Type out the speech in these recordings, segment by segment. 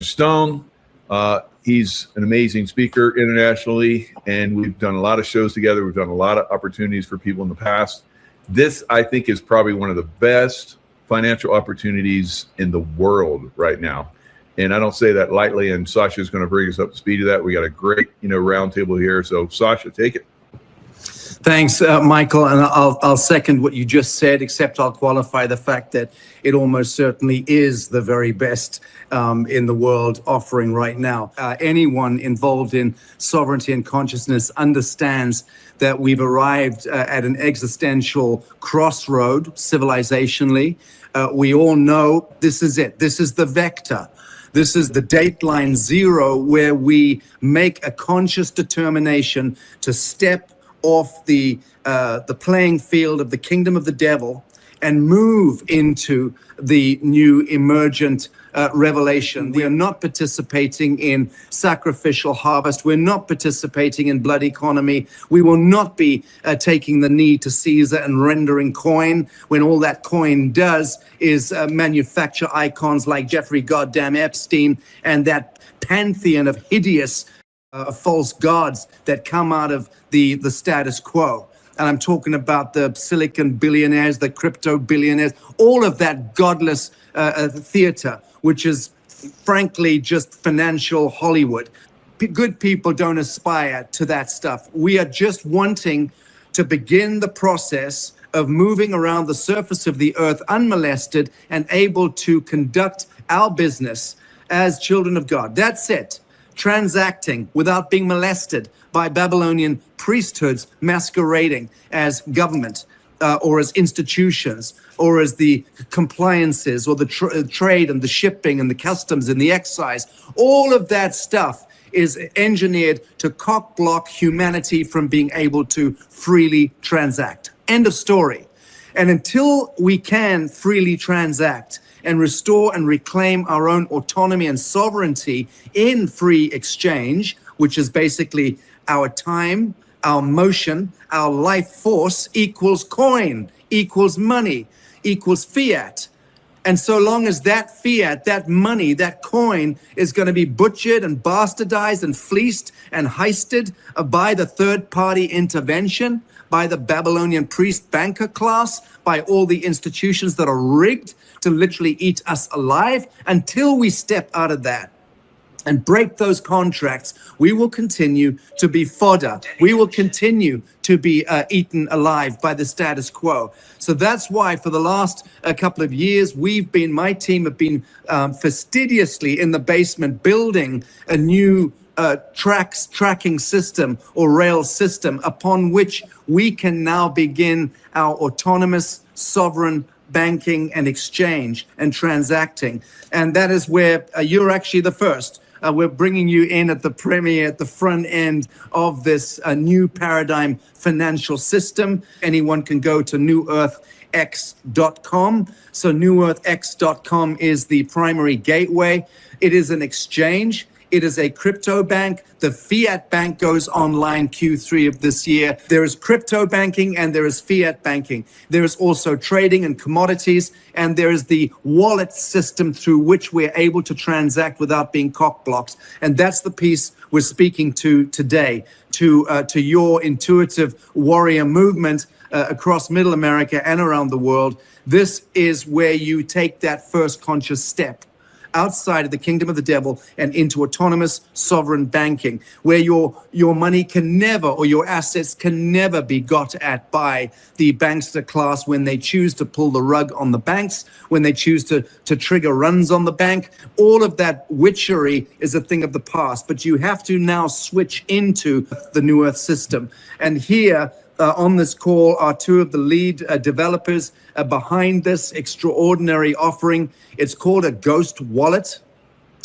Stone. He's an amazing speaker internationally, and we've done a lot of shows together. We've done a lot of opportunities for people in the past. This, I think, is probably one of the best financial opportunities in the world right now. And I don't say that lightly, and Sasha is going to bring us up to speed to that. We got a great, roundtable here. So Sasha, take it. Thanks, Michael, and I'll second what you just said, except I'll qualify the fact that it almost certainly is the very best in the world offering right now. Anyone involved in sovereignty and consciousness understands that we've arrived at an existential crossroad civilizationally. We all know this is it. This is the vector. This is the dateline zero where we make a conscious determination to step off the playing field of the kingdom of the devil and move into the new emergent revelation. We are not participating in sacrificial harvest. We're not participating in blood economy. We will not be taking the knee to Caesar and rendering coin when all that coin does is manufacture icons like Jeffrey goddamn Epstein and that pantheon of hideous false gods that come out of the status quo. And I'm talking about the silicon billionaires, the crypto billionaires, all of that godless theater, which is frankly just financial Hollywood. Good people don't aspire to that stuff. We are just wanting to begin the process of moving around the surface of the earth unmolested and able to conduct our business as children of God. That's it. Transacting without being molested by Babylonian priesthoods masquerading as government or as institutions or as the compliances or the trade and the shipping and the customs and the excise. All of that stuff is engineered to cock block humanity from being able to freely transact. End of story. And until we can freely transact and restore and reclaim our own autonomy and sovereignty in free exchange, which is basically our time, our motion, our life force equals coin, equals money, equals fiat. And so long as that fiat, that money, that coin is going to be butchered and bastardized and fleeced and heisted by the third-party intervention, by the Babylonian priest banker class, by all the institutions that are rigged to literally eat us alive, until we step out of that and break those contracts, we will continue to be fodder. We will continue to be eaten alive by the status quo. So that's why for the last couple of years, my team have been fastidiously in the basement building a new tracking system or rail system upon which we can now begin our autonomous sovereign banking and exchange and transacting. And that is where you're actually the first. We're bringing you in at the premiere, at the front end of this new paradigm financial system. Anyone can go to newearthx.com. So newearthx.com is the primary gateway. It is an exchange. It is a crypto bank. The fiat bank goes online Q3 of this year. There is crypto banking and there is fiat banking. There is also trading and commodities, and there is the wallet system through which we're able to transact without being cock-blocked. And that's the piece we're speaking to today, to your intuitive warrior movement across Middle America and around the world. This is where you take that first conscious step outside of the kingdom of the devil and into autonomous sovereign banking, where your money can never, or your assets can never be got at by the bankster class when they choose to pull the rug on the banks, when they choose to trigger runs on the bank. All of that witchery is a thing of the past, but you have to now switch into the New Earth system. And here, on this call are two of the lead developers behind this extraordinary offering. It's called a ghost wallet.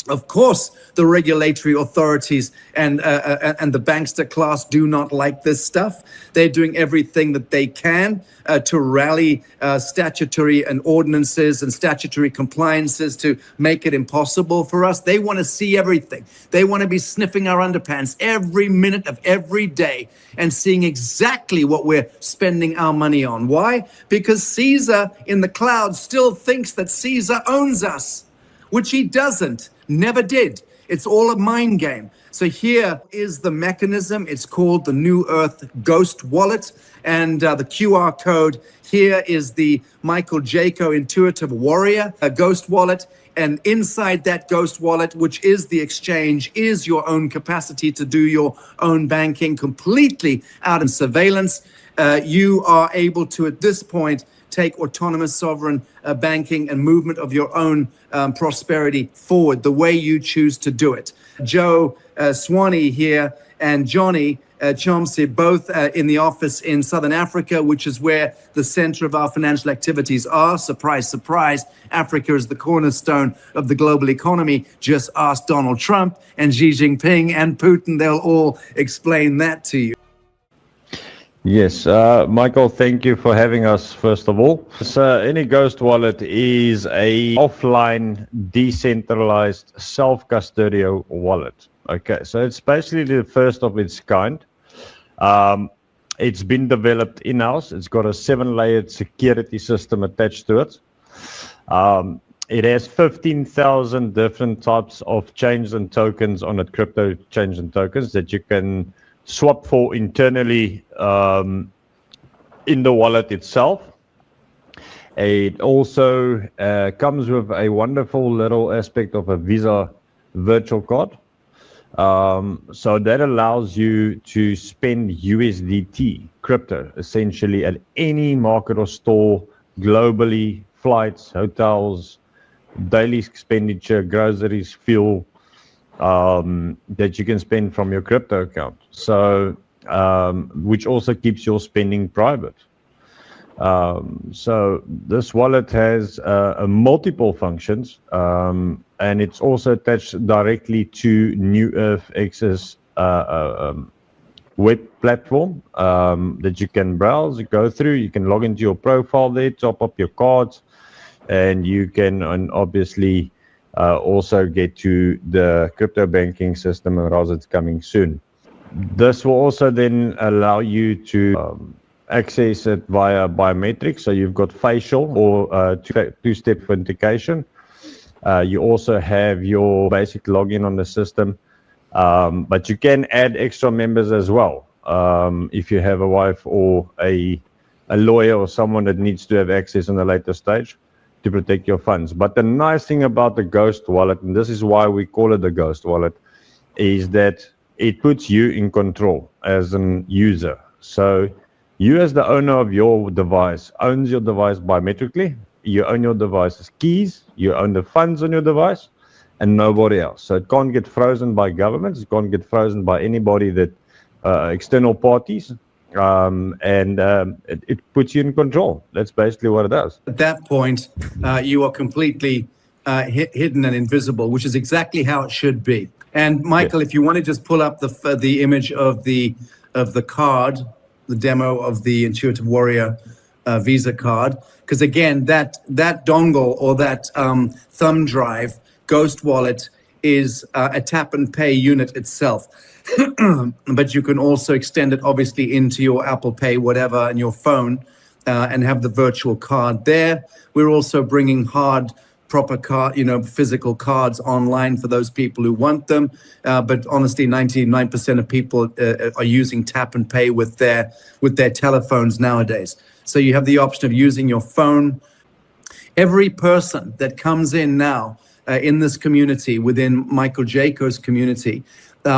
Of course, the regulatory authorities and the bankster class do not like this stuff. They're doing everything that they can to rally statutory and ordinances and statutory compliances to make it impossible for us. They want to see everything. They want to be sniffing our underpants every minute of every day and seeing exactly what we're spending our money on. Why? Because Caesar in the clouds still thinks that Caesar owns us, which he doesn't. Never did. It's all a mind game. So here is the mechanism. It's called the New Earth Ghost Wallet. And the QR code here is the Michael Jaco Intuitive Warrior Ghost Wallet. And inside that Ghost Wallet, which is the exchange, is your own capacity to do your own banking completely out of surveillance. You are able to, at this point, take autonomous sovereign banking and movement of your own prosperity forward the way you choose to do it. Joe Swanee here and Johnny Chomsky, both in the office in Southern Africa, which is where the center of our financial activities are. Surprise, surprise. Africa is the cornerstone of the global economy. Just ask Donald Trump and Xi Jinping and Putin. They'll all explain that to you. Yes, Michael, thank you for having us, first of all. So any Ghost Wallet is a offline, decentralized, self-custodial wallet. Okay, so it's basically the first of its kind. It's been developed in-house. It's got a 7-layered security system attached to it. It has 15,000 different types of chains and tokens on it, crypto chains and tokens that you can swap for internally in the wallet itself. It also comes with a wonderful little aspect of a Visa virtual card. So that allows you to spend USDT crypto essentially at any market or store globally, flights, hotels, daily expenditure, groceries, fuel, that you can spend from your crypto account. So, which also keeps your spending private. So this wallet has multiple functions, and it's also attached directly to New Earth X's web platform that you can browse, go through. You can log into your profile there, top up your cards, and you can obviously also get to the crypto banking system, and as it's coming soon. This will also then allow you to access it via biometrics. So you've got facial or two-step authentication. You also have your basic login on the system, but you can add extra members as well. If you have a wife or a lawyer or someone that needs to have access on a later stage to protect your funds. But the nice thing about the Ghost Wallet, and this is why we call it the Ghost Wallet, is that it puts you in control as an user. So you as the owner of your device owns your device biometrically. You own your device's keys. You own the funds on your device and nobody else. So it can't get frozen by governments. It can't get frozen by anybody that external parties. It puts you in control. That's basically what it does. At that point, you are completely hidden and invisible, which is exactly how it should be. And Michael, yes, if you want to just pull up the image of the card, the demo of the Intuitive Warrior Visa card, because again, that dongle or that thumb drive Ghost Wallet is a tap and pay unit itself. But you can also extend it obviously into your Apple Pay, whatever, and your phone, and have the virtual card there. We're also bringing proper card, physical cards online for those people who want them. But honestly, 99% of people are using tap and pay with their telephones nowadays. So you have the option of using your phone. Every person that comes in now in this community, within Michael Jaco's community,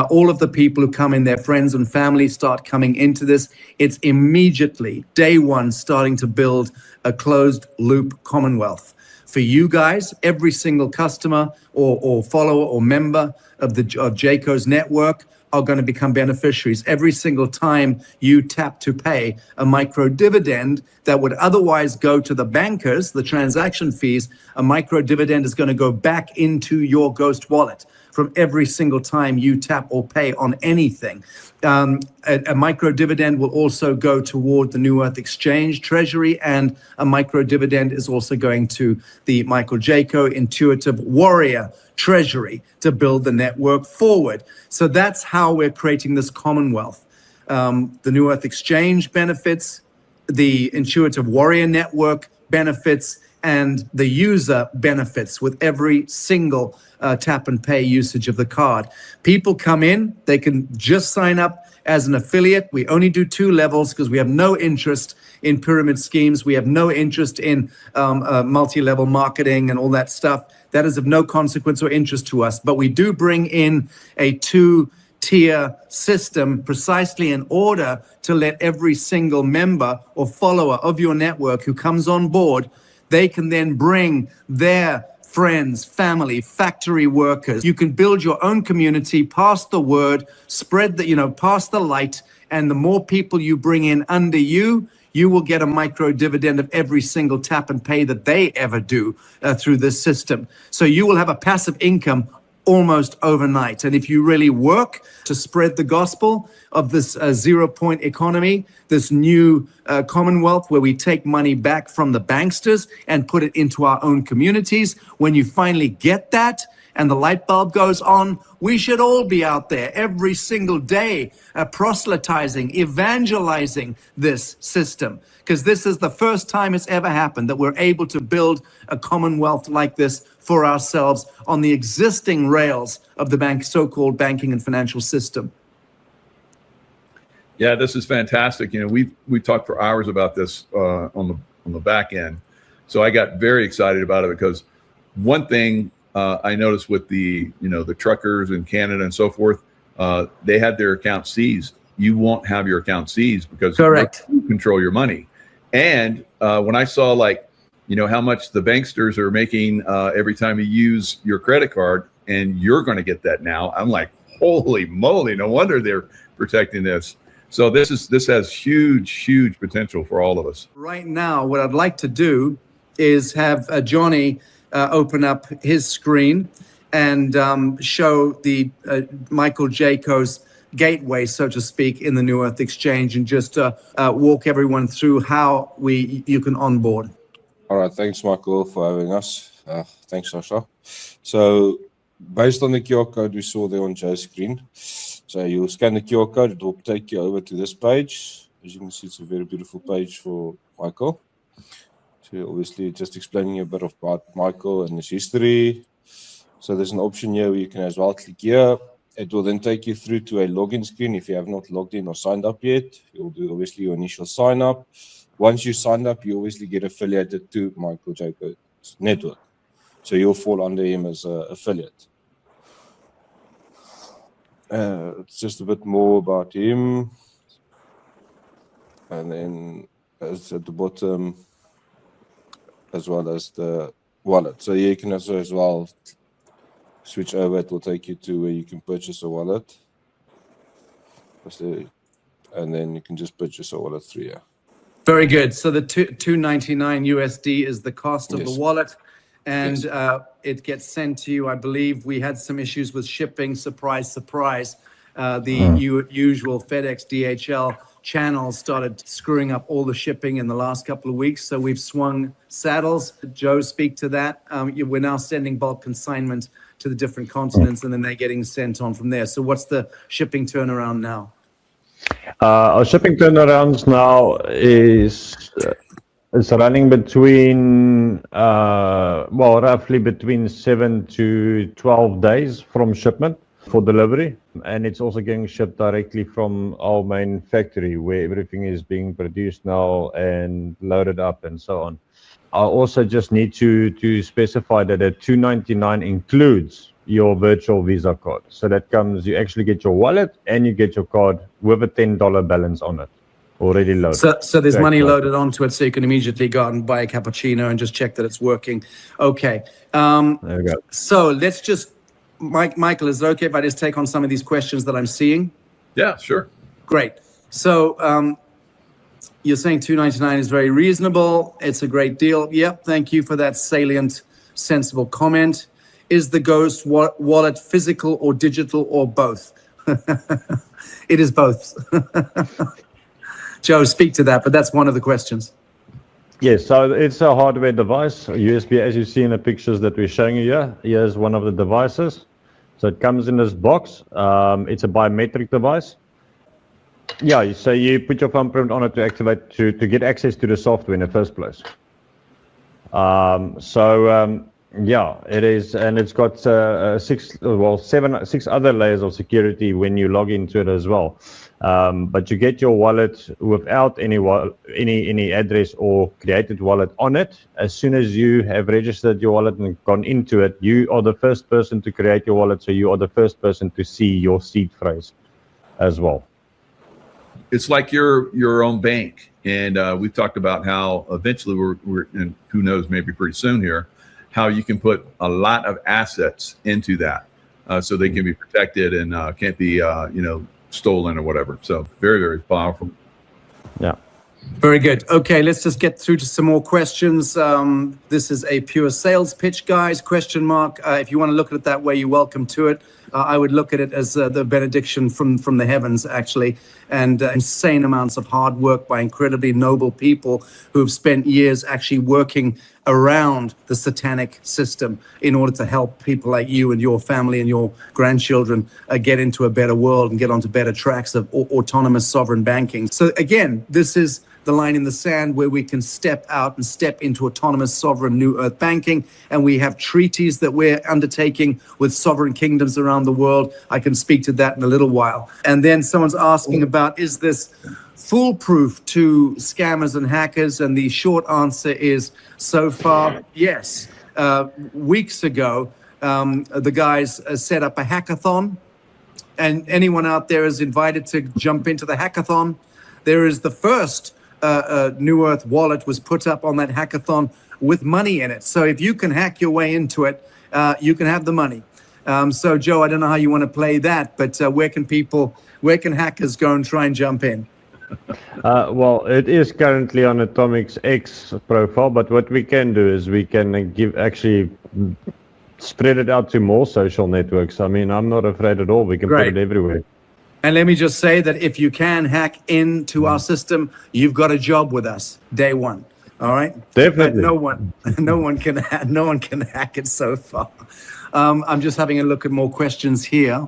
all of the people who come in, their friends and family start coming into this. It's immediately, day one, starting to build a closed loop commonwealth. For you guys, every single customer or follower or member of Jaco's network are going to become beneficiaries. Every single time you tap to pay a micro dividend that would otherwise go to the bankers, the transaction fees, a micro dividend is going to go back into your Ghost Wallet from every single time you tap or pay on anything. A micro dividend will also go toward the New Earth Exchange Treasury, and a micro dividend is also going to the Michael Jaco Intuitive Warrior Treasury to build the network forward. So that's how we're creating this commonwealth. The New Earth Exchange benefits, the Intuitive Warrior Network benefits, and the user benefits with every single tap and pay usage of the card. People come in, they can just sign up as an affiliate. We only do 2 levels because we have no interest in pyramid schemes. We have no interest in multi-level marketing and all that stuff. That is of no consequence or interest to us. But we do bring in a 2-tier system precisely in order to let every single member or follower of your network who comes on board, they can then bring their friends, family, factory workers. You can build your own community, pass the word, spread the, pass the light, and the more people you bring in under you, you will get a micro dividend of every single tap and pay that they ever do through this system. So you will have a passive income almost overnight. And if you really work to spread the gospel of this 0-point economy, this new commonwealth where we take money back from the banksters and put it into our own communities, when you finally get that and the light bulb goes on, we should all be out there every single day proselytizing, evangelizing this system, because this is the first time it's ever happened that we're able to build a commonwealth like this for ourselves on the existing rails of the so-called banking and financial system. Yeah, this is fantastic. We talked for hours about this on the back end. So I got very excited about it because one thing I noticed with the truckers in Canada and so forth, they had their account seized. You won't have your account seized because correct, you control your money. And when I saw how much the banksters are making every time you use your credit card, and you're going to get that now, I'm like, holy moly! No wonder they're protecting this. So this has huge potential for all of us. Right now, what I'd like to do is have Johnny open up his screen and show the Michael Jaco's gateway, so to speak, in the New Earth Exchange, and just walk everyone through how you can onboard. All right, thanks, Michael, for having us. Thanks, Sasha. So, based on the QR code we saw there on Joe's screen, so you'll scan the QR code, it will take you over to this page. As you can see, it's a very beautiful page for Michael. So obviously just explaining a bit about Michael and his history. So there's an option here where you can as well click here. It will then take you through to a login screen if you have not logged in or signed up yet. You'll do obviously your initial sign up. Once you sign up, you obviously get affiliated to Michael Jaco's network. So you'll fall under him as an affiliate. It's just a bit more about him. And then it's at the bottom, as well as the wallet. So you can also as well switch over. It will take you to where you can purchase a wallet. And then you can just purchase a wallet through here. Very good. So the $2.99 USD is the cost of the wallet, and it gets sent to you. I believe we had some issues with shipping. Surprise, surprise. The usual FedEx, DHL channels started screwing up all the shipping in the last couple of weeks. So we've swung saddles. Joe, speak to that. We're now sending bulk consignment to the different continents, and then they're getting sent on from there. So what's the shipping turnaround now? Our shipping turnarounds now is running between, roughly between 7 to 12 days from shipment for delivery. And it's also getting shipped directly from our main factory where everything is being produced now and loaded up and so on. I also just need to specify that a $2.99 includes your virtual Visa card. So that comes, you actually get your wallet and you get your card with a $10 balance on it already loaded. So there's money loaded onto it, so you can immediately go out and buy a cappuccino and just check that it's working. Okay. There we go. So let's just, Michael, is it okay if I just take on some of these questions that I'm seeing? Yeah, sure. Great. So you're saying $2.99 is very reasonable. It's a great deal. Yep. Thank you for that salient, sensible comment. Is the Ghost wallet physical or digital or both? It is both. Joe, speak to that, but that's one of the questions. Yes, so it's a hardware device, a USB, as you see in the pictures that we're showing you here. Here's one of the devices. So it comes in this box. It's a biometric device. Yeah, so you put your thumbprint on it to activate, to get access to the software in the first place. Yeah, it is, and it's got six other layers of security when you log into it as well. But you get your wallet without any address or created wallet on it. As soon as you have registered your wallet and gone into it, you are the first person to create your wallet, so you are the first person to see your seed phrase as well. It's like your own bank, and we've talked about how eventually we're and who knows, maybe pretty soon here, how you can put a lot of assets into that, so they can be protected and can't be stolen or whatever. So very, very powerful. Yeah. Very good. Okay, let's just get through to some more questions. This is a pure sales pitch, guys, question mark. If you want to look at it that way, you're welcome to it. I would look at it as the benediction from the heavens, actually, and insane amounts of hard work by incredibly noble people who have spent years actually working around the satanic system in order to help people like you and your family and your grandchildren get into a better world and get onto better tracks of autonomous sovereign banking. So again, this is the line in the sand where we can step out and step into autonomous sovereign new earth banking. And we have treaties that we're undertaking with sovereign kingdoms around the world. I can speak to that in a little while. And then someone's asking about, is this foolproof to scammers and hackers? And the short answer is, so far, yes. Weeks ago, the guys set up a hackathon, and anyone out there is invited to jump into the hackathon. There is the first New Earth wallet was put up on that hackathon with money in it. So if you can hack your way into it, you can have the money. So Joe, I don't know how you want to play that, but where can hackers go and try and jump in? Well, it is currently on Atomic's X profile, but what we can do is we can actually spread it out to more social networks. I mean, I'm not afraid at all. We can put it everywhere. And let me just say that if you can hack into our system, you've got a job with us day one. All right. Definitely. But no one can hack it so far. I'm just having a look at more questions here.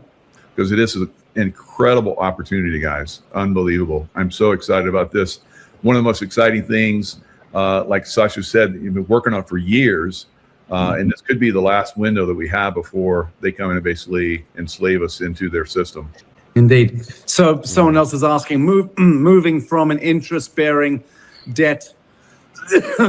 Because it is an incredible opportunity, guys. Unbelievable. I'm so excited about this. One of the most exciting things, like Sasha said, you've been working on for years. And this could be the last window that we have before they come in and basically enslave us into their system. Indeed. So someone else is asking, moving from an interest-bearing debt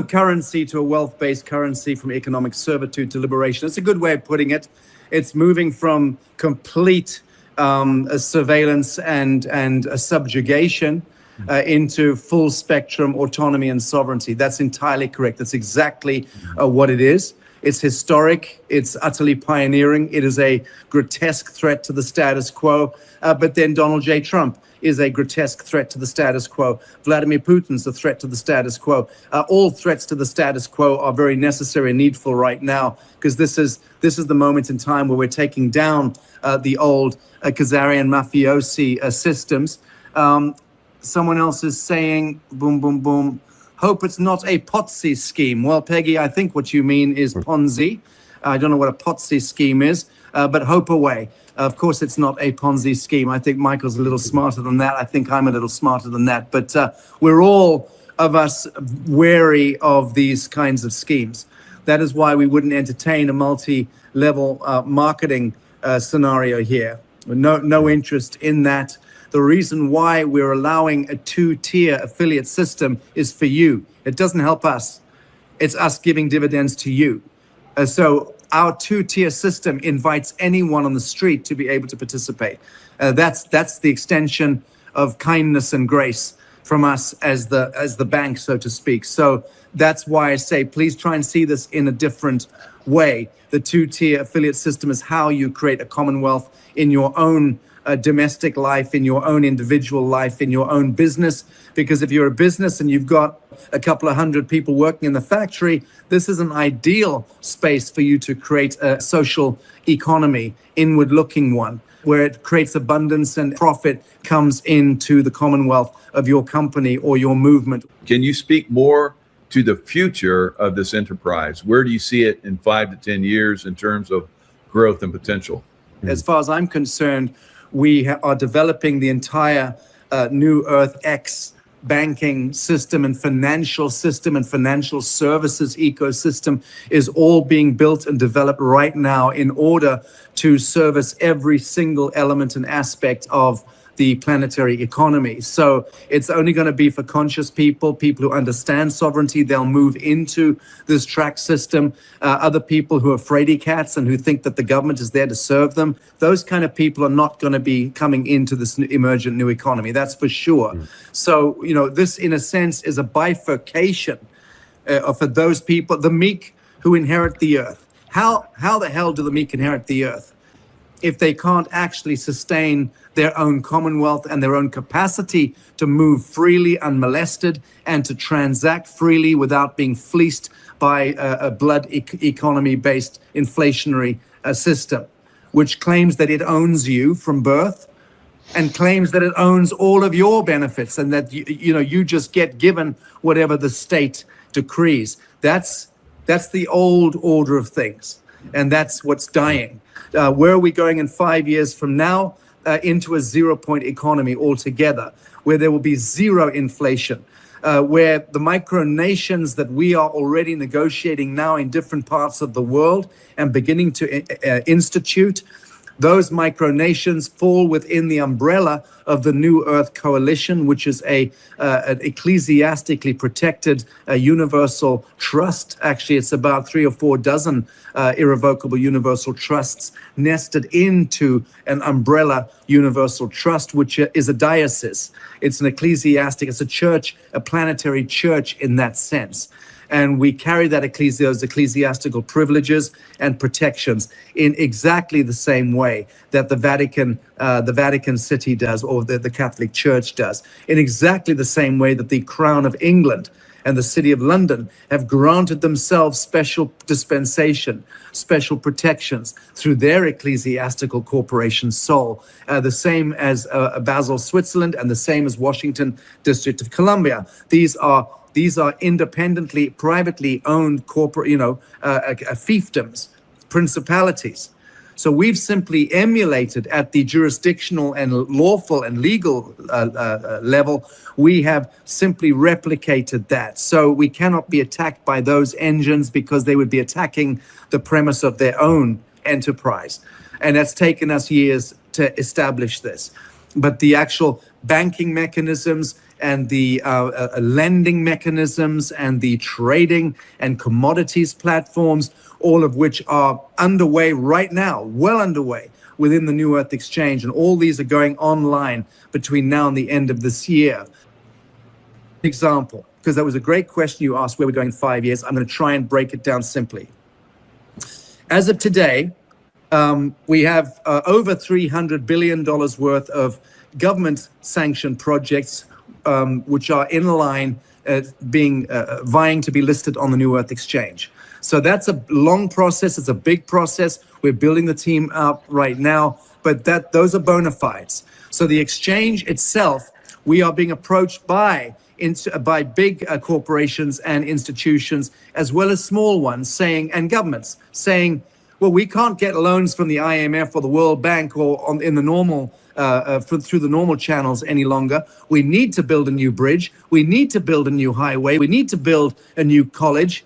currency to a wealth-based currency, from economic servitude to liberation. It's a good way of putting it. It's moving from complete surveillance and a subjugation into full spectrum autonomy and sovereignty. That's entirely correct. That's exactly what it is. It's historic. It's utterly pioneering. It is a grotesque threat to the status quo. But then Donald J. Trump is a grotesque threat to the status quo. Vladimir Putin's a threat to the status quo. All threats to the status quo are very necessary and needful right now, because this is the moment in time where we're taking down the old Khazarian mafiosi systems. Someone else is saying, boom, boom, boom, hope it's not a Ponzi scheme. Well, Peggy, I think what you mean is Ponzi. I don't know what a Ponzi scheme is, but hope away. Of course, it's not a Ponzi scheme. I think Michael's a little smarter than that. I think I'm a little smarter than that. But we're all of us wary of these kinds of schemes. That is why we wouldn't entertain a multi-level marketing scenario here. No interest in that. The reason why we're allowing a two-tier affiliate system is for you. It doesn't help us. It's us giving dividends to you. So our two-tier system invites anyone on the street to be able to participate. That's the extension of kindness and grace from us as the bank, so to speak. So that's why I say, please try and see this in a different way. The two-tier affiliate system is how you create a commonwealth in your own domestic life, in your own individual life, in your own business. Because if you're a business and you've got a couple of hundred people working in the factory, this is an ideal space for you to create a social economy, inward-looking one, where it creates abundance and profit comes into the commonwealth of your company or your movement. Can you speak more to the future of this enterprise? Where do you see it in 5 to 10 years in terms of growth and potential? As far as I'm concerned, we are developing the entire New Earth X banking system and financial services ecosystem is all being built and developed right now in order to service every single element and aspect of the planetary economy. So it's only going to be for conscious people who understand sovereignty. They'll move into this track system. Other people who are fraidy cats and who think that the government is there to serve them, those kind of people are not going to be coming into this emergent new economy. That's for sure. So, you know, this in a sense is a bifurcation for those people, the meek who inherit the earth. How the hell do the meek inherit the earth if they can't actually sustain their own commonwealth and their own capacity to move freely unmolested and to transact freely without being fleeced by a blood economy-based inflationary system, which claims that it owns you from birth and claims that it owns all of your benefits and that you just get given whatever the state decrees. That's the old order of things, and that's what's dying. Where are we going in 5 years from now? Into a 0-point economy altogether, where there will be zero inflation, where the micronations that we are already negotiating now in different parts of the world and beginning to institute, those micronations fall within the umbrella of the New Earth Coalition, which is an ecclesiastically protected universal trust. Actually, it's about 3 or 4 dozen irrevocable universal trusts nested into an umbrella universal trust, which is a diocese. It's an ecclesiastic, it's a church, a planetary church in that sense. And we carry those ecclesiastical privileges and protections in exactly the same way that the Vatican City does, or the Catholic Church does, in exactly the same way that the Crown of England and the City of London have granted themselves special dispensation, special protections through their ecclesiastical corporation soul, the same as Basel, Switzerland, and the same as Washington, District of Columbia. These are independently, privately owned corporate, fiefdoms, principalities. So we've simply emulated at the jurisdictional and lawful and legal level. We have simply replicated that. So we cannot be attacked by those engines because they would be attacking the premise of their own enterprise. And that's taken us years to establish this. But the actual banking mechanisms and the lending mechanisms and the trading and commodities platforms, all of which are underway right now, well underway within the New Earth Exchange. And all these are going online between now and the end of this year. Example, because that was a great question you asked, where we're going in 5 years. I'm going to try and break it down simply. As of today, we have over $300 billion worth of government-sanctioned projects which are in line vying to be listed on the New Earth Exchange. So that's a long process. It's a big process. We're building the team up right now, but those are bona fides. So the exchange itself, we are being approached by big corporations and institutions, as well as small ones, and governments saying, well, we can't get loans from the IMF or the World Bank or in the normal through the normal channels any longer. We need to build a new bridge. We need to build a new highway. We need to build a new college,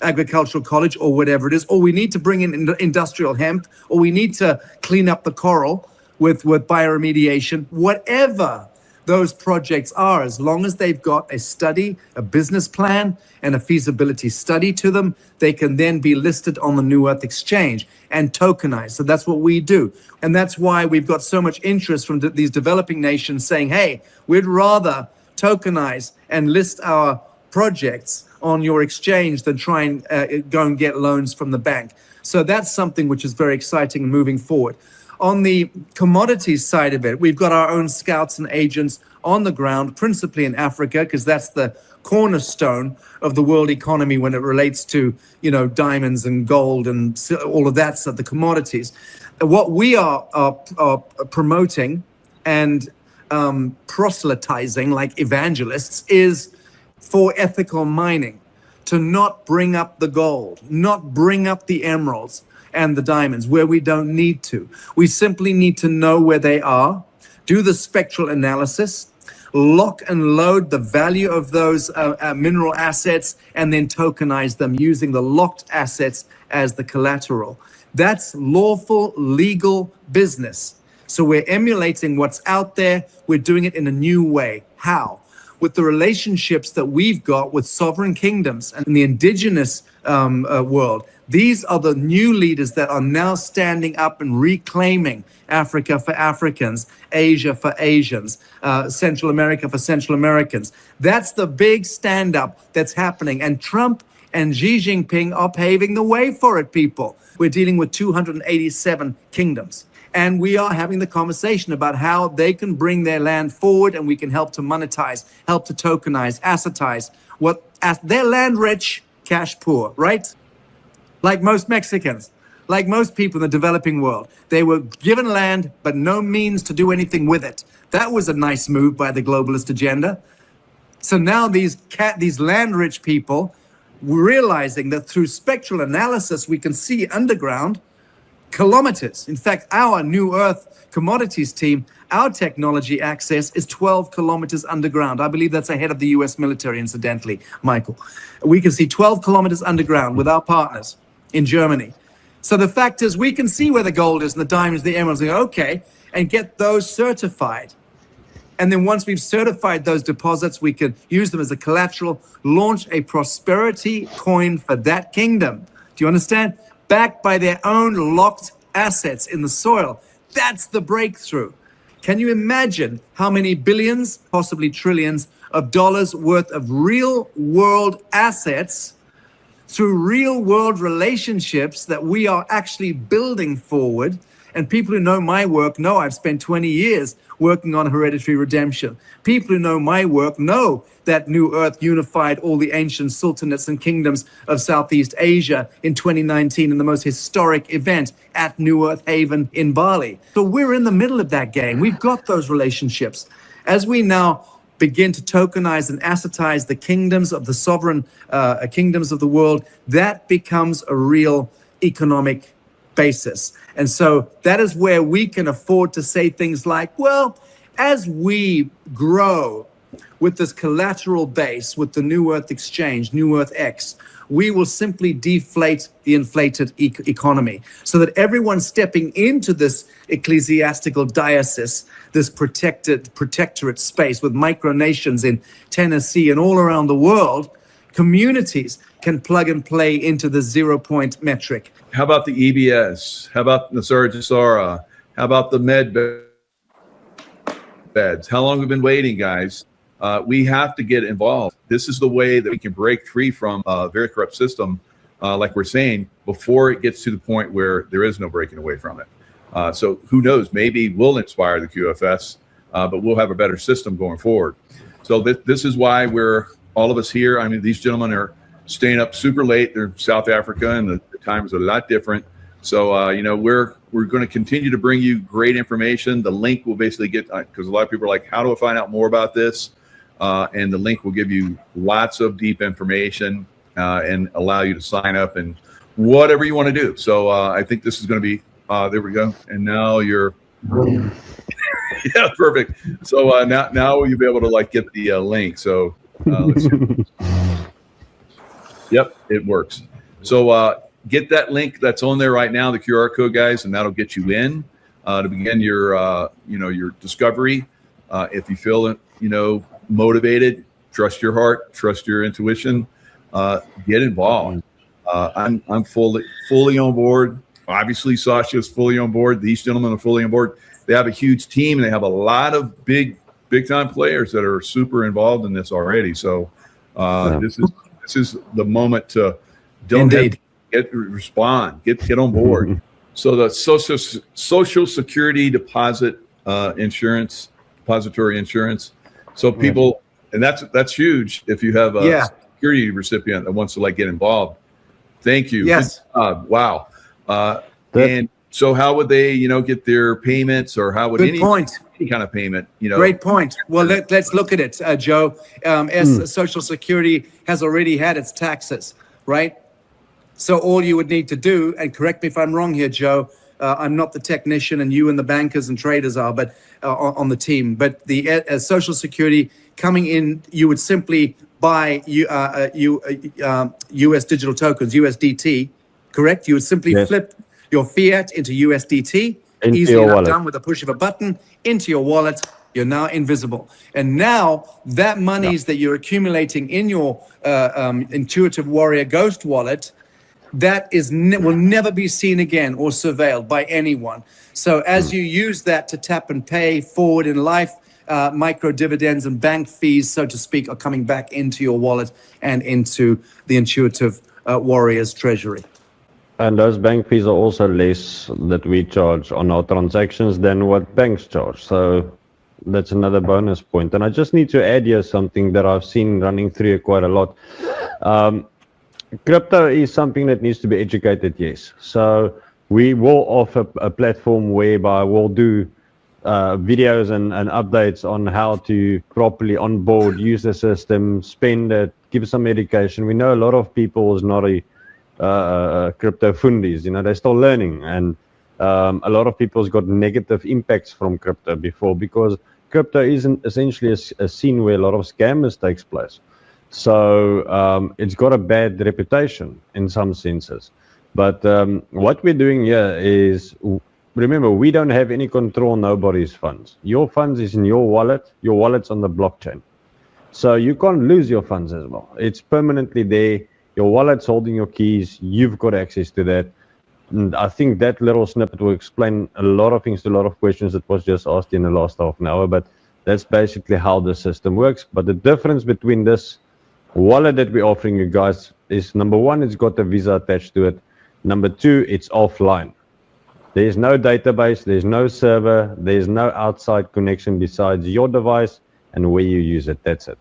agricultural college, or whatever it is. Or we need to bring in industrial hemp, or we need to clean up the coral with bioremediation. Whatever those projects are, as long as they've got a study, a business plan, and a feasibility study to them, they can then be listed on the New Earth Exchange and tokenized. So that's what we do. And that's why we've got so much interest from these developing nations saying, hey, we'd rather tokenize and list our projects on your exchange than try and go and get loans from the bank. So that's something which is very exciting and moving forward. On the commodities side of it, we've got our own scouts and agents on the ground, principally in Africa, because that's the cornerstone of the world economy when it relates to, diamonds and gold and all of that stuff, the commodities. What we are promoting and proselytizing like evangelists is for ethical mining, to not bring up the gold, not bring up the emeralds and the diamonds where we don't need to. We simply need to know where they are, do the spectral analysis, lock and load the value of those mineral assets, and then tokenize them using the locked assets as the collateral. That's lawful, legal business. So we're emulating what's out there. We're doing it in a new way. How? With the relationships that we've got with sovereign kingdoms and the indigenous world. These are the new leaders that are now standing up and reclaiming Africa for Africans, Asia for Asians, Central America for Central Americans. That's the big stand-up that's happening. And Trump and Xi Jinping are paving the way for it, people. We're dealing with 287 kingdoms. And we are having the conversation about how they can bring their land forward, and we can help to monetize, help to tokenize, assetize they're land rich, cash poor, right? Like most Mexicans, like most people in the developing world. They were given land, but no means to do anything with it. That was a nice move by the globalist agenda. So now these land rich people realizing that through spectral analysis, we can see underground kilometers. In fact, our New Earth commodities team, our technology access is 12 kilometers underground. I believe that's ahead of the US military, incidentally, Michael. We can see 12 kilometers underground with our partners in Germany. So the fact is, we can see where the gold is and the diamonds, the emeralds, okay, and get those certified. And then once we've certified those deposits, we can use them as a collateral, launch a prosperity coin for that kingdom. Do you understand? Backed by their own locked assets in the soil. That's the breakthrough. Can you imagine how many billions, possibly trillions of dollars worth of real world assets through real world relationships that we are actually building forward? And people who know my work know I've spent 20 years working on hereditary redemption. People who know my work know that New Earth unified all the ancient sultanates and kingdoms of Southeast Asia in 2019 in the most historic event at New Earth Haven in Bali. So we're in the middle of that game. We've got those relationships. As we now begin to tokenize and assetize the kingdoms of the sovereign kingdoms of the world, that becomes a real economic basis. And so that is where we can afford to say things like, well, as we grow with this collateral base, with the New Earth Exchange, New Earth X, we will simply deflate the inflated economy so that everyone stepping into this ecclesiastical diocese, this protectorate space with micronations in Tennessee and all around the world, communities can plug and play into the 0-point metric. How about the EBS? How about Nasara Jasara? How about the med beds? How long have we been waiting, guys? We have to get involved. This is the way that we can break free from a very corrupt system, like we're saying, before it gets to the point where there is no breaking away from it. So who knows? Maybe we'll inspire the QFS, but we'll have a better system going forward. So this is why we're all of us here. I mean, these gentlemen are staying up super late. They're in South Africa, and the times are a lot different. So, we're going to continue to bring you great information. The link will basically get, because a lot of people are like, how do I find out more about this? And the link will give you lots of deep information and allow you to sign up and whatever you want to do. So I think this is going to be, there we go. And now you're, yeah, perfect. So now you'll be able to get the link. So let's see. Yep, it works. So get that link that's on there right now, the QR code, guys, and that'll get you in to begin your your discovery. If you feel motivated, trust your heart, trust your intuition, get involved. I'm fully on board. Obviously, Sasha's fully on board. These gentlemen are fully on board. They have a huge team. They have a lot of big time players that are super involved in this already. So this is the moment to respond, get on board. So the social security deposit insurance, depository insurance. So people, and that's huge. If you have a security recipient that wants to get involved, thank you. Yes. Wow. And so how would they, get their payments, or how would any kind of payment, Great point. Well, let's look at it, Joe. As Social Security has already had its taxes, right? So all you would need to do, and correct me if I'm wrong here, Joe, I'm not the technician, and you and the bankers and traders are, but on the team. But the Social Security coming in, you would simply buy US digital tokens, USDT, correct? You would simply Yes. flip your fiat into USDT, Into easily your enough wallet. done with a push of a button, into your wallet. You're now invisible. And now that monies that you're accumulating in your Intuitive Warrior Ghost wallet, that is will never be seen again or surveilled by anyone. So as you use that to tap and pay forward in life, micro dividends and bank fees, so to speak, are coming back into your wallet and into the Intuitive Warrior's treasury. And those bank fees are also less that we charge on our transactions than what banks charge. So that's another bonus point. And I just need to add here something that I've seen running through quite a lot. Crypto is something that needs to be educated, yes. So we will offer a platform whereby we'll do videos and updates on how to properly onboard, use the system, spend it, give some education. We know a lot of people is not a crypto fundies, they're still learning, and a lot of people's got negative impacts from crypto before, because crypto isn't essentially a scene where a lot of scammers takes place. So it's got a bad reputation in some senses. But what we're doing here is, remember, we don't have any control on nobody's funds. Your funds is in your wallet. Your wallet's on the blockchain. So you can't lose your funds as well. It's permanently there. Your wallet's holding your keys. You've got access to that. And I think that little snippet will explain a lot of things to a lot of questions that was just asked in the last half an hour. But that's basically how the system works. But the difference between this wallet that we're offering you guys is, number one, it's got a Visa attached to it. Number two, it's offline. There's no database, there's no server, there's no outside connection besides your device and where you use it. That's it.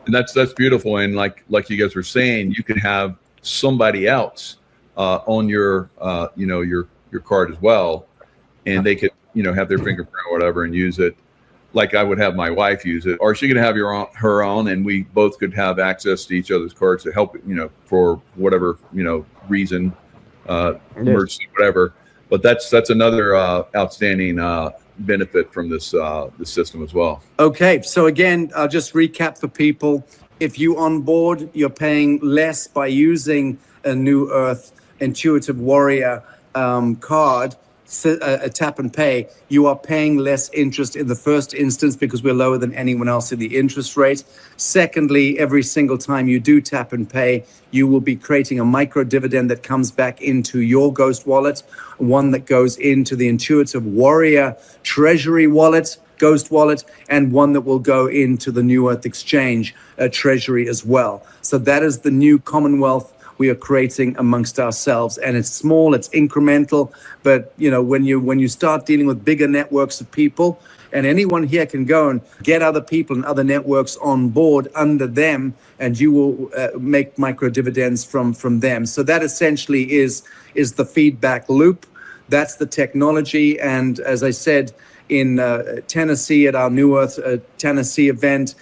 And that's beautiful. And like you guys were saying, you can have somebody else on your your card as well, and they could have their fingerprint or whatever and use it. Like I would have my wife use it, or she could have her own, and we both could have access to each other's cards to help for whatever reason, emergency, whatever. But that's another outstanding benefit from this system as well. Okay, so again, I'll just recap for people. If you onboard, you're paying less by using a New Earth Intuitive Warrior card, a tap and pay. You are paying less interest in the first instance because we're lower than anyone else in the interest rate. Secondly, every single time you do tap and pay, you will be creating a micro dividend that comes back into your Ghost wallet, one that goes into the Intuitive Warrior Treasury wallet, Ghost wallet, and one that will go into the New Earth Exchange treasury as well. So that is the new Commonwealth we are creating amongst ourselves, and it's small, it's incremental, but when you start dealing with bigger networks of people, and anyone here can go and get other people and other networks on board under them, and you will make micro dividends from them. So that essentially is the feedback loop. That's the technology. And as I said, in Tennessee at our New Earth Tennessee event,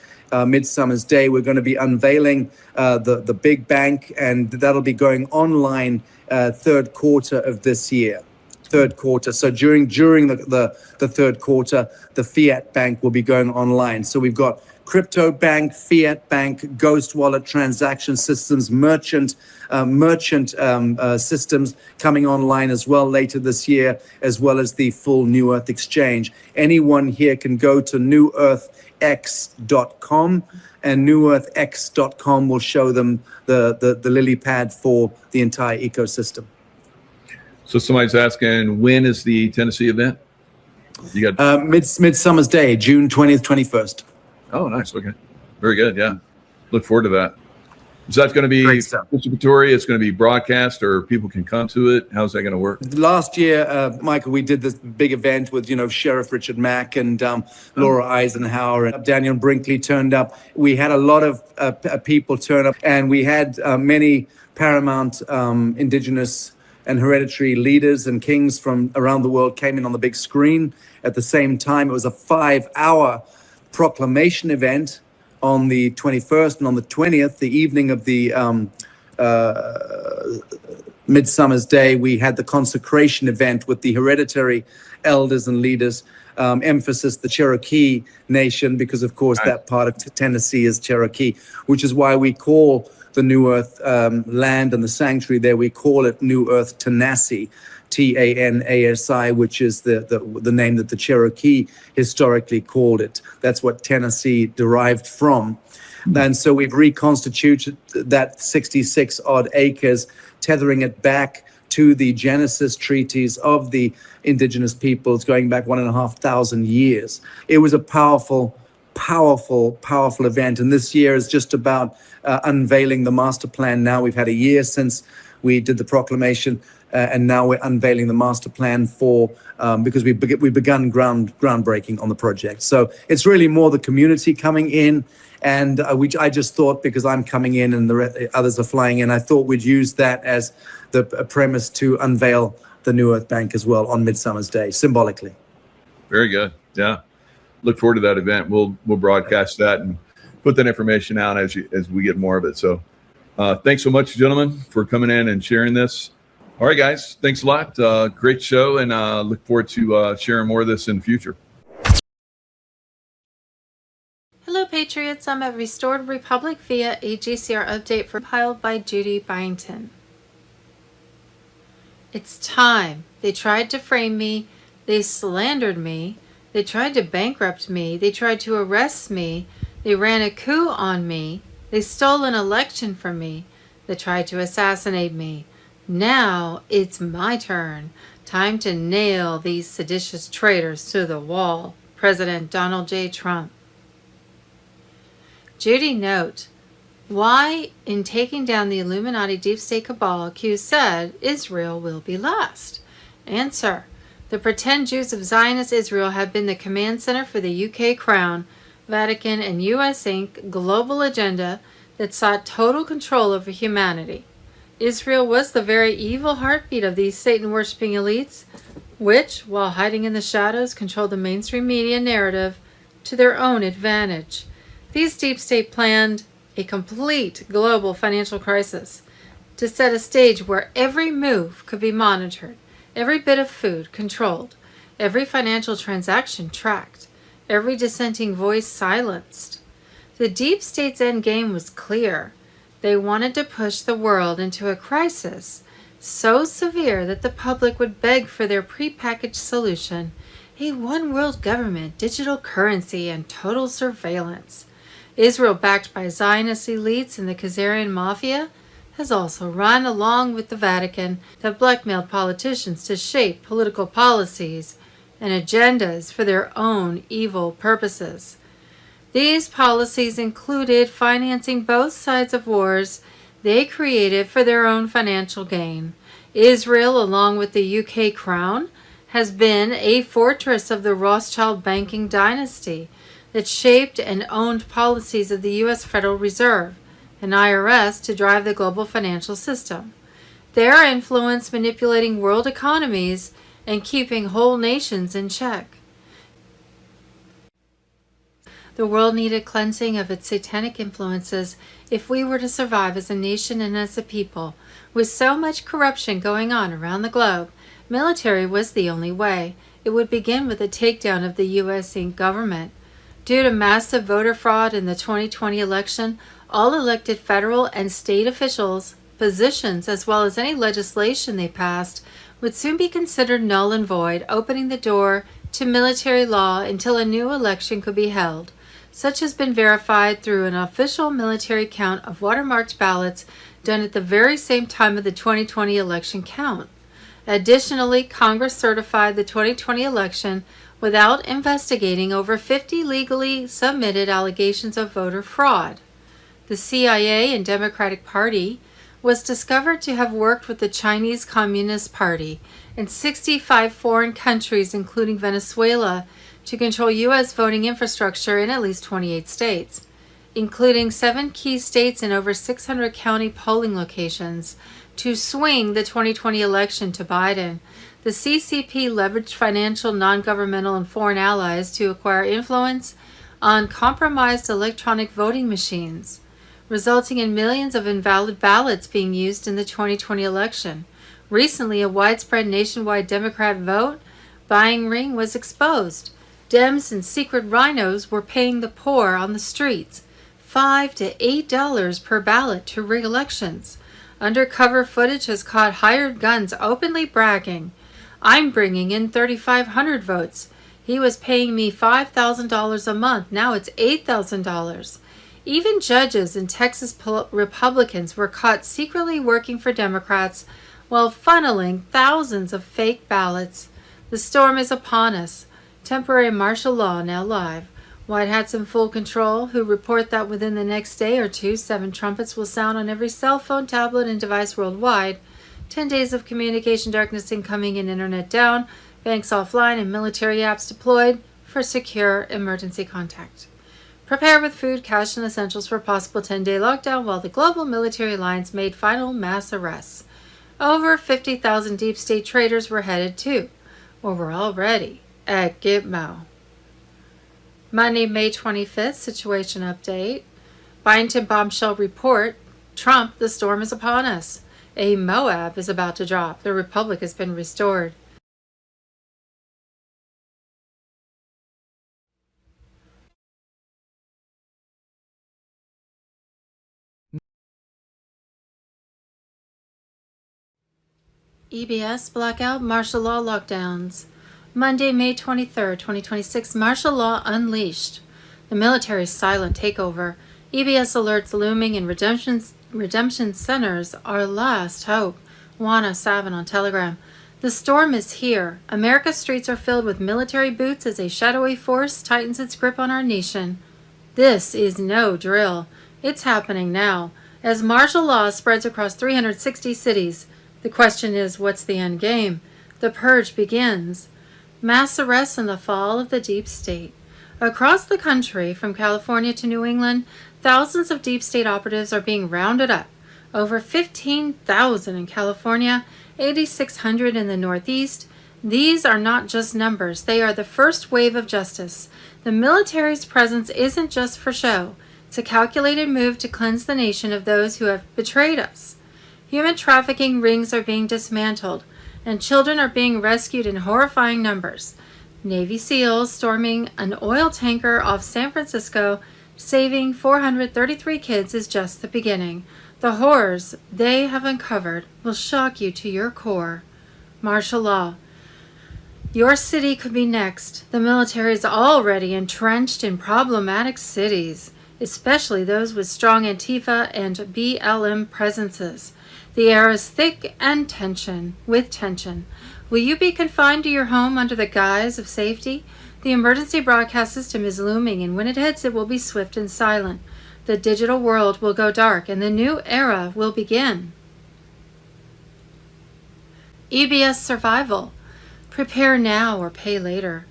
Midsummer's Day, we're going to be unveiling the big bank, and that'll be going online third quarter of this year. Third quarter. So during the third quarter, the Fiat Bank will be going online. So we've got crypto bank, Fiat Bank, Ghost wallet, transaction systems, merchant systems coming online as well later this year, as well as the full New Earth Exchange. Anyone here can go to newearthx.com, and newearthx.com will show them the lily pad for the entire ecosystem. So somebody's asking, when is the Tennessee event? You got Midsummer's Day, June 20th, 21st. Oh, nice. Okay. Very good. Yeah. Look forward to that. So that's going to be participatory. It's going to be broadcast, or people can come to it. How's that going to work? Last year, Michael, we did this big event with, Sheriff Richard Mack and Laura Eisenhower, and Daniel Brinkley turned up. We had a lot of people turn up, and we had many paramount indigenous and hereditary leaders and kings from around the world came in on the big screen at the same time. It was a 5-hour proclamation event on the 21st, and on the 20th, the evening of the Midsummer's Day, we had the consecration event with the hereditary elders and leaders, emphasis the Cherokee Nation, because of course that part of Tennessee is Cherokee, which is why we call the New Earth land and the sanctuary there, we call it New Earth Tanasi, Tanasi, which is the name that the Cherokee historically called it. That's what Tennessee derived from. And so we've reconstituted that 66 odd acres, tethering it back to the Genesis treaties of the indigenous peoples going back 1,500 years. It was a powerful event. And this year is just about unveiling the master plan. Now we've had a year since we did the proclamation, and now we're unveiling the master plan for because we've begun groundbreaking on the project. So it's really more the community coming in, and I just thought, because I'm coming in and the others are flying in, I thought we'd use that as the premise to unveil the New Earth Bank as well on Midsummer's Day, symbolically. Very good. Yeah. Look forward to that event. We'll broadcast that and put that information out as we get more of it. So thanks so much, gentlemen, for coming in and sharing this. All right, guys. Thanks a lot. Great show, and look forward to sharing more of this in the future. Hello, Patriots. I'm at Restored Republic via a GCR update compiled by Judy Byington. It's time. They tried to frame me. They slandered me. They tried to bankrupt me. They tried to arrest me. They ran a coup on me. They stole an election from me. They tried to assassinate me. Now it's my turn. Time to nail these seditious traitors to the wall. President Donald J. Trump. Judy, note, why, in taking down the Illuminati deep state cabal, Q said Israel will be last? Answer. The pretend Jews of Zionist Israel have been the command center for the UK Crown, Vatican, and US Inc. global agenda that sought total control over humanity. Israel was the very evil heartbeat of these Satan-worshipping elites, which, while hiding in the shadows, controlled the mainstream media narrative to their own advantage. These deep state planned a complete global financial crisis to set a stage where every move could be monitored, every bit of food controlled, every financial transaction tracked, every dissenting voice silenced. The deep state's end game was clear. They wanted to push the world into a crisis so severe that the public would beg for their prepackaged solution, a one-world government, digital currency, and total surveillance. Israel, backed by Zionist elites and the Khazarian mafia, has also run along with the Vatican that blackmailed politicians to shape political policies and agendas for their own evil purposes. These policies included financing both sides of wars they created for their own financial gain. Israel, along with the UK Crown, has been a fortress of the Rothschild banking dynasty that shaped and owned policies of the U.S. Federal Reserve and IRS to drive the global financial system. Their influence manipulating world economies and keeping whole nations in check. The world needed cleansing of its satanic influences if we were to survive as a nation and as a people. With so much corruption going on around the globe, military was the only way. It would begin with a takedown of the U.S. Inc. government. Due to massive voter fraud in the 2020 election, all elected federal and state officials, positions, as well as any legislation they passed, would soon be considered null and void, opening the door to military law until a new election could be held. Such has been verified through an official military count of watermarked ballots done at the very same time of the 2020 election count. Additionally, Congress certified the 2020 election without investigating over 50 legally submitted allegations of voter fraud. The CIA and Democratic Party was discovered to have worked with the Chinese Communist Party and 65 foreign countries, including Venezuela, to control U.S. voting infrastructure in at least 28 states, including 7 key states and over 600 county polling locations, to swing the 2020 election to Biden. The CCP leveraged financial, non-governmental, and foreign allies to acquire influence on compromised electronic voting machines, resulting in millions of invalid ballots being used in the 2020 election. Recently, a widespread nationwide Democrat vote buying ring was exposed. Dems and secret rhinos were paying the poor on the streets $5 to $8 per ballot to rig elections. Undercover footage has caught hired guns openly bragging, "I'm bringing in 3,500 votes. He was paying me $5,000 a month. Now it's $8,000. Even judges and Texas Republicans were caught secretly working for Democrats while funneling thousands of fake ballots. The storm is upon us. Temporary martial law now live. White hats in full control, who report that within the next day or two, 7 trumpets will sound on every cell phone, tablet, and device worldwide. 10 days of communication darkness incoming and internet down, banks offline, and military apps deployed for secure emergency contact. Prepare with food, cash, and essentials for a possible 10-day lockdown while the Global Military Alliance made final mass arrests. Over 50,000 deep state traitors were headed to, or were already, at Gitmo. Monday, May 25th, situation update. Byington bombshell report. Trump, the storm is upon us. A Moab is about to drop. The Republic has been restored. EBS blackout, martial law lockdowns. Monday, May 23rd, 2026, martial law unleashed. The military's silent takeover. EBS alerts looming in redemption centers, our last hope. Juana Savin on Telegram. The storm is here. America's streets are filled with military boots as a shadowy force tightens its grip on our nation. This is no drill. It's happening now. As martial law spreads across 360 cities, the question is, what's the end game? The purge begins. Mass arrests in the fall of the deep state. Across the country, from California to New England, thousands of deep state operatives are being rounded up. Over 15,000 in California, 8,600 in the Northeast. These are not just numbers. They are the first wave of justice. The military's presence isn't just for show. It's a calculated move to cleanse the nation of those who have betrayed us. Human trafficking rings are being dismantled, and children are being rescued in horrifying numbers. Navy SEALs storming an oil tanker off San Francisco, saving 433 kids is just the beginning. The horrors they have uncovered will shock you to your core. Martial law. Your city could be next. The military is already entrenched in problematic cities, especially those with strong Antifa and BLM presences. The air is thick and tension. Will you be confined to your home under the guise of safety? The emergency broadcast system is looming, and when it hits, it will be swift and silent. The digital world will go dark, and the new era will begin. EBS survival. Prepare now or pay later.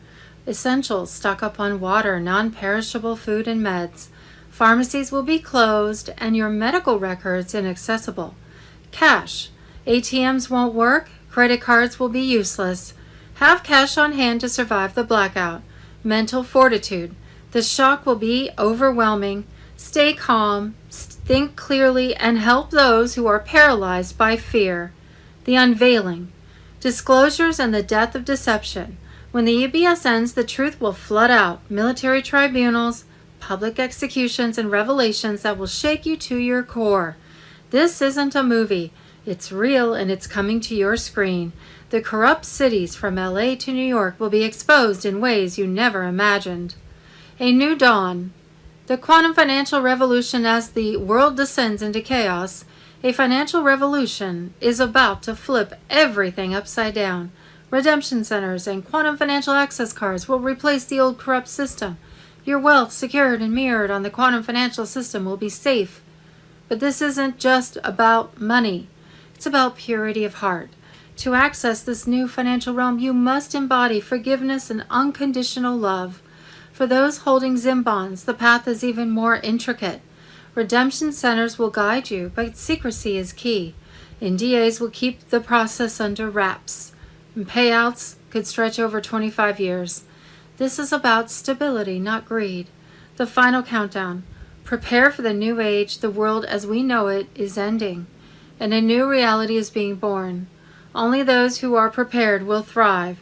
Essentials, stock up on water, non-perishable food, and meds. Pharmacies will be closed, and your medical records inaccessible. Cash. ATMs won't work. Credit cards will be useless. Have cash on hand to survive the blackout. Mental fortitude. The shock will be overwhelming. Stay calm, think clearly, and help those who are paralyzed by fear. The unveiling. Disclosures and the death of deception. When the EBS ends, the truth will flood out. Military tribunals, public executions, and revelations that will shake you to your core. This isn't a movie. It's real, and it's coming to your screen. The corrupt cities from LA to New York will be exposed in ways you never imagined. A new dawn. The quantum financial revolution. As the world descends into chaos, a financial revolution is about to flip everything upside down. Redemption centers and quantum financial access cards will replace the old corrupt system. Your wealth, secured and mirrored on the quantum financial system, will be safe. But this isn't just about money. It's about purity of heart. To access this new financial realm, you must embody forgiveness and unconditional love. For those holding Zim bonds, the path is even more intricate. Redemption centers will guide you, but secrecy is key. NDAs will keep the process under wraps, and payouts could stretch over 25 years. This is about stability, not greed. The final countdown. Prepare for the new age. The world as we know it is ending, and a new reality is being born. Only those who are prepared will thrive.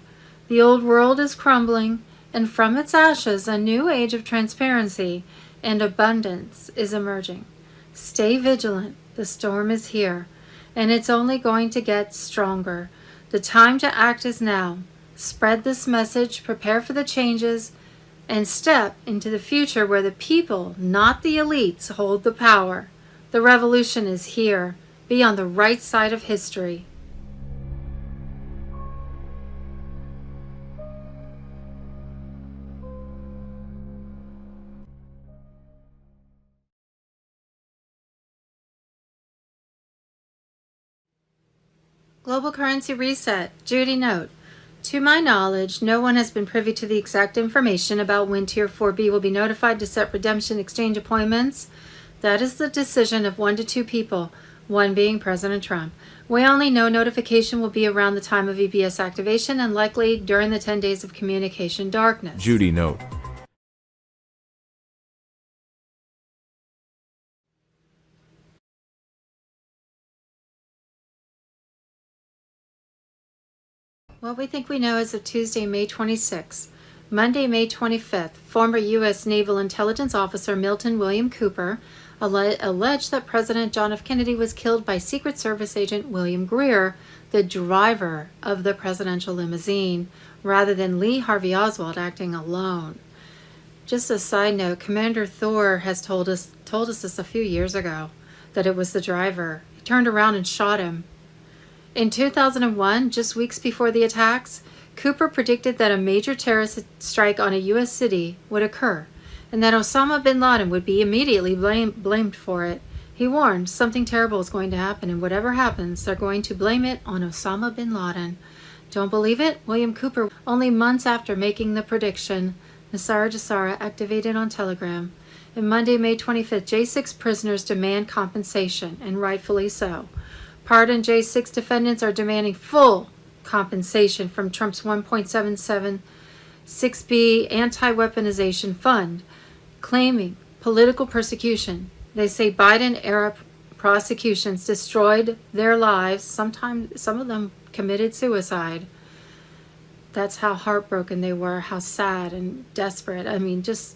The old world is crumbling, and from its ashes a new age of transparency and abundance is emerging. Stay vigilant. The storm is here, and it's only going to get stronger. The time to act is now. Spread this message, prepare for the changes, and step into the future where the people, not the elites, hold the power. The revolution is here. Be on the right side of history. Global currency reset. Judy note. To my knowledge, no one has been privy to the exact information about when Tier 4B will be notified to set redemption exchange appointments. That is the decision of 1 to 2 people, one being President Trump. We only know notification will be around the time of EBS activation and likely during the 10 days of communication darkness. Judy note. What we think we know as of Tuesday, May 26th. Monday, May 25th, former U.S. Naval Intelligence Officer Milton William Cooper alleged that President John F. Kennedy was killed by Secret Service agent William Greer, the driver of the presidential limousine, rather than Lee Harvey Oswald acting alone. Just a side note, Commander Thor has told us this a few years ago, that it was the driver. He turned around and shot him. In 2001, just weeks before the attacks, Cooper predicted that a major terrorist strike on a U.S. city would occur, and that Osama bin Laden would be immediately blamed for it. He warned something terrible is going to happen, and whatever happens, they're going to blame it on Osama bin Laden. Don't believe it? William Cooper, only months after making the prediction, Nasara Jasara activated on Telegram. And Monday, May 25th, J6 prisoners demand compensation, and rightfully so. Pardoned J6 defendants are demanding full compensation from Trump's $1.77 6B anti-weaponization fund, claiming political persecution. They say Biden-era prosecutions destroyed their lives. Sometimes some of them committed suicide. That's how heartbroken they were, how sad and desperate. I mean, just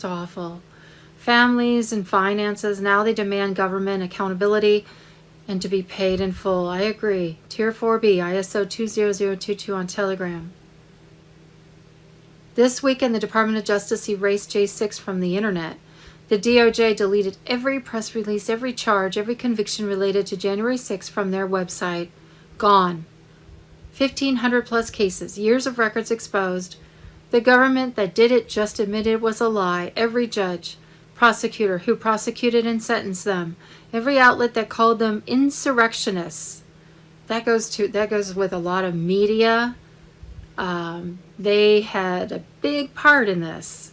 awful. Families and finances, now they demand government accountability and to be paid in full. I agree. Tier 4B, ISO 20022 on Telegram. This weekend, the Department of Justice erased J6 from the internet. The DOJ deleted every press release, every charge, every conviction related to January 6 from their website. Gone. 1,500 plus cases, years of records exposed. The government that did it just admitted it was a lie. Every judge, prosecutor who prosecuted and sentenced them, every outlet that called them insurrectionists. That goes with a lot of media. They had a big part in this.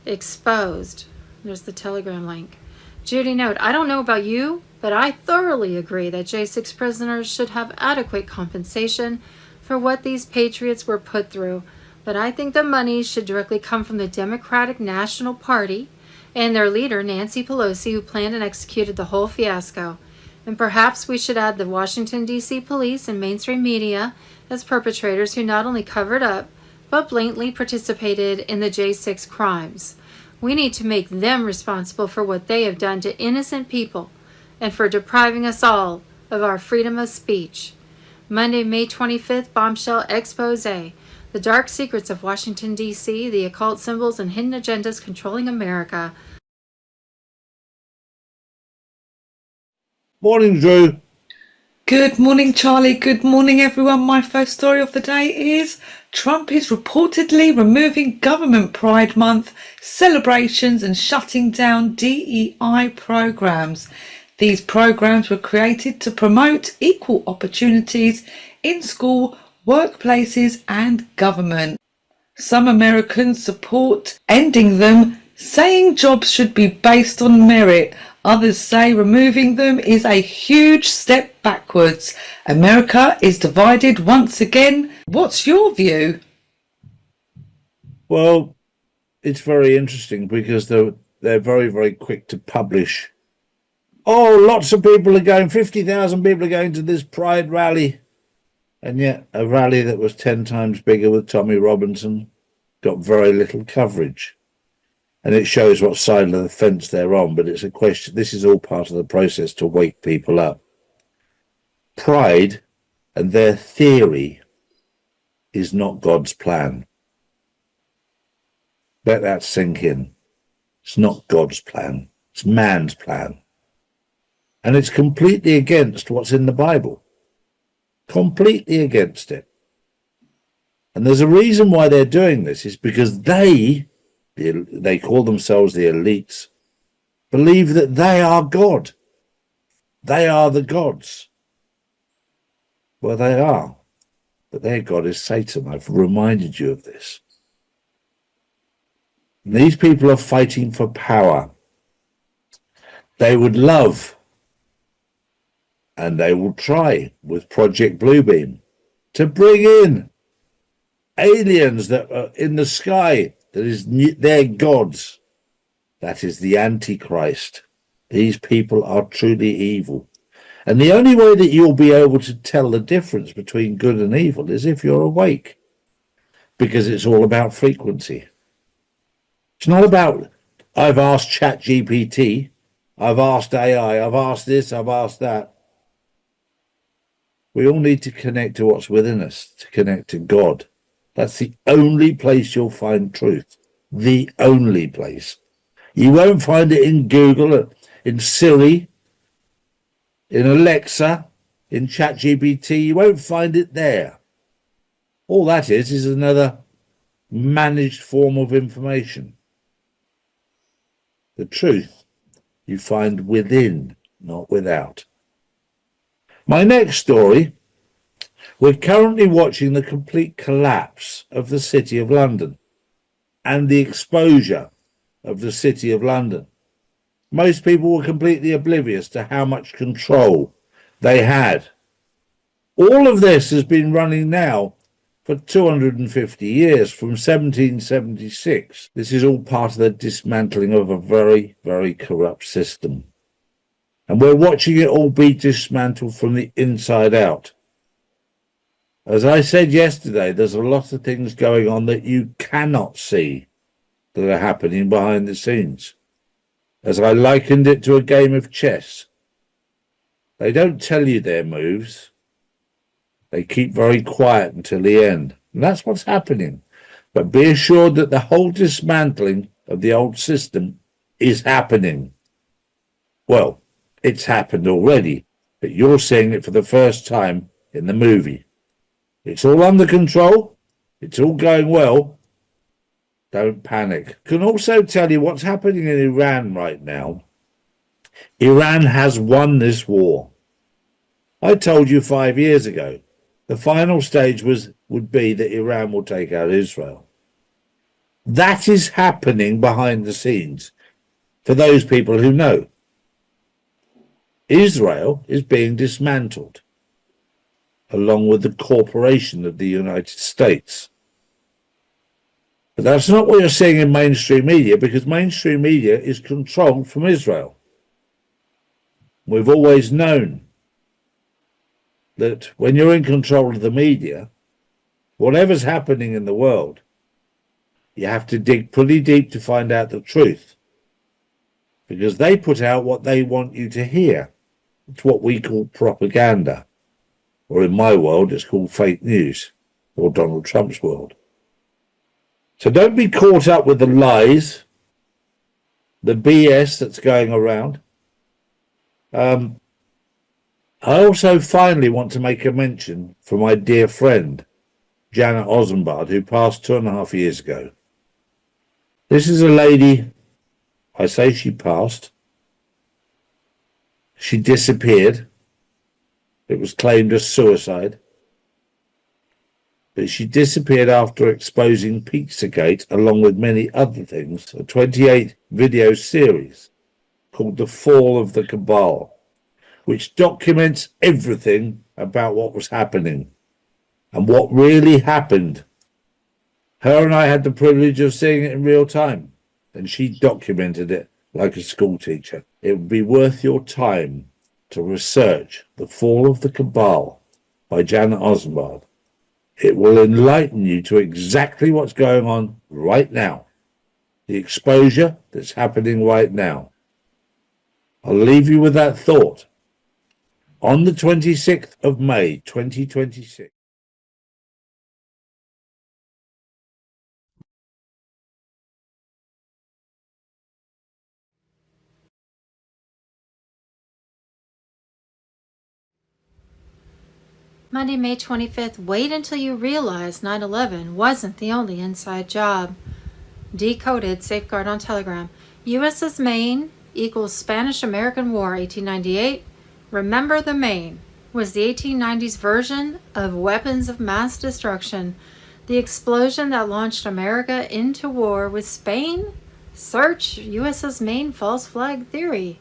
Exposed. There's the Telegram link. Judy note, I don't know about you, but I thoroughly agree that J6 prisoners should have adequate compensation for what these patriots were put through. But I think the money should directly come from the Democratic National Party and their leader, Nancy Pelosi, who planned and executed the whole fiasco. And perhaps we should add the Washington, D.C. police and mainstream media as perpetrators who not only covered up, but blatantly participated in the J6 crimes. We need to make them responsible for what they have done to innocent people and for depriving us all of our freedom of speech. Monday, May 25th, bombshell expose. The dark secrets of Washington, D.C., the occult symbols and hidden agendas controlling America. Morning, Drew. Good morning, Charlie. Good morning, everyone. My first story of the day is Trump is reportedly removing Government Pride Month celebrations and shutting down DEI programs. These programs were created to promote equal opportunities in school, workplaces, and government. Some Americans support ending them, saying jobs should be based on merit. Others say removing them is a huge step backwards. America is divided once again. What's your view? Well, it's very interesting because they're very, very quick to publish. Oh, lots of people are going, 50,000 people are going to this Pride rally. And yet a rally that was 10 times bigger with Tommy Robinson got very little coverage. And it shows what side of the fence they're on, but it's a question. This is all part of the process to wake people up. Pride and their theory is not God's plan. Let that sink in. It's not God's plan. It's man's plan. And it's completely against what's in the Bible. Completely against it. And there's a reason why they're doing this, is because they call themselves the elites, believe that they are God. They are the gods. Well, they are. But their God is Satan. I've reminded you of this. And these people are fighting for power. They would love, and they will try with Project Bluebeam, to bring in aliens that are in the sky, that is their gods. That is the Antichrist. These people are truly evil. And the only way that you'll be able to tell the difference between good and evil is if you're awake, because it's all about frequency. It's not about, I've asked ChatGPT, I've asked AI, I've asked this, I've asked that. We all need to connect to what's within us, to connect to God. That's the only place you'll find truth. The only place. You won't find it in Google, in Siri, in Alexa, in ChatGPT. You won't find it there. All that is another managed form of information. The truth you find within, not without. My next story, we're currently watching the complete collapse of the City of London and the exposure of the City of London. Most people were completely oblivious to how much control they had. All of this has been running now for 250 years, from 1776. This is all part of the dismantling of a very, very corrupt system. And we're watching it all be dismantled from the inside out. As I said yesterday, there's a lot of things going on that you cannot see that are happening behind the scenes. As I likened it to a game of chess. They don't tell you their moves. They keep very quiet until the end. And that's what's happening. But be assured that the whole dismantling of the old system is happening. Well, it's happened already, but you're seeing it for the first time in the movie. It's all under control. It's all going well. Don't panic. I can also tell you what's happening in Iran right now. Iran has won this war. I told you 5 years ago, the final stage would be that Iran will take out Israel. That is happening behind the scenes for those people who know. Israel is being dismantled, along with the corporation of the United States. But that's not what you're seeing in mainstream media, because mainstream media is controlled from Israel. We've always known that when you're in control of the media, whatever's happening in the world, you have to dig pretty deep to find out the truth, because they put out what they want you to hear. It's what we call propaganda, or in my world, it's called fake news, or Donald Trump's world. So don't be caught up with the lies, the BS that's going around. I also finally want to make a mention for my dear friend, Janet Ozenbard, who passed 2.5 years ago. This is a lady, I say she passed. She disappeared. It was claimed as suicide. But she disappeared after exposing Pizzagate, along with many other things, a 28-video series called The Fall of the Cabal, which documents everything about what was happening and what really happened. Her and I had the privilege of seeing it in real time, and she documented it like a school teacher. It would be worth your time to research The Fall of the Cabal by Janet Oswald. It will enlighten you to exactly what's going on right now, the exposure that's happening right now. I'll leave you with that thought. On the 26th of May, 2026. Monday, May 25th, wait until you realize 9/11 wasn't the only inside job. Decoded safeguard on Telegram. USS Maine equals Spanish-American War, 1898. Remember the Maine was the 1890s version of weapons of mass destruction. The explosion that launched America into war with Spain? Search USS Maine false flag theory.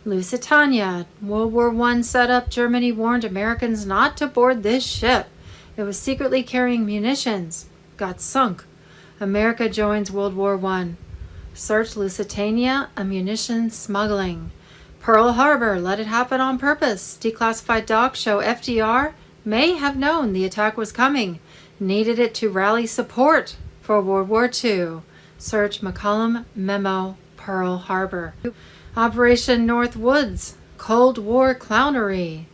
Lusitania. World War I set up. Germany warned Americans not to board this ship. It was secretly carrying munitions. Got sunk. America joins World War I. Search Lusitania, ammunition smuggling. Pearl Harbor, let it happen on purpose. Declassified docs show FDR may have known the attack was coming. Needed it to rally support for World War II. Search McCollum Memo, Pearl Harbor. Operation North Woods, Cold War clownery.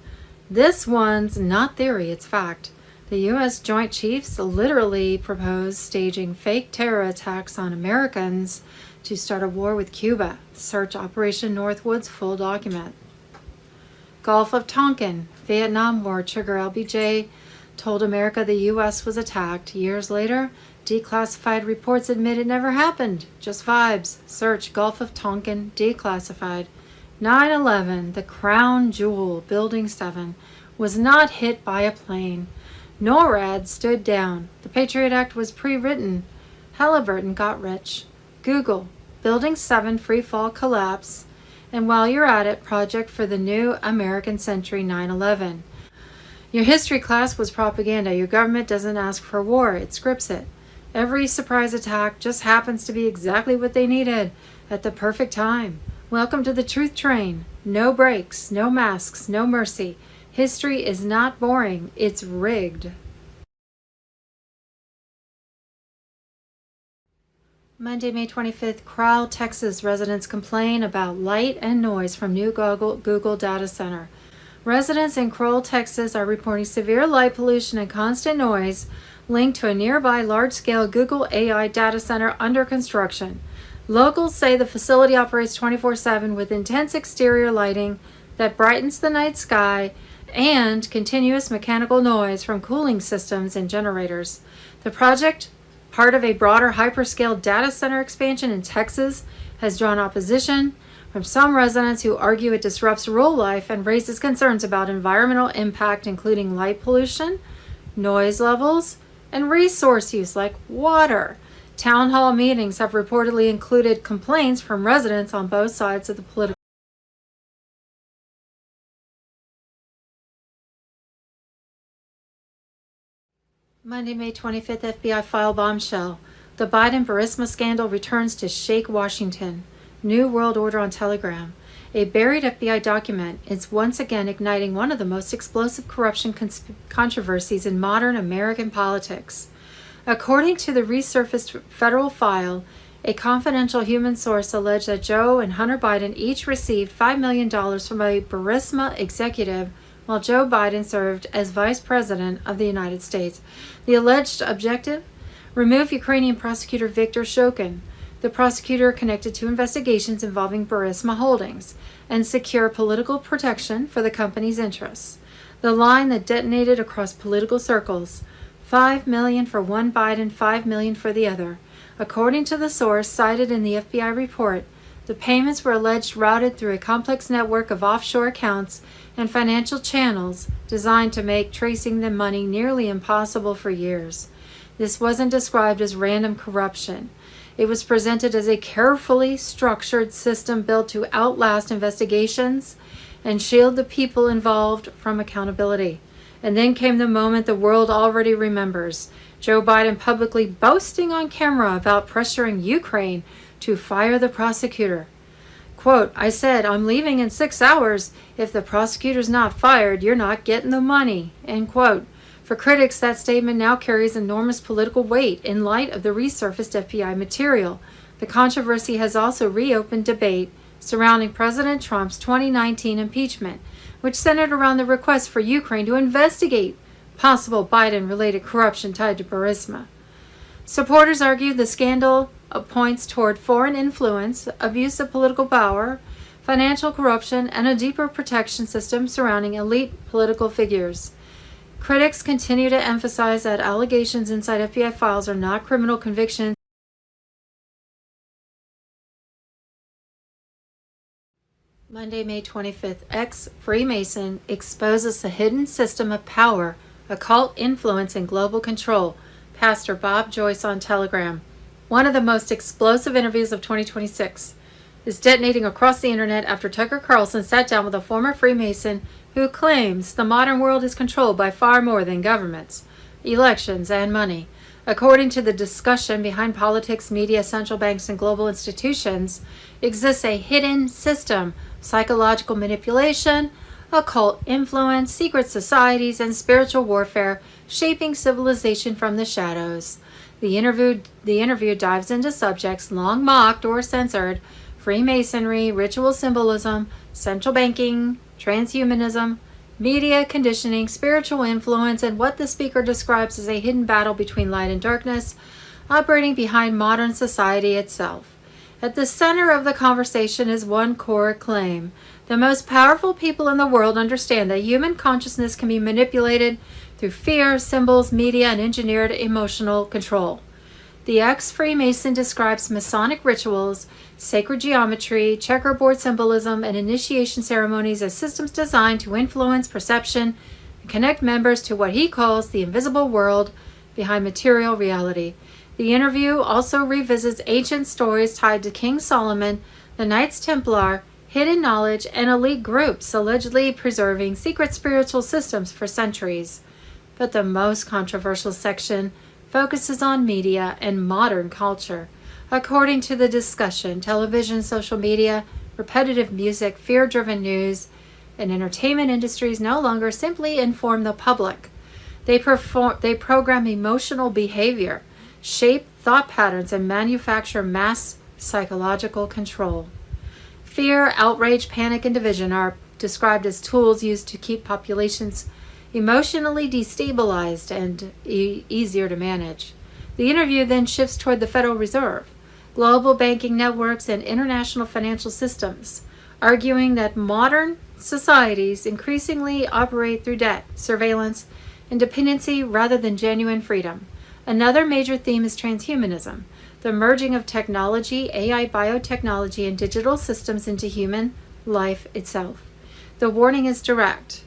This one's not theory, it's fact. The U.S. Joint Chiefs literally proposed staging fake terror attacks on Americans to start a war with Cuba. Search Operation Northwoods full document. Gulf of Tonkin, Vietnam War trigger. LBJ told America the U.S. was attacked. Years later, declassified reports admit it never happened. Just vibes. Search Gulf of Tonkin declassified. 9/11, the crown jewel, Building 7, was not hit by a plane. NORAD stood down. The Patriot Act was pre-written. Halliburton got rich. Google, Building 7 free fall collapse. And while you're at it, project for the new American century, 9/11. Your history class was propaganda. Your government doesn't ask for war, it scripts it. Every surprise attack just happens to be exactly what they needed at the perfect time. Welcome to the truth train. No breaks, no masks, no mercy. History is not boring, it's rigged. Monday, May 25th, Crowell, Texas residents complain about light and noise from new Google data center. Residents in Crowell, Texas are reporting severe light pollution and constant noise linked to a nearby large-scale Google AI data center under construction. Locals say the facility operates 24/7 with intense exterior lighting that brightens the night sky and continuous mechanical noise from cooling systems and generators. The project, part of a broader hyperscale data center expansion in Texas, has drawn opposition from some residents who argue it disrupts rural life and raises concerns about environmental impact, including light pollution, noise levels, and resource use like water. Town hall meetings have reportedly included complaints from residents on both sides of the political. Monday, May 25th, FBI file bombshell. The Biden-Burisma scandal returns to shake Washington. New World Order on Telegram. A buried FBI document is once again igniting one of the most explosive corruption controversies in modern American politics. According to the resurfaced federal file, a confidential human source alleged that Joe and Hunter Biden each received $5 million from a Burisma executive while Joe Biden served as Vice President of the United States. The alleged objective? Remove Ukrainian prosecutor Viktor Shokin, the prosecutor connected to investigations involving Burisma Holdings, and secure political protection for the company's interests. The line that detonated across political circles: $5 million for one Biden, $5 million for the other. According to the source cited in the FBI report, the payments were alleged routed through a complex network of offshore accounts and financial channels designed to make tracing the money nearly impossible for years. This wasn't described as random corruption. It was presented as a carefully structured system built to outlast investigations and shield the people involved from accountability. And then came the moment the world already remembers: Joe Biden publicly boasting on camera about pressuring Ukraine to fire the prosecutor. Quote, I said, I'm leaving in 6 hours. If the prosecutor's not fired, you're not getting the money. End quote. For critics, that statement now carries enormous political weight in light of the resurfaced FBI material. The controversy has also reopened debate surrounding President Trump's 2019 impeachment, which centered around the request for Ukraine to investigate possible Biden-related corruption tied to Burisma. Supporters argue the scandal points toward foreign influence, abuse of political power, financial corruption, and a deeper protection system surrounding elite political figures. Critics continue to emphasize that allegations inside FBI files are not criminal convictions. Monday, May 25th, ex-Freemason exposes the hidden system of power, occult influence, and global control. Pastor Bob Joyce on Telegram. One of the most explosive interviews of 2026 is detonating across the internet after Tucker Carlson sat down with a former Freemason who claims the modern world is controlled by far more than governments, elections, and money. According to the discussion behind politics, media, central banks, and global institutions, exists a hidden system, psychological manipulation, occult influence, secret societies, and spiritual warfare shaping civilization from the shadows. The interview dives into subjects long mocked or censored: Freemasonry, ritual symbolism, central banking, transhumanism, media conditioning, spiritual influence, and what the speaker describes as a hidden battle between light and darkness, operating behind modern society itself. At the center of the conversation is one core claim. The most powerful people in the world understand that human consciousness can be manipulated through fear, symbols, media, and engineered emotional control. The ex-Freemason describes Masonic rituals, sacred geometry, checkerboard symbolism, and initiation ceremonies as systems designed to influence perception and connect members to what he calls the invisible world behind material reality. The interview also revisits ancient stories tied to King Solomon, the Knights Templar, hidden knowledge, and elite groups allegedly preserving secret spiritual systems for centuries. But the most controversial section focuses on media and modern culture. According to the discussion, television, social media, repetitive music, fear-driven news, and entertainment industries no longer simply inform the public. They program emotional behavior, shape thought patterns, and manufacture mass psychological control. Fear, outrage, panic, and division are described as tools used to keep populations emotionally destabilized and easier to manage. The interview then shifts toward the Federal Reserve, global banking networks, and international financial systems, arguing that modern societies increasingly operate through debt, surveillance, and dependency rather than genuine freedom. Another major theme is transhumanism, the merging of technology, AI, biotechnology, and digital systems into human life itself. The warning is direct.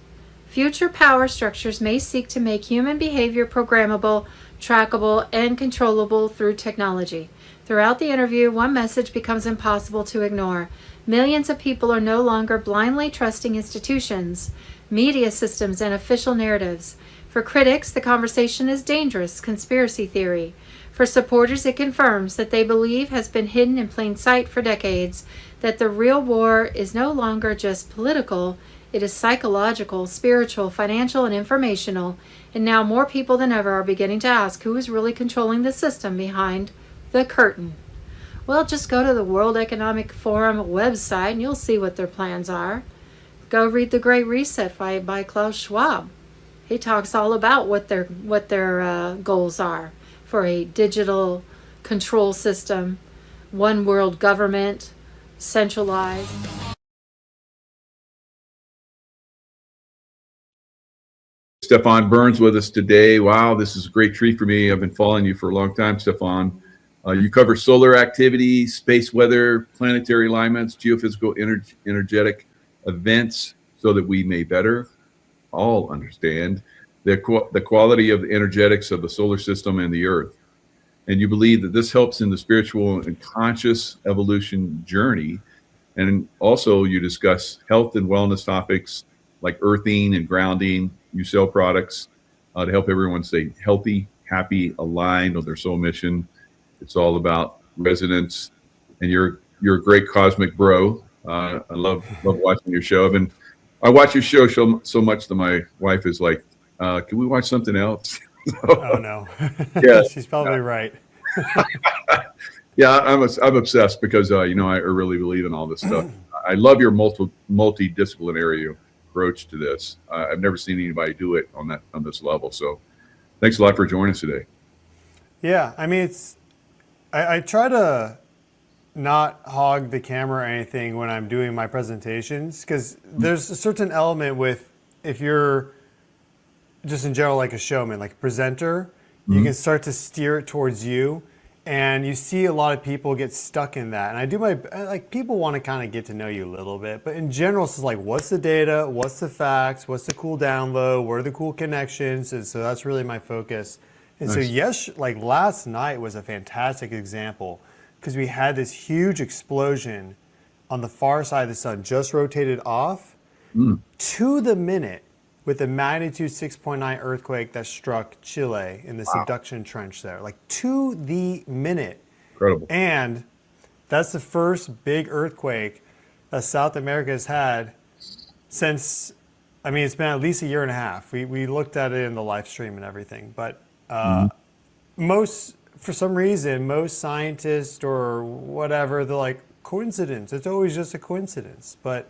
Future power structures may seek to make human behavior programmable, trackable, and controllable through technology. Throughout the interview, one message becomes impossible to ignore. Millions of people are no longer blindly trusting institutions, media systems, and official narratives. For critics, the conversation is dangerous conspiracy theory. For supporters, it confirms that they believe has been hidden in plain sight for decades, that the real war is no longer just political, it is psychological, spiritual, financial, and informational, and now more people than ever are beginning to ask who is really controlling the system behind the curtain. Well, just go to the World Economic Forum website and you'll see what their plans are. Go read The Great Reset by Klaus Schwab. He talks all about what their goals are for a digital control system, one world government, centralized. Stefan Burns with us today. Wow, this is a great treat for me. I've been following you for a long time, Stefan. You cover solar activity, space weather, planetary alignments, geophysical energetic events so that we may better all understand the quality of the energetics of the solar system and the Earth. And you believe that this helps in the spiritual and conscious evolution journey. And also you discuss health and wellness topics like earthing and grounding. You sell products to help everyone stay healthy, happy, aligned with their soul mission. It's all about resonance. And you're a great cosmic bro. I love watching your show. I watch your show so much that my wife is like, "Can we watch something else?" Oh no, Yeah, she's probably right. yeah, I'm obsessed because I really believe in all this stuff. I love your multidisciplinary approach to this. I've never seen anybody do it on this level. So, thanks a lot for joining us today. Yeah, I mean, I try to not hog the camera or anything when I'm doing my presentations, because there's a certain element with, if you're just in general like a showman, like a presenter, you can start to steer it towards you, and you see a lot of people get stuck in that. And I do like, people want to kind of get to know you a little bit, but in general it's like, what's the data, what's the facts, what's the cool download, what are the cool connections? And so that's really my focus. And so yes, like last night was a fantastic example, because we had this huge explosion on the far side of the sun, just rotated off to the minute, with a magnitude 6.9 earthquake that struck Chile in the subduction trench there, like to the minute. Incredible. And that's the first big earthquake that South America has had since, I mean, it's been at least a year and a half. We looked at it in the live stream and everything, but for some reason, most scientists or whatever, they're like, coincidence. It's always just a coincidence. But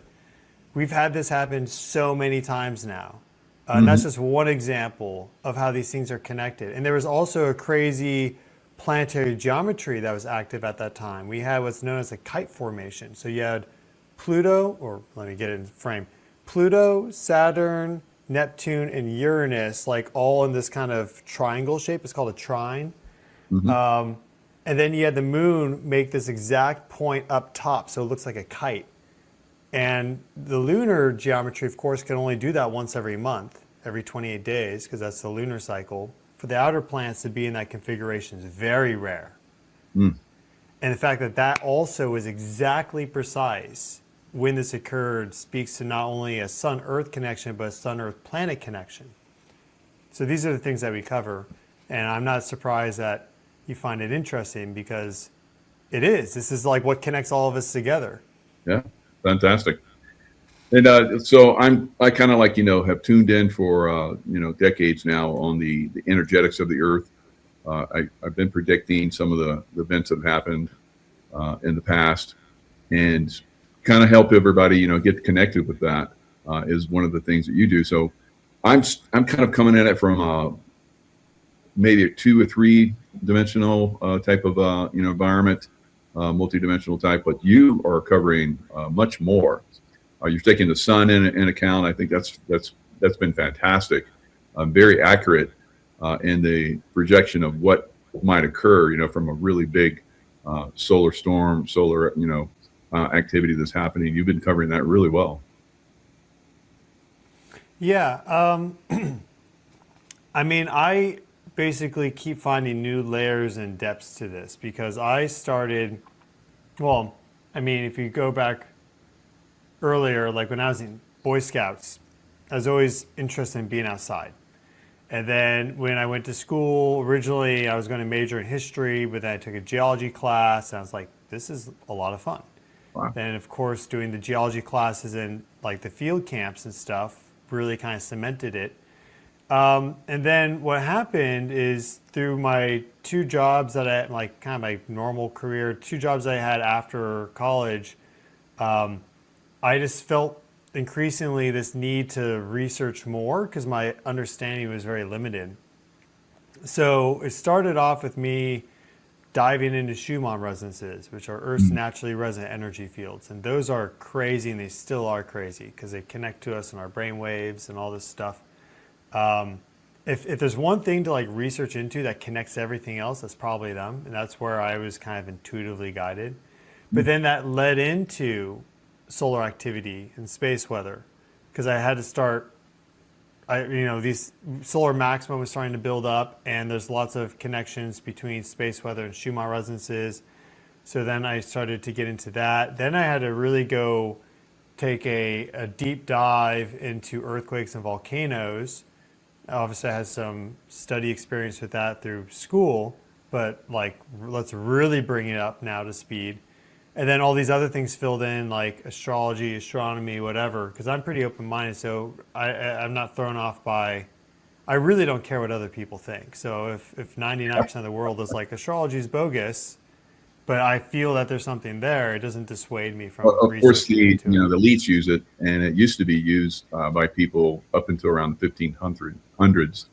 we've had this happen so many times now. And that's just one example of how these things are connected. And there was also a crazy planetary geometry that was active at that time. We had what's known as a kite formation. So you had Pluto, or let me get it in frame, Pluto, Saturn, Neptune, and Uranus, like all in this kind of triangle shape. It's called a trine. And then you had the moon make this exact point up top, so it looks like a kite. And the lunar geometry, of course, can only do that once every month, every 28 days, because that's the lunar cycle. For the outer planets to be in that configuration is very rare. And the fact that that also is exactly precise when this occurred speaks to not only a Sun-Earth connection, but a Sun-Earth planet connection. So these are the things that we cover. And I'm not surprised that you find it interesting, because it is. This is like what connects all of us together. Yeah, fantastic. And so I kind of like, have tuned in for, decades now on the energetics of the earth. I've been predicting some of the events that have happened in the past, and kind of help everybody, get connected with that is one of the things that you do. So I'm kind of coming at it from maybe a 2 or 3 dimensional type of environment, multidimensional type, but you are covering much more. You're taking the sun in account. I think that's been fantastic, very accurate in the projection of what might occur, from a really big solar storm, solar activity that's happening. You've been covering that really well. Yeah, I mean, I basically keep finding new layers and depths to this, because I started, well, I mean, if you go back earlier, like when I was in Boy Scouts, I was always interested in being outside. And then when I went to school, originally I was going to major in history, but then I took a geology class, and I was like, this is a lot of fun. Wow. And of course, doing the geology classes and like the field camps and stuff really kind of cemented it. And then what happened is, through my 2 jobs that I, like kind of my normal career, 2 jobs I had after college, I just felt increasingly this need to research more, because my understanding was very limited. So it started off with me diving into Schumann resonances, which are Earth's naturally resonant energy fields. And those are crazy, and they still are crazy, because they connect to us in our brain waves and all this stuff. If there's one thing to like research into that connects everything else, that's probably them. And that's where I was kind of intuitively guided. But then that led into solar activity and space weather, because I had to start, these solar maximum was starting to build up, and there's lots of connections between space weather and Schumann resonances. So then I started to get into that. Then I had to really go take a deep dive into earthquakes and volcanoes. Obviously I had some study experience with that through school, but like, let's really bring it up now to speed. And then all these other things filled in, like astrology, astronomy, whatever, because I'm pretty open-minded, so I'm not thrown off by, I really don't care what other people think. So if 99% of the world is like, astrology is bogus, but I feel that there's something there, it doesn't dissuade me from Of course, researching the into it. the elites use it, and it used to be used by people up until around the 1500s,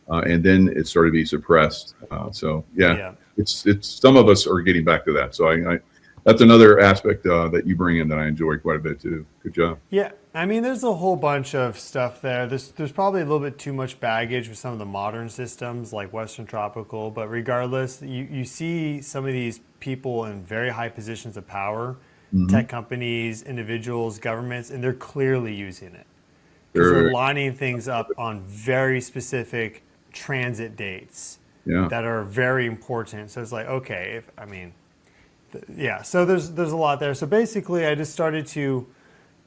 and then it started to be suppressed. So Yeah. it's some of us are getting back to that. So I that's another aspect that you bring in that I enjoy quite a bit too. Good job. Yeah, I mean, there's a whole bunch of stuff there. There's probably a little bit too much baggage with some of the modern systems like Western Tropical, but regardless, you see some of these people in very high positions of power, tech companies, individuals, governments, and they're clearly using it because they're lining things up on very specific transit dates that are very important. So it's like, okay, so there's a lot there. So basically, I just started to,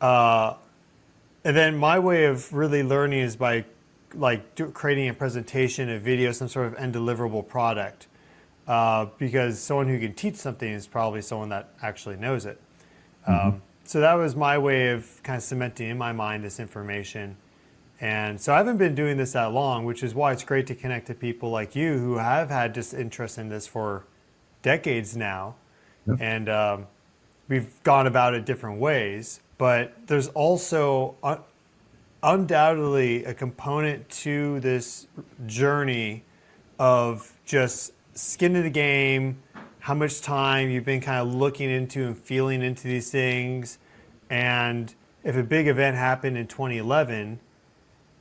and then my way of really learning is by creating a presentation, a video, some sort of end deliverable product, because someone who can teach something is probably someone that actually knows it. So that was my way of kind of cementing in my mind this information. And so I haven't been doing this that long, which is why it's great to connect to people like you who have had this interest in this for decades now. And we've gone about it different ways, but there's also undoubtedly a component to this journey of just skin in the game, how much time you've been kind of looking into and feeling into these things. And if a big event happened in 2011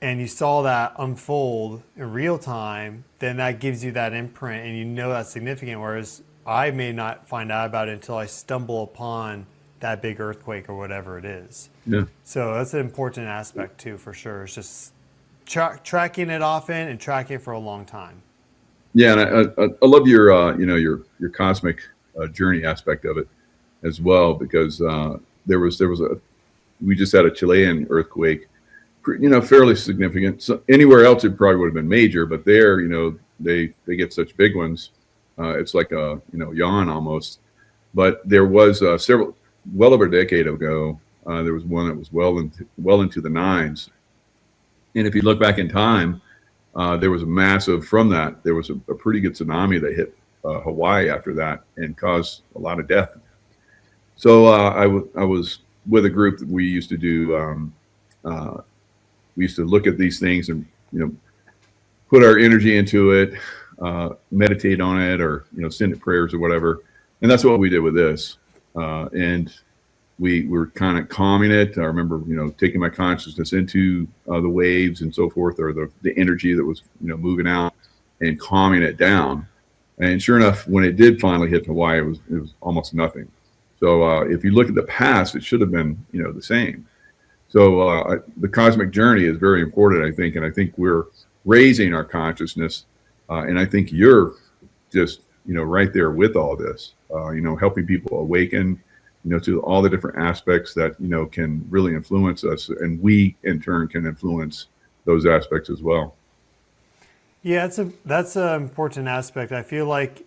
and you saw that unfold in real time, then that gives you that imprint and you know that's significant, whereas I may not find out about it until I stumble upon that big earthquake or whatever it is. Yeah. So that's an important aspect too, for sure. It's just tracking it often and tracking it for a long time. Yeah, and I love your your cosmic journey aspect of it as well, because there was we just had a Chilean earthquake, fairly significant. So anywhere else it probably would have been major, but there, they get such big ones. It's like a yawn almost. But there was well over a decade ago, there was one that was well into the nines. And if you look back in time, there was there was a pretty good tsunami that hit Hawaii after that and caused a lot of death. So I was with a group that we used to do. We used to look at these things and put our energy into it, meditate on it, or send it prayers or whatever. And that's what we did with this. And we were kind of calming it. I remember, taking my consciousness into the waves and so forth, or the energy that was, moving out, and calming it down. And sure enough, when it did finally hit Hawaii, it was almost nothing. So if you look at the past, it should have been, the same. So the cosmic journey is very important, I think, and I think we're raising our consciousness, and I think you're just, right there with all this, helping people awaken, to all the different aspects that, can really influence us, and we in turn can influence those aspects as well. Yeah, that's an important aspect. I feel like,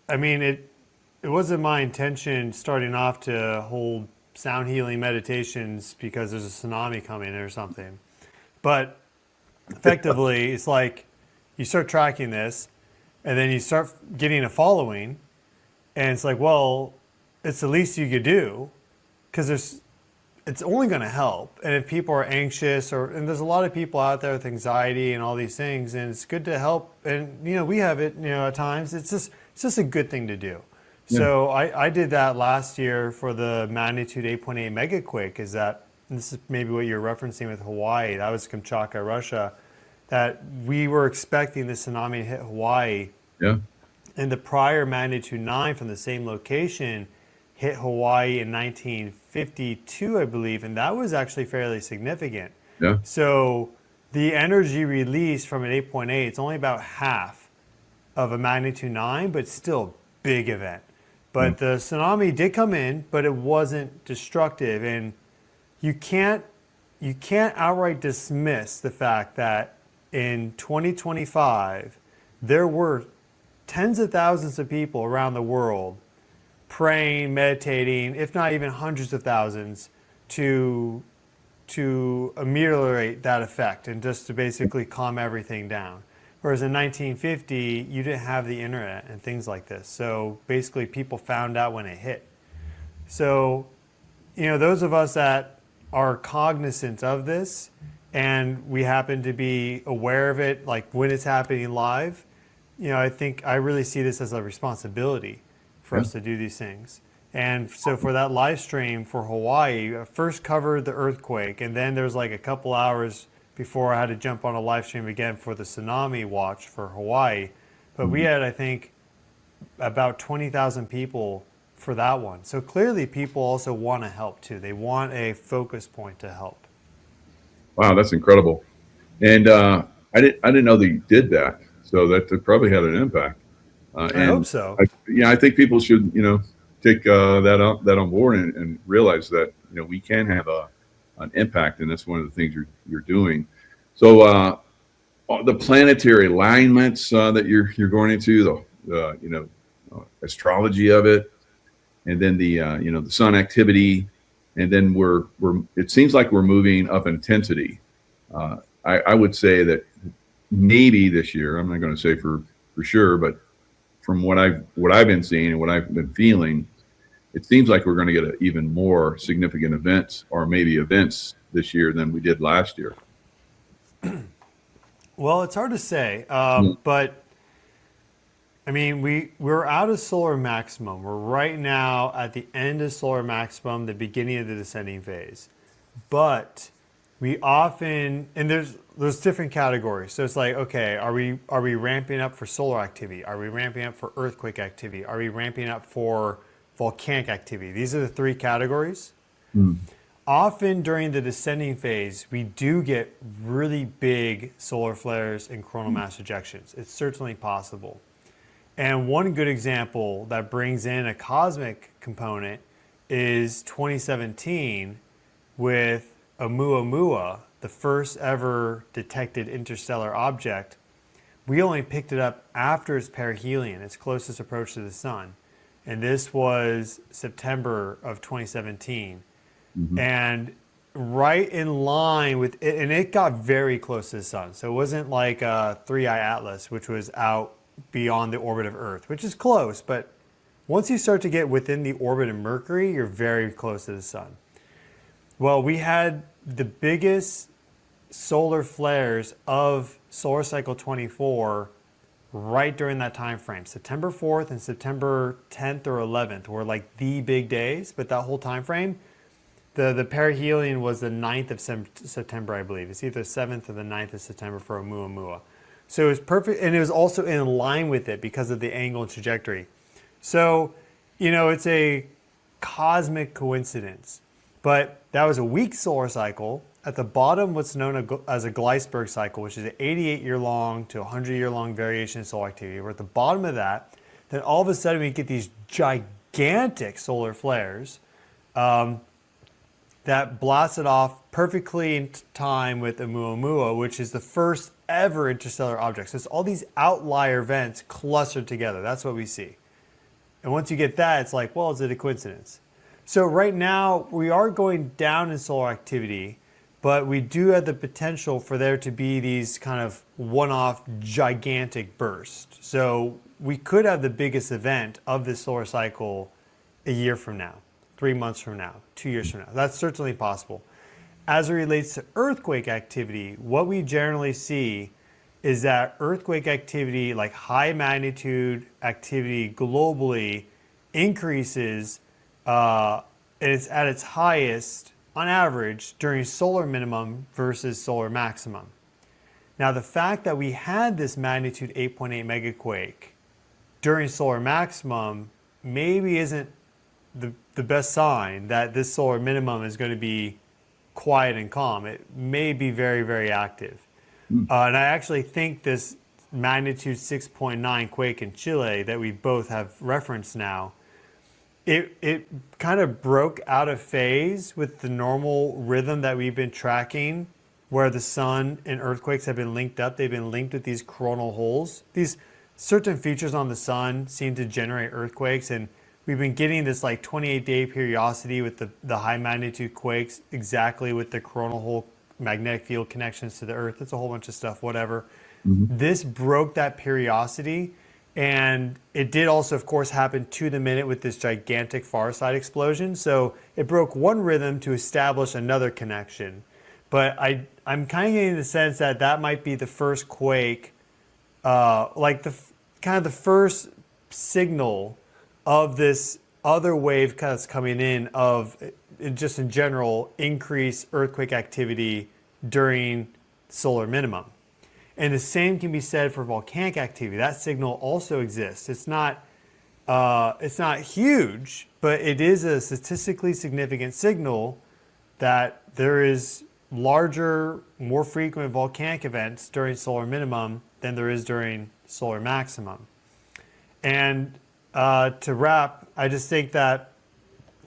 it wasn't my intention starting off to hold sound healing meditations because there's a tsunami coming or something. But effectively, it's like you start tracking this and then you start getting a following, and it's like, well, it's the least you could do because it's only going to help. And if people are anxious, and there's a lot of people out there with anxiety and all these things, and it's good to help. And, we have it, at times. It's just a good thing to do. Yeah. So I did that last year for the magnitude 8.8 megaquake. This is maybe what you're referencing with Hawaii. That was Kamchatka, Russia. That we were expecting the tsunami to hit Hawaii. Yeah. And the prior magnitude 9 from the same location hit Hawaii in 1952, I believe, and that was actually fairly significant. Yeah. So the energy released from an 8.8, it's only about half of a magnitude 9, but still big event. But the tsunami did come in, but it wasn't destructive, and you can't outright dismiss the fact that in 2025 there were tens of thousands of people around the world praying, meditating, if not even hundreds of thousands, to ameliorate that effect and just to basically calm everything down. Whereas in 1950, you didn't have the internet and things like this. So basically people found out when it hit. So, those of us that are cognizant of this and we happen to be aware of it, like when it's happening live, I think I really see this as a responsibility for us to do these things. And so for that live stream for Hawaii, I first covered the earthquake, and then there's like a couple hours before I had to jump on a live stream again for the tsunami watch for Hawaii. But we had, I think, about 20,000 people for that one. So clearly people also want to help too. They want a focus point to help. Wow, that's incredible. And I didn't know that you did that. So that probably had an impact. I hope so. I think people should, take that on board and realize that, we can have an impact. And that's one of the things you're doing. So the planetary alignments that you're going into, the astrology of it, and then the the sun activity, and then it seems like we're moving up in intensity. I would say that maybe this year, I'm not going to say for sure, but from what I've been seeing and what I've been feeling, it seems like we're going to get even more significant events, or maybe events this year than we did last year. Well, it's hard to say, but I mean, we're out of solar maximum. We're right now at the end of solar maximum, the beginning of the descending phase. But we often, and there's different categories. So it's like, okay, are we ramping up for solar activity? Are we ramping up for earthquake activity? Are we ramping up for volcanic activity? These are the three categories. Often during the descending phase, we do get really big solar flares and coronal mass ejections. It's certainly possible. And one good example that brings in a cosmic component is 2017 with Oumuamua, the first ever detected interstellar object. We only picked it up after its perihelion, its closest approach to the sun. And this was September of 2017. And right in line with it, and it got very close to the sun. So it wasn't like a 3i Atlas, which was out beyond the orbit of Earth, which is close. But once you start to get within the orbit of Mercury, you're very close to the sun. Well, we had the biggest solar flares of solar cycle 24 right during that time frame. September 4th and September 10th or 11th were like the big days, but that whole time frame, the perihelion was the 9th of September, I believe. It's either 7th or the 9th of September for Oumuamua. So it was perfect, and it was also in line with it because of the angle and trajectory. So, it's a cosmic coincidence. But that was a weak solar cycle. At the bottom, what's known as a Gleisberg cycle, which is an 88-year-long to 100-year-long variation in solar activity. We're at the bottom of that. Then all of a sudden, we get these gigantic solar flares that blasted off perfectly in time with Oumuamua, which is the first ever interstellar object. So it's all these outlier events clustered together. That's what we see. And once you get that, it's like, well, is it a coincidence? So right now, we are going down in solar activity, but we do have the potential for there to be these kind of one-off gigantic bursts. So we could have the biggest event of this solar cycle a year from now, 3 months from now, 2 years from now. That's certainly possible. As it relates to earthquake activity, what we generally see is that earthquake activity, like high magnitude activity globally, increases and it's at its highest on average during solar minimum versus solar maximum. Now, the fact that we had this magnitude 8.8 megaquake during solar maximum maybe isn't the best sign that this solar minimum is going to be quiet and calm. It may be very, very active. And I actually think this magnitude 6.9 quake in Chile that we both have referenced now, it kind of broke out of phase with the normal rhythm that we've been tracking, where the sun and earthquakes have been linked up. They've been linked with these coronal holes. These certain features on the sun seem to generate earthquakes, and we've been getting this like 28-day periodicity with the high magnitude quakes, exactly with the coronal hole magnetic field connections to the Earth. It's a whole bunch of stuff, whatever. This broke that periodicity. And it did also, of course, happen to the minute with this gigantic far side explosion. So it broke one rhythm to establish another connection. But I'm kind of getting the sense that that might be the first quake, like kind of the first signal of this other wave that's coming in of just in general increased earthquake activity during solar minimum. And the same can be said for volcanic activity. That signal also exists. It's not huge, but it is a statistically significant signal that there is larger, more frequent volcanic events during solar minimum than there is during solar maximum. And to wrap, I just think that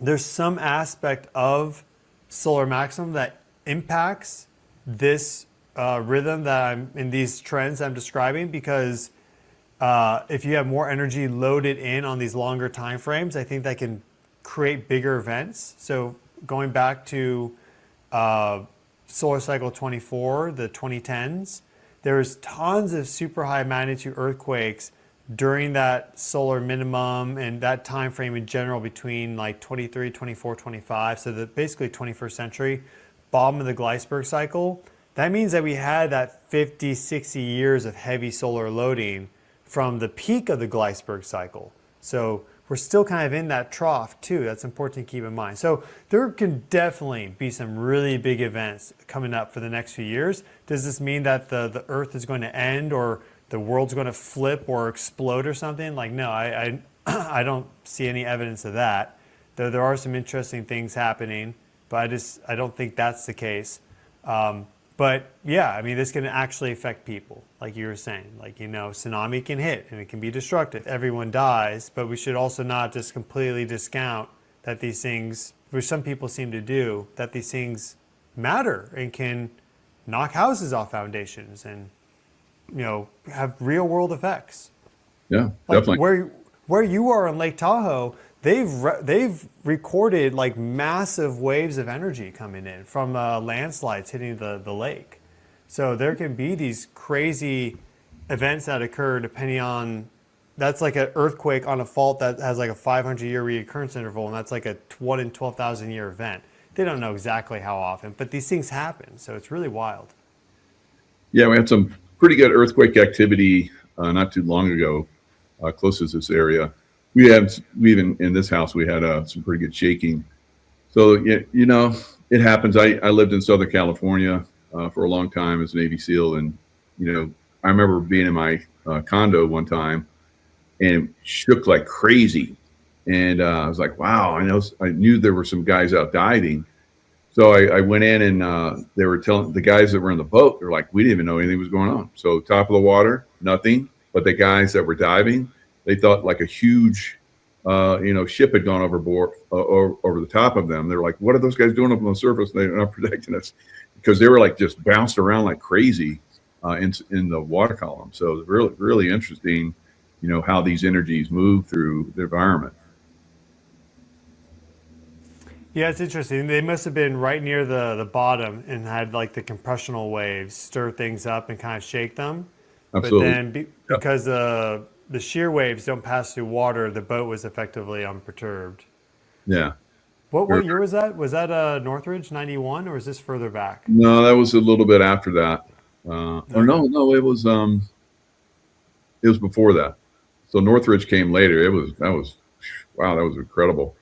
there's some aspect of solar maximum that impacts this rhythm that I'm in, these trends I'm describing, because if you have more energy loaded in on these longer time frames, I think that can create bigger events. So going back to solar cycle 24, the 2010s, there was tons of super high magnitude earthquakes during that solar minimum and that time frame in general between like 23, 24, 25. So the basically 21st century, bottom of the Gleisberg cycle. That means that we had that 50, 60 years of heavy solar loading from the peak of the Gleisberg cycle. So we're still kind of in that trough too. That's important to keep in mind. So there can definitely be some really big events coming up for the next few years. Does this mean that the Earth is going to end or the world's going to flip or explode or something? Like, no, I don't see any evidence of that. Though there are some interesting things happening, but I don't think that's the case. But yeah, I mean, this can actually affect people, like you were saying. Like, tsunami can hit and it can be destructive. Everyone dies, but we should also not just completely discount that these things, which some people seem to do, that these things matter and can knock houses off foundations and, have real world effects. Yeah, like definitely. Where you are in Lake Tahoe, they've recorded like massive waves of energy coming in from landslides hitting the lake. So there can be these crazy events that occur depending on, that's like an earthquake on a fault that has like a 500-year reoccurrence interval, and that's like a 1 in 12,000 year event. They don't know exactly how often, but these things happen. So it's really wild. Yeah, we had some pretty good earthquake activity not too long ago, close to this area. We even in this house, we had some pretty good shaking. So, it happens. I lived in Southern California for a long time as a Navy SEAL. And, I remember being in my condo one time and it shook like crazy. And I was like, wow, I knew there were some guys out diving. So I went in and they were telling the guys that were in the boat, they're like, we didn't even know anything was going on. So top of the water, nothing. But the guys that were diving, they thought like a huge, ship had gone overboard over the top of them. They're like, what are those guys doing up on the surface? They're not protecting us, because they were like just bounced around like crazy in the water column. So it's really, really interesting, how these energies move through the environment. Yeah, it's interesting. They must have been right near the bottom and had like the compressional waves stir things up and kind of shake them. Absolutely. But then because the shear waves don't pass through water, the boat was effectively unperturbed. Yeah. What year was that? Was that Northridge 91 or is this further back? No, that was a little bit after that. Or no, it was before that. So Northridge came later. That was incredible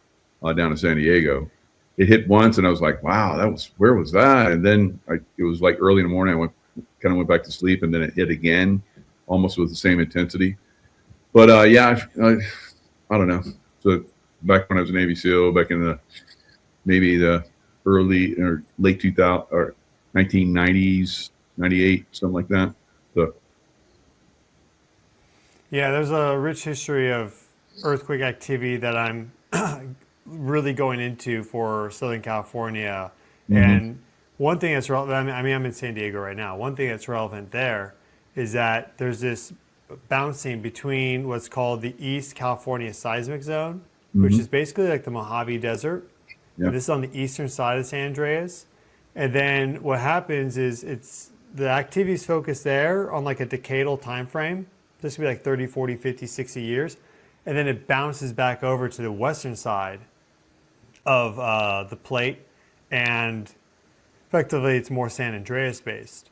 down in San Diego. It hit once and I was like, wow, where was that? And then it was like early in the morning. I went back to sleep, and then it hit again, almost with the same intensity. But I don't know. So back when I was a Navy SEAL, back in maybe the early or late 2000 or 1990s, 98, something like that. So yeah, there's a rich history of earthquake activity that I'm really going into for Southern California. Mm-hmm. And one thing that's relevant, I'm in San Diego right now. One thing that's relevant there is that there's this bouncing between what's called the East California seismic zone which is basically like the Mojave Desert. Yeah. And this is on the eastern side of San Andreas. And then what happens is the activities focused there on like a decadal time frame. This could be like 30, 40, 50, 60 years. And then it bounces back over to the western side of the plate. And effectively, it's more San Andreas based.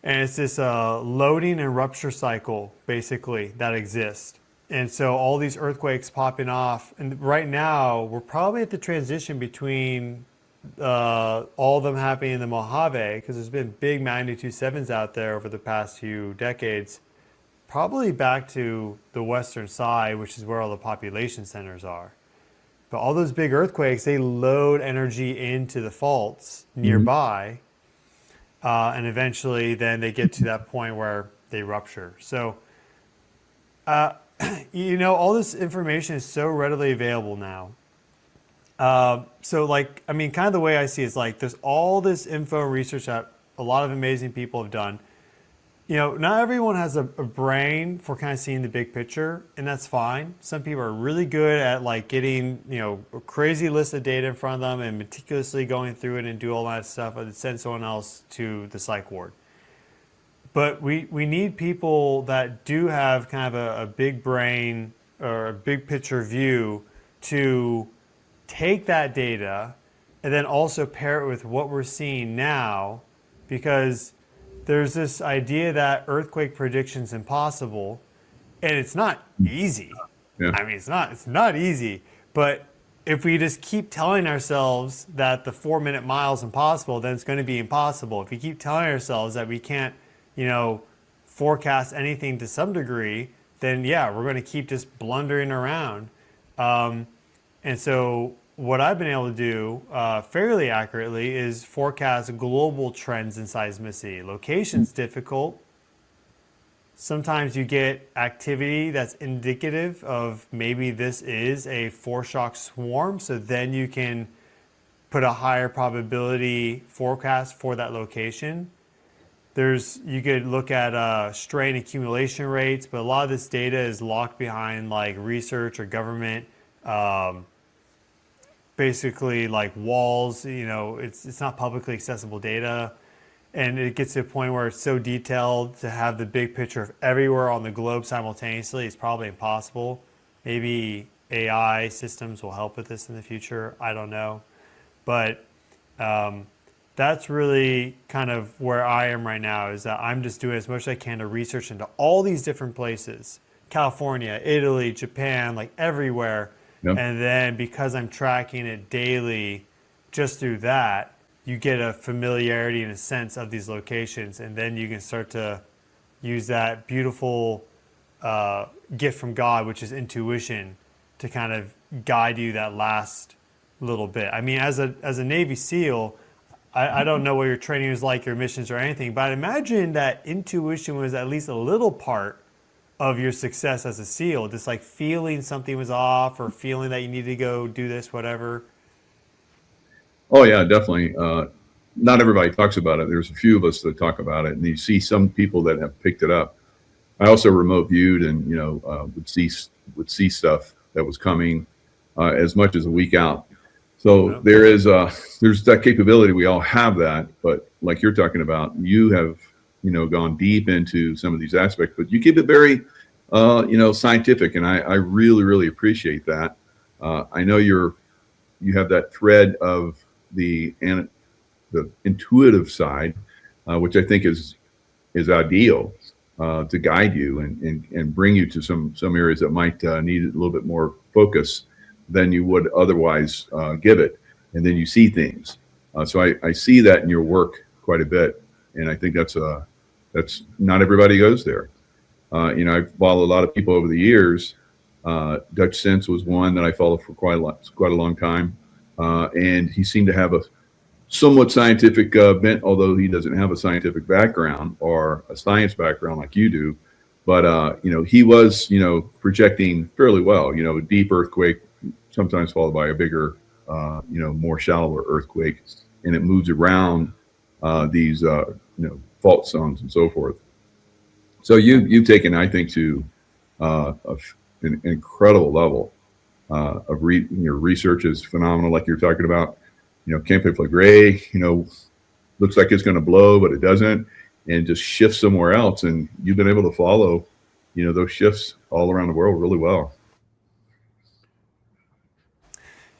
And it's this loading and rupture cycle, basically, that exists. And so all these earthquakes popping off. And right now, we're probably at the transition between all of them happening in the Mojave, because there's been big magnitude 7s out there over the past few decades, probably back to the western side, which is where all the population centers are. But all those big earthquakes, they load energy into the faults nearby, and eventually then they get to that point where they rupture. So, all this information is so readily available now. So kind of the way I see it is like there's all this info and research that a lot of amazing people have done. Not everyone has a brain for kind of seeing the big picture, and that's fine. Some people are really good at like getting, a crazy list of data in front of them and meticulously going through it and do all that stuff and send someone else to the psych ward. But we need people that do have kind of a big brain or a big picture view to take that data and then also pair it with what we're seeing now, because there's this idea that earthquake prediction's impossible, and it's not easy. Yeah. I mean, it's not easy, but if we just keep telling ourselves that the 4-minute mile is impossible, then it's going to be impossible. If we keep telling ourselves that we can't, forecast anything to some degree, then yeah, we're going to keep just blundering around. And so what I've been able to do fairly accurately is forecast global trends in seismicity. Location's difficult. Sometimes you get activity that's indicative of maybe this is a foreshock swarm, so then you can put a higher probability forecast for that location. You could look at strain accumulation rates, but a lot of this data is locked behind like research or government, basically like walls. It's not publicly accessible data, and it gets to a point where it's so detailed to have the big picture of everywhere on the globe simultaneously is probably impossible. Maybe AI systems will help with this in the future. I don't know, but that's really kind of where I am right now, is that I'm just doing as much as I can to research into all these different places, California, Italy, Japan, like everywhere. Yep. And then because I'm tracking it daily, just through that, you get a familiarity and a sense of these locations. And then you can start to use that beautiful gift from God, which is intuition, to kind of guide you that last little bit. I mean, as a Navy SEAL, I don't know what your training was like, your missions or anything, but I imagine that intuition was at least a little part of your success as a SEAL, just like feeling something was off or feeling that you need to go do this, whatever. Oh yeah, definitely. Not everybody talks about it. There's a few of us that talk about it, and you see some people that have picked it up. I also remote viewed and would see stuff that was coming as much as a week out. So there's that capability. We all have that, but like you're talking about, you have gone deep into some of these aspects, but you keep it very scientific, and I really appreciate that. I know you have that thread of the intuitive side, which I think is ideal to guide you and bring you to some areas that might need a little bit more focus than you would otherwise give it, and then you see things. So I see that in your work quite a bit, and I think that's not everybody goes there. I've followed a lot of people over the years. Dutch Sense was one that I followed for quite a long time, and he seemed to have a somewhat scientific bent, although he doesn't have a scientific background or a science background like you do. But he was projecting fairly well. A deep earthquake, sometimes followed by a bigger, more shallower earthquake, and it moves around these fault zones and so forth. So you've taken, I think, to an incredible level. Your research is phenomenal, like you're talking about. Camp Gray, looks like it's going to blow, but it doesn't, and just shift somewhere else. And you've been able to follow, those shifts all around the world really well.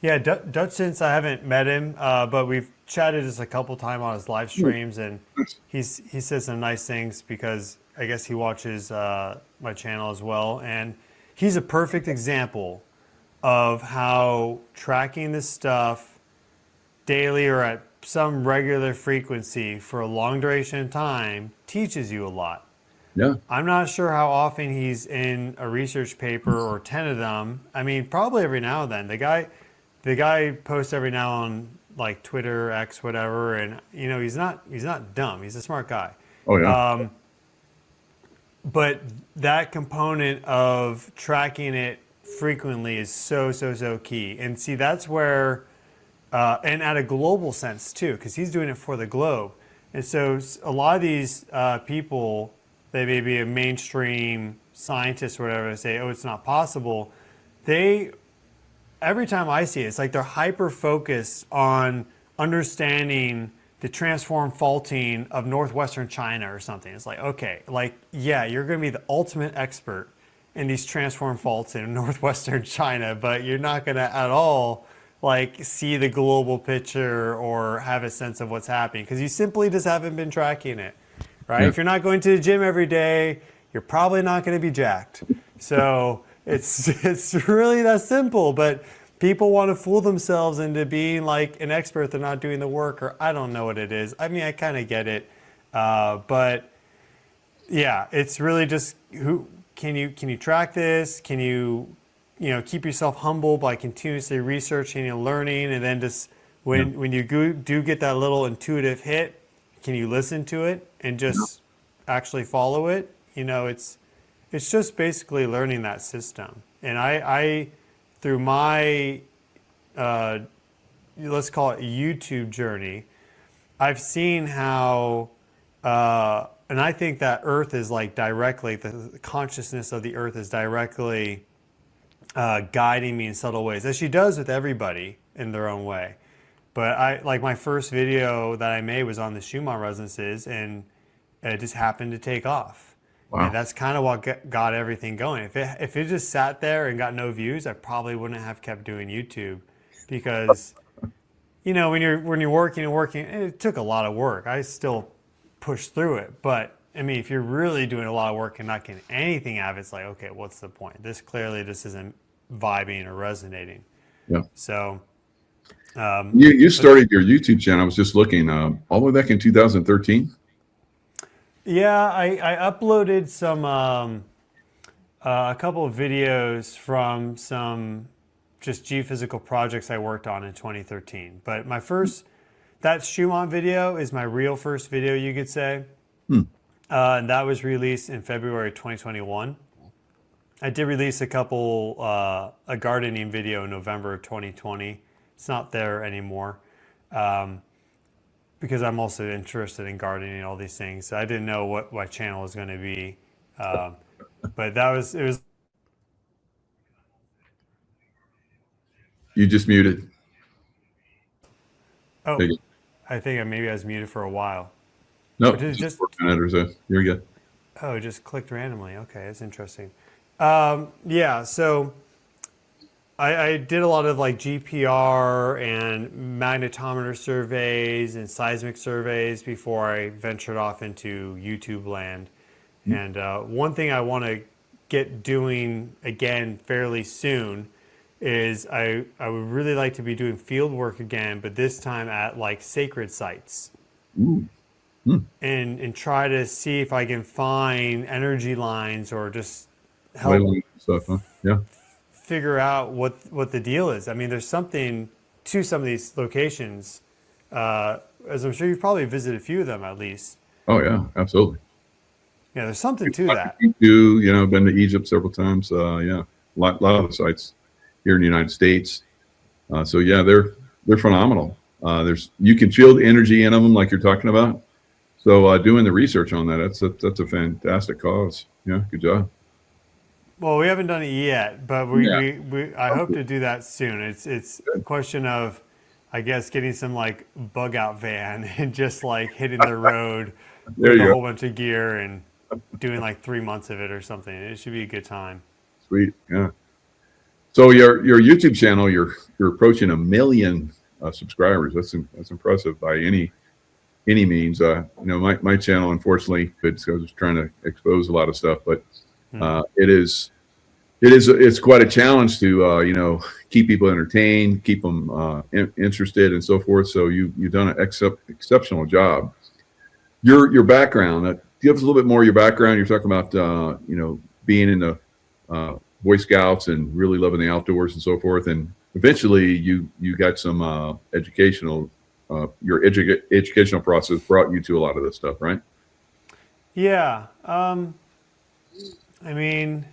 Yeah, Dutch, since I haven't met him, but we've chatted just a couple times on his live streams, and he says some nice things because I guess he watches my channel as well. And he's a perfect example of how tracking this stuff daily or at some regular frequency for a long duration of time teaches you a lot. Yeah. I'm not sure how often he's in a research paper or 10 of them. I mean, probably every now and then. The guy posts every now on like Twitter, X, whatever, and he's not dumb. He's a smart guy. Oh yeah. But that component of tracking it frequently is so key. And see, that's where, and at a global sense too, because he's doing it for the globe. And so a lot of these people, they may be a mainstream scientist or whatever, say, oh, it's not possible. Every time I see it, it's like they're hyper-focused on understanding the transform faulting of northwestern China or something. It's like, okay, yeah, you're going to be the ultimate expert in these transform faults in northwestern China, but you're not going to at all see the global picture or have a sense of what's happening because you simply just haven't been tracking it, right? Yeah. If you're not going to the gym every day, you're probably not going to be jacked. So it's really that simple, but people want to fool themselves into being like an expert. They're not doing the work, or I don't know what it is. I mean, I kind of get it, but yeah, it's really just can you track this? Can you keep yourself humble by continuously researching and learning, and then just when you do get that little intuitive hit, can you listen to it and just actually follow it? It's just basically learning that system. And I through my, let's call it YouTube journey, I've seen how, and I think that Earth is directly, the consciousness of the Earth is directly guiding me in subtle ways, as she does with everybody in their own way. But my first video that I made was on the Schumann resonances, and it just happened to take off. Wow. And that's kind of what got everything going. If it just sat there and got no views, I probably wouldn't have kept doing YouTube, because when you're working, it took a lot of work. I still pushed through it, but I mean, if you're really doing a lot of work and not getting anything out of it, it's like, okay, what's the point? This isn't vibing or resonating. Yeah. So you started your YouTube channel. I was just looking all the way back in 2013. Yeah, I uploaded some a couple of videos from some just geophysical projects I worked on in 2013. But that Schumann video is my real first video, you could say. And that was released in February 2021. I did release a gardening video in November 2020. It's not there anymore. Because I'm also interested in gardening and all these things. So I didn't know what my channel was going to be. But it was. You just muted. Oh, I think maybe I was muted for a while. No, just 4 minutes or so. You're good. Oh, it just clicked randomly. Okay, that's interesting. Yeah, so I did a lot of GPR and magnetometer surveys and seismic surveys before I ventured off into YouTube land. And one thing I want to get doing again fairly soon is I would really like to be doing field work again, but this time at sacred sites. Ooh. And try to see if I can find energy lines or just help stuff, huh? Yeah. Figure out what the deal is. I mean, there's something to some of these locations, as I'm sure you've probably visited a few of them at least. Oh yeah, absolutely. Yeah, there's something to that. Been to Egypt several times. Yeah, a lot of the sites here in the United States. So yeah, they're phenomenal. You can feel the energy in them, like you're talking about. So doing the research on that, that's a fantastic cause. Yeah, good job. Well, we haven't done it yet, but I hope to do that soon. It's a question of, I guess, getting some like bug out van and just like hitting the road There with you a go. whole bunch of gear and doing like 3 months of it or something. It should be a good time. Sweet. Yeah. So your YouTube channel, you're approaching 1 million subscribers. That's impressive by any means. My channel, unfortunately, because I was trying to expose a lot of stuff, but it's quite a challenge to keep people entertained, keep them interested, and so forth. So you've done an exceptional job. Your background. Give us a little bit more of your background. You're talking about being in the Boy Scouts and really loving the outdoors and so forth. And eventually, you got some educational. Your educational process brought you to a lot of this stuff, right? Yeah. I mean,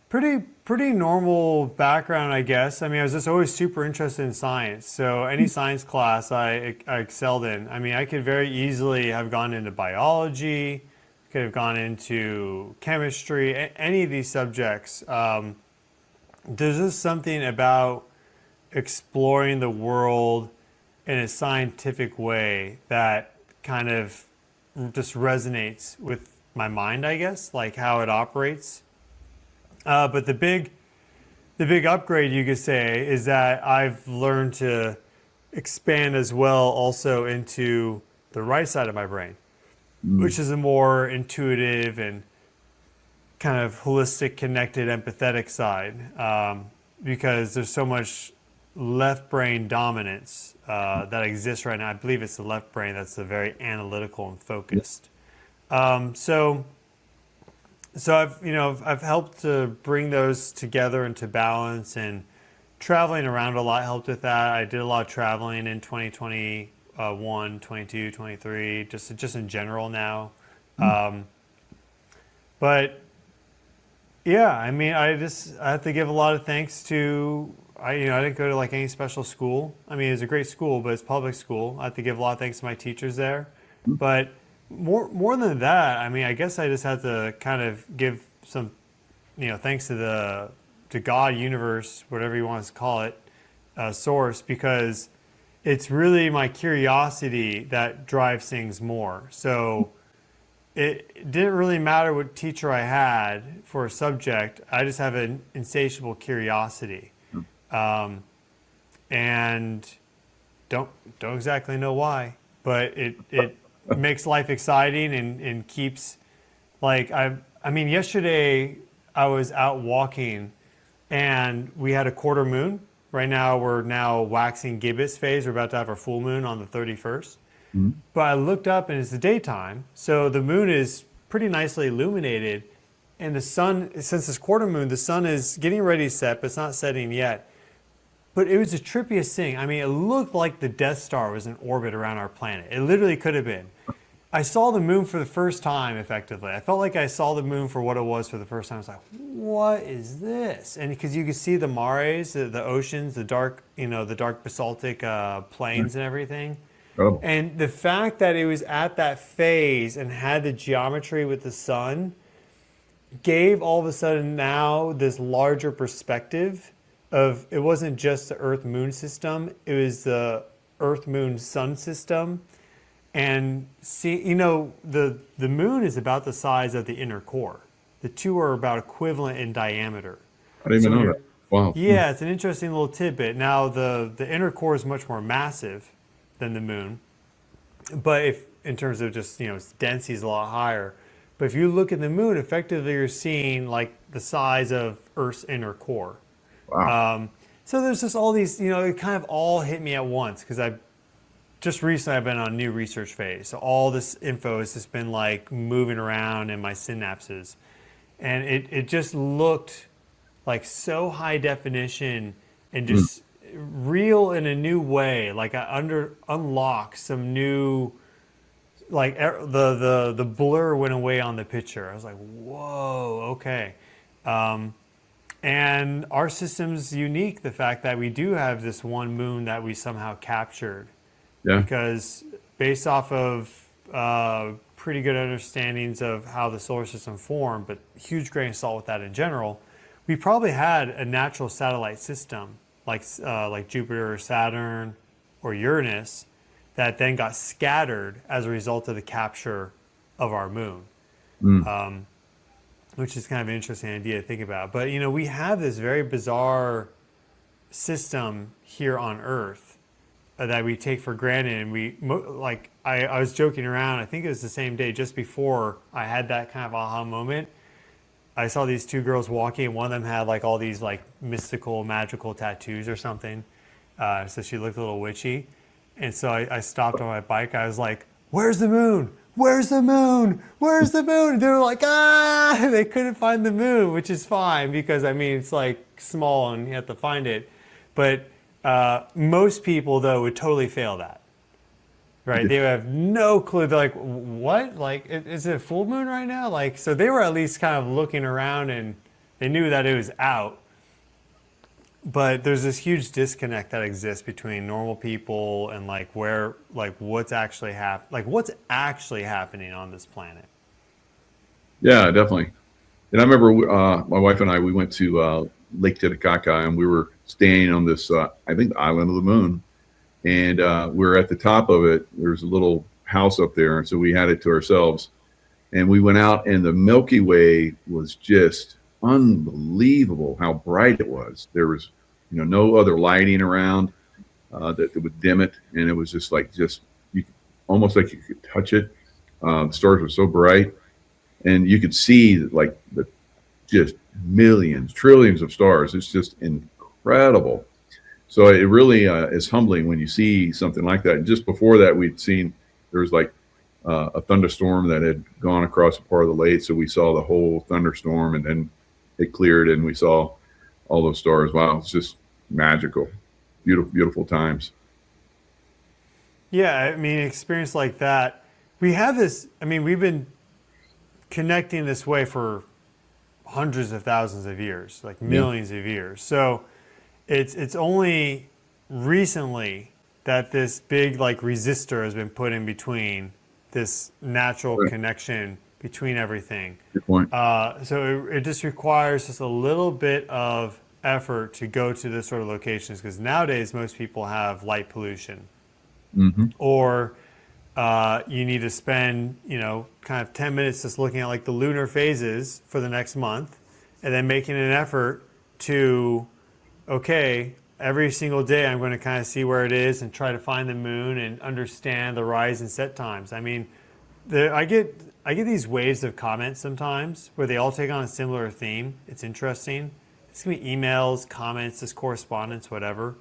pretty normal background, I guess. I mean, I was just always super interested in science. So any science class I excelled in. I mean, I could very easily have gone into biology, could have gone into chemistry, any of these subjects. There's just something about exploring the world in a scientific way that kind of just resonates with my mind, I guess, like how it operates. But the big upgrade, you could say, is that I've learned to expand as well also into the right side of my brain, which is a more intuitive and kind of holistic, connected, empathetic side, because there's so much left brain dominance that exists right now. I believe it's the left brain that's very analytical and focused. So I've helped to bring those together into balance, and traveling around a lot helped with that. I did a lot of traveling in 2021, 22, 23, just in general now. But yeah, I mean, I have to give a lot of thanks to, I didn't go to like any special school. I mean, it was a great school, but it's public school. I have to give a lot of thanks to my teachers there. But more than that, I mean, I guess I just had to kind of give some, thanks to God, universe, whatever you want to call it, source, because it's really my curiosity that drives things more. So it didn't really matter what teacher I had for a subject. I just have an insatiable curiosity, and don't exactly know why, but it makes life exciting and keeps, like, I mean, yesterday I was out walking and we had a quarter moon. Right now we're waxing gibbous phase. We're about to have our full moon on the 31st. But I looked up and it's the daytime, so the moon is pretty nicely illuminated, and the sun, since it's quarter moon, the sun is getting ready to set, but it's not setting yet. But it was the trippiest thing. I mean, it looked like the Death Star was in orbit around our planet. It literally could have been. I saw the moon for the first time, effectively. I felt like I saw the moon for what it was for the first time. I was like, what is this? And because you could see the mares, the oceans, the dark basaltic plains and everything. Oh. And the fact that it was at that phase and had the geometry with the sun gave all of a sudden now this larger perspective of, it wasn't just the Earth-Moon system, it was the Earth-Moon-Sun system. And see, the moon is about the size of the inner core. The two are about equivalent in diameter. I didn't even know that. Wow. Yeah, it's an interesting little tidbit. Now, the inner core is much more massive than the moon, but if in terms of just its density is a lot higher. But if you look at the moon, effectively you're seeing like the size of Earth's inner core. Wow. So there's just all these, it kind of all hit me at once, because I've been on a new research phase. So all this info has just been like moving around in my synapses, and it just looked like so high definition and just real in a new way. Like I unlocked some new, like the blur went away on the picture. I was like, whoa, okay. And our system's unique, the fact that we do have this one moon that we somehow captured. Yeah. Because based off of pretty good understandings of how the solar system formed, but huge grain of salt with that in general. We probably had a natural satellite system like Jupiter or Saturn or Uranus that then got scattered as a result of the capture of our moon, which is kind of an interesting idea to think about. But, we have this very bizarre system here on Earth that we take for granted. And I was joking around, I think it was the same day just before I had that kind of aha moment. I saw these two girls walking, and one of them had like all these like mystical, magical tattoos or something. So she looked a little witchy. And so I stopped on my bike. I was like, "Where's the moon? Where's the moon? Where's the moon?" And they were like, "Ah!" They couldn't find the moon, which is fine because it's like small and you have to find it. But most people, though, would totally fail that. Right? They would have no clue. They're like, "What? Like, is it a full moon right now?" Like, so they were at least kind of looking around and they knew that it was out. But there's this huge disconnect that exists between normal people and what's actually happening on this planet. Yeah, definitely. And I remember my wife and I, we went to Lake Titicaca, and we were staying on this, I think, the island of the moon. And we were at the top of it. There's a little house up there, and so we had it to ourselves. And we went out, and the Milky Way was just unbelievable how bright it was. There was, no other lighting around that would dim it, and it was just almost like you could touch it. The stars were so bright, and you could see like the just millions, trillions of stars. It's just incredible. So it really is humbling when you see something like that. And just before that, we'd seen there was like a thunderstorm that had gone across a part of the lake. So we saw the whole thunderstorm, and then it cleared, and we saw all those stars. Wow, it's just magical. Beautiful, beautiful times. Yeah, experience like that. We have this, we've been connecting this way for hundreds of thousands of years, like millions of years. So it's only recently that this big resistor has been put in between this natural connection between everything. Good point. So it just requires just a little bit of effort to go to this sort of locations, because nowadays most people have light pollution, or you need to spend kind of 10 minutes just looking at the lunar phases for the next month, and then making an effort to every single day I'm going to kind of see where it is and try to find the moon and understand the rise and set times. I get these waves of comments sometimes where they all take on a similar theme. It's interesting. It's going to be emails, comments, just correspondence, whatever.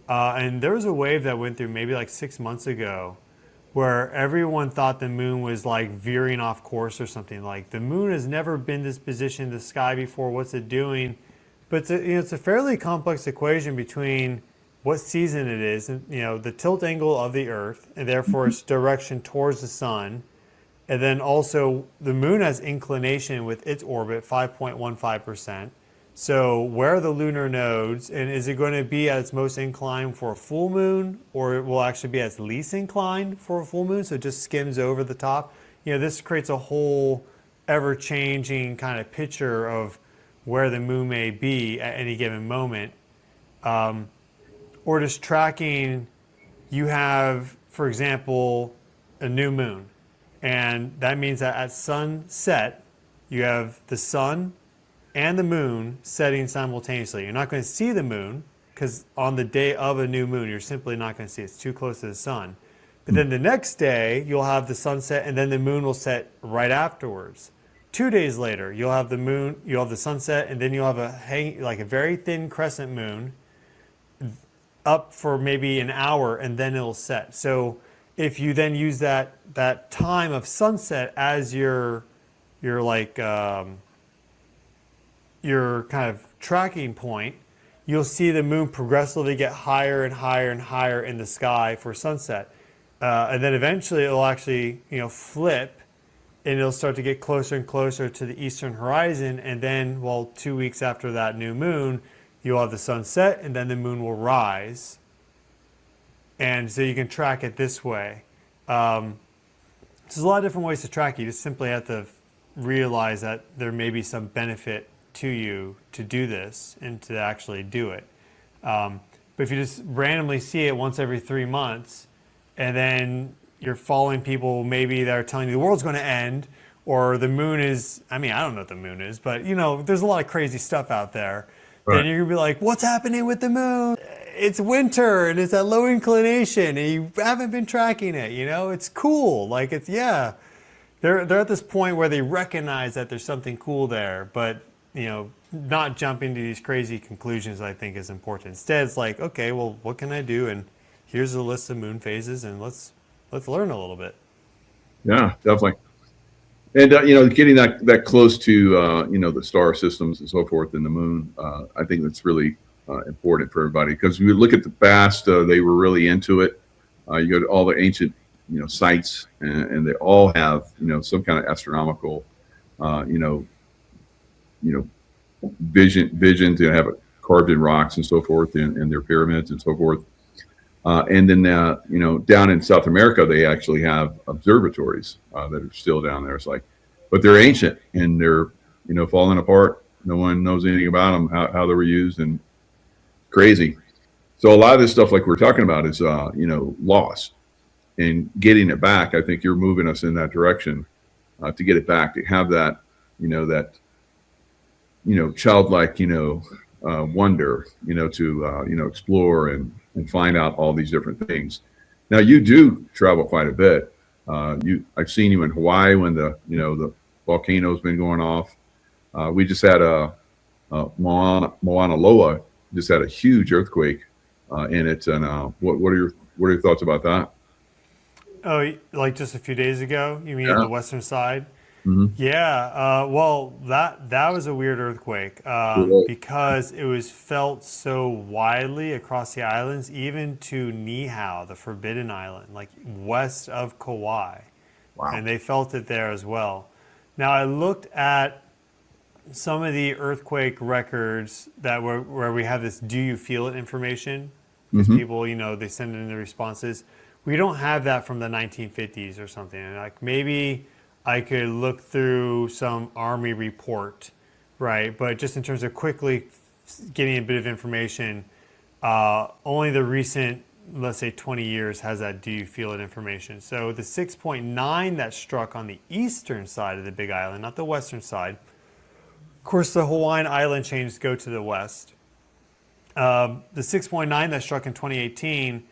And there was a wave that went through maybe 6 months ago where everyone thought the moon was veering off course or something. Like, the moon has never been this position in the sky before. What's it doing? But it's a fairly complex equation between what season it is, and the tilt angle of the Earth, and therefore its direction towards the sun. And then also the moon has inclination with its orbit, 5.15%. So where are the lunar nodes, and is it going to be at its most inclined for a full moon, or it will actually be at its least inclined for a full moon, so it just skims over the top? This creates a whole ever-changing kind of picture of where the moon may be at any given moment. Or just tracking, you have, for example, a new moon. And that means that at sunset, you have the sun and the moon setting simultaneously. You're not going to see the moon, because on the day of a new moon, you're simply not going to see it. It's too close to the sun. But then the next day, you'll have the sunset, and then the moon will set right afterwards. 2 days later, you'll have the moon, you'll have the sunset, and then you'll have a very thin crescent moon up for maybe an hour, and then it'll set. So if you then use that time of sunset as your kind of tracking point, you'll see the moon progressively get higher and higher and higher in the sky for sunset. And then eventually it'll actually, flip, and it'll start to get closer and closer to the eastern horizon. And then, 2 weeks after that new moon, you'll have the sunset, and then the moon will rise. And so you can track it this way. there's a lot of different ways to track. You just simply have to realize that there may be some benefit to you to do this and to actually do it. But if you just randomly see it once every 3 months, and then you're following people maybe that are telling you the world's going to end, or the moon is, I mean, I don't know what the moon is, but you know, there's a lot of crazy stuff out there. Right. Then you're going to be like, what's happening with the moon? It's winter and it's at low inclination and you haven't been tracking it, you know? It's cool. Like, it's, yeah. They're at this point where they recognize that there's something cool there, but, you know, not jumping to these crazy conclusions, I think, is important. Instead, it's like, okay, well, what can I do? And here's a list of moon phases, and let's learn a little bit. Yeah, definitely. And you know, getting that close to you know, the star systems and so forth, and the moon, I think that's really important for everybody, because we look at the past, they were really into it. You go to all the ancient, you know, sites, and they all have, you know, some kind of astronomical, you know, visions. They have it carved in rocks and so forth, in their pyramids and so forth. And then, you know, down in South America, they actually have observatories that are still down there. It's like, but they're ancient and they're, you know, falling apart. No one knows anything about them, how they were used, and crazy. So a lot of this stuff, like we're talking about, is, you know, lost. And getting it back, I think you're moving us in that direction, to get it back, to have that, you know, childlike, you know, wonder, you know, to, you know, explore and find out all these different things. Now, you do travel quite a bit. I've seen you in Hawaii when the, you know, the volcano's been going off. We just had Mauna Loa just had a huge earthquake in it. And what are your thoughts about that? Oh, like just a few days ago? You mean Yeah. on the western side? Mm-hmm. Yeah. Well, that was a weird earthquake because it was felt so widely across the islands, even to Niihau, the Forbidden Island, like west of Kauai. Wow. And they felt it there as well. Now, I looked at some of the earthquake records that where we have this "do you feel it" information, because people, you know, they send in the responses. We don't have that from the 1950s or something. And like, maybe I could look through some Army report, right? But just in terms of quickly getting a bit of information, only the recent, let's say 20 years, has that "do you feel it" information. So the 6.9 that struck on the eastern side of the Big Island, not the western side. Of course, the Hawaiian island chains go to the west. The 6.9 that struck in 2018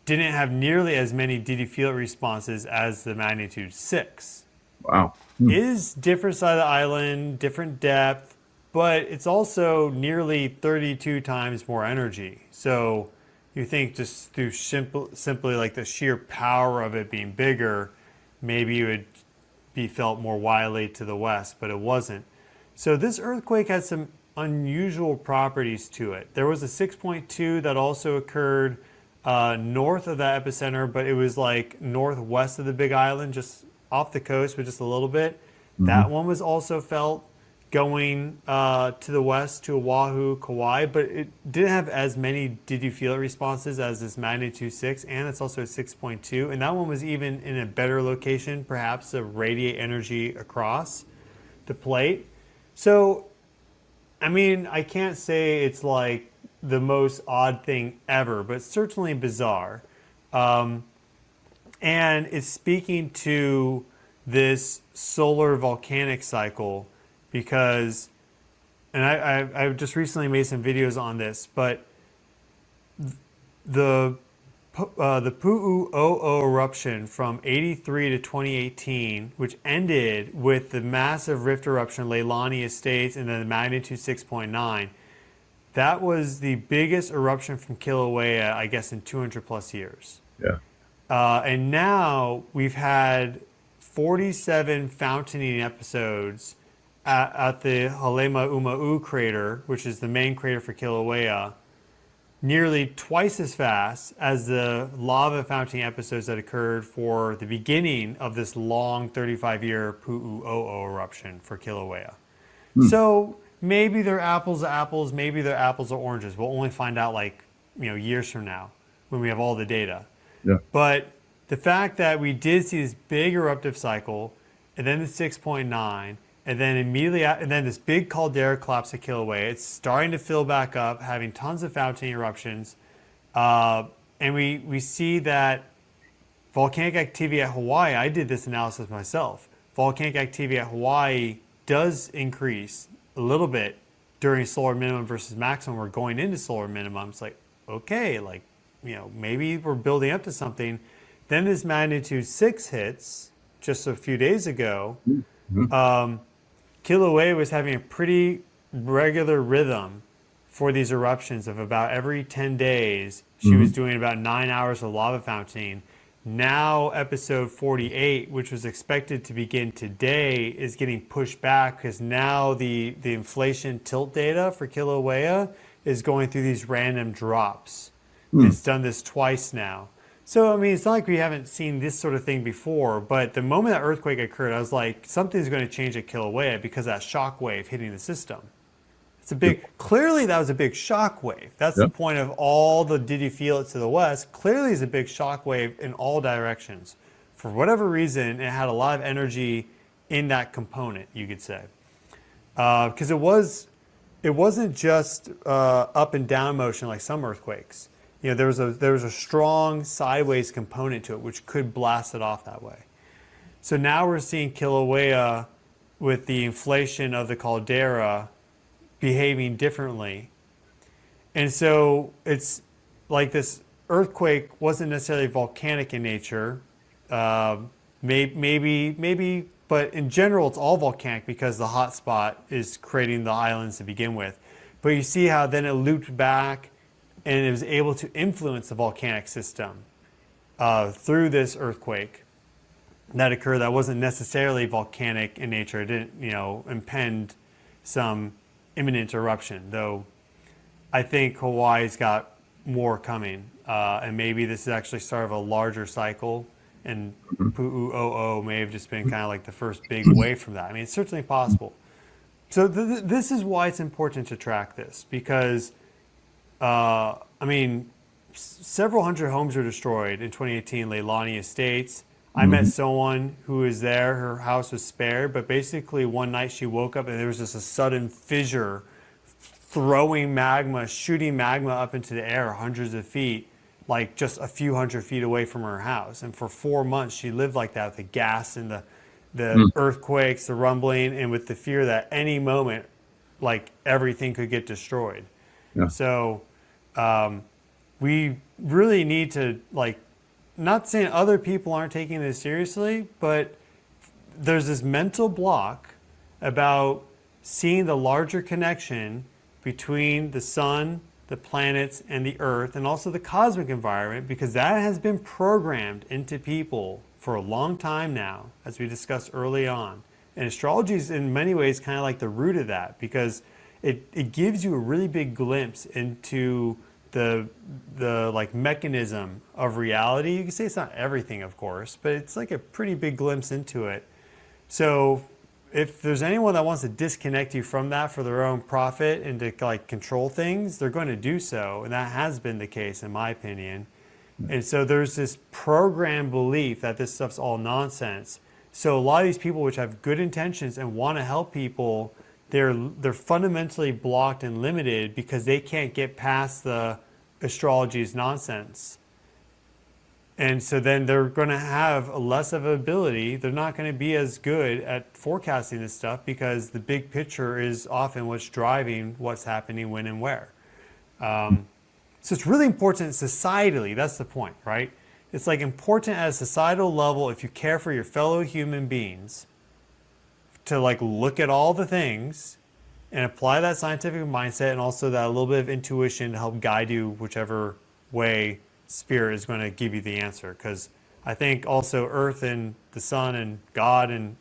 didn't have nearly as many "did you feel it" responses as the magnitude 6. Wow. Is different side of the island, different depth, but it's also nearly 32 times more energy. So you think just through simply like the sheer power of it being bigger, maybe it would be felt more widely to the west, but it wasn't. So this earthquake had some unusual properties to it. There was a 6.2 that also occurred north of the epicenter, but it was like northwest of the Big Island, just off the coast, but just a little bit. That one was also felt going to the west to Oahu, Kauai, but it didn't have as many "did you feel it" responses as this magnitude 6, and it's also a 6.2. And that one was even in a better location, perhaps to radiate energy across the plate. So, I mean, I can't say it's like the most odd thing ever, but certainly bizarre. And it's speaking to this solar volcanic cycle because, and I've just recently made some videos on this, but the Pu'u'o'o eruption from 83 to 2018, which ended with the massive rift eruption, Leilani Estates, and then the magnitude 6.9, that was the biggest eruption from Kilauea, I guess, in 200 plus years. Yeah. And now we've had 47 fountaining episodes at the Halemaumau crater, which is the main crater for Kilauea, nearly twice as fast as the lava fountain episodes that occurred for the beginning of this long 35-year Pu'u'o'o eruption for Kilauea. So maybe they're apples to apples, maybe they're apples to oranges. We'll only find out like, you know, years from now when we have all the data. Yeah. But the fact that we did see this big eruptive cycle, and then the 6.9, and then immediately, and then this big caldera collapse at Kilauea. It's starting to fill back up, having tons of fountain eruptions, and we see that volcanic activity at Hawaii. I did this analysis myself. Volcanic activity at Hawaii does increase a little bit during solar minimum versus maximum. We're going into solar minimum. It's like, okay, like, maybe we're building up to something. Then this magnitude 6 hits just a few days ago. Kilauea was having a pretty regular rhythm for these eruptions of about every 10 days. She was doing about 9 hours of lava fountaining. Now episode 48, which was expected to begin today, is getting pushed back because now the inflation tilt data for Kilauea is going through these random drops. It's done this twice now. So, I mean, it's not like we haven't seen this sort of thing before, but the moment that earthquake occurred, I was like, something's going to change at Kilauea because of that shock wave hitting the system. It's a big, clearly that was a big shock wave. That's the point of all the did you feel it to the west. Clearly it's a big shock wave in all directions. For whatever reason, it had a lot of energy in that component, you could say. Because it wasn't just up and down motion like some earthquakes. There was a strong sideways component to it, which could blast it off that way. So now we're seeing Kilauea with the inflation of the caldera behaving differently. And so it's like this earthquake wasn't necessarily volcanic in nature. Maybe, but in general, it's all volcanic because the hot spot is creating the islands to begin with. But you see how then it looped back and it was able to influence the volcanic system through this earthquake that occurred that wasn't necessarily volcanic in nature. It didn't, impend some imminent eruption, though I think Hawaii's got more coming. And maybe this is actually sort of a larger cycle, and Pu'u'o'o may have just been kind of like the first big wave from that. I mean, it's certainly possible. So this is why it's important to track this, because several hundred homes were destroyed in 2018, Leilani Estates. I met someone who was there. Her house was spared, but basically one night she woke up and there was just a sudden fissure throwing magma, shooting magma up into the air hundreds of feet, like just a few hundred feet away from her house. And for 4 months, she lived like that with the gas and the earthquakes, the rumbling, and with the fear that any moment, like everything could get destroyed. Yeah. So we really need to, not saying other people aren't taking this seriously, but there's this mental block about seeing the larger connection between the sun, the planets, and the earth, and also the cosmic environment, because that has been programmed into people for a long time now, as we discussed early on. And astrology is in many ways kind of like the root of that, because it gives you a really big glimpse into the mechanism of reality. You can say it's not everything, of course, but it's like a pretty big glimpse into it. So if there's anyone that wants to disconnect you from that for their own profit and to control things, they're going to do so. And that has been the case, in my opinion. And so there's this programmed belief that this stuff's all nonsense. So a lot of these people which have good intentions and want to help people, they're fundamentally blocked and limited because they can't get past the astrology's nonsense. And so then they're going to have a less of an ability. They're not going to be as good at forecasting this stuff because the big picture is often what's driving what's happening when and where. So it's really important societally. That's the point, right? It's important at a societal level, if you care for your fellow human beings, to look at all the things and apply that scientific mindset and also that a little bit of intuition to help guide you whichever way Spirit is going to give you the answer. Because I think also Earth and the Sun and God and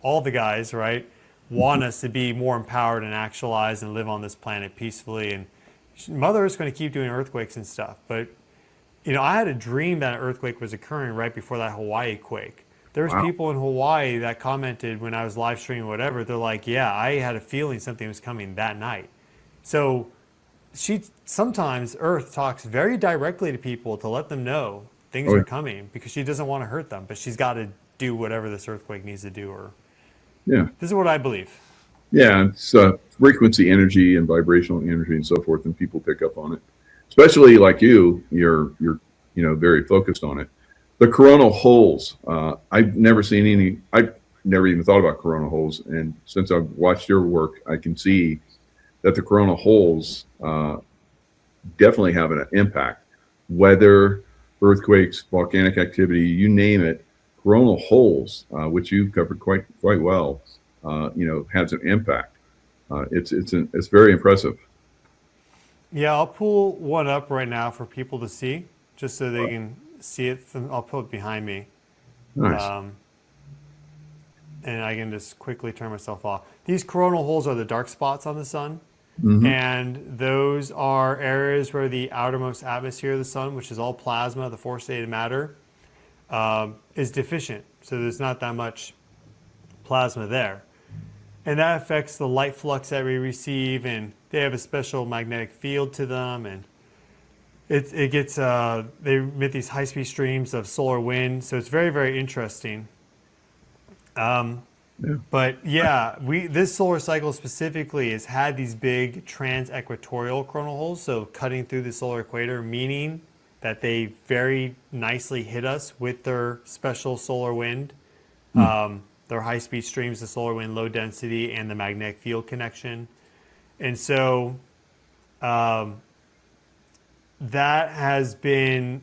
all the guys, right, want us to be more empowered and actualized and live on this planet peacefully. And Mother Earth's going to keep doing earthquakes and stuff. But, I had a dream that an earthquake was occurring right before that Hawaii quake. There was people in Hawaii that commented when I was live streaming or whatever. They're like, yeah, I had a feeling something was coming that night. So sometimes Earth talks very directly to people to let them know things are coming, because she doesn't want to hurt them, but she's got to do whatever this earthquake needs to do. Or Yeah. this is what I believe. Yeah, it's frequency energy and vibrational energy and so forth, and people pick up on it. Especially like you're very focused on it. The coronal holes, I've never seen any. I've never even thought about coronal holes, and since I've watched your work, I can see that the coronal holes definitely have an impact. Weather, earthquakes, volcanic activity, you name it, coronal holes, which you've covered quite well, has an impact. It's very impressive. Yeah, I'll pull one up right now for people to see, just so they can see it. I'll put it behind me. Nice. And I can just quickly turn myself off. These coronal holes are the dark spots on the sun. Mm-hmm. And those are areas where the outermost atmosphere of the sun, which is all plasma, the four-stated matter, is deficient. So there's not that much plasma there. And that affects the light flux that we receive, and they have a special magnetic field to them, and it gets they emit these high-speed streams of solar wind. So it's very, very interesting. But yeah, this solar cycle specifically has had these big trans-equatorial coronal holes, so cutting through the solar equator, meaning that they very nicely hit us with their special solar wind, their high-speed streams of solar wind, low density, and the magnetic field connection. And so that has been,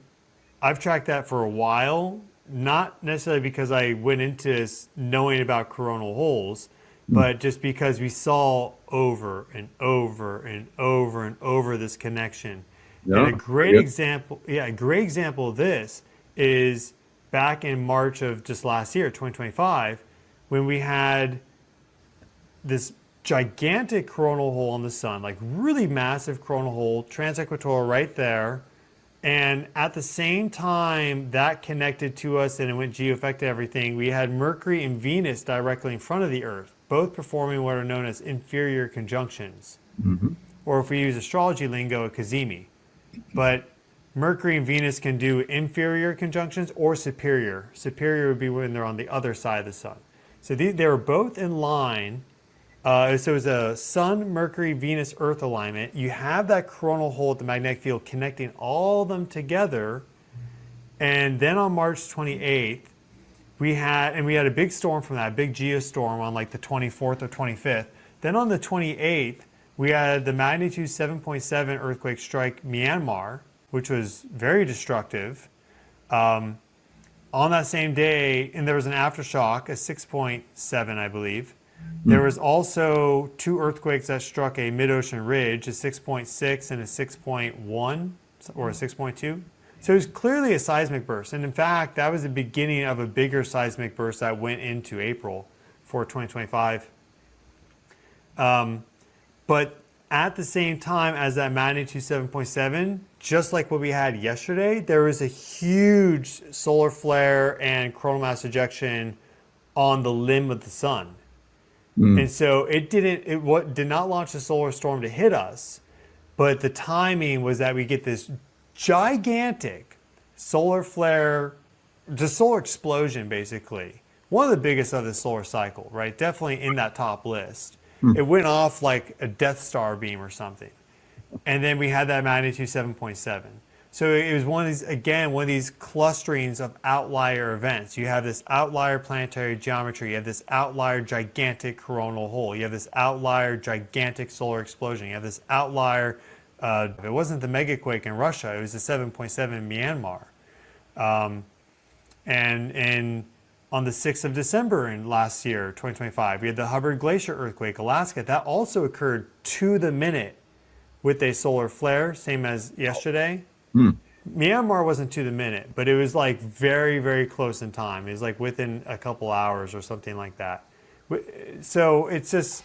I've tracked that for a while. Not necessarily because I went into this knowing about coronal holes, but just because we saw over and over and over and over this connection. Yeah. And a great example of this is back in March of just last year, 2025, when we had this gigantic coronal hole on the sun, like really massive coronal hole, transequatorial right there. And at the same time that connected to us and it went geo-affected everything, we had Mercury and Venus directly in front of the Earth, both performing what are known as inferior conjunctions. Mm-hmm. Or if we use astrology lingo, a cazimi. But Mercury and Venus can do inferior conjunctions or superior. Superior would be when they're on the other side of the sun. So they were both in line. So it was a Sun, Mercury, Venus, Earth alignment. You have that coronal hole at the magnetic field connecting all of them together. And then on March 28th, we had a big storm from that, big geostorm on like the 24th or 25th. Then on the 28th, we had the magnitude 7.7 earthquake strike Myanmar, which was very destructive. On that same day, and there was an aftershock, a 6.7, I believe. There was also two earthquakes that struck a mid-ocean ridge, a 6.6 and a 6.1 or a 6.2. So it was clearly a seismic burst. And in fact, that was the beginning of a bigger seismic burst that went into April for 2025. But at the same time as that magnitude 7.7, just like what we had yesterday, there was a huge solar flare and coronal mass ejection on the limb of the sun. And so it did not launch the solar storm to hit us, but the timing was that we get this gigantic solar flare, the solar explosion, basically. One of the biggest of the solar cycle, right? Definitely in that top list. It went off like a Death Star beam or something. And then we had that magnitude 7.7. So it was one of these clusterings of outlier events. You have this outlier planetary geometry. You have this outlier gigantic coronal hole. You have this outlier gigantic solar explosion. You have this outlier, it wasn't the megaquake in Russia, it was the 7.7 in Myanmar. And on the 6th of December in last year, 2025, we had the Hubbard Glacier earthquake, Alaska. That also occurred to the minute with a solar flare, same as yesterday. Myanmar wasn't to the minute, but it was like very, very close in time. It was like within a couple hours or something like that. So it's just,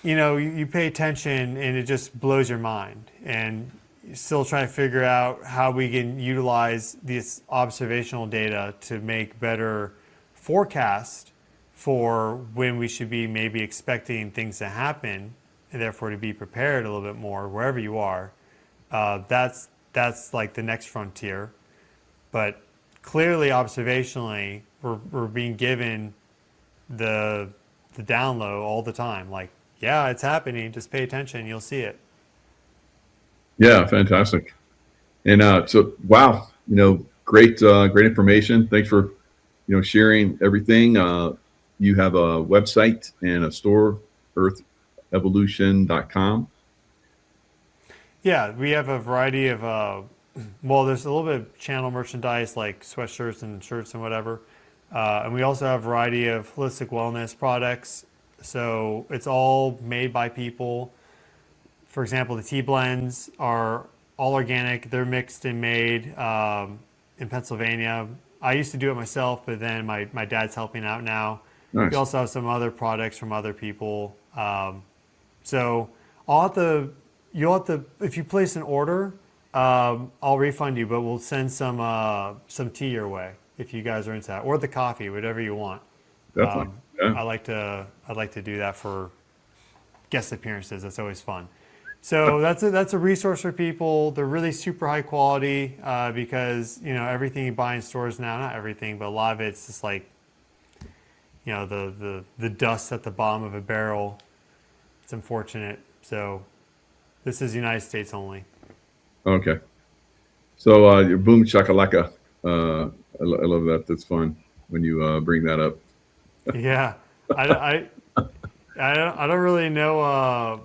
you pay attention and it just blows your mind. And you're still trying to figure out how we can utilize this observational data to make better forecasts for when we should be maybe expecting things to happen, and therefore to be prepared a little bit more wherever you are. That's like the next frontier. But clearly, observationally, we're being given the download all the time. Like, yeah, it's happening. Just pay attention. You'll see it. Yeah, fantastic. And so, wow, great, great information. Thanks for, sharing everything. You have a website and a store, earthevolution.com. Yeah, we have a variety of, well, there's a little bit of channel merchandise like sweatshirts and shirts and whatever. And we also have a variety of holistic wellness products. So it's all made by people. For example, the tea blends are all organic. They're mixed and made in Pennsylvania. I used to do it myself, but then my dad's helping out now. Nice. We also have some other products from other people. So you'll have to, if you place an order, I'll refund you, but we'll send some tea your way if you guys are into that, or the coffee, whatever you want. Definitely. Yeah. I'd like to do that for guest appearances. That's always fun. So that's a resource for people. They're really super high quality because everything you buy in stores now, not everything, but a lot of it's just like the dust at the bottom of a barrel. It's unfortunate. So this is United States only. Okay. So your boom shakalaka. I love that. That's fun when you bring that up. Yeah, I don't really know.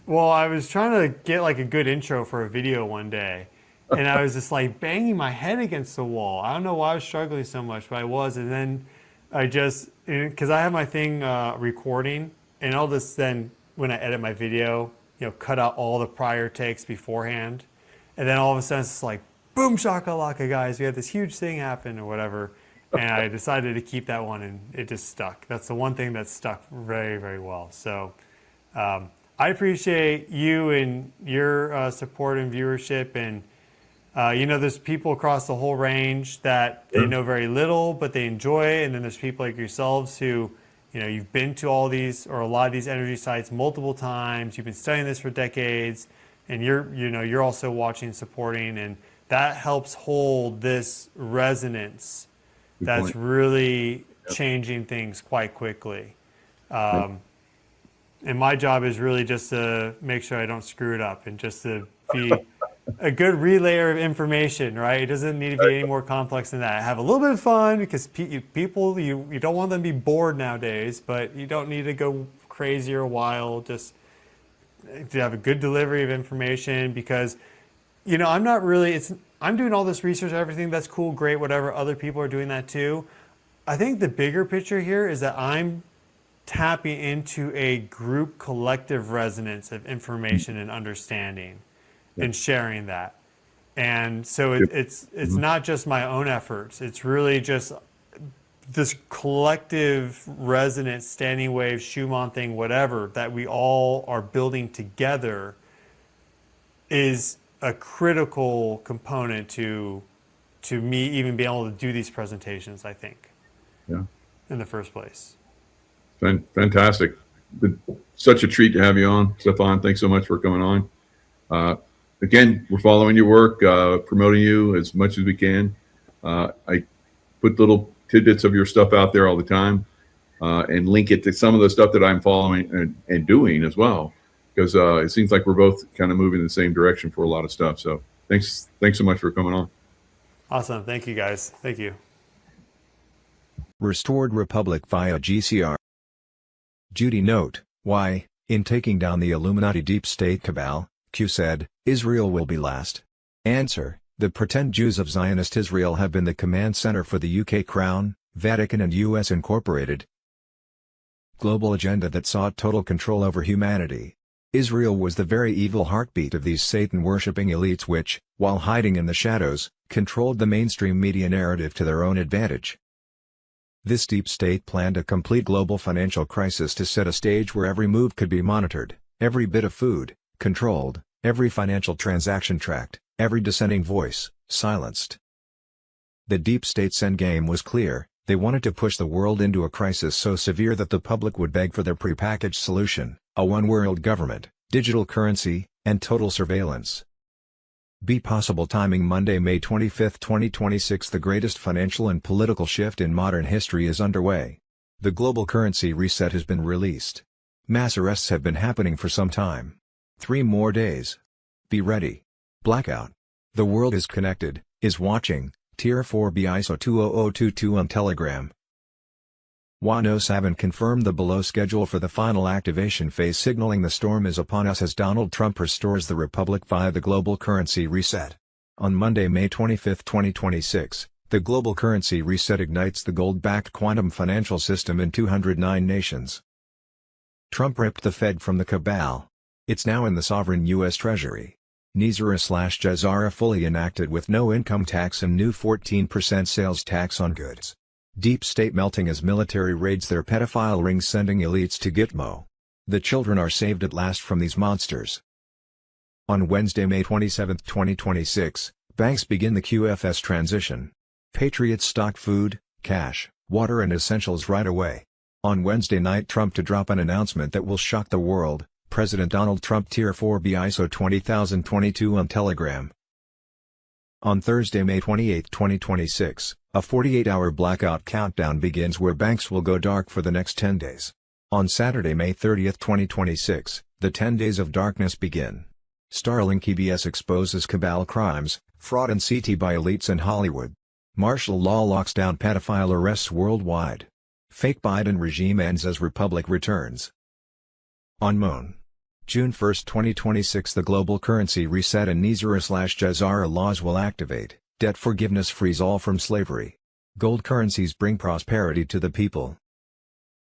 Well, I was trying to get like a good intro for a video one day, and I was just like banging my head against the wall. I don't know why I was struggling so much, but I was. And then because I have my thing recording, and I'll just then when I edit my video, cut out all the prior takes beforehand, and then all of a sudden it's like boom shakalaka, guys, we had this huge thing happen or whatever. And I decided to keep that one, and it just stuck. That's the one thing that stuck very, very well. So I appreciate you and your support and viewership. And, there's people across the whole range that they know very little, but they enjoy it. And then there's people like yourselves who, you've been to all these or a lot of these energy sites multiple times. You've been studying this for decades, and you're also watching and supporting. And that helps hold this resonance. That's really changing things quite quickly. And my job is really just to make sure I don't screw it up and just to be a good relayer of information, right? It doesn't need to be any more complex than that. Have a little bit of fun because people, you don't want them to be bored nowadays, but you don't need to go crazy or wild. Just to have a good delivery of information because, I'm doing all this research, everything that's cool, great, whatever. Other people are doing that too. I think the bigger picture here is that I'm tapping into a group collective resonance of information and understanding and sharing that. And so it's not just my own efforts. It's really just this collective resonance, standing wave, Schumann thing, whatever, that we all are building together is a critical component to me even being able to do these presentations, I think. Yeah. In the first place. Fantastic. Such a treat to have you on, Stefan. Thanks so much for coming on. Again, we're following your work, promoting you as much as we can. I put little tidbits of your stuff out there all the time and link it to some of the stuff that I'm following and doing as well. Because it seems like we're both kind of moving in the same direction for a lot of stuff. So thanks so much for coming on. Awesome. Thank you, guys. Thank you. Restored Republic via GCR. Judy note, why, in taking down the Illuminati deep state cabal, Q said, Israel will be last. Answer, the pretend Jews of Zionist Israel have been the command center for the UK Crown, Vatican and US Incorporated global agenda that sought total control over humanity. Israel was the very evil heartbeat of these Satan-worshipping elites which, while hiding in the shadows, controlled the mainstream media narrative to their own advantage. This deep state planned a complete global financial crisis to set a stage where every move could be monitored, every bit of food, controlled, every financial transaction tracked, every dissenting voice, silenced. The deep state's endgame was clear. They wanted to push the world into a crisis so severe that the public would beg for their prepackaged solution, a one-world government, digital currency, and total surveillance. Be possible timing Monday, May 25, 2026. The greatest financial and political shift in modern history is underway. The global currency reset has been released. Mass arrests have been happening for some time. 3 more days. Be ready. Blackout. The world is connected, is watching. Tier 4B ISO 20022 on Telegram. 107 confirmed the below schedule for the final activation phase, signaling the storm is upon us as Donald Trump restores the republic via the global currency reset. On Monday, May 25, 2026, the global currency reset ignites the gold-backed quantum financial system in 209 nations. Trump ripped the Fed from the cabal. It's now in the sovereign U.S. Treasury. Nizara/Jazara fully enacted with no income tax and new 14% sales tax on goods. Deep state melting as military raids their pedophile rings, sending elites to Gitmo. The children are saved at last from these monsters. On Wednesday, May 27, 2026, banks begin the QFS transition. Patriots stock food, cash, water and essentials right away. On Wednesday night, Trump to drop an announcement that will shock the world. President Donald Trump Tier 4B ISO 20022 on Telegram. On Thursday, May 28, 2026, a 48-hour blackout countdown begins where banks will go dark for the next 10 days. On Saturday, May 30, 2026, the 10 days of darkness begin. Starlink EBS exposes cabal crimes, fraud and CT by elites in Hollywood. Martial law locks down pedophile arrests worldwide. Fake Biden regime ends as Republic returns. On June 1, 2026, the global currency reset and Nizara/Jazara laws will activate. Debt forgiveness frees all from slavery. Gold currencies bring prosperity to the people.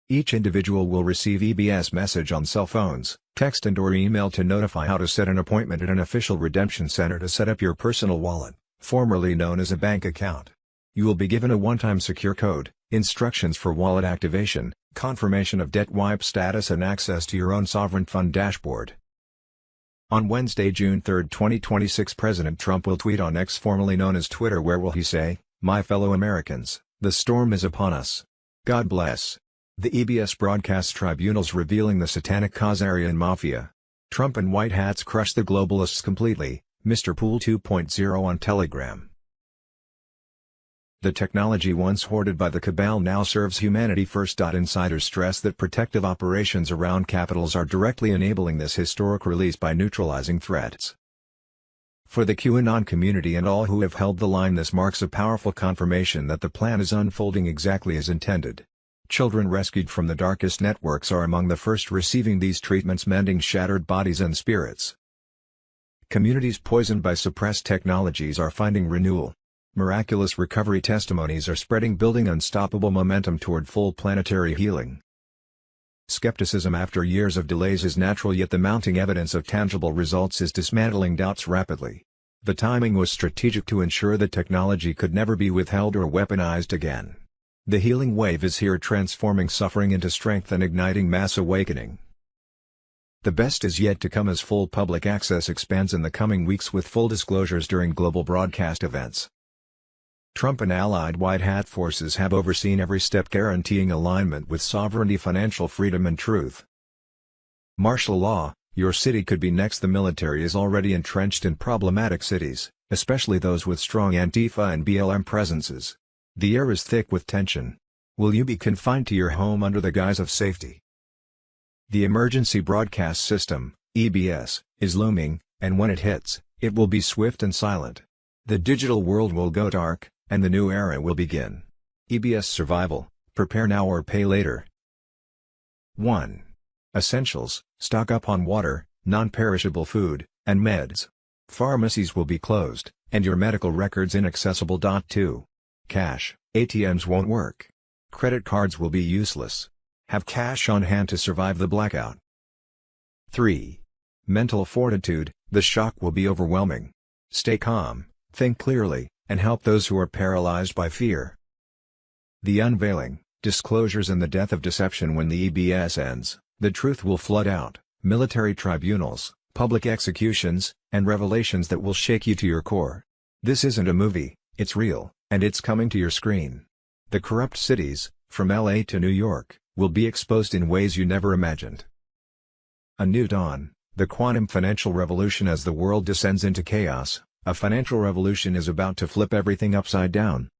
Each individual will receive EBS message on cell phones, text and/or email to notify how to set an appointment at an official redemption center to set up your personal wallet, formerly known as a bank account. You will be given a one-time secure code, instructions for wallet activation, confirmation of debt wipe status and access to your own sovereign fund dashboard. On Wednesday, June 3, 2026, President Trump will tweet on X, formerly known as Twitter, where will he say, "My fellow Americans, the storm is upon us. God bless." The EBS broadcast tribunals revealing the satanic Khazarian mafia. Trump and white hats crush the globalists completely. Mr. Pool 2.0 on Telegram. The technology once hoarded by the cabal now serves humanity first. Insiders stress that protective operations around capitals are directly enabling this historic release by neutralizing threats. For the QAnon community and all who have held the line, this marks a powerful confirmation that the plan is unfolding exactly as intended. Children rescued from the darkest networks are among the first receiving these treatments, mending shattered bodies and spirits. Communities poisoned by suppressed technologies are finding renewal. Miraculous recovery testimonies are spreading, building unstoppable momentum toward full planetary healing. Skepticism after years of delays is natural, yet the mounting evidence of tangible results is dismantling doubts rapidly. The timing was strategic to ensure that technology could never be withheld or weaponized again. The healing wave is here, transforming suffering into strength and igniting mass awakening. The best is yet to come as full public access expands in the coming weeks with full disclosures during global broadcast events. Trump and allied white hat forces have overseen every step, guaranteeing alignment with sovereignty, financial freedom and truth. Martial law, your city could be next. The military is already entrenched in problematic cities, especially those with strong Antifa and BLM presences. The air is thick with tension. Will you be confined to your home under the guise of safety? The emergency broadcast system, EBS, is looming, and when it hits, it will be swift and silent. The digital world will go dark, and the new era will begin. EBS survival, prepare now or pay later. 1. Essentials, stock up on water, non-perishable food, and meds. Pharmacies will be closed, and your medical records inaccessible. 2. Cash, ATMs won't work. Credit cards will be useless. Have cash on hand to survive the blackout. 3. Mental fortitude, the shock will be overwhelming. Stay calm, think clearly, and help those who are paralyzed by fear. The unveiling, disclosures and the death of deception. When the EBS ends, the truth will flood out, military tribunals, public executions, and revelations that will shake you to your core. This isn't a movie, it's real, and it's coming to your screen. The corrupt cities, from LA to New York, will be exposed in ways you never imagined. A new dawn, the quantum financial revolution. As the world descends into chaos, A financial revolution is about to flip everything upside down.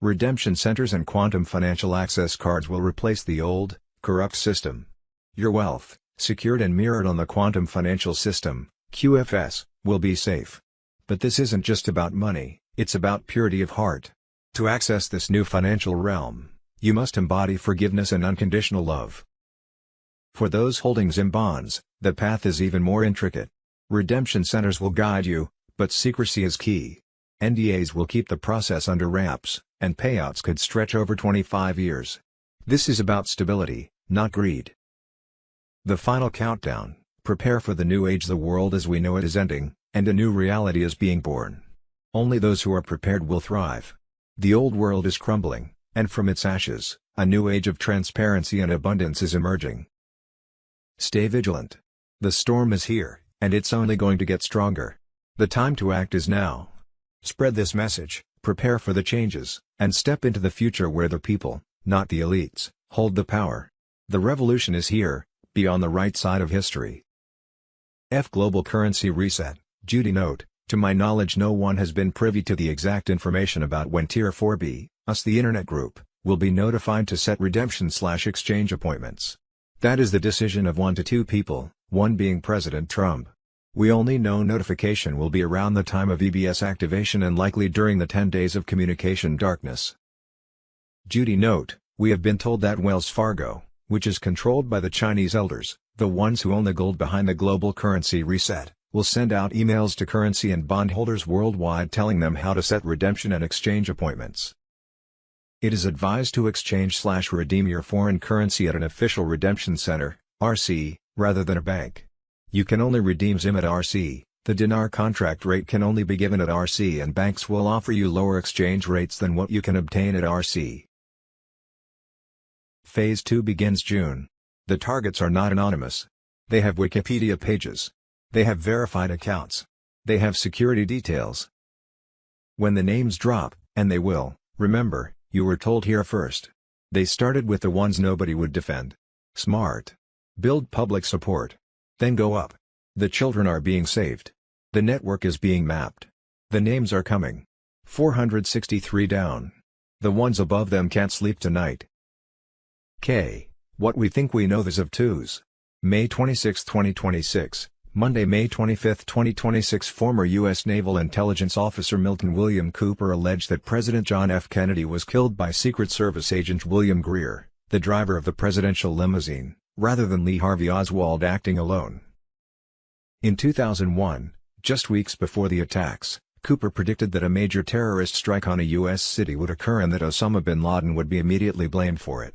Redemption centers and quantum financial access cards will replace the old, corrupt system. Your wealth, secured and mirrored on the quantum financial system, QFS, will be safe. But this isn't just about money, it's about purity of heart. To access this new financial realm, you must embody forgiveness and unconditional love. For those holding ZIM bonds, the path is even more intricate. Redemption centers will guide you, but secrecy is key. NDAs will keep the process under wraps, and payouts could stretch over 25 years. This is about stability, not greed. The final countdown: prepare for the new age. The world as we know it is ending, and a new reality is being born. Only those who are prepared will thrive. The old world is crumbling, and from its ashes, a new age of transparency and abundance is emerging. Stay vigilant. The storm is here, and it's only going to get stronger. The time to act is now. Spread this message, prepare for the changes, and step into the future where the people, not the elites, hold the power. The revolution is here, be on the right side of history. Global currency reset. Judy note: to my knowledge no one has been privy to the exact information about when Tier 4B, us the Internet Group, will be notified to set redemption/exchange appointments. That is the decision of 1 to 2 people, one being President Trump. We only know notification will be around the time of EBS activation and likely during the 10 days of communication darkness. Judy note: we have been told that Wells Fargo, which is controlled by the Chinese elders, the ones who own the gold behind the global currency reset, will send out emails to currency and bondholders worldwide telling them how to set redemption and exchange appointments. It is advised to exchange/redeem your foreign currency at an official redemption center, RC, rather than a bank. You can only redeem ZIM at RC, the dinar contract rate can only be given at RC, and banks will offer you lower exchange rates than what you can obtain at RC. Phase 2 begins June. The targets are not anonymous. They have Wikipedia pages. They have verified accounts. They have security details. When the names drop, and they will, remember, you were told here first. They started with the ones nobody would defend. Smart. Build public support. Then go up. The children are being saved. The network is being mapped. The names are coming. 463 down. The ones above them can't sleep tonight. What we think we know. This of twos. May 26, 2026, Monday, May 25, 2026. Former U.S. Naval Intelligence Officer Milton William Cooper alleged that President John F. Kennedy was killed by Secret Service agent William Greer, the driver of the presidential limousine, rather than Lee Harvey Oswald acting alone. In 2001, just weeks before the attacks, Cooper predicted that a major terrorist strike on a U.S. city would occur and that Osama bin Laden would be immediately blamed for it.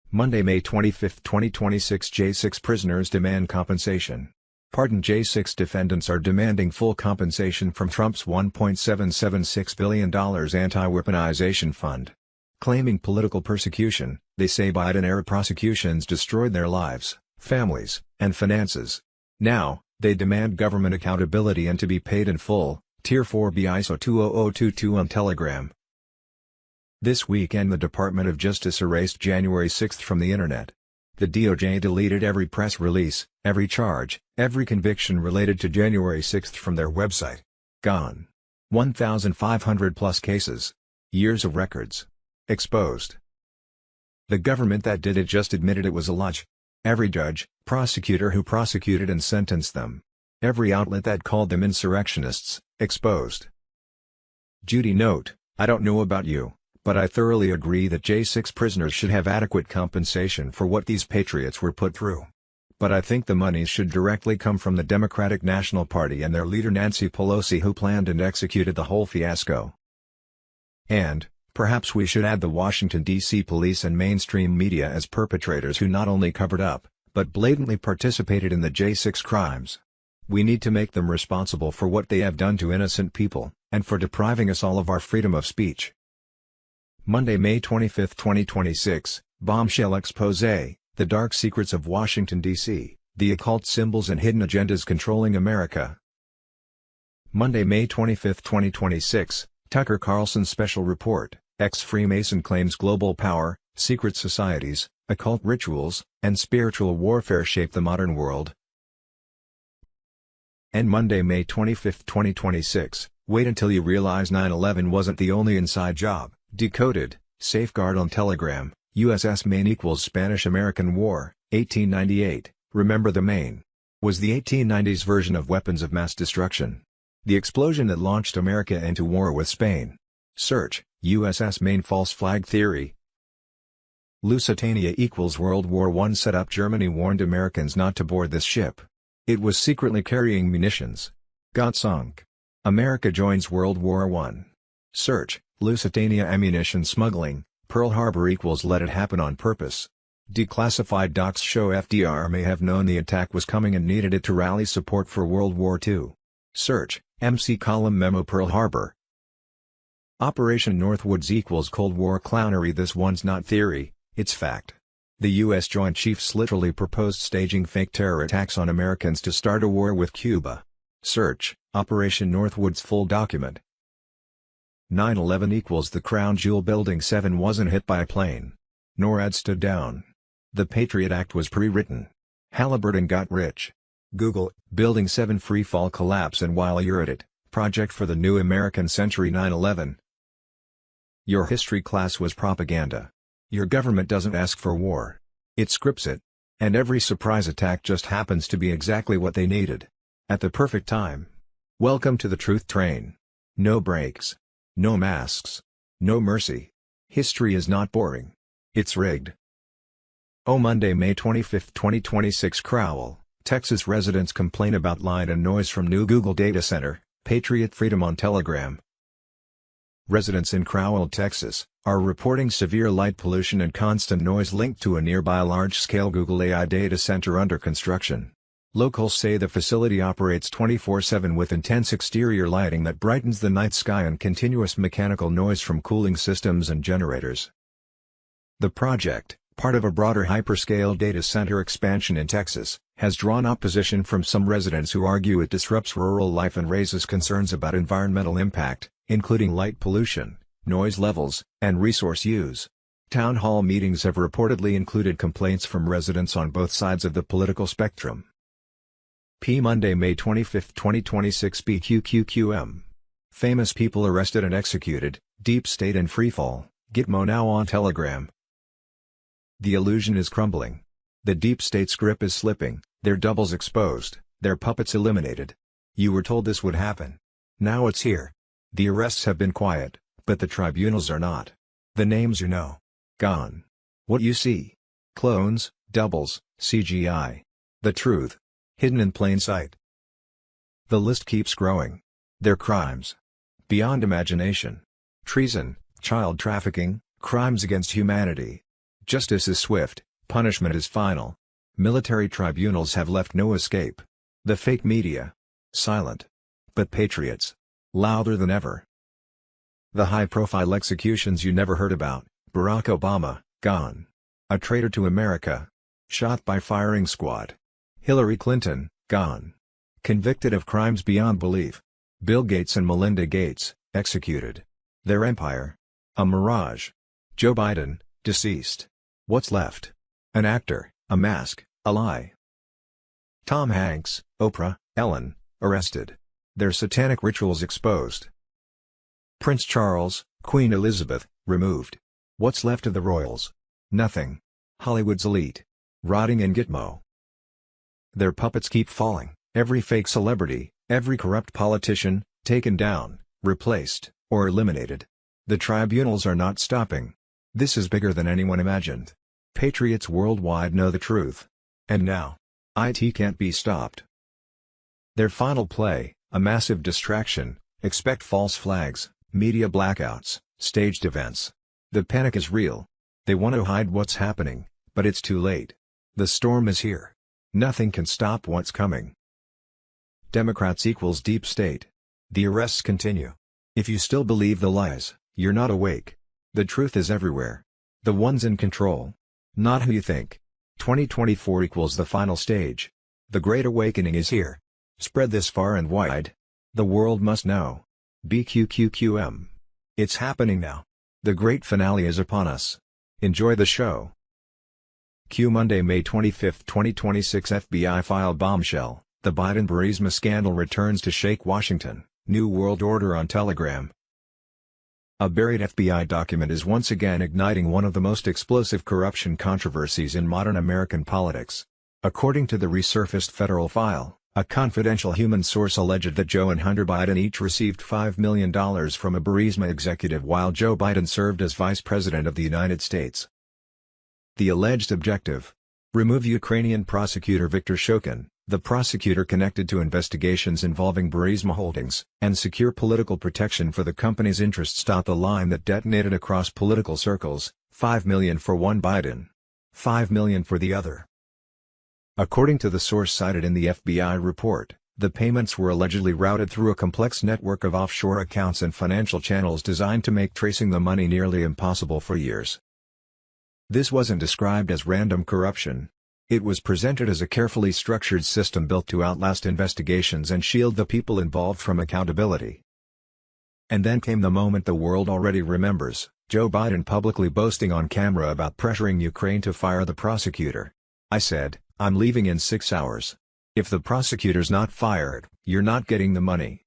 Monday, May 25, 2026. J6 prisoners demand compensation. Pardon. J6 defendants are demanding full compensation from Trump's $1.776 billion anti-weaponization fund. Claiming political persecution, they say Biden-era prosecutions destroyed their lives, families, and finances. Now, they demand government accountability and to be paid in full. Tier 4B ISO 20022 on Telegram. This weekend the Department of Justice erased January 6 from the Internet. The DOJ deleted every press release, every charge, every conviction related to January 6 from their website. Gone. 1,500 plus cases. Years of records. Exposed. The government that did it just admitted it was a lunch. Every judge, prosecutor who prosecuted and sentenced them. Every outlet that called them insurrectionists, exposed. Judy note: I don't know about you, but I thoroughly agree that J6 prisoners should have adequate compensation for what these patriots were put through. But I think the money should directly come from the Democratic National Party and their leader Nancy Pelosi, who planned and executed the whole fiasco. And, perhaps we should add the Washington, D.C. police and mainstream media as perpetrators who not only covered up, but blatantly participated in the J6 crimes. We need to make them responsible for what they have done to innocent people, and for depriving us all of our freedom of speech. Monday, May 25, 2026, Bombshell Expose: The Dark Secrets of Washington, D.C., the Occult Symbols and Hidden Agendas Controlling America. Monday, May 25, 2026, Tucker Carlson Special Report: Ex-Freemason claims global power, secret societies, occult rituals, and spiritual warfare shape the modern world. And Monday, May 25, 2026, wait until you realize 9/11 wasn't the only inside job. Decoded, Safeguard on Telegram, USS Maine equals Spanish-American War, 1898, remember the Maine. Was the 1890s version of weapons of mass destruction. The explosion that launched America into war with Spain. Search, USS Maine false flag theory. Lusitania equals World War I setup. Germany warned Americans not to board this ship. It was secretly carrying munitions. Got sunk. America joins World War I. Search, Lusitania ammunition smuggling, Pearl Harbor equals let it happen on purpose. Declassified docs show FDR may have known the attack was coming and needed it to rally support for World War II. Search, MC column memo Pearl Harbor. Operation Northwoods equals Cold War clownery. This one's not theory, it's fact. The U.S. Joint Chiefs literally proposed staging fake terror attacks on Americans to start a war with Cuba. Search, Operation Northwoods full document. 9/11 equals the Crown Jewel Building 7 wasn't hit by a plane. NORAD stood down. The Patriot Act was pre-written. Halliburton got rich. Google, Building 7 free fall collapse and while you're at it, project for the new American century 9/11. Your history class was propaganda. Your government doesn't ask for war. It scripts it. And every surprise attack just happens to be exactly what they needed. At the perfect time. Welcome to the truth train. No breaks. No masks. No mercy. History is not boring. It's rigged. Oh, Monday, May 25, 2026. Crowell, Texas residents complain about light and noise from new Google data center. Patriot Freedom on Telegram. Residents in Crowell, Texas, are reporting severe light pollution and constant noise linked to a nearby large-scale Google AI data center under construction. Locals say the facility operates 24/7 with intense exterior lighting that brightens the night sky and continuous mechanical noise from cooling systems and generators. The project, part of a broader hyperscale data center expansion in Texas, has drawn opposition from some residents who argue it disrupts rural life and raises concerns about environmental impact, including light pollution, noise levels, and resource use. Town hall meetings have reportedly included complaints from residents on both sides of the political spectrum. Monday, May 25, 2026. BQQQM. Famous people arrested and executed, deep state and freefall. Gitmo now on Telegram. The illusion is crumbling. The deep state's grip is slipping, their doubles exposed, their puppets eliminated. You were told this would happen. Now it's here. The arrests have been quiet, but the tribunals are not. The names you know. Gone. What you see. Clones, doubles, CGI. The truth. Hidden in plain sight. The list keeps growing. Their crimes. Beyond imagination. Treason, child trafficking, crimes against humanity. Justice is swift, punishment is final. Military tribunals have left no escape. The fake media. Silent. But patriots. Louder than ever. The high-profile executions you never heard about. Barack Obama, gone. A traitor to America. Shot by firing squad. Hillary Clinton, gone. Convicted of crimes beyond belief. Bill Gates and Melinda Gates, executed. Their empire. A mirage. Joe Biden, deceased. What's left? An actor, a mask, a lie. Tom Hanks, Oprah, Ellen, arrested. Their satanic rituals exposed. Prince Charles, Queen Elizabeth, removed. What's left of the royals? Nothing. Hollywood's elite. Rotting in Gitmo. Their puppets keep falling, every fake celebrity, every corrupt politician, taken down, replaced, or eliminated. The tribunals are not stopping. This is bigger than anyone imagined. Patriots worldwide know the truth. And now, it can't be stopped. Their final play, a massive distraction, expect false flags, media blackouts, staged events. The panic is real. They want to hide what's happening, but it's too late. The storm is here. Nothing can stop what's coming. Democrats equals deep state. The arrests continue. If you still believe the lies, you're not awake. The truth is everywhere. The ones in control. Not who you think. 2024 equals the final stage. The Great Awakening is here. Spread this far and wide. The world must know. BQQQM. It's happening now. The great finale is upon us. Enjoy the show. Monday, May 25, 2026. FBI file bombshell. The Biden-Burisma scandal returns to shake Washington, New World Order on Telegram. A buried FBI document is once again igniting one of the most explosive corruption controversies in modern American politics. According to the resurfaced federal file, a confidential human source alleged that Joe and Hunter Biden each received $5 million from a Burisma executive while Joe Biden served as Vice President of the United States. The alleged objective: remove Ukrainian prosecutor Viktor Shokin, the prosecutor connected to investigations involving Burisma Holdings, and secure political protection for the company's interests. The line that detonated across political circles: $5 million for one Biden, $5 million for the other. According to the source cited in the FBI report, the payments were allegedly routed through a complex network of offshore accounts and financial channels designed to make tracing the money nearly impossible for years. This wasn't described as random corruption. It was presented as a carefully structured system built to outlast investigations and shield the people involved from accountability. And then came the moment the world already remembers: Joe Biden publicly boasting on camera about pressuring Ukraine to fire the prosecutor. "I said, I'm leaving in 6 hours. If the prosecutor's not fired, you're not getting the money."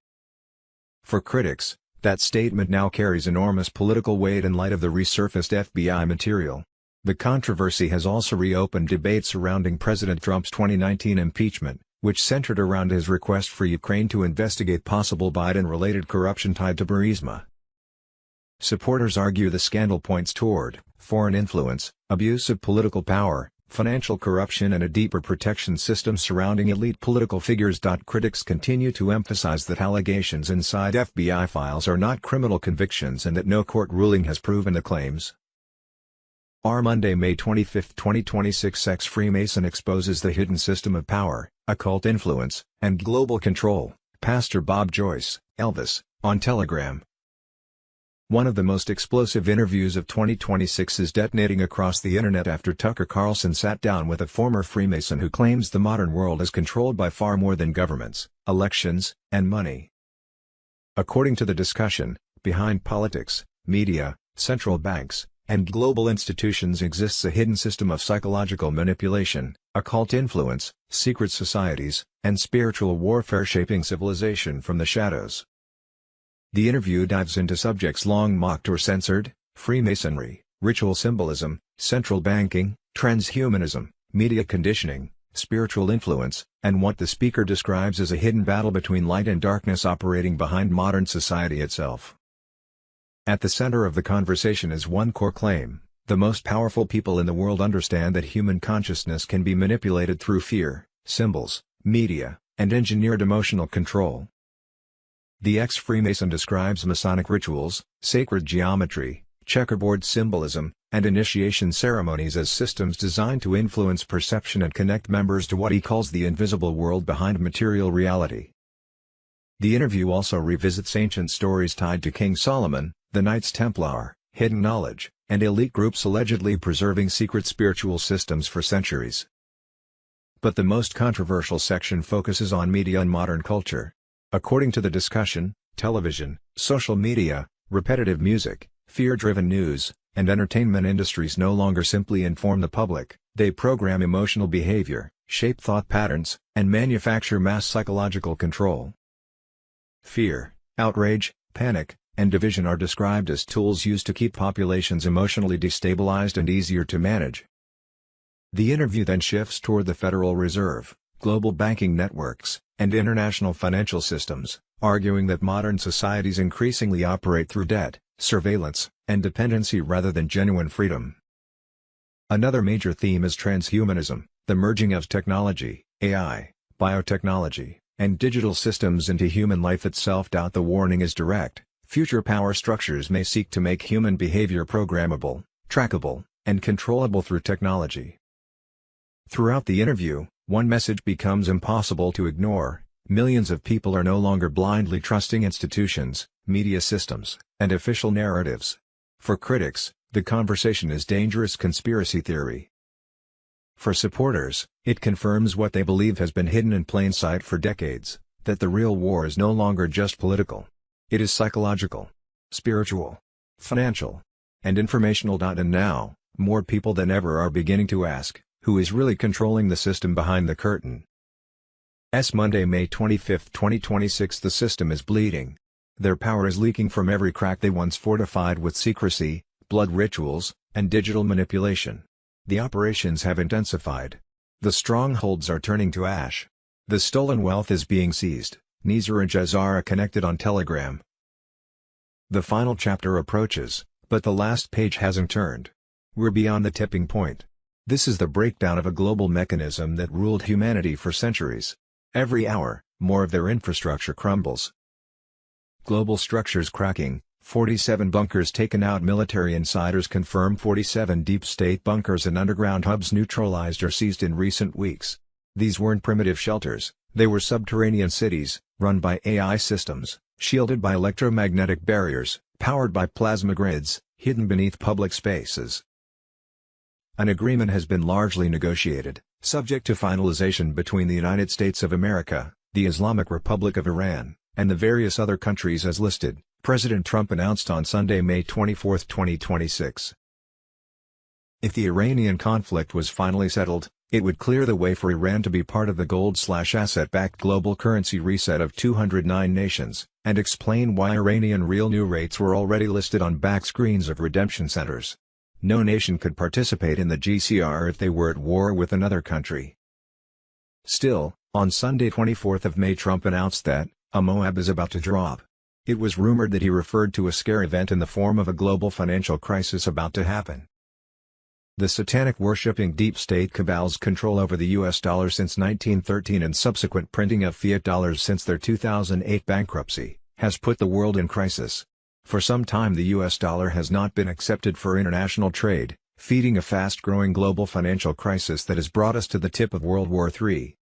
For critics, that statement now carries enormous political weight in light of the resurfaced FBI material. The controversy has also reopened debate surrounding President Trump's 2019 impeachment, which centered around his request for Ukraine to investigate possible Biden-related corruption tied to Burisma. Supporters argue the scandal points toward foreign influence, abuse of political power, financial corruption, and a deeper protection system surrounding elite political figures. Critics continue to emphasize that allegations inside FBI files are not criminal convictions and that no court ruling has proven the claims. Monday, May 25, 2026. Ex-Freemason exposes the hidden system of power, occult influence, and global control. Pastor Bob Joyce, Elvis, on Telegram. One of the most explosive interviews of 2026 is detonating across the internet after Tucker Carlson sat down with a former Freemason who claims the modern world is controlled by far more than governments, elections, and money. According to the discussion, behind politics, media, central banks, and global institutions exists a hidden system of psychological manipulation, occult influence, secret societies, and spiritual warfare shaping civilization from the shadows. The interview dives into subjects long mocked or censored: Freemasonry, ritual symbolism, central banking, transhumanism, media conditioning, spiritual influence, and what the speaker describes as a hidden battle between light and darkness operating behind modern society itself. At the center of the conversation is one core claim: the most powerful people in the world understand that human consciousness can be manipulated through fear, symbols, media, and engineered emotional control. The ex-Freemason describes Masonic rituals, sacred geometry, checkerboard symbolism, and initiation ceremonies as systems designed to influence perception and connect members to what he calls the invisible world behind material reality. The interview also revisits ancient stories tied to King Solomon, the Knights Templar, hidden knowledge, and elite groups allegedly preserving secret spiritual systems for centuries. But the most controversial section focuses on media and modern culture. According to the discussion, television, social media, repetitive music, fear-driven news, and entertainment industries no longer simply inform the public, they program emotional behavior, shape thought patterns, and manufacture mass psychological control. Fear, outrage, panic, and division are described as tools used to keep populations emotionally destabilized and easier to manage. The interview then shifts toward the Federal Reserve, global banking networks, and international financial systems, arguing that modern societies increasingly operate through debt, surveillance, and dependency rather than genuine freedom. Another major theme is transhumanism, the merging of technology, AI, biotechnology, and digital systems into human life itself. The warning is direct: future power structures may seek to make human behavior programmable, trackable, and controllable through technology. Throughout the interview, one message becomes impossible to ignore: millions of people are no longer blindly trusting institutions, media systems, and official narratives. For critics, the conversation is dangerous conspiracy theory. For supporters, it confirms what they believe has been hidden in plain sight for decades: that the real war is no longer just political. It is psychological, spiritual, financial, and informational. And now, more people than ever are beginning to ask, who is really controlling the system behind the curtain? Monday, May 25, 2026. The system is bleeding. Their power is leaking from every crack they once fortified with secrecy, blood rituals, and digital manipulation. The operations have intensified. The strongholds are turning to ash. The stolen wealth is being seized. Nizar and Jazara connected on Telegram. The final chapter approaches, but the last page hasn't turned. We're beyond the tipping point. This is the breakdown of a global mechanism that ruled humanity for centuries. Every hour, more of their infrastructure crumbles. Global structures cracking, 47 bunkers taken out. Military insiders confirm 47 deep state bunkers and underground hubs neutralized or seized in recent weeks. These weren't primitive shelters, they were subterranean cities, run by AI systems, shielded by electromagnetic barriers, powered by plasma grids, hidden beneath public spaces. An agreement has been largely negotiated, subject to finalization between the United States of America, the Islamic Republic of Iran, and the various other countries as listed, President Trump announced on Sunday, May 24, 2026. If the Iranian conflict was finally settled, it would clear the way for Iran to be part of the gold/asset-backed global currency reset of 209 nations, and explain why Iranian real new rates were already listed on back screens of redemption centers. No nation could participate in the GCR if they were at war with another country. Still, on Sunday 24th of May, Trump announced that a Moab is about to drop. It was rumored that he referred to a scare event in the form of a global financial crisis about to happen. The satanic-worshipping deep state cabal's control over the US dollar since 1913 and subsequent printing of fiat dollars since their 2008 bankruptcy, has put the world in crisis. For some time the US dollar has not been accepted for international trade, feeding a fast-growing global financial crisis that has brought us to the tip of World War III.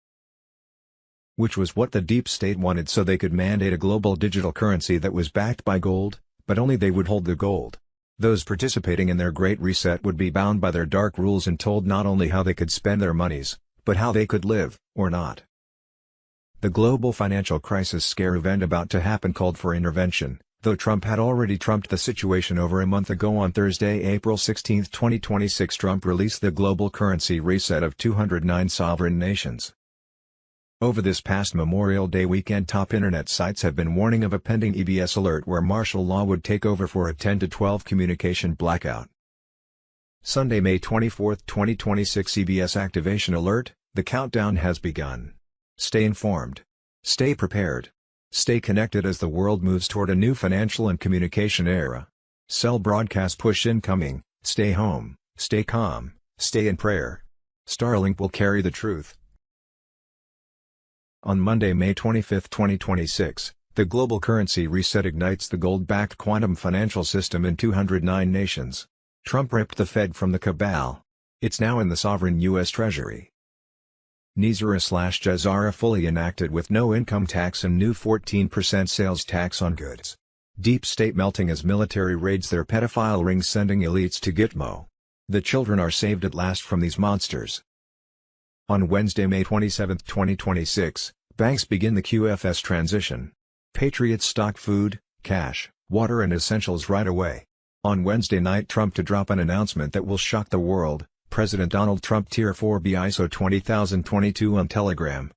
Which was what the deep state wanted, so they could mandate a global digital currency that was backed by gold, but only they would hold the gold. Those participating in their Great Reset would be bound by their dark rules and told not only how they could spend their monies, but how they could live, or not. The global financial crisis scare event about to happen called for intervention, though Trump had already trumped the situation over a month ago. On Thursday, April 16, 2026, Trump released the global currency reset of 209 sovereign nations. Over this past Memorial Day weekend, top internet sites have been warning of a pending EBS alert where martial law would take over for a 10 to 12 communication blackout. Sunday, May 24, 2026, EBS activation alert, the countdown has begun. Stay informed. Stay prepared. Stay connected as the world moves toward a new financial and communication era. Cell broadcast push incoming, stay home, stay calm, stay in prayer. Starlink will carry the truth. On Monday, May 25, 2026, the global currency reset ignites the gold-backed quantum financial system in 209 nations. Trump ripped the Fed from the cabal. It's now in the sovereign U.S. Treasury. Nizar/Jazara fully enacted with no income tax and new 14% sales tax on goods. Deep state melting as military raids their pedophile rings, sending elites to Gitmo. The children are saved at last from these monsters. On Wednesday, May 27, 2026, banks begin the QFS transition. Patriots stock food, cash, water and essentials right away. On Wednesday night, Trump to drop an announcement that will shock the world. President Donald Trump Tier 4B ISO 20022 on Telegram.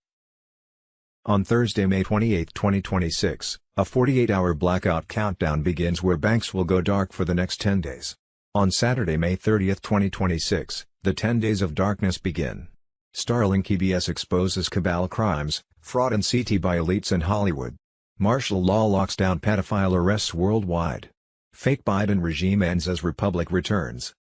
On Thursday, May 28, 2026, a 48-hour blackout countdown begins where banks will go dark for the next 10 days. On Saturday, May 30, 2026, the 10 days of darkness begin. Starlink EBS exposes cabal crimes, fraud and CT by elites in Hollywood. Martial law locks down pedophile arrests worldwide. Fake Biden regime ends as Republic returns.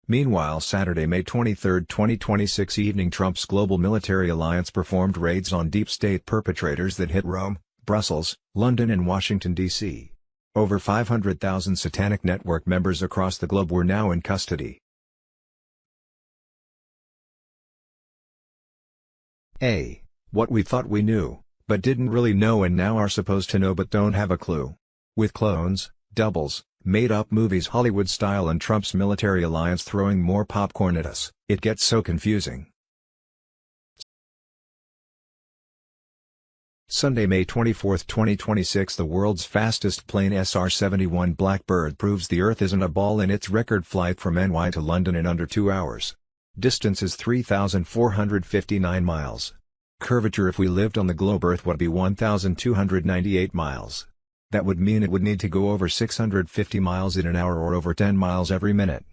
Meanwhile, Saturday, May 23, 2026 evening, Trump's global military alliance performed raids on deep state perpetrators that hit Rome, Brussels, London and Washington, D.C. Over 500,000 satanic network members across the globe were now in custody. What we thought we knew, but didn't really know and now are supposed to know but don't have a clue. With clones, doubles, made-up movies Hollywood style and Trump's military alliance throwing more popcorn at us, it gets so confusing. Sunday, May 24, 2026, the world's fastest plane SR-71 Blackbird proves the Earth isn't a ball in its record flight from NY to London in under 2 hours. Distance is 3,459 miles. Curvature: if we lived on the globe, Earth would be 1,298 miles. That would mean it would need to go over 650 miles in an hour or over 10 miles every minute.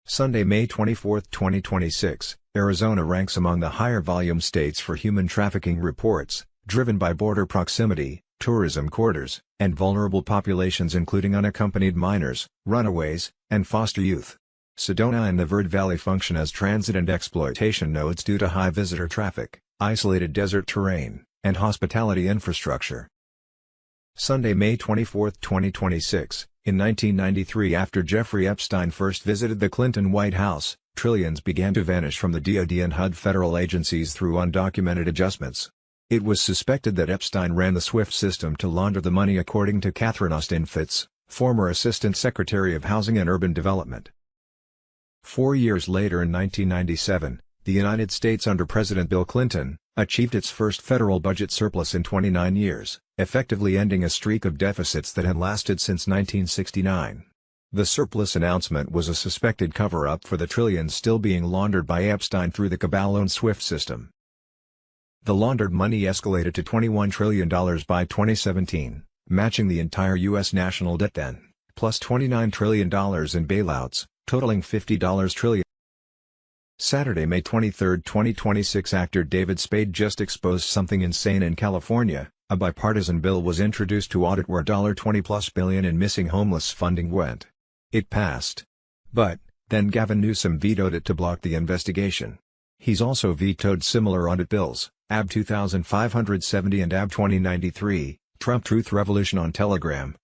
Sunday, May 24, 2026, Arizona ranks among the higher volume states for human trafficking reports, driven by border proximity, tourism corridors, and vulnerable populations including unaccompanied minors, runaways, and foster youth. Sedona and the Verde Valley function as transit and exploitation nodes due to high visitor traffic, isolated desert terrain, and hospitality infrastructure. Sunday, May 24, 2026, in 1993, after Jeffrey Epstein first visited the Clinton White House, trillions began to vanish from the DoD and HUD federal agencies through undocumented adjustments. It was suspected that Epstein ran the SWIFT system to launder the money, according to Catherine Austin Fitts, former Assistant Secretary of Housing and Urban Development. 4 years later, in 1997, the United States under President Bill Clinton achieved its first federal budget surplus in 29 years, effectively ending a streak of deficits that had lasted since 1969. The surplus announcement was a suspected cover-up for the trillions still being laundered by Epstein through the cabal-owned SWIFT system. The laundered money escalated to $21 trillion by 2017, matching the entire U.S. national debt then, plus $29 trillion in bailouts, totaling $50 trillion. Saturday, May 23, 2026, actor David Spade just exposed something insane in California. A bipartisan bill was introduced to audit where $20+ billion in missing homeless funding went. It passed. But, then Gavin Newsom vetoed it to block the investigation. He's also vetoed similar audit bills, AB 2570 and AB 2093, Trump Truth Revolution on Telegram.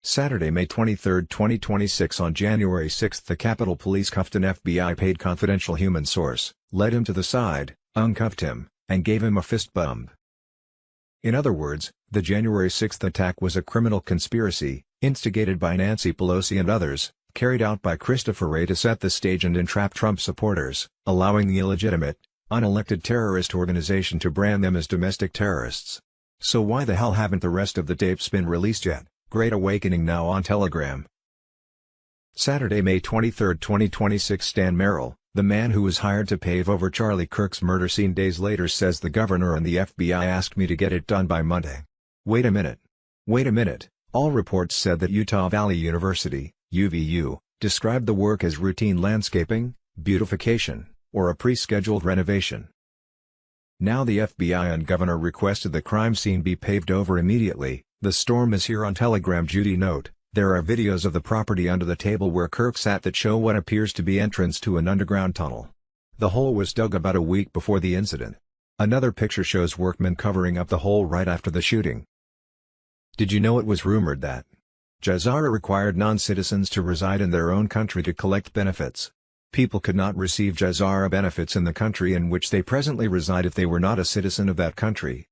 Saturday, May 23, 2026. On January 6, the Capitol Police cuffed an FBI-paid confidential human source, led him to the side, uncuffed him, and gave him a fist bump. In other words, the January 6 attack was a criminal conspiracy, instigated by Nancy Pelosi and others, carried out by Christopher Wray to set the stage and entrap Trump supporters, allowing the illegitimate, unelected terrorist organization to brand them as domestic terrorists. So why the hell haven't the rest of the tapes been released yet? Great awakening now on Telegram. Saturday, May 23, 2026. Stan Merrill, the man who was hired to pave over Charlie Kirk's murder scene days later, says the governor and the FBI asked me to get it done by Monday. Wait a minute. Wait a minute. All reports said that Utah Valley University, UVU, described the work as routine landscaping, beautification, or a pre-scheduled renovation. Now the FBI and governor requested the crime scene be paved over immediately. The storm is here on Telegram. Judy note, there are videos of the property under the table where Kirk sat that show what appears to be entrance to an underground tunnel. The hole was dug about a week before the incident. Another picture shows workmen covering up the hole right after the shooting. Did you know it was rumored that Jazara required non-citizens to reside in their own country to collect benefits? People could not receive Jazara benefits in the country in which they presently reside if they were not a citizen of that country.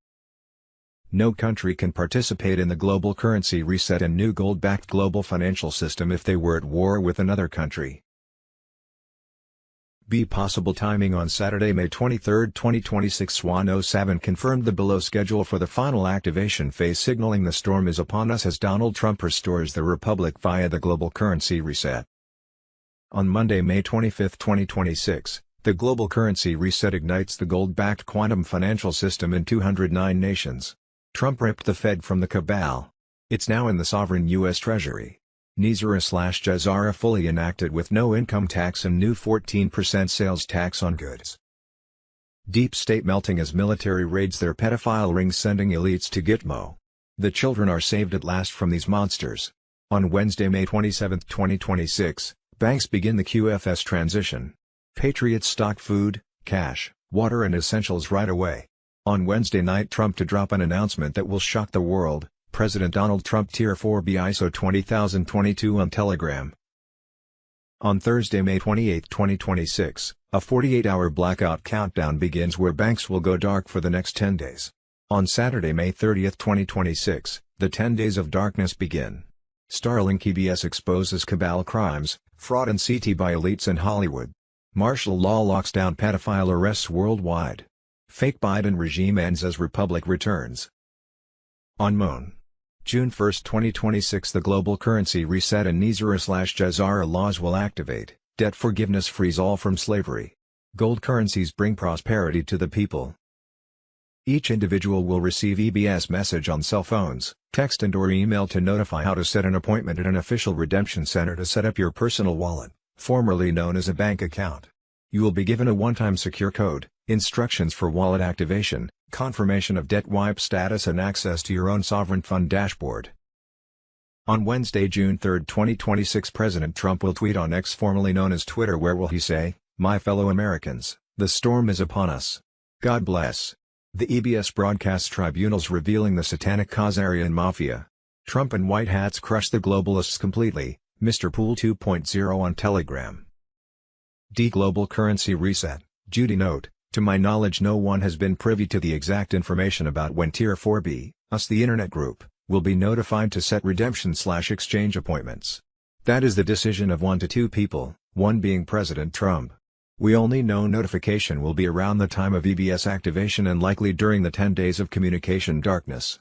No country can participate in the global currency reset and new gold-backed global financial system if they were at war with another country. Be possible timing on Saturday, May 23, 2026. Swan 07 confirmed the below schedule for the final activation phase, signaling the storm is upon us as Donald Trump restores the republic via the global currency reset. On Monday, May 25, 2026, the global currency reset ignites the gold-backed quantum financial system in 209 nations. Trump ripped the Fed from the cabal. It's now in the sovereign U.S. Treasury. Nizara/Jazara fully enacted with no income tax and new 14% sales tax on goods. Deep state melting as military raids their pedophile rings, sending elites to Gitmo. The children are saved at last from these monsters. On Wednesday, May 27, 2026, banks begin the QFS transition. Patriots stock food, cash, water and essentials right away. On Wednesday night, Trump to drop an announcement that will shock the world. President Donald Trump Tier 4B ISO 20022 on Telegram. On Thursday, May 28, 2026, a 48-hour blackout countdown begins where banks will go dark for the next 10 days. On Saturday, May 30, 2026, the 10 days of darkness begin. Starlink EBS exposes cabal crimes, fraud and CT by elites in Hollywood. Martial law locks down pedophile arrests worldwide. Fake Biden regime ends as Republic returns. On Moon. June 1, 2026, the global currency reset and Nizara/Jazara laws will activate. Debt forgiveness frees all from slavery. Gold currencies bring prosperity to the people. Each individual will receive EBS message on cell phones, text and/or email to notify how to set an appointment at an official redemption center to set up your personal wallet, formerly known as a bank account. You will be given a one-time secure code, instructions for wallet activation, confirmation of debt wipe status and access to your own sovereign fund dashboard. On Wednesday, June 3, 2026, President Trump will tweet on X, formerly known as Twitter, where will he say, "My fellow Americans, the storm is upon us. God bless." The EBS broadcast tribunals revealing the satanic Khazarian mafia. Trump and white hats crush the globalists completely, Mr. Pool 2.0 on Telegram. Global currency reset. Judy note, to my knowledge no one has been privy to the exact information about when Tier 4B, us the Internet Group, will be notified to set redemption/exchange appointments. That is the decision of 1 to 2 people, one being President Trump. We only know notification will be around the time of EBS activation and likely during the 10 days of communication darkness.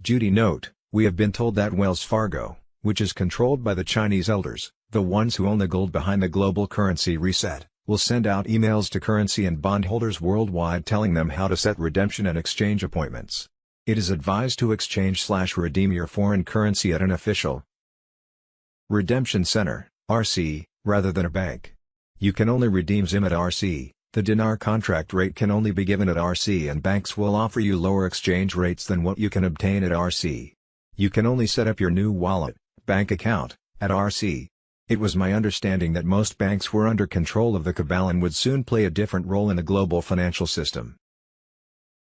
Judy note, we have been told that Wells Fargo, which is controlled by the Chinese elders, the ones who own the gold behind the global currency reset, will send out emails to currency and bondholders worldwide telling them how to set redemption and exchange appointments. It is advised to exchange/redeem your foreign currency at an official redemption center, RC, rather than a bank. You can only redeem ZIM at RC, the dinar contract rate can only be given at RC, and banks will offer you lower exchange rates than what you can obtain at RC. You can only set up your new wallet, bank account, at RC. It was my understanding that most banks were under control of the cabal and would soon play a different role in the global financial system.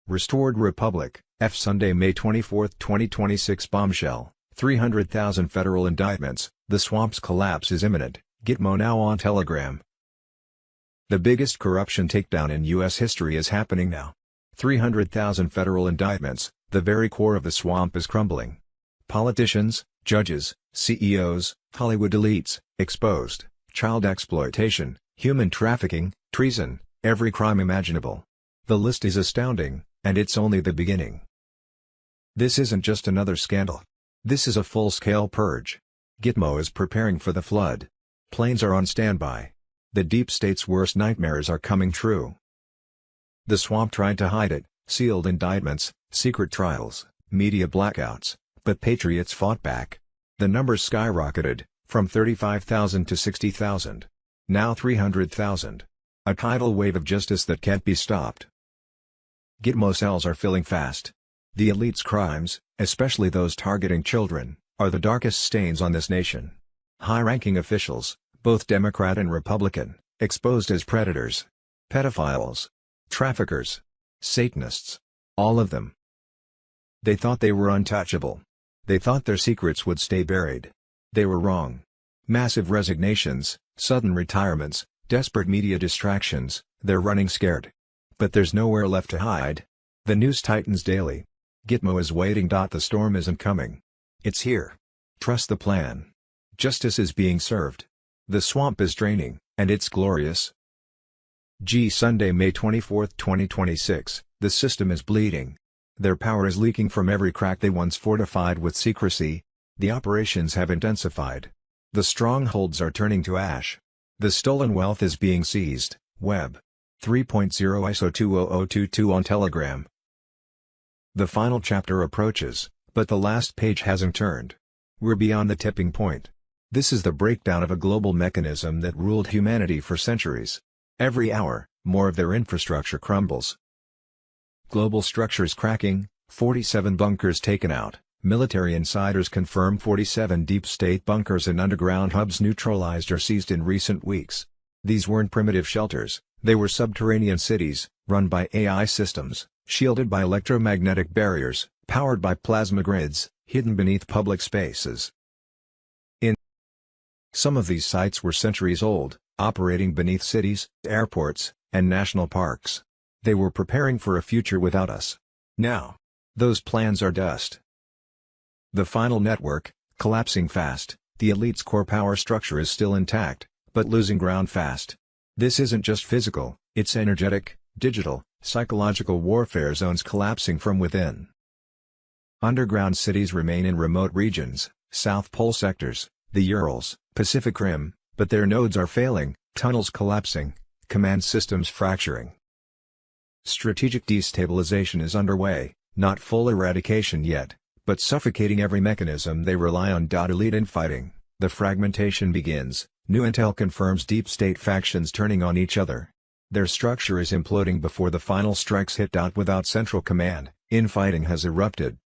Restored Republic, F. Sunday, May 24, 2026 bombshell, 300,000 federal indictments, the swamp's collapse is imminent, Gitmo now on Telegram. The biggest corruption takedown in U.S. history is happening now. 300,000 federal indictments, the very core of the swamp is crumbling. Politicians, judges, CEOs, Hollywood elites, exposed, child exploitation, human trafficking, treason, every crime imaginable. The list is astounding, and it's only the beginning. This isn't just another scandal. This is a full-scale purge. Gitmo is preparing for the flood. Planes are on standby. The deep state's worst nightmares are coming true. The swamp tried to hide it, sealed indictments, secret trials, media blackouts, but patriots fought back. The numbers skyrocketed, from 35,000 to 60,000. Now 300,000. A tidal wave of justice that can't be stopped. Gitmo cells are filling fast. The elite's crimes, especially those targeting children, are the darkest stains on this nation. High-ranking officials, both Democrat and Republican, exposed as predators, pedophiles, traffickers, Satanists. All of them. They thought they were untouchable. They thought their secrets would stay buried. They were wrong. Massive resignations, sudden retirements, desperate media distractions, they're running scared. But there's nowhere left to hide. The news tightens daily. Gitmo is waiting. The storm isn't coming. It's here. Trust the plan. Justice is being served. The swamp is draining, and it's glorious. Sunday, May 24, 2026, the system is bleeding. Their power is leaking from every crack they once fortified with secrecy. The operations have intensified. The strongholds are turning to ash. The stolen wealth is being seized. Web 3.0 ISO 20022 on Telegram. The final chapter approaches, but the last page hasn't turned. We're beyond the tipping point. This is the breakdown of a global mechanism that ruled humanity for centuries. Every hour, more of their infrastructure crumbles. Global structures cracking, 47 bunkers taken out. Military insiders confirm 47 deep state bunkers and underground hubs neutralized or seized in recent weeks. These weren't primitive shelters, they were subterranean cities, run by AI systems, shielded by electromagnetic barriers, powered by plasma grids, hidden beneath public spaces. Some of these sites were centuries old, operating beneath cities, airports, and national parks. They were preparing for a future without us. Now, those plans are dust. The final network, collapsing fast. The elite's core power structure is still intact, but losing ground fast. This isn't just physical, it's energetic, digital, psychological warfare zones collapsing from within. Underground cities remain in remote regions, South Pole sectors, the Urals, Pacific Rim, but their nodes are failing, tunnels collapsing, command systems fracturing. Strategic destabilization is underway, not full eradication yet, but suffocating every mechanism they rely on. Elite infighting, the fragmentation begins, new intel confirms deep state factions turning on each other. Their structure is imploding before the final strikes hit. Without central command, infighting has erupted.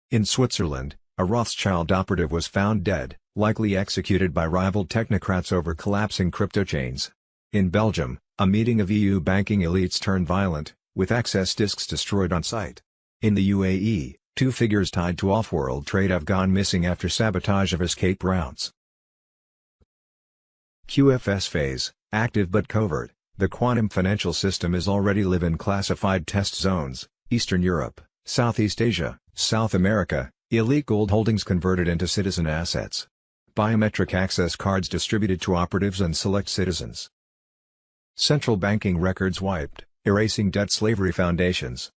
In Switzerland, a Rothschild operative was found dead, likely executed by rival technocrats over collapsing crypto chains. In Belgium, a meeting of EU banking elites turned violent, with access disks destroyed on site. In the UAE, 2 figures tied to off-world trade have gone missing after sabotage of escape routes. QFS phase, active but covert. The quantum financial system is already live in classified test zones, Eastern Europe, Southeast Asia, South America, elite gold holdings converted into citizen assets. Biometric access cards distributed to operatives and select citizens. Central banking records wiped, erasing debt slavery foundations.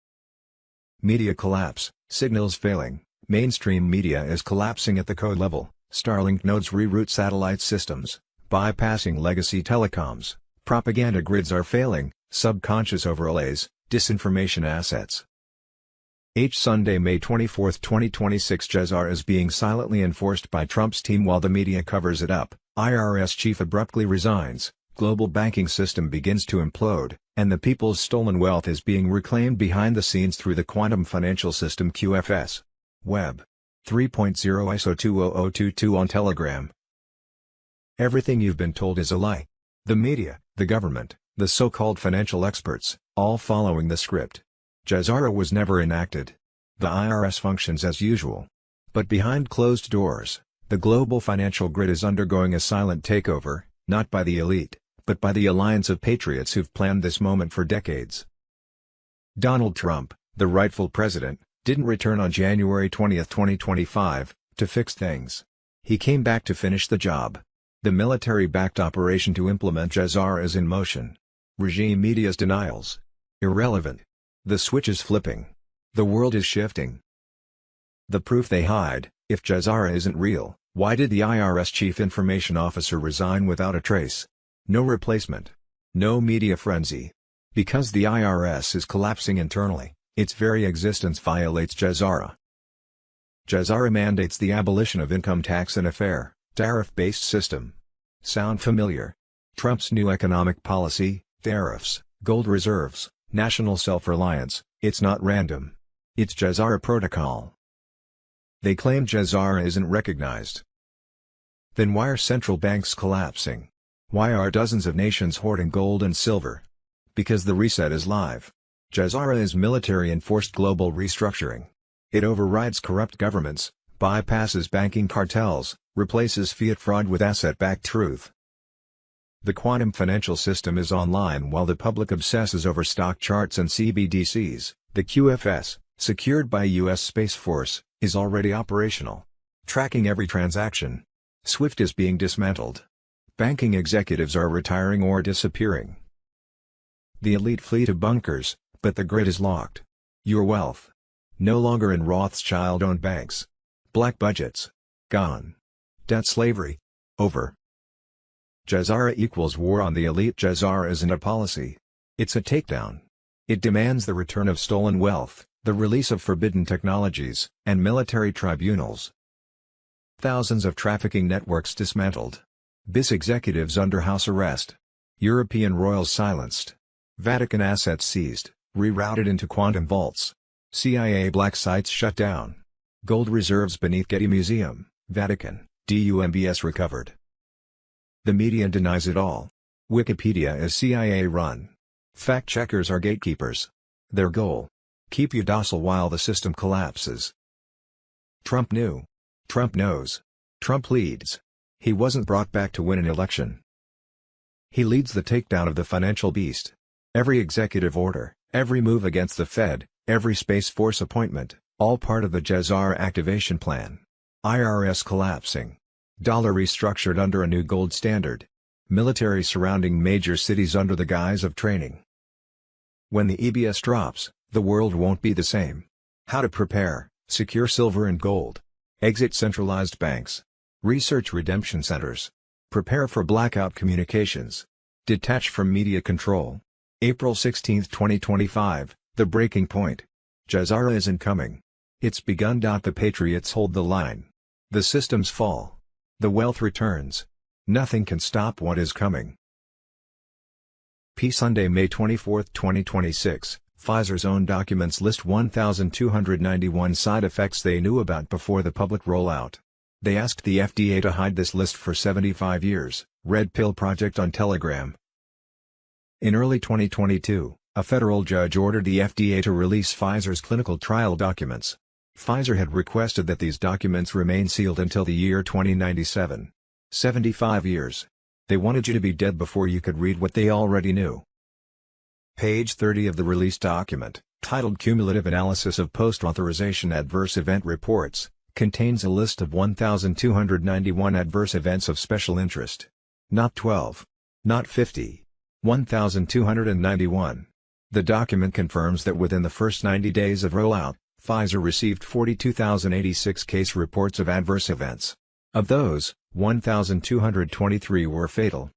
Media collapse, signals failing, mainstream media is collapsing at the code level, Starlink nodes reroute satellite systems, bypassing legacy telecoms, propaganda grids are failing, subconscious overlays, disinformation assets. Sunday, May 24, 2026. Jazara is being silently enforced by Trump's team while the media covers it up. IRS chief abruptly resigns, global banking system begins to implode, and the people's stolen wealth is being reclaimed behind the scenes through the quantum financial system QFS. Web 3.0 ISO 20022 on Telegram. Everything you've been told is a lie. The media, the government, the so-called financial experts, all following the script. Jazara was never enacted. The IRS functions as usual. But behind closed doors, the global financial grid is undergoing a silent takeover, not by the elite, but by the alliance of patriots who've planned this moment for decades. Donald Trump, the rightful president, didn't return on January 20, 2025, to fix things. He came back to finish the job. The military-backed operation to implement Jazara is in motion. Regime media's denials. Irrelevant. The switch is flipping. The world is shifting. The proof they hide: if Jazara isn't real, why did the IRS chief information officer resign without a trace? No replacement. No media frenzy. Because the IRS is collapsing internally, its very existence violates Jazara. Jazara mandates the abolition of income tax and a fair, tariff-based system. Sound familiar? Trump's new economic policy, tariffs, gold reserves, national self-reliance, it's not random. It's Jazara protocol. They claim Jazara isn't recognized. Then why are central banks collapsing? Why are dozens of nations hoarding gold and silver? Because the reset is live. Jazara is military-enforced global restructuring. It overrides corrupt governments, bypasses banking cartels, replaces fiat fraud with asset-backed truth. The quantum financial system is online while the public obsesses over stock charts and CBDCs. The QFS, secured by U.S. Space Force, is already operational. Tracking every transaction. SWIFT is being dismantled. Banking executives are retiring or disappearing. The elite flee to bunkers, but the grid is locked. Your wealth. No longer in Rothschild-owned banks. Black budgets. Gone. Debt slavery. Over. Jazara equals war on the elite. Jazara isn't a policy. It's a takedown. It demands the return of stolen wealth, the release of forbidden technologies, and military tribunals. Thousands of trafficking networks dismantled. BIS executives under house arrest. European royals silenced. Vatican assets seized, rerouted into quantum vaults. CIA black sites shut down. Gold reserves beneath Getty Museum, Vatican, DUMBS recovered. The media denies it all. Wikipedia is CIA-run. Fact-checkers are gatekeepers. Their goal: keep you docile while the system collapses. Trump knew. Trump knows. Trump leads. He wasn't brought back to win an election. He leads the takedown of the financial beast. Every executive order, every move against the Fed, every Space Force appointment, all part of the Jazara activation plan. IRS collapsing. Dollar restructured under a new gold standard. Military surrounding major cities under the guise of training. When the EBS drops, the world won't be the same. How to prepare: secure silver and gold. Exit centralized banks. Research redemption centers. Prepare for blackout communications. Detach from media control. April 16, 2025, the breaking point. Jazara isn't coming. It's begun. The Patriots hold the line. The systems fall. The wealth returns. Nothing can stop what is coming. P. Sunday, May 24, 2026, Pfizer's own documents list 1,291 side effects they knew about before the public rollout. They asked the FDA to hide this list for 75 years, Red Pill Project on Telegram. In early 2022, a federal judge ordered the FDA to release Pfizer's clinical trial documents. Pfizer had requested that these documents remain sealed until the year 2097. 75 years. They wanted you to be dead before you could read what they already knew. Page 30 of the released document, titled Cumulative Analysis of Post-Authorization Adverse Event Reports, contains a list of 1,291 adverse events of special interest. Not 12. Not 50. 1,291. The document confirms that within the first 90 days of rollout, Pfizer received 42,086 case reports of adverse events. Of those, 1,223 were fatal.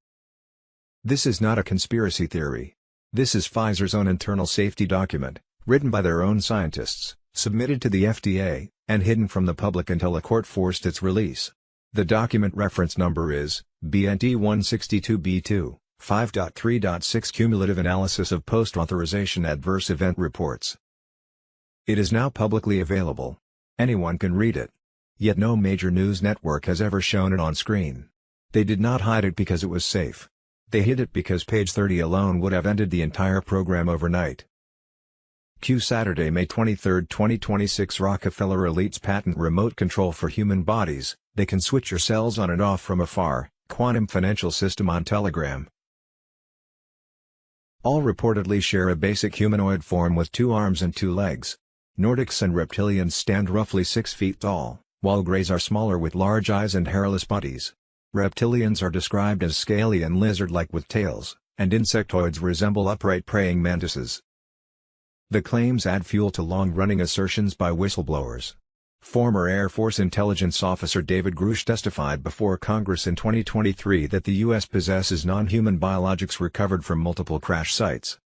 This is not a conspiracy theory. This is Pfizer's own internal safety document, written by their own scientists, submitted to the FDA, and hidden from the public until a court forced its release. The document reference number is BNT 162B2, 5.3.6 Cumulative Analysis of Post-Authorization Adverse Event Reports. It is now publicly available. Anyone can read it. Yet no major news network has ever shown it on screen. They did not hide it because it was safe. They hid it because page 30 alone would have ended the entire program overnight. Q. Saturday, May 23, 2026, Rockefeller Elites patent remote control for human bodies. They can switch your cells on and off from afar. Quantum financial system on Telegram. All reportedly share a basic humanoid form with 2 arms and 2 legs. Nordics and reptilians stand roughly 6 feet tall, while greys are smaller with large eyes and hairless bodies. Reptilians are described as scaly and lizard-like with tails, and insectoids resemble upright praying mantises. The claims add fuel to long-running assertions by whistleblowers. Former Air Force intelligence officer David Grush testified before Congress in 2023 that the U.S. possesses non-human biologics recovered from multiple crash sites.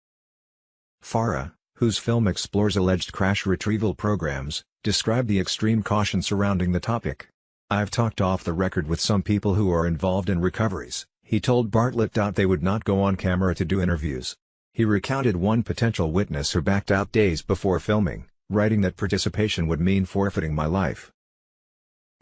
FARA, whose film explores alleged crash retrieval programs, described the extreme caution surrounding the topic. "I've talked off the record with some people who are involved in recoveries," he told Bartlett. They would not go on camera to do interviews. He recounted one potential witness who backed out days before filming, writing that participation would mean forfeiting my life.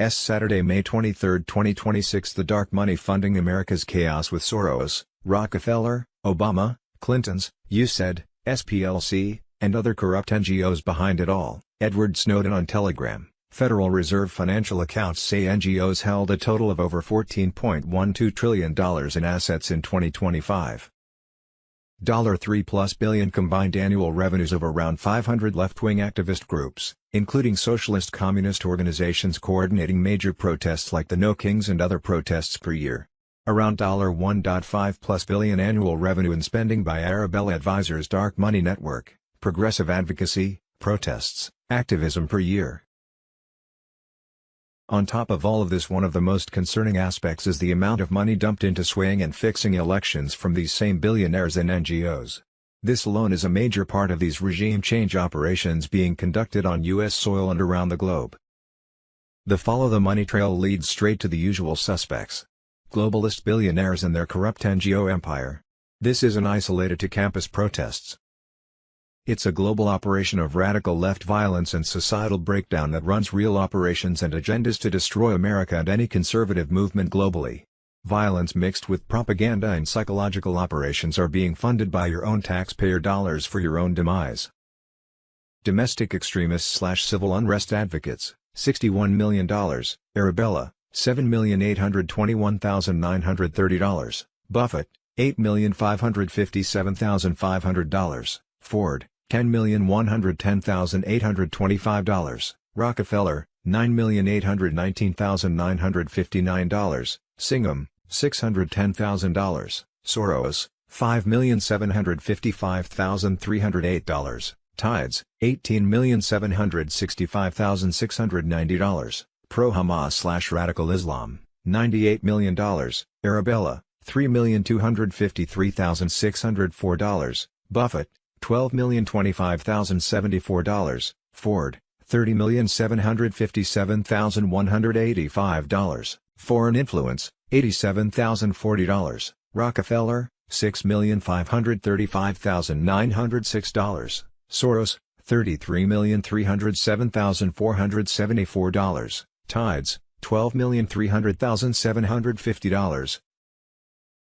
Saturday, May 23, 2026, The dark money funding America's chaos with Soros, Rockefeller, Obama, Clinton's, USAID, SPLC, and other corrupt NGOs behind it all. Edward Snowden on Telegram. Federal Reserve financial accounts say NGOs held a total of over $14.12 trillion in assets in 2025. $3+ billion combined annual revenues of around 500 left-wing activist groups, including socialist communist organizations coordinating major protests like the No Kings and other protests per year. Around $1.5+ billion annual revenue in spending by Arabella Advisors' dark money network, progressive advocacy, protests, activism per year. On top of all of this, one of the most concerning aspects is the amount of money dumped into swaying and fixing elections from these same billionaires and NGOs. This alone is a major part of these regime change operations being conducted on U.S. soil and around the globe. The follow the money trail leads straight to the usual suspects. Globalist billionaires and their corrupt NGO empire. This isn't isolated to campus protests. It's a global operation of radical left violence and societal breakdown that runs real operations and agendas to destroy America and any conservative movement globally. Violence mixed with propaganda and psychological operations are being funded by your own taxpayer dollars for your own demise. Domestic extremists/civil unrest advocates, $61 million, Arabella, $7,821,930, Buffett, $8,557,500, Ford, $10,110,825, Rockefeller, $9,819,959, Singham, $610,000, Soros, $5,755,308, Tides, $18,765,690, Pro-Hamas/Radical Islam, $98 million, Arabella, $3,253,604, Buffett, $12,025,074, Ford, $30,757,185, Foreign Influence, $87,040, Rockefeller, $6,535,906, Soros, $33,307,474, Tides, $12,300,750.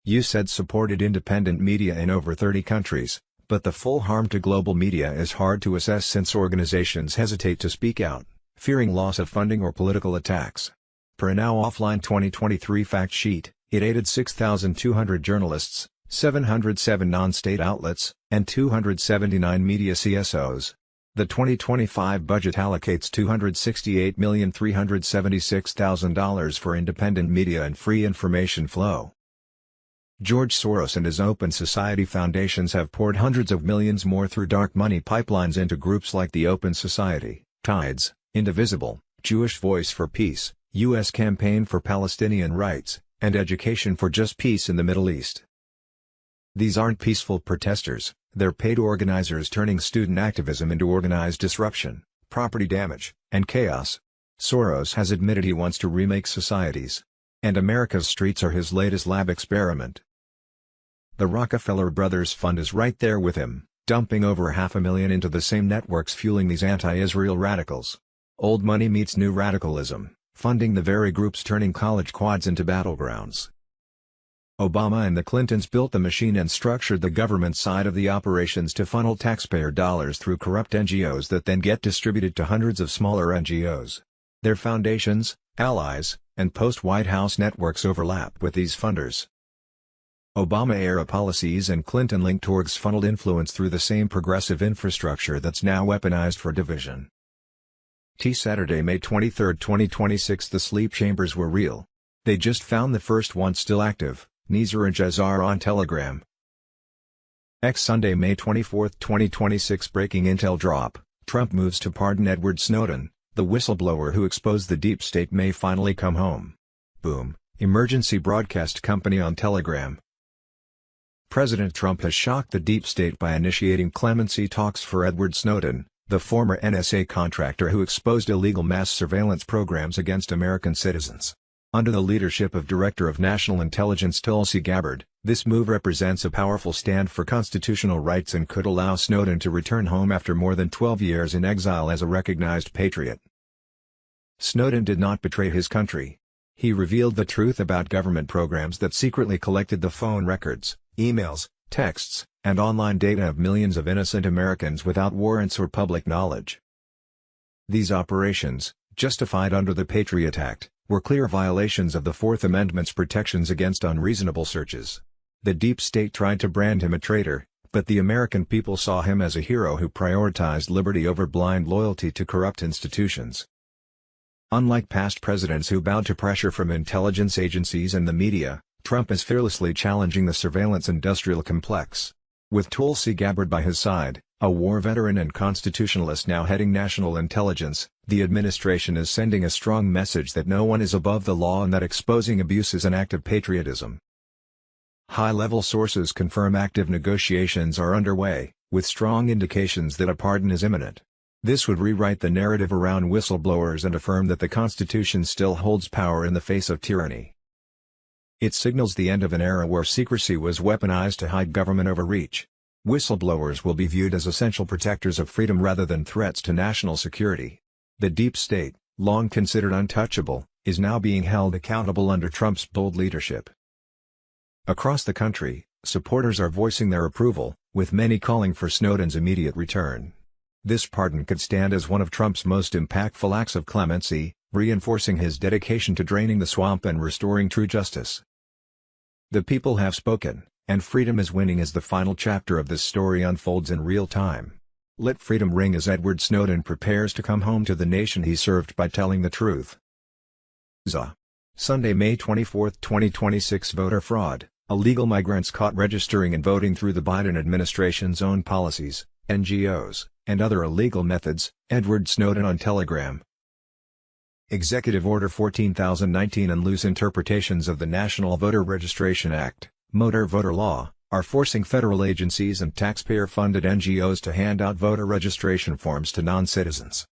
USAID supported independent media in over 30 countries, but the full harm to global media is hard to assess since organizations hesitate to speak out, fearing loss of funding or political attacks. Per a now offline 2023 fact sheet, it aided 6,200 journalists, 707 non-state outlets, and 279 media CSOs. The 2025 budget allocates $268,376,000 for independent media and free information flow. George Soros and his Open Society foundations have poured hundreds of millions more through dark money pipelines into groups like the Open Society, Tides, Indivisible, Jewish Voice for Peace, U.S. Campaign for Palestinian Rights, and Education for Just Peace in the Middle East. These aren't peaceful protesters, they're paid organizers turning student activism into organized disruption, property damage, and chaos. Soros has admitted he wants to remake societies. And America's streets are his latest lab experiment. The Rockefeller Brothers Fund is right there with him, dumping over $500,000 into the same networks fueling these anti-Israel radicals. Old money meets new radicalism, funding the very groups turning college quads into battlegrounds. Obama and the Clintons built the machine and structured the government side of the operations to funnel taxpayer dollars through corrupt NGOs that then get distributed to hundreds of smaller NGOs. Their foundations, allies, and post-White House networks overlap with these funders. Obama-era policies and Clinton-linked orgs funneled influence through the same progressive infrastructure that's now weaponized for division. Saturday, May 23, 2026. The sleep chambers were real. They just found the first one still active, Neezer and Jazar on Telegram. Sunday, May 24, 2026. Breaking intel drop, Trump moves to pardon Edward Snowden. The whistleblower who exposed the deep state may finally come home. Boom, emergency broadcast company on Telegram. President Trump has shocked the deep state by initiating clemency talks for Edward Snowden, the former NSA contractor who exposed illegal mass surveillance programs against American citizens. Under the leadership of Director of National Intelligence Tulsi Gabbard, this move represents a powerful stand for constitutional rights and could allow Snowden to return home after more than 12 years in exile as a recognized patriot. Snowden did not betray his country. He revealed the truth about government programs that secretly collected the phone records, emails, texts, and online data of millions of innocent Americans without warrants or public knowledge. These operations, justified under the Patriot Act, were clear violations of the Fourth Amendment's protections against unreasonable searches. The deep state tried to brand him a traitor, but the American people saw him as a hero who prioritized liberty over blind loyalty to corrupt institutions. Unlike past presidents who bowed to pressure from intelligence agencies and the media, Trump is fearlessly challenging the surveillance industrial complex. With Tulsi Gabbard by his side, a war veteran and constitutionalist now heading national intelligence, the administration is sending a strong message that no one is above the law and that exposing abuse is an act of patriotism. High-level sources confirm active negotiations are underway, with strong indications that a pardon is imminent. This would rewrite the narrative around whistleblowers and affirm that the Constitution still holds power in the face of tyranny. It signals the end of an era where secrecy was weaponized to hide government overreach. Whistleblowers will be viewed as essential protectors of freedom rather than threats to national security. The deep state, long considered untouchable, is now being held accountable under Trump's bold leadership. Across the country, supporters are voicing their approval, with many calling for Snowden's immediate return. This pardon could stand as one of Trump's most impactful acts of clemency, reinforcing his dedication to draining the swamp and restoring true justice. The people have spoken, and freedom is winning as the final chapter of this story unfolds in real time. Let freedom ring as Edward Snowden prepares to come home to the nation he served by telling the truth. Sunday, May 24, 2026. Voter fraud. Illegal migrants caught registering and voting through the Biden administration's own policies, NGOs, and other illegal methods. Edward Snowden on Telegram. Executive Order 14,019 and loose interpretations of the National Voter Registration Act, Motor Voter Law, are forcing federal agencies and taxpayer-funded NGOs to hand out voter registration forms to non-citizens.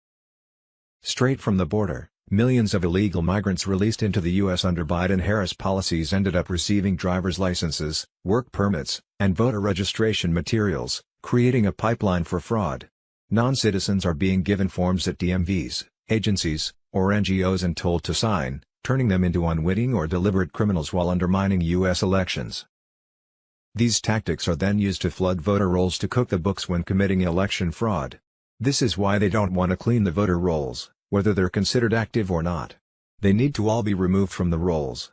Straight from the border, millions of illegal migrants released into the U.S. under Biden-Harris policies ended up receiving driver's licenses, work permits, and voter registration materials, creating a pipeline for fraud. Non-citizens are being given forms at DMVs, agencies, or NGOs and told to sign, turning them into unwitting or deliberate criminals while undermining U.S. elections. These tactics are then used to flood voter rolls to cook the books when committing election fraud. This is why they don't want to clean the voter rolls, whether they're considered active or not. They need to all be removed from the rolls.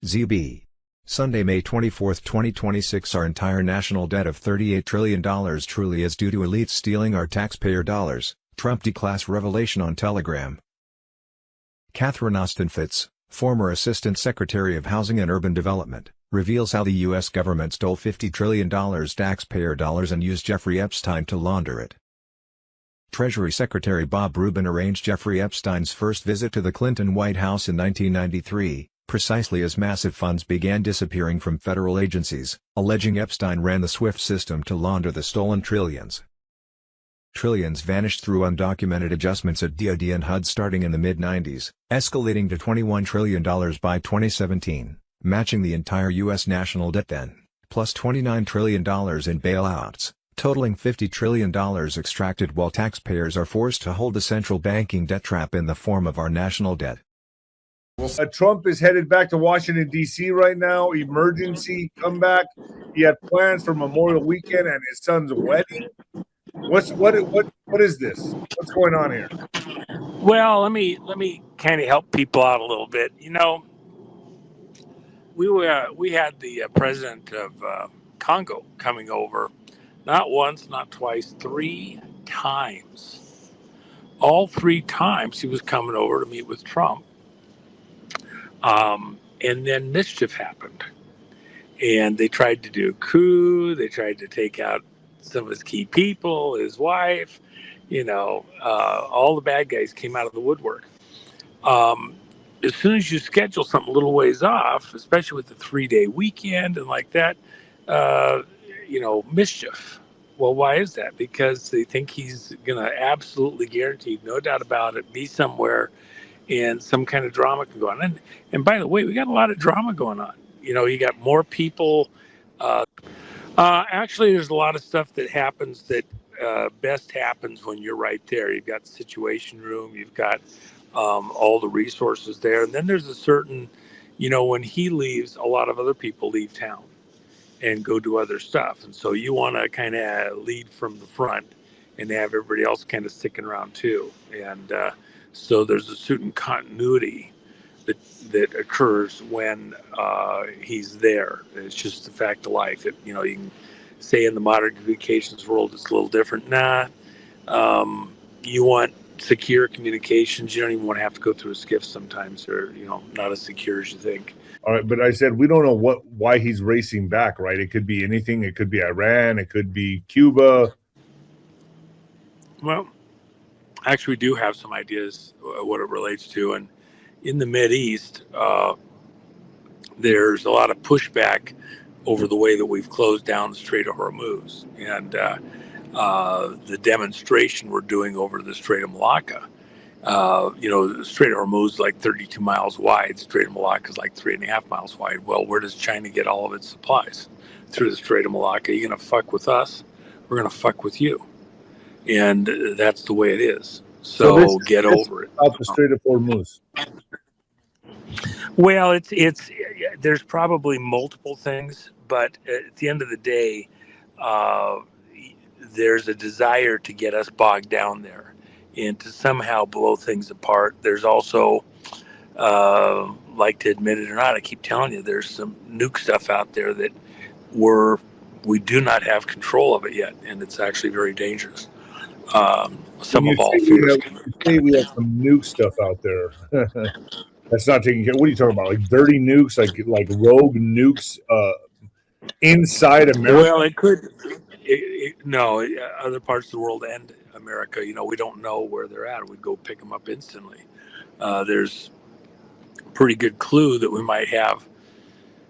ZB. Sunday, May 24, 2026. Our entire national debt of $38 trillion truly is due to elites stealing our taxpayer dollars, Trump D-class revelation on Telegram. Catherine Austin Fitts, former Assistant Secretary of Housing and Urban Development, reveals how the U.S. government stole $50 trillion taxpayer dollars and used Jeffrey Epstein to launder it. Treasury Secretary Bob Rubin arranged Jeffrey Epstein's first visit to the Clinton White House in 1993, precisely as massive funds began disappearing from federal agencies, alleging Epstein ran the SWIFT system to launder the stolen trillions. Trillions vanished through undocumented adjustments at DoD and HUD starting in the mid-90s, escalating to $21 trillion by 2017, matching the entire U.S. national debt then, plus $29 trillion in bailouts, totaling $50 trillion extracted while taxpayers are forced to hold the central banking debt trap in the form of our national debt. Trump is headed back to Washington, D.C. right now. Emergency comeback. He had plans for Memorial Weekend and his son's wedding. What is this? What's going on here? Well, let me kind of help people out a little bit. You know, we had the president of Congo coming over, not once, not twice, 3 times. All 3 times he was coming over to meet with Trump, and then mischief happened, and they tried to do a coup. They tried to take out some of his key people, his wife, all the bad guys came out of the woodwork. As soon as you schedule something a little ways off, especially with the 3-day weekend and like that, mischief. Well, why is that? Because they think he's going to absolutely guaranteed, no doubt about it, be somewhere and some kind of drama can go on. And by the way, we got a lot of drama going on. You got more people. Actually, there's a lot of stuff that happens that best happens when you're right there. You've got the Situation Room, you've got all the resources there. And then there's a certain, when he leaves, a lot of other people leave town and go do other stuff. And so you want to kind of lead from the front and have everybody else kind of sticking around too. And so there's a certain continuity that occurs when he's there. It's just the fact of life. You can say in the modern communications world it's a little different. You want secure communications. You don't even want to have to go through a skiff sometimes, or not as secure as you think. All right, but I said we don't know why he's racing back, right? It could be anything. It could be Iran. It could be Cuba. Well, actually, we do have some ideas what it relates to, and in the Mideast, there's a lot of pushback over the way that we've closed down the Strait of Hormuz, and the demonstration we're doing over the Strait of Malacca. The Strait of Hormuz is like 32 miles wide. The Strait of Malacca is like 3.5 miles wide. Well, where does China get all of its supplies? Through the Strait of Malacca. You're going to fuck with us, we're going to fuck with you. And that's the way it is. So get over it. Out the Strait of Hormuz. Well, there's probably multiple things, but at the end of the day, there's a desire to get us bogged down there and to somehow blow things apart. There's also, like to admit it or not, I keep telling you, there's some nuke stuff out there that we do not have control of it yet, and it's actually very dangerous. Some of all fears. We have some nuke stuff out there. That's not taking care. What are you talking about? Like dirty nukes, like rogue nukes inside America? Well, it could. No, other parts of the world and America. We don't know where they're at. We'd go pick them up instantly. there's a pretty good clue that we might have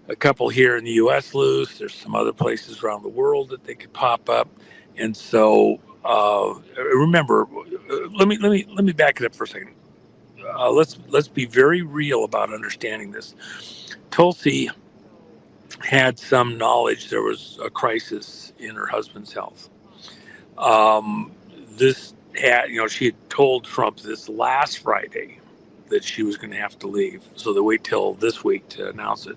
a couple here in the U.S. loose. There's some other places around the world that they could pop up, and so remember, let me back it up for a second. Let's be very real about understanding this. Tulsi had some knowledge there was a crisis in her husband's health. This had, she had told Trump this last Friday that she was going to have to leave, so they wait till this week to announce it.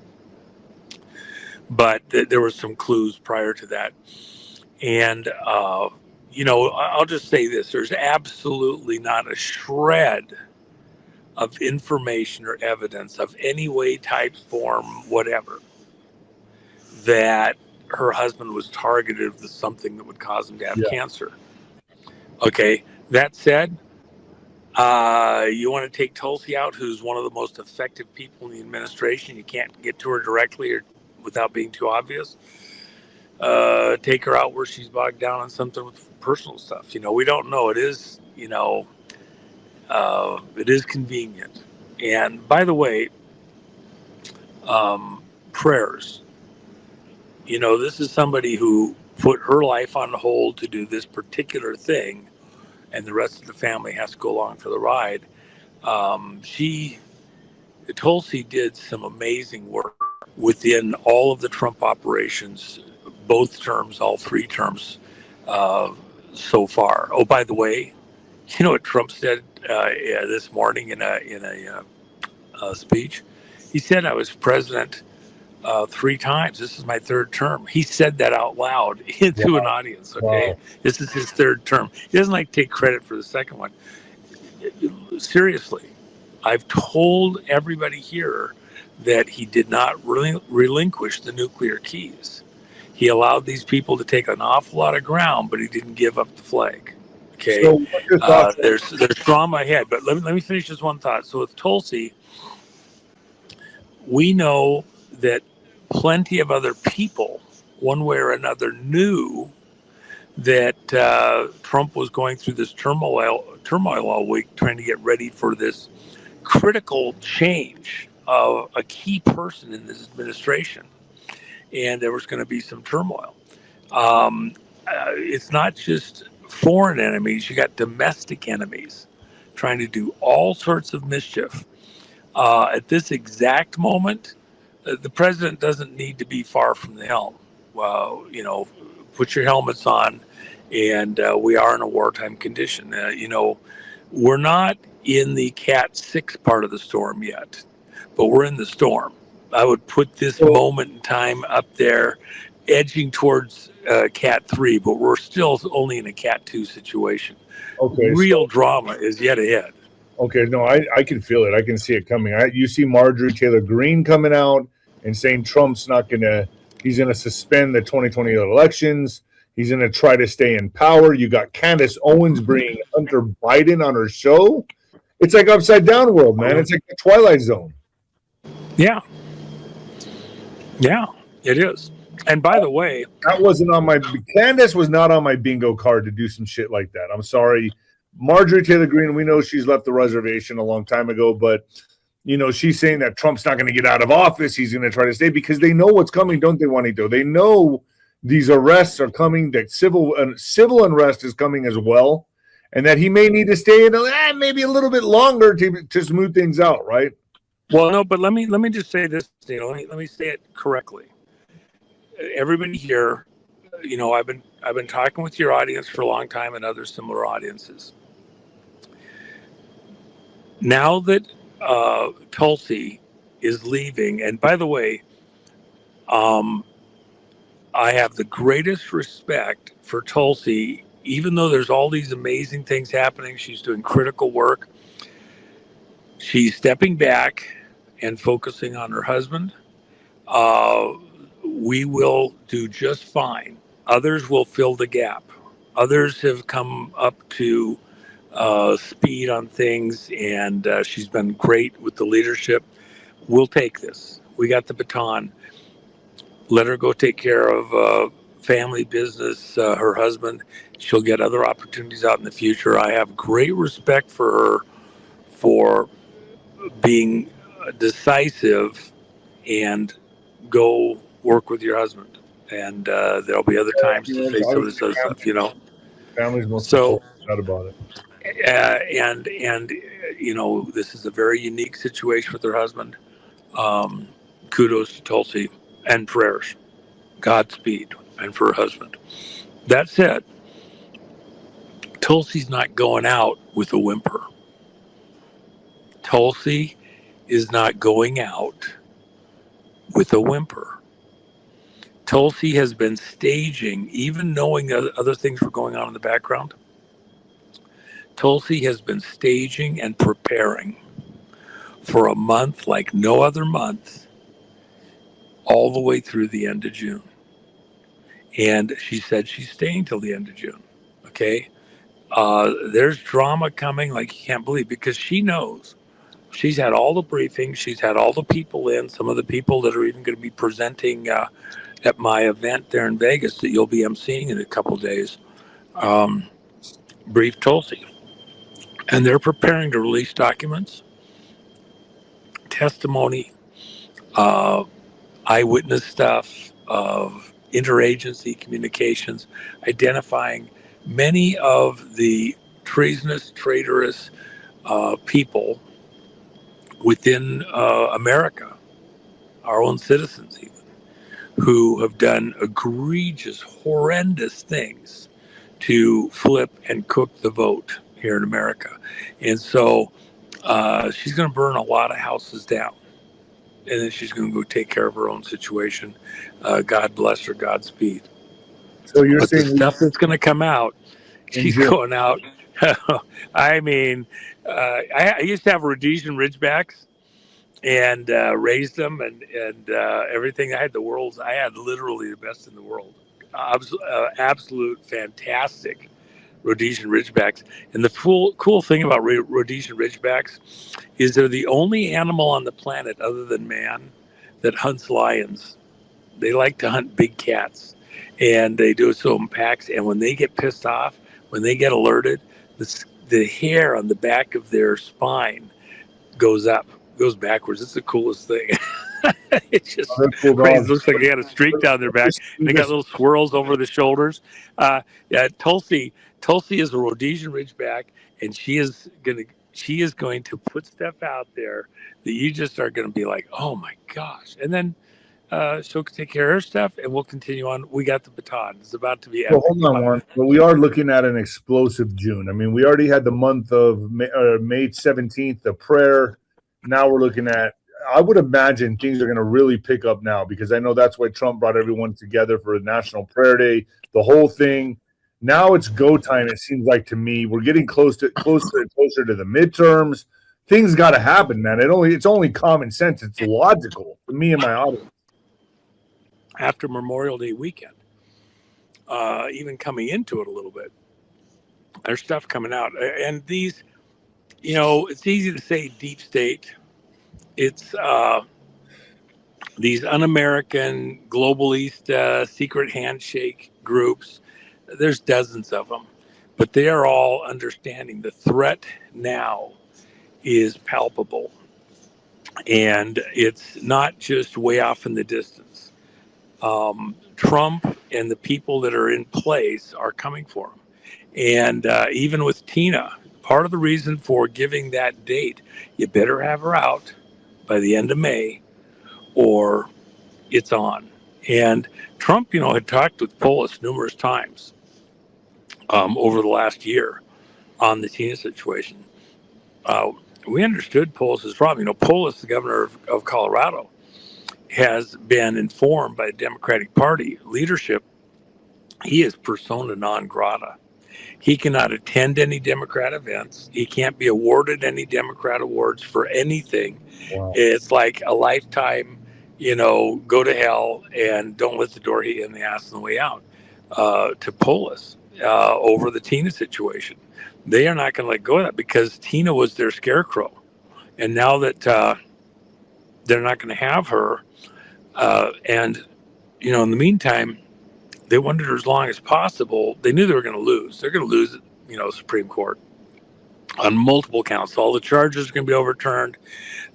But there were some clues prior to that, and I'll just say this: there's absolutely not a shred of information or evidence of any way, type, form, whatever, that her husband was targeted with something that would cause him to have cancer. Okay, that said, you want to take Tulsi out, who's one of the most effective people in the administration. You can't get to her directly or without being too obvious. Take her out where she's bogged down on something with personal stuff. We don't know. It is, it is convenient. And by the way, prayers. This is somebody who put her life on hold to do this particular thing, and the rest of the family has to go along for the ride. Tulsi did some amazing work within all of the Trump operations, both terms, all three terms so far. Oh, by the way, you know what Trump said this morning in a speech? He said, "I was president 3 times. This is my 3rd term." He said that out loud into an audience. Okay, this is his 3rd term. He doesn't like to take credit for the second one. Seriously, I've told everybody here that he did not relinquish the nuclear keys. He allowed these people to take an awful lot of ground, but he didn't give up the flag. Okay, so there's drama ahead, but let me finish this one thought. So with Tulsi, we know that plenty of other people, one way or another, knew that Trump was going through this turmoil all week, trying to get ready for this critical change of a key person in this administration, and there was going to be some turmoil. It's not just foreign enemies; you got domestic enemies trying to do all sorts of mischief. At this exact moment, the president doesn't need to be far from the helm. Put your helmets on, and we are in a wartime condition. We're not in the Cat 6 part of the storm yet, but we're in the storm. I would put this moment in time up there, edging towards Cat 3, but we're still only in a Cat 2 situation. Okay, real drama is yet ahead. Okay, no, I can feel it. I can see it coming. You see Marjorie Taylor Greene coming out and saying Trump's he's going to suspend the 2020 elections. He's going to try to stay in power. You got Candace Owens bringing Hunter Biden on her show. It's like upside down world, man. It's like the Twilight Zone. Yeah. Yeah, it is. And by the way, Candace was not on my bingo card to do some shit like that. I'm sorry. Marjorie Taylor Greene, we know she's left the reservation a long time ago, but she's saying that Trump's not going to get out of office. He's going to try to stay because they know what's coming, don't they, Juanito? They know these arrests are coming, that civil unrest is coming as well, and that he may need to stay in maybe a little bit longer to smooth things out, right? Well, no, but let me just say this, let me say it correctly. Everybody here, I've been talking with your audience for a long time and other similar audiences. Now that Tulsi is leaving, and by the way, I have the greatest respect for Tulsi, even though there's all these amazing things happening. She's doing critical work. She's stepping back and focusing on her husband. We will do just fine. Others will fill the gap. Others have come up to speed on things, and she's been great with the leadership. We'll take this. We got the baton. Let her go take care of family business, her husband. She'll get other opportunities out in the future. I have great respect for her for being decisive and go work with your husband. And there'll be other times to say some of this other stuff, you know. Family's most So, important. Not about it. and you know, this is a very unique situation with her husband. Kudos to Tulsi and prayers, Godspeed, and for her husband. That said, Tulsi's not going out with a whimper. Tulsi is not going out with a whimper. Tulsi has been staging, even knowing other things were going on in the background. Tulsi has been staging and preparing for a month like no other month, all the way through the end of June. And she said she's staying till the end of June. Okay. There's drama coming like you can't believe, because she knows. She's had all the briefings. She's had all the people in, some of the people that are even going to be presenting at my event there in Vegas that you'll be emceeing in a couple days. Brief Tulsi. And they're preparing to release documents, testimony, eyewitness stuff, of interagency communications, identifying many of the treasonous, traitorous people within America, our own citizens even, who have done egregious, horrendous things to flip and cook the vote here in America. And so she's going to burn a lot of houses down. And then she's going to go take care of her own situation. God bless her, Godspeed. So you're But the saying stuff that's going to come out, in she's June. going out. I mean, I used to have Rhodesian Ridgebacks and raised them and everything. I had literally the best in the world. Absolute fantastic Rhodesian Ridgebacks. And the cool thing about Rhodesian Ridgebacks is they're the only animal on the planet other than man that hunts lions. They like to hunt big cats, and they do it so in packs. And when they get pissed off, when they get alerted, the hair on the back of their spine goes backwards. It's the coolest thing. It's just Cool crazy. dogs. It looks like they got a streak down their back. And they got little swirls over the shoulders. Yeah, Tulsi is a Rhodesian Ridgeback, and she is going to put stuff out there that you just are going to be like, oh my gosh. And then she'll take care of her stuff, and we'll continue on. We got the baton. It's about to be epic. Well, hold on, Juan. But we are looking at an explosive June. I mean, we already had the month of May 17th, the prayer. Now we're looking at, I would imagine things are going to really pick up now, because I know that's why Trump brought everyone together for a National Prayer Day, the whole thing. Now it's go time, it seems like to me. We're getting closer and closer to the midterms. Things got to happen, man. It's only common sense. It's logical to me and my audience. After Memorial Day weekend, even coming into it a little bit, there's stuff coming out. And these, it's easy to say deep state. It's these un-American, globalist, secret handshake groups. There's dozens of them, but they are all understanding the threat now is palpable. And it's not just way off in the distance. Trump and the people that are in place are coming for him. And even with Tina, part of the reason for giving that date, you better have her out by the end of May or it's on. And Trump, had talked with Polis numerous times over the last year on the Tina situation. We understood Polis's problem. Polis, the governor of Colorado, has been informed by the Democratic Party leadership. He is persona non grata. He cannot attend any Democrat events. He can't be awarded any Democrat awards for anything. Wow. It's like a lifetime, go to hell and don't let the door hit you in the ass on the way out. To Polis over the Tina situation. They are not going to let go of that because Tina was their scarecrow. And now that they're not going to have her, and, in the meantime, they wanted her as long as possible. They knew they were going to lose. They're going to lose, Supreme Court. on multiple counts. All the charges are going to be overturned.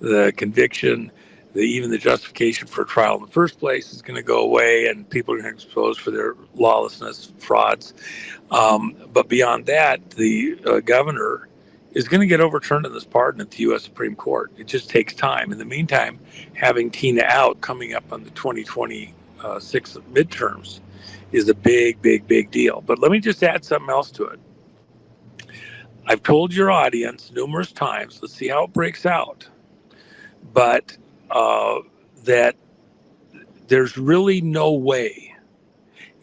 The conviction, even the justification for a trial in the first place is going to go away, and people are going to be exposed for their lawlessness, frauds. But beyond that, the governor is going to get overturned in this pardon at the U.S. Supreme Court. It just takes time. In the meantime, having Tina out coming up on the 2026 midterms is a big, big, big deal. But let me just add something else to it. I've told your audience numerous times, let's see how it breaks out, but that there's really no way,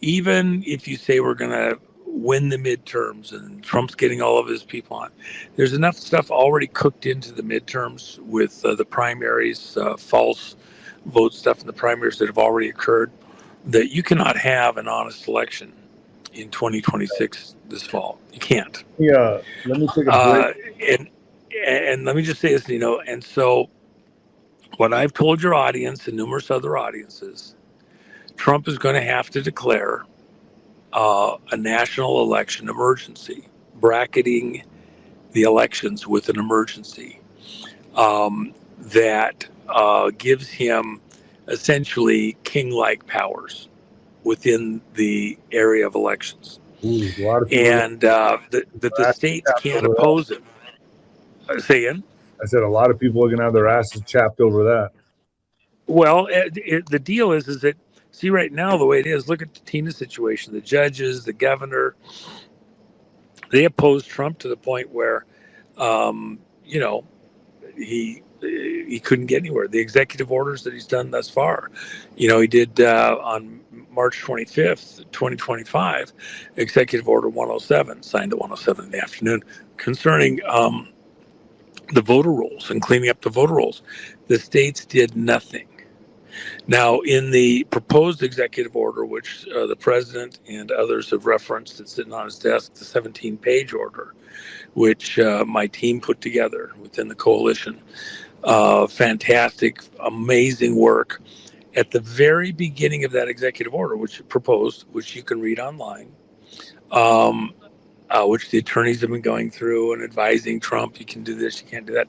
even if you say we're going to win the midterms and Trump's getting all of his people on, there's enough stuff already cooked into the midterms with the primaries, false vote stuff in the primaries that have already occurred, that you cannot have an honest election in 2026 this fall. You can't. Yeah, let me take a break. And let me just say this, and so what I've told your audience and numerous other audiences, Trump is going to have to declare a national election emergency, bracketing the elections with an emergency that gives him essentially king-like powers within the area of elections. Ooh, a lot of And that the states can't oppose it. Say again? I said a lot of people are going to have their asses chapped over that. Well, the deal is that, see, right now, the way it is, look at the Tina situation. The judges, the governor, they opposed Trump to the point where, he couldn't get anywhere. The executive orders that he's done thus far, he did on March 25th, 2025, Executive Order 107, signed at 107 in the afternoon, concerning the voter rolls and cleaning up the voter rolls. The states did nothing. Now, in the proposed executive order, which the president and others have referenced, that's sitting on his desk, the 17-page order, which my team put together within the coalition. Fantastic, amazing work. At the very beginning of that executive order, which it proposed, which you can read online, which the attorneys have been going through and advising Trump, you can do this, you can't do that.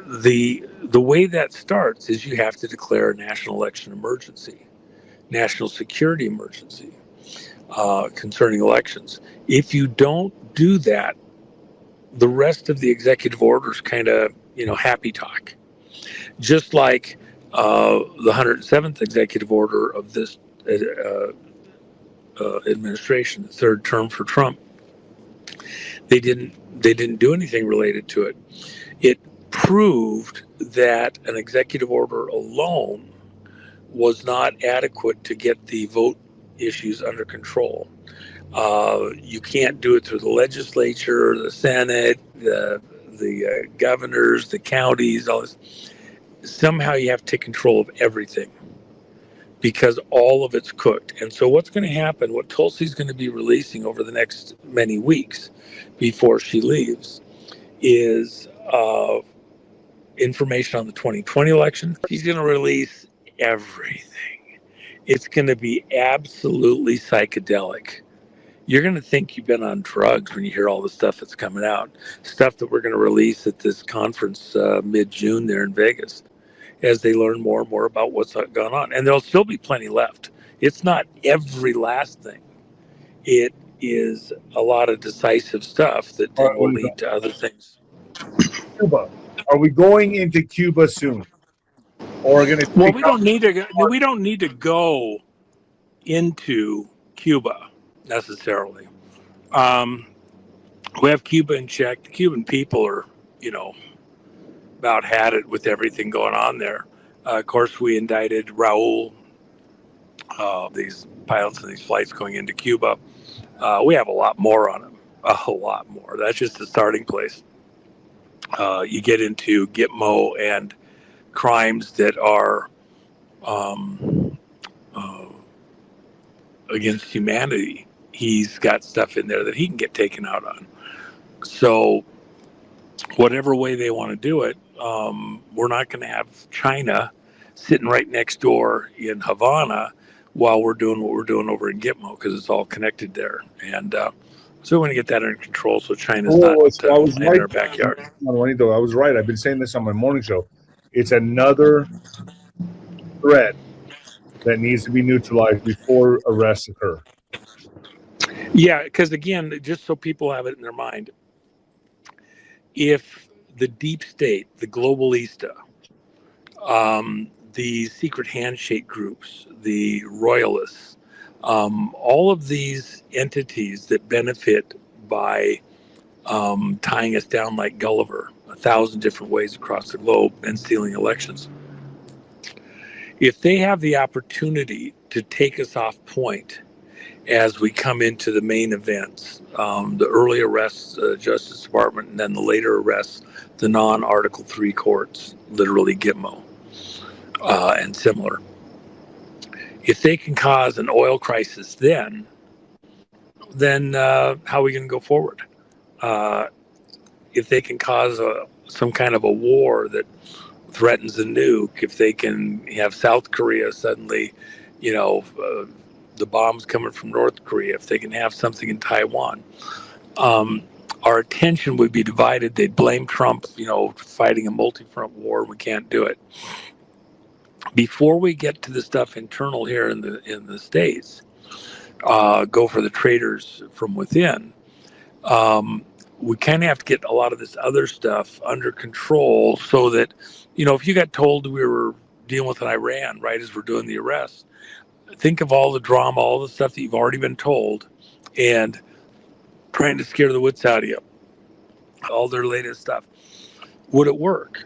The way that starts is you have to declare a national election emergency, national security emergency concerning elections. If you don't do that, the rest of the executive orders kind of, happy talk. Just like the 107th executive order of this administration, the third term for Trump, they didn't do anything related to it. It proved that an executive order alone was not adequate to get the vote issues under control. You can't do it through the legislature, the Senate, the governors, the counties, all this. Somehow you have to take control of everything because all of it's cooked. And so what's going to happen, what Tulsi's going to be releasing over the next many weeks before she leaves is information on the 2020 election. She's going to release everything. It's going to be absolutely psychedelic. You're going to think you've been on drugs when you hear all the stuff that's coming out, stuff that we're going to release at this conference mid-June there in Vegas as they learn more and more about what's going on. And there'll still be plenty left. It's not every last thing. It is a lot of decisive stuff that then will lead to other things. Cuba. Are we going into Cuba soon? Or going to? Well, we don't need to go into Cuba necessarily. We have Cuba in check. The Cuban people are, about had it with everything going on there. Of course, we indicted Raul, these pilots and these flights going into Cuba. We have a lot more on them, a lot more. That's just the starting place. You get into Gitmo and crimes that are against humanity. He's got stuff in there that he can get taken out on. So whatever way they want to do it, we're not going to have China sitting right next door in Havana while we're doing what we're doing over in Gitmo, because it's all connected there. And So we want to get that under control so China's Oh, not so I was in right. our backyard. Juanito, I was right. I've been saying this on my morning show. It's another threat that needs to be neutralized before arrests occur. Yeah, because again, just so people have it in their mind, if the deep state, the globalista, the secret handshake groups, the royalists, all of these entities that benefit by tying us down like Gulliver 1,000 different ways across the globe and stealing elections. If they have the opportunity to take us off point as we come into the main events, the early arrests, Justice Department, and then the later arrests, the non-Article 3 courts, literally Gitmo, and similar. If they can cause an oil crisis then how are we going to go forward? If they can cause some kind of a war that threatens a nuke, if they can have South Korea suddenly, the bombs coming from North Korea, if they can have something in Taiwan, our attention would be divided. They'd blame Trump, fighting a multi-front war. We can't do it. Before we get to the stuff internal here in the States, go for the traitors from within. We kind of have to get a lot of this other stuff under control so that, if you got told we were dealing with Iran right as we're doing the arrest, think of all the drama, all the stuff that you've already been told, and trying to scare the wits out of you, all their latest stuff. Would it work?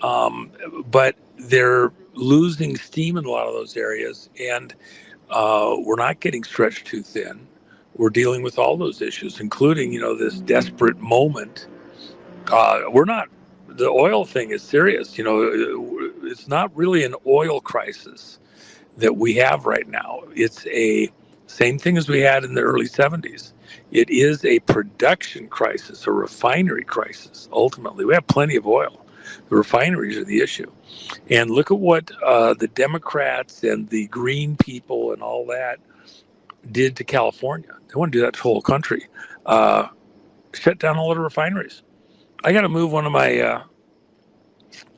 But they're losing steam in a lot of those areas, and we're not getting stretched too thin. We're dealing with all those issues, including, this desperate moment. The oil thing is serious. It's not really an oil crisis that we have right now. It's a same thing as we had in the early 70s. It is a production crisis, a refinery crisis. Ultimately, we have plenty of oil. The refineries are the issue. And look at what the Democrats and the green people and all that did to California. They want to do that to the whole country. Shut down all the refineries. I got to move one of my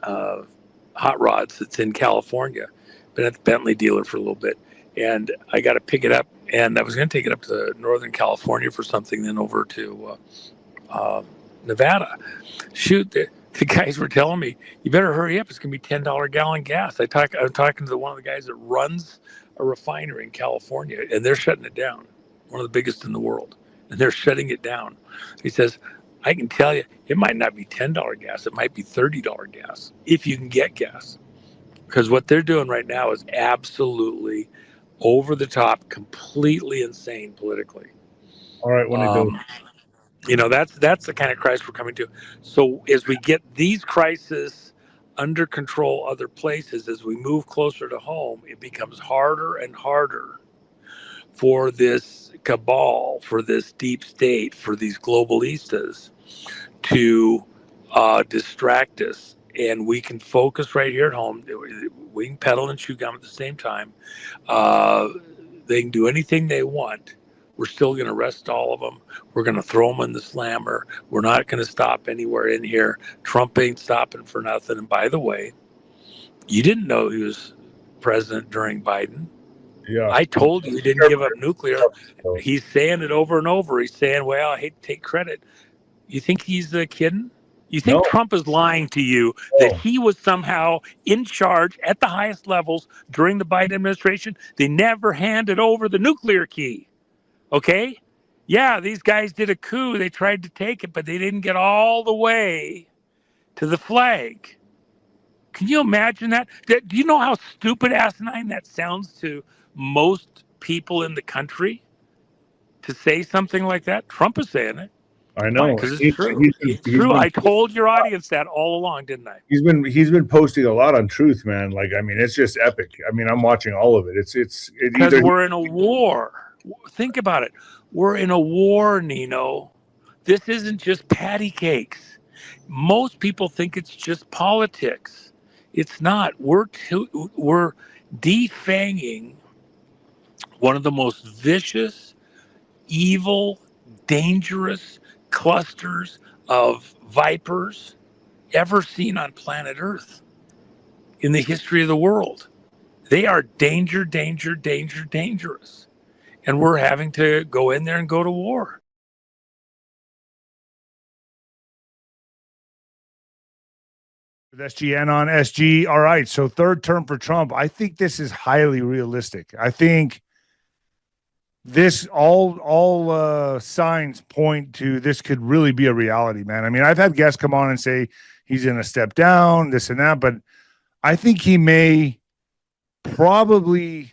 hot rods that's in California. Been at the Bentley dealer for a little bit, and I got to pick it up. And I was going to take it up to Northern California for something, then over to Nevada. Shoot, the guys were telling me, you better hurry up. It's going to be $10 a gallon gas. I'm talking to one of the guys that runs a refinery in California, and they're shutting it down. One of the biggest in the world, and they're shutting it down. He says, I can tell you, it might not be $10 gas. It might be $30 gas if you can get gas. Because what they're doing right now is absolutely over the top, completely insane politically. All right, Juanito. That's the kind of crisis we're coming to. So as we get these crises under control other places, as we move closer to home, it becomes harder and harder for this cabal, for this deep state, for these globalistas to distract us. And we can focus right here at home. We can pedal and chew gum at the same time. They can do anything they want. We're still going to arrest all of them. We're going to throw them in the slammer. We're not going to stop anywhere in here. Trump ain't stopping for nothing. And by the way, you didn't know he was president during Biden. Yeah. I told you he didn't give up nuclear. He's saying it over and over. He's saying, well, I hate to take credit. You think he's kidding? You think Trump is lying to you that he was somehow in charge at the highest levels during the Biden administration? They never handed over the nuclear key. Okay? Yeah, these guys did a coup. They tried to take it, but they didn't get all the way to the flag. Can you imagine that? Do you know how stupid, asinine that sounds to most people in the country to say something like that? Trump is saying it. I know. Because it's true. It's true. I told your audience that all along, didn't I? He's been posting a lot on Truth, man. Like, I mean, it's just epic. I mean, I'm watching all of it. Because we're in a war. Think about it. We're in a war, Nino. This isn't just patty cakes. Most people think it's just politics. It's not. We're defanging one of the most vicious, evil, dangerous clusters of vipers ever seen on planet Earth in the history of the world. They are dangerous. And we're having to go in there and go to war. With SGN on SG. All right. So third term for Trump. I think this is highly realistic. I think this all signs point to this could really be a reality, man. I mean, I've had guests come on and say he's going to step down, this and that, but I think he may probably,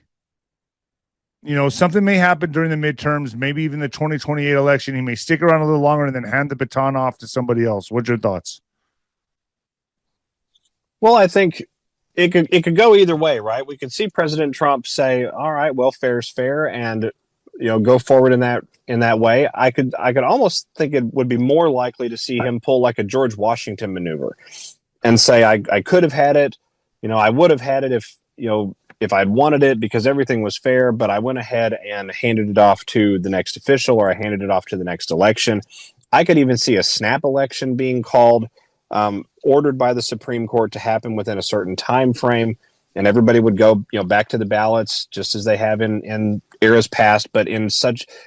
something may happen during the midterms, maybe even the 2028 election. He may stick around a little longer and then hand the baton off to somebody else. What's your thoughts? Well, I think it could go either way, right? We could see President Trump say, "All right, well, fair is fair," and go forward in that way. I could almost think it would be more likely to see him pull like a George Washington maneuver and say, "I could have had it, I would have had it if I'd wanted it because everything was fair, but I went ahead and handed it off to the next official, or I handed it off to the next election." I could even see a snap election being called, ordered by the Supreme Court to happen within a certain time frame, and everybody would go back to the ballots just as they have in eras past, but in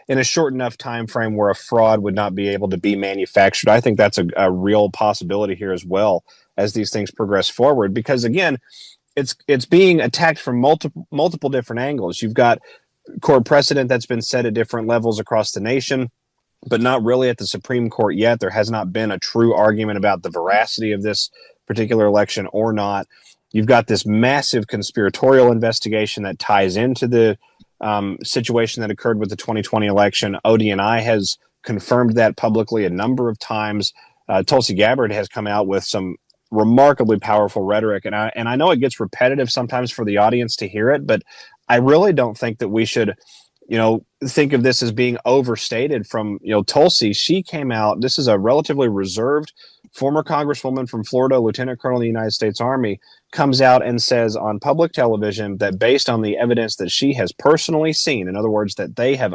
a short enough time frame where a fraud would not be able to be manufactured. I think that's a real possibility here as well as these things progress forward, because again, it's being attacked from multiple different angles. You've got court precedent that's been set at different levels across the nation, but not really at the Supreme Court yet. There has not been a true argument about the veracity of this particular election or not. You've got this massive conspiratorial investigation that ties into the situation that occurred with the 2020 election. ODNI has confirmed that publicly a number of times. Tulsi Gabbard has come out with some remarkably powerful rhetoric, and I know it gets repetitive sometimes for the audience to hear it, but I really don't think that we should think of this as being overstated from, Tulsi. She came out, this is a relatively reserved former congresswoman from Florida, lieutenant colonel in the United States Army, comes out and says on public television that based on the evidence that she has personally seen, in other words, that they have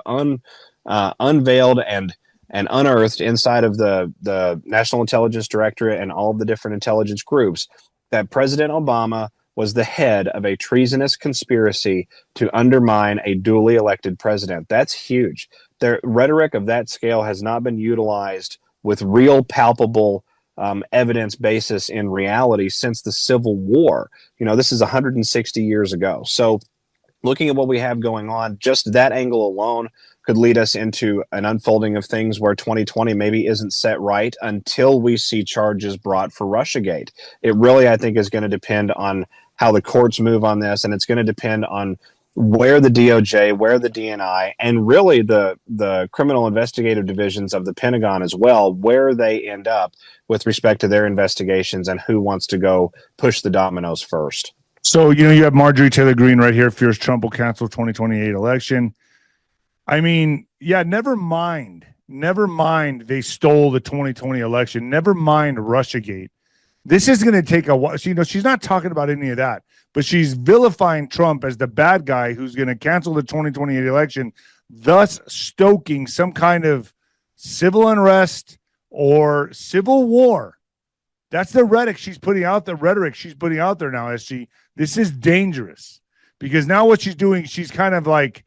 unveiled and unearthed inside of the National Intelligence Directorate and all of the different intelligence groups, that President Obama was the head of a treasonous conspiracy to undermine a duly elected president. That's huge. The rhetoric of that scale has not been utilized with real palpable evidence basis in reality since the Civil War. This is 160 years ago. So looking at what we have going on, just that angle alone could lead us into an unfolding of things where 2020 maybe isn't set right until we see charges brought for Russiagate. It really, I think, is going to depend on how the courts move on this, and it's going to depend on where the DOJ, where the DNI, and really the criminal investigative divisions of the Pentagon as well, where they end up with respect to their investigations and who wants to go push the dominoes first. So, you have Marjorie Taylor Greene right here, fears Trump will cancel 2028 election. I mean, yeah, never mind they stole the 2020 election. Never mind Russiagate. This is going to take a while. She's not talking about any of that, but she's vilifying Trump as the bad guy who's going to cancel the 2028 election, thus stoking some kind of civil unrest or civil war. That's the rhetoric she's putting out there now, SG. This is dangerous because now what she's doing, she's kind of like,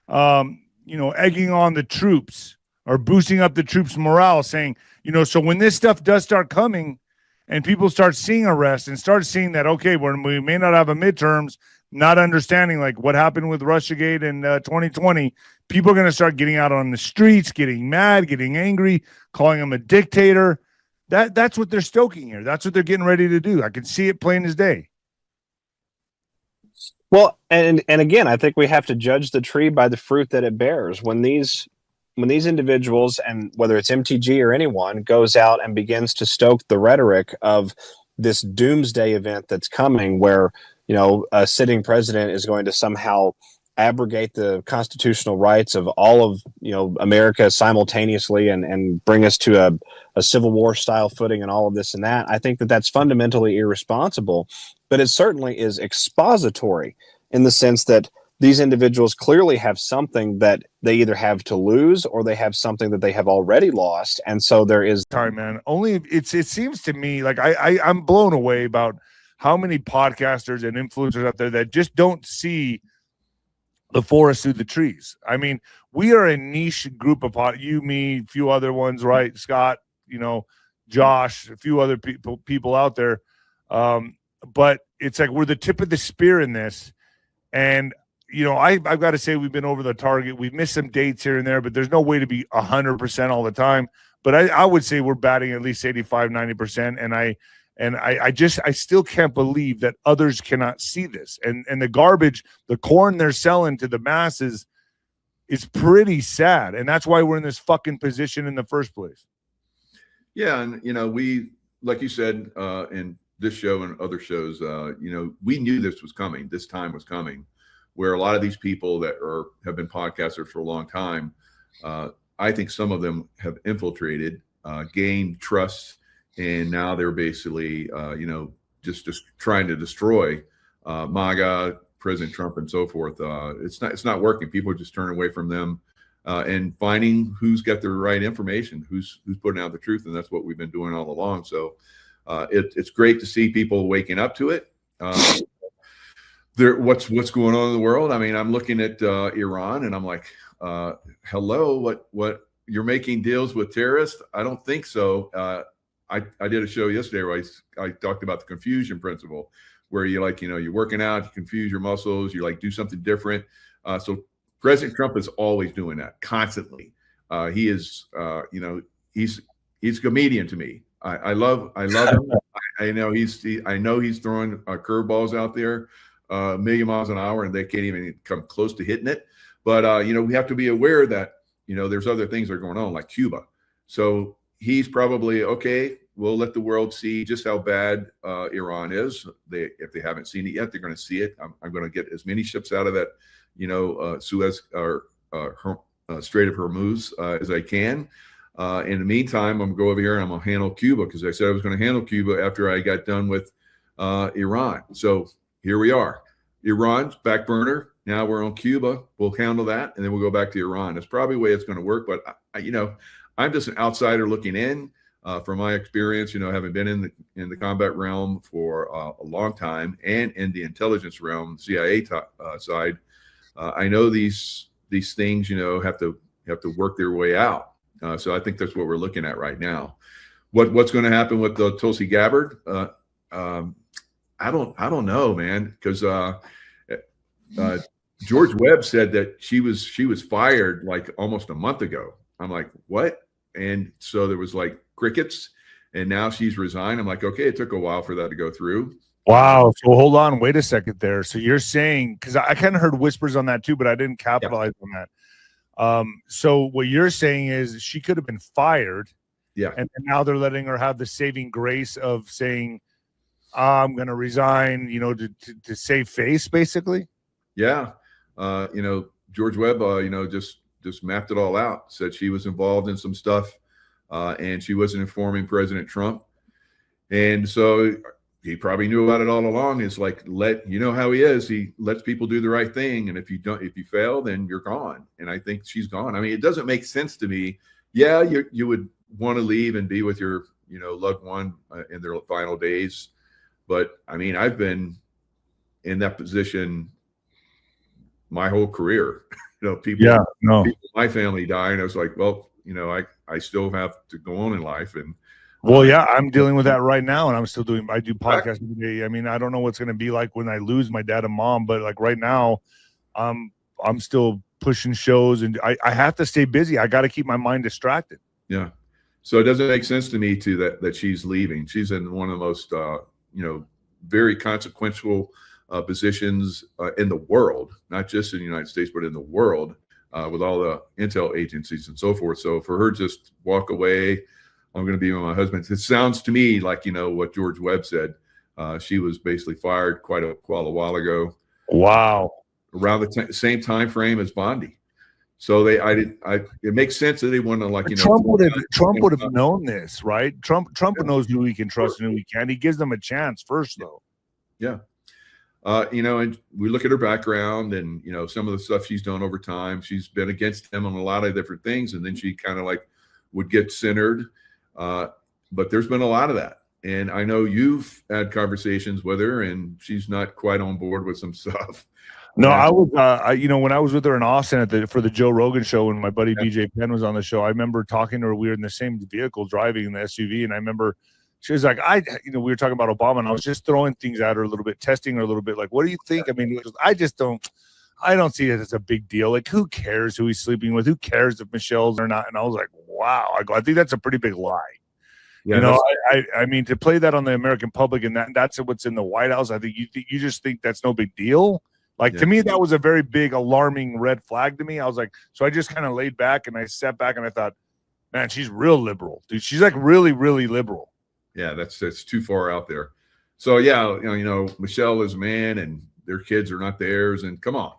egging on the troops or boosting up the troops' morale, saying, so when this stuff does start coming and people start seeing arrests and start seeing that, okay, we may not have a midterms, not understanding like what happened with Russiagate in 2020, people are going to start getting out on the streets, getting mad, getting angry, calling him a dictator. That's what they're stoking here. That's what they're getting ready to do. I can see it plain as day. Well, and again, I think we have to judge the tree by the fruit that it bears. When these individuals, and whether it's MTG or anyone, goes out and begins to stoke the rhetoric of this doomsday event that's coming, where a sitting president is going to somehow abrogate the constitutional rights of all of America simultaneously and bring us to a civil war style footing and all of this and that. I think that that's fundamentally irresponsible, but it certainly is expository in the sense that these individuals clearly have something that they either have to lose or they have something that they have already lost. And so there is time, man. Only it seems to me like I'm blown away about how many podcasters and influencers out there that just don't see the forest through the trees. I mean, we are a niche group of you, me, a few other ones, right? Scott, Josh, a few other people out there. But it's like we're the tip of the spear in this. And I've got to say we've been over the target. We've missed some dates here and there, but there's no way to be 100% all the time. But I would say we're batting at least 85, 90%. And I still can't believe that others cannot see this. And the garbage, the corn they're selling to the masses is pretty sad. And that's why we're in this fucking position in the first place. Yeah. And, we, like you said, in this show and other shows, we knew this was coming. This time was coming, where a lot of these people that have been podcasters for a long time, I think some of them have infiltrated, gained trust, and now they're basically, just trying to destroy MAGA, President Trump, and so forth. It's not working. People are just turning away from them and finding who's got the right information, who's putting out the truth, and that's what we've been doing all along. So it's great to see people waking up to it. What's going on in the world? I mean, I'm looking at Iran, and I'm like, hello, what you're making deals with terrorists? I don't think so. I did a show yesterday where I talked about the confusion principle, where you're working out, you confuse your muscles, you do something different. So President Trump is always doing that constantly. He is, he's a comedian to me. I love him. I know he's throwing curveballs out there, a million miles an hour, and they can't even come close to hitting it. But we have to be aware that there's other things that are going on, like Cuba. So he's probably okay. We'll let the world see just how bad Iran is. If they haven't seen it yet, they're going to see it. I'm going to get as many ships out of that, Suez or Strait of Hormuz as I can. In the meantime, I'm going to go over here and I'm going to handle Cuba, because I said I was going to handle Cuba after I got done with Iran. So here we are. Iran's back burner. Now we're on Cuba. We'll handle that, and then we'll go back to Iran. That's probably the way it's going to work. But I'm just an outsider looking in. From my experience, having been in the combat realm for a long time, and in the intelligence realm, CIA side, I know these things, have to work their way out. So I think that's what we're looking at right now. What's going to happen with the Tulsi Gabbard? I don't know, man, because George Webb said that she was fired like almost a month ago. I'm like, what? And so there was like crickets, and now she's resigned. I'm like, okay, it took a while for that to go through. Wow. So hold on, wait a second there. So you're saying, because I kind of heard whispers on that too, but I didn't capitalize on that. So what you're saying is she could have been fired. Yeah. And now they're letting her have the saving grace of saying, I'm going to resign, to save face, basically. Yeah. George Webb, just mapped it all out, said she was involved in some stuff, and she wasn't informing President Trump. And so he probably knew about it all along. It's like, how he is. He lets people do the right thing. And if you fail, then you're gone. And I think she's gone. I mean, it doesn't make sense to me. Yeah, you would want to leave and be with your, loved one in their final days. But I mean, I've been in that position my whole career. People, my family died, and I was like, well, I still have to go on in life. And I'm dealing with that right now, and I do podcasts every day. I mean, I don't know what's going to be like when I lose my dad and mom, but like right now, I'm still pushing shows, and I have to stay busy. I got to keep my mind distracted. Yeah. So it doesn't make sense to me that she's leaving. She's in one of the most, very consequential positions in the world, not just in the United States, but in the world, with all the intel agencies and so forth. So for her just walk away, I'm going to be with my husband. It sounds to me like, what George Webb said. She was basically fired quite a while ago. Wow. Around the same time frame as Bondi. So it makes sense that they want to Trump would have known this, right? Trump knows who he can trust and who he can't. He gives them a chance first, though. Yeah. And we look at her background and, some of the stuff she's done over time. She's been against him on a lot of different things. And then she kind of like would get centered. But there's been a lot of that. And I know you've had conversations with her and she's not quite on board with some stuff. No, I was, when I was with her in Austin for the Joe Rogan show, when my buddy BJ Penn was on the show, I remember talking to her. We were in the same vehicle driving in the SUV. And I remember she was like, we were talking about Obama and I was just throwing things at her a little bit, testing her a little bit. Like, what do you think? I mean, I don't see it as a big deal. Like, who cares who he's sleeping with? Who cares if Michelle's or not? And I was like, wow. I think that's a pretty big lie. Yeah, I mean, to play that on the American public and that's what's in the White House, I think you just think that's no big deal. Like, to me, that was a very big, alarming red flag to me. I was like, so I just kind of laid back and I sat back and I thought, man, she's real liberal, dude. She's like really, really liberal. Yeah, that's too far out there. So yeah, Michelle is a man and their kids are not theirs. And come on.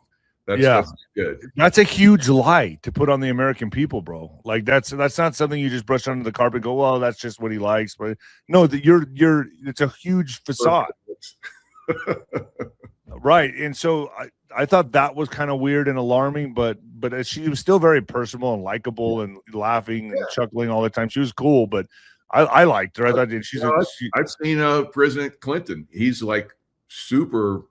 That's good. That's a huge lie to put on the American people, bro. Like that's not something you just brush under the carpet and go, well, that's just what he likes. But no, it's a huge facade. Right. And so I thought that was kind of weird and alarming, but she was still very personable and likable and laughing and chuckling all the time. She was cool, but I liked her. I thought I've seen President Clinton. He's like super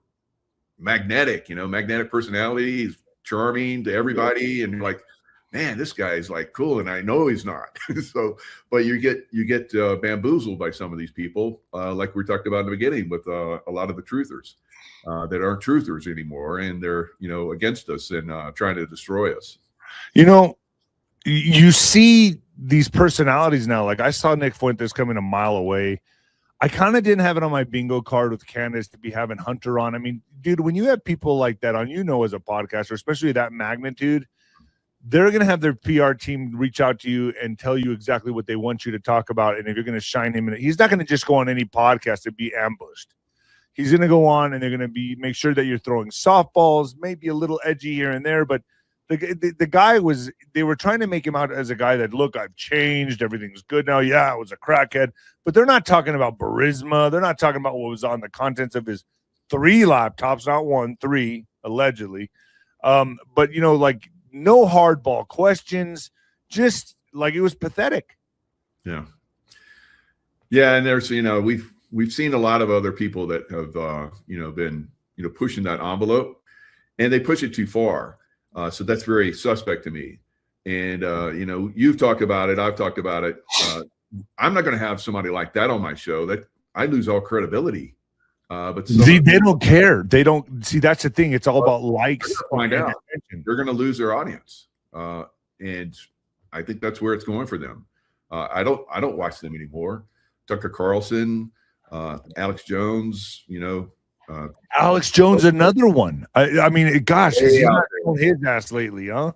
magnetic, magnetic personality. He's charming to everybody, and you're like, man, this guy is like cool, and I know he's not. So, but you get bamboozled by some of these people, like we talked about in the beginning with a lot of the truthers that aren't truthers anymore, and they're against us and trying to destroy us. You see these personalities now. Like I saw Nick Fuentes coming a mile away. I kind of didn't have it on my bingo card with candidates to be having Hunter on. I mean, dude, when you have people like that on, as a podcaster, especially that magnitude, they're going to have their PR team reach out to you and tell you exactly what they want you to talk about. And if you're going to shine him in it, he's not going to just go on any podcast and be ambushed. He's going to go on and they're going to make sure that you're throwing softballs, maybe a little edgy here and there, but the guy they were trying to make him out as a guy that, look, I've changed. Everything's good now. Yeah, I was a crackhead. But they're not talking about Burisma. They're not talking about what was on the contents of his 3 laptops, not 1, 3, allegedly. But, like no hardball questions, just like it was pathetic. Yeah. Yeah, and there's, we've seen a lot of other people that have, been, pushing that envelope, and they push it too far. So that's very suspect to me. And, you've talked about it. I've talked about it. I'm not going to have somebody like that on my show. That I lose all credibility. But they don't care. They don't see. That's the thing. It's all about likes. Find out. They're going to lose their audience. And I think that's where it's going for them. I don't watch them anymore. Tucker Carlson, Alex Jones, Alex Jones, another one. I mean, gosh, he's not on his ass lately, huh?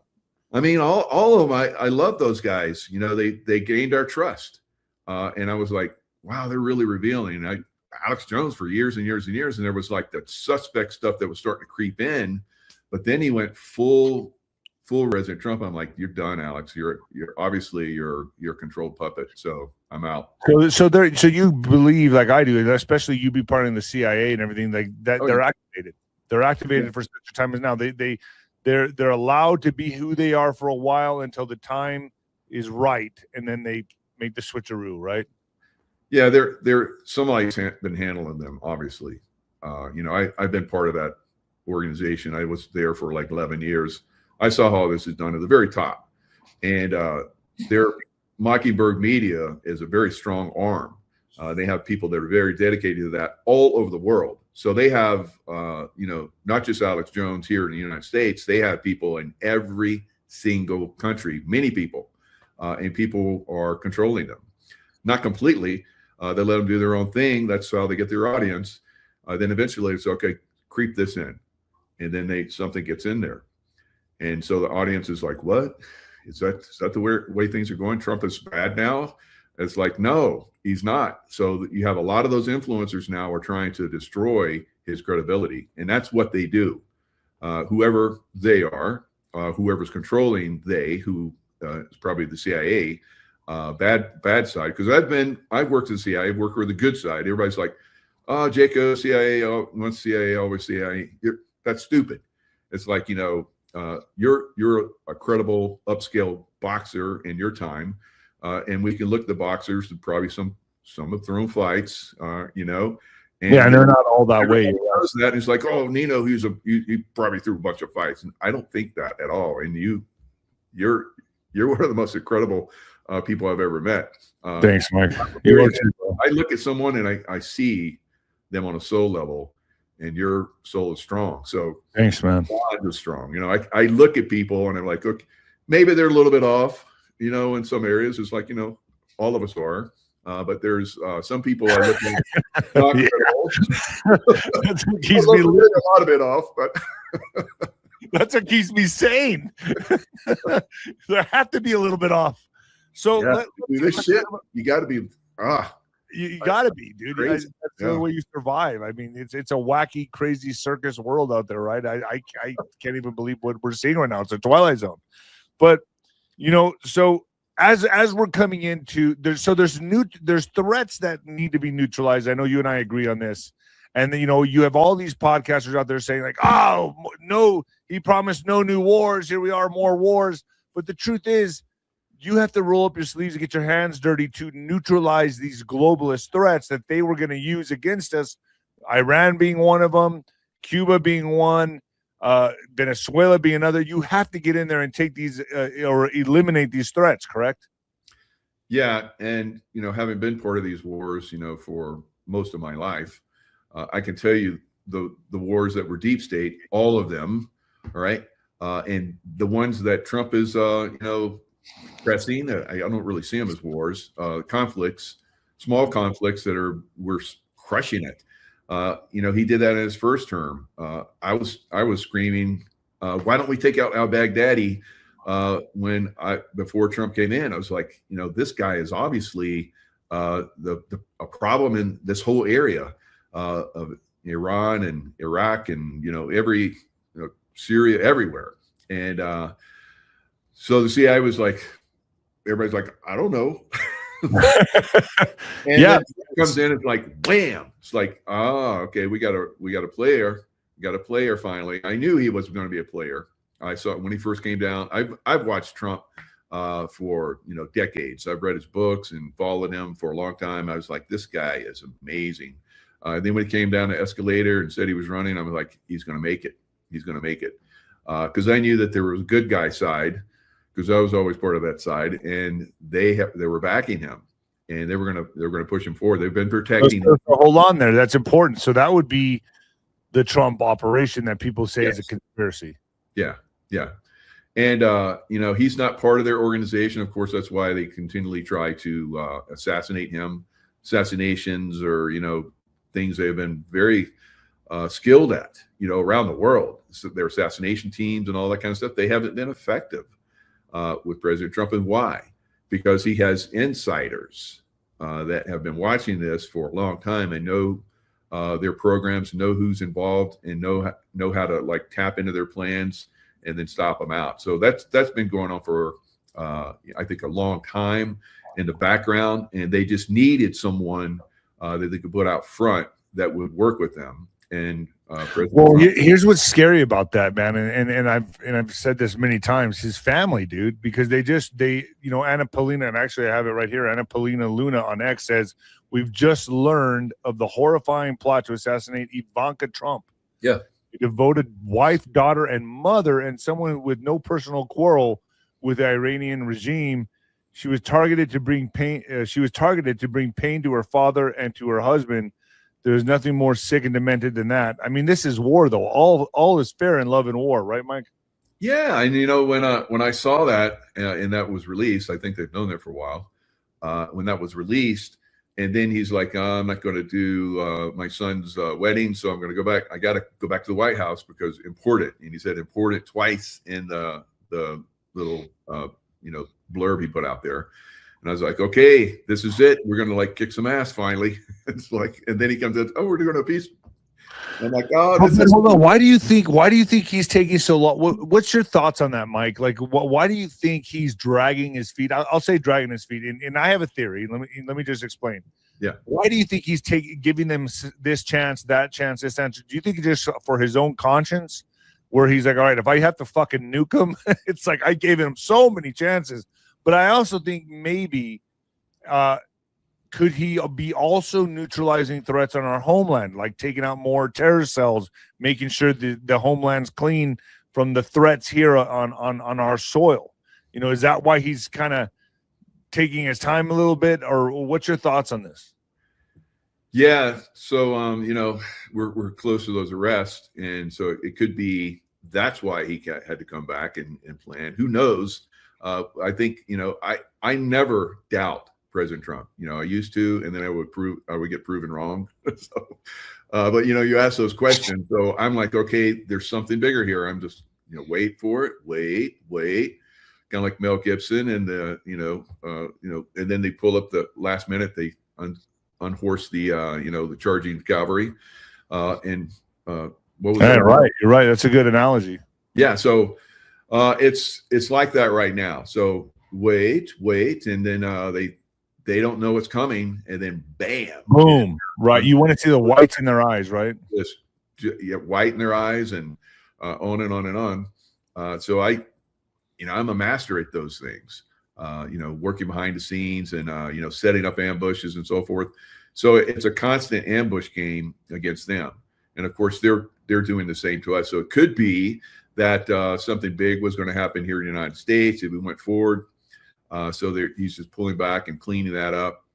I mean, all of them. I love those guys. They gained our trust, and I was like, wow, they're really revealing. Alex Jones for years and years and years, and there was like that suspect stuff that was starting to creep in, but then he went full President Trump. I'm like, you're done, Alex. You're obviously you're controlled puppet. So I'm out. So you believe, like I do, and especially you be part of the CIA and everything, like that they're activated. They're activated for such a time as now. They're allowed to be who they are for a while until the time is right, and then they make the switcheroo, right? Yeah, somebody's been handling them, obviously. I've been part of that organization. I was there for like 11 years. I saw how this is done at the very top, and their Mockingbird Media is a very strong arm. They have people that are very dedicated to that all over the world. So they have, not just Alex Jones here in the United States. They have people in every single country, many people, and people are controlling them. Not completely. They let them do their own thing. That's how they get their audience. Then eventually it's okay, creep this in, and then something gets in there. And so the audience is like, what? Is that the way things are going? Trump is bad now? It's like, no, he's not. So you have a lot of those influencers now are trying to destroy his credibility. And that's what they do. Whoever they are, whoever's controlling who is probably the CIA, bad side. Because I've worked in the CIA, I've worked with the good side. Everybody's like, Jacob, CIA, once CIA, always CIA. That's stupid. It's like, you're a credible upscale boxer in your time, and we can look at the boxers. Probably some have thrown fights, And they're not all that way. Knows that. It's like, oh, Nino, he probably threw a bunch of fights, and I don't think that at all. And you're one of the most incredible people I've ever met. Thanks, Mike. I look at someone and I see them on a soul level, and your soul is strong. So thanks, man. God is strong. I look at people and I'm like, look, maybe they're a little bit off, in some areas. It's like, all of us are. But there's some people I look at not That's what keeps me a lot of it off, but that's what keeps me sane. There have to be a little bit off. So this shit, you got to be you got to be, dude. That's the way you survive. I mean, it's a wacky, crazy circus world out there, right? I can't even believe what we're seeing right now. It's a Twilight Zone. But so as we're coming into there's threats that need to be neutralized. I know you and I agree on this. And then, you have all these podcasters out there saying like, oh no, he promised no new wars. Here we are, more wars. But the truth is, you have to roll up your sleeves and get your hands dirty to neutralize these globalist threats that they were going to use against us. Iran being one of them, Cuba being one, Venezuela being another. You have to get in there and take these or eliminate these threats, correct? Yeah. And, having been part of these wars, for most of my life, I can tell you the wars that were deep state, all of them. All right. And the ones that Trump is, pressing, I don't really see them as wars, conflicts, small conflicts that we're crushing it. He did that in his first term. I was screaming, why don't we take out al-Baghdadi? Before Trump came in, I was like, this guy is obviously a problem in this whole area of Iran and Iraq and every Syria, everywhere. And so the CIA was like, everybody's like, I don't know. And then it comes in, it's like wham. It's like, okay, we got a player. We got a player finally. I knew he was going to be a player. I saw it when he first came down. I've watched Trump for decades. I've read his books and followed him for a long time. I was like, this guy is amazing. Then when he came down the escalator and said he was running, I was like, he's going to make it. He's going to make it. Because I knew that there was a good guy side, because I was always part of that side, and they were backing him, and they were gonna push him forward. They've been protecting him. Hold on there. That's important. So that would be the Trump operation that people say is a conspiracy. Yeah. And he's not part of their organization. Of course, that's why they continually try to assassinate him. Assassinations or things they've been very skilled at, around the world. So their assassination teams and all that kind of stuff, they haven't been effective with President Trump. And why? Because he has insiders that have been watching this for a long time and know their programs, know who's involved, and know how to tap into their plans and then stop them out. So that's been going on for I think a long time in the background, and they just needed someone that they could put out front that would work with them. And here's what's scary about that, man. And I've said this many times. His family, dude, because they Anna Paulina, and actually I have it right here. Anna Paulina Luna on X says, we've just learned of the horrifying plot to assassinate Ivanka Trump. Yeah, a devoted wife, daughter, and mother, and someone with no personal quarrel with the Iranian regime. She was targeted to bring pain. To her father and to her husband. There's nothing more sick and demented than that. I mean, this is war, though. All is fair in love and war, right, Mike? Yeah, and when I saw that and that was released, I think they've known that for a while. When that was released, and then he's like, I'm not going to do my son's wedding, so I'm going to go back. I got to go back to the White House because important. And he said important twice in the little blurb he put out there. And I was like, okay, this is it. We're going to kick some ass finally. It's like, and then he comes in, we're doing a peace. And I'm like, hold on. Why do you think he's taking so long? What's your thoughts on that, Mike? Why do you think he's dragging his feet? I'll say dragging his feet. And I have a theory. Let me just explain. Yeah. Why do you think he's giving them this chance, that chance, this chance? Do you think just for his own conscience, where he's like, all right, if I have to fucking nuke him, it's like I gave him so many chances. But I also think maybe could he be also neutralizing threats on our homeland, like taking out more terror cells, making sure the homeland's clean from the threats here on our soil? You know, is that why he's kind of taking his time a little bit, or what's your thoughts on this? Yeah. So, you know, we're close to those arrests. And so it could be that's why he had to come back and plan. Who knows? I think, you know, I never doubt President Trump. You know, I used to, and then I would get proven wrong. So, but, you know, you ask those questions. So I'm like, okay, there's something bigger here. I'm just, you know, wait for it. Wait. Kind of like Mel Gibson and and then they pull up the last minute. They unhorse the the charging cavalry, what was that? Right, you're right. That's a good analogy. Yeah, so it's like that right now. So wait, and then they don't know what's coming, and then bam, boom, right. You want to see the whites in their eyes, right? Just white in their eyes, and on and on and on. So I'm a master at those things. Working behind the scenes and setting up ambushes and so forth. So it's a constant ambush game against them, and of course they're doing the same to us. So it could be that something big was going to happen here in the United States if we went forward. So he's just pulling back and cleaning that up,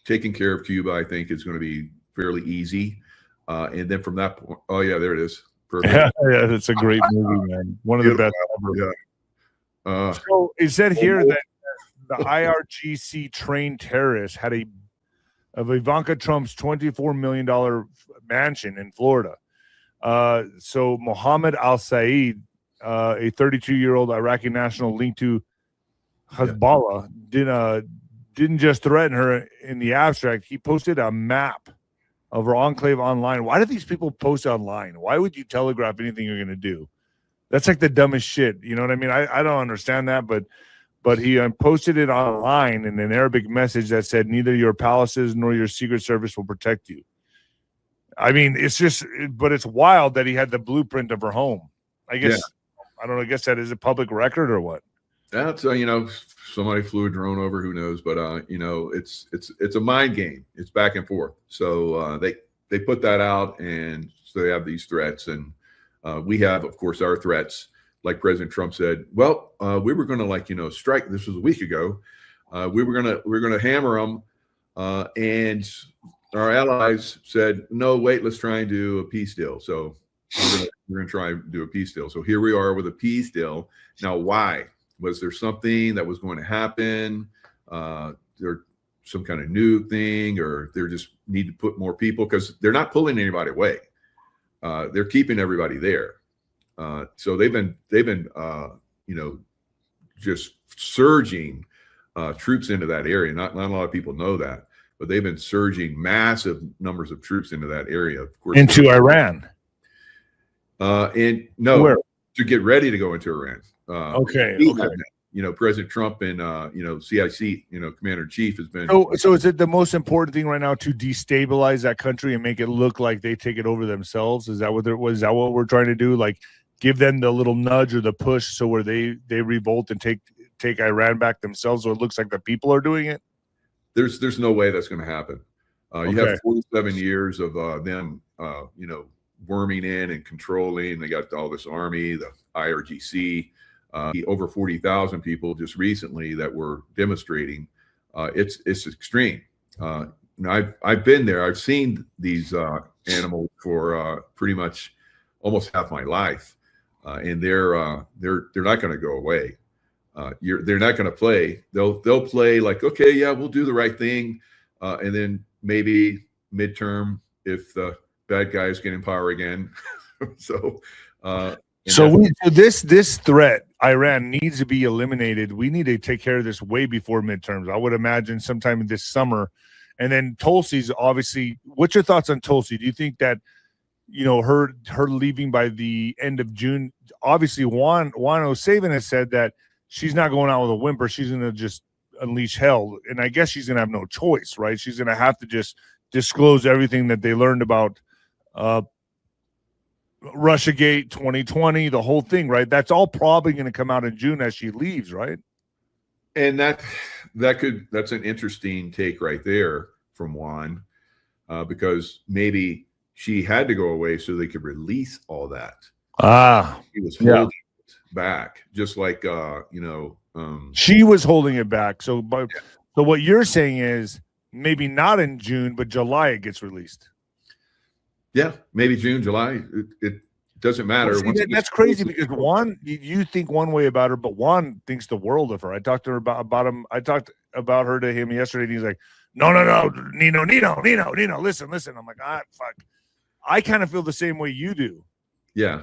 taking care of Cuba. I think is going to be fairly easy, and then from that point, oh yeah, there it is. Perfect. Yeah, that's a great movie, man. One of the best ever. Yeah. So it said here that the IRGC trained terrorists had of Ivanka Trump's $24 million mansion in Florida. So Mohammed al-Said, a 32-year-old Iraqi national linked to Hezbollah, didn't just threaten her in the abstract. He posted a map of her enclave online. Why do these people post online? Why would you telegraph anything you're going to do? That's like the dumbest shit. You know what I mean? I don't understand that, but he posted it online in an Arabic message that said, neither your palaces nor your Secret Service will protect you. I mean, but it's wild that he had the blueprint of her home. I guess, I don't know, I guess that is a public record or what? That's, somebody flew a drone over, who knows, but, it's a mind game. It's back and forth. So they put that out, and so they have these threats, and we have, of course, our threats. Like President Trump said, well, we were going to strike. This was a week ago. We were going to hammer them, and our allies said, no, wait, let's try and do a peace deal. So we're going to try and do a peace deal. So here we are with a peace deal. Now, why? Was there something that was going to happen? There some kind of new thing, or they just need to put more people, because they're not pulling anybody away. They're keeping everybody there. So they've been just surging troops into that area. Not a lot of people know that, but they've been surging massive numbers of troops into that area. Of course, into Iran. To get ready to go into Iran. Okay. President Trump and CIC, Commander in Chief has been. So is it the most important thing right now to destabilize that country and make it look like they take it over themselves? Is that what we're trying to do? Like, give them the little nudge or the push, so where they revolt and take Iran back themselves, so it looks like the people are doing it? There's no way that's going to happen. You have 47 years of them, worming in and controlling. They got all this army, the IRGC. Over 40,000 people just recently that were demonstrating. It's extreme. I've been there. I've seen these animals for pretty much almost half my life, and they're not going to go away. They're not going to play. They'll play like, okay, yeah, we'll do the right thing, and then maybe midterm if the bad guys get in power again. So this threat, Iran, needs to be eliminated. We need to take care of this way before midterms. I would imagine sometime this summer. And then Tulsi's obviously. What's your thoughts on Tulsi? Do you think that her leaving by the end of June? Obviously, Juan O'Savin has said that she's not going out with a whimper. She's going to just unleash hell. And I guess she's going to have no choice, right? She's going to have to just disclose everything that they learned about Russiagate 2020, the whole thing, right? That's all probably going to come out in June as she leaves, right? And that's an interesting take right there from Juan, because maybe she had to go away so they could release all that. He was holding it back, just like she was holding it back. So what you're saying is maybe not in June, but July it gets released. Yeah, maybe June, July. It doesn't matter. Well, see, that's crazy because Juan, you think one way about her, but Juan thinks the world of her. I talked to her about him. I talked about her to him yesterday, and he's like, no, Nino, listen. I'm like, fuck. I kind of feel the same way you do. Yeah.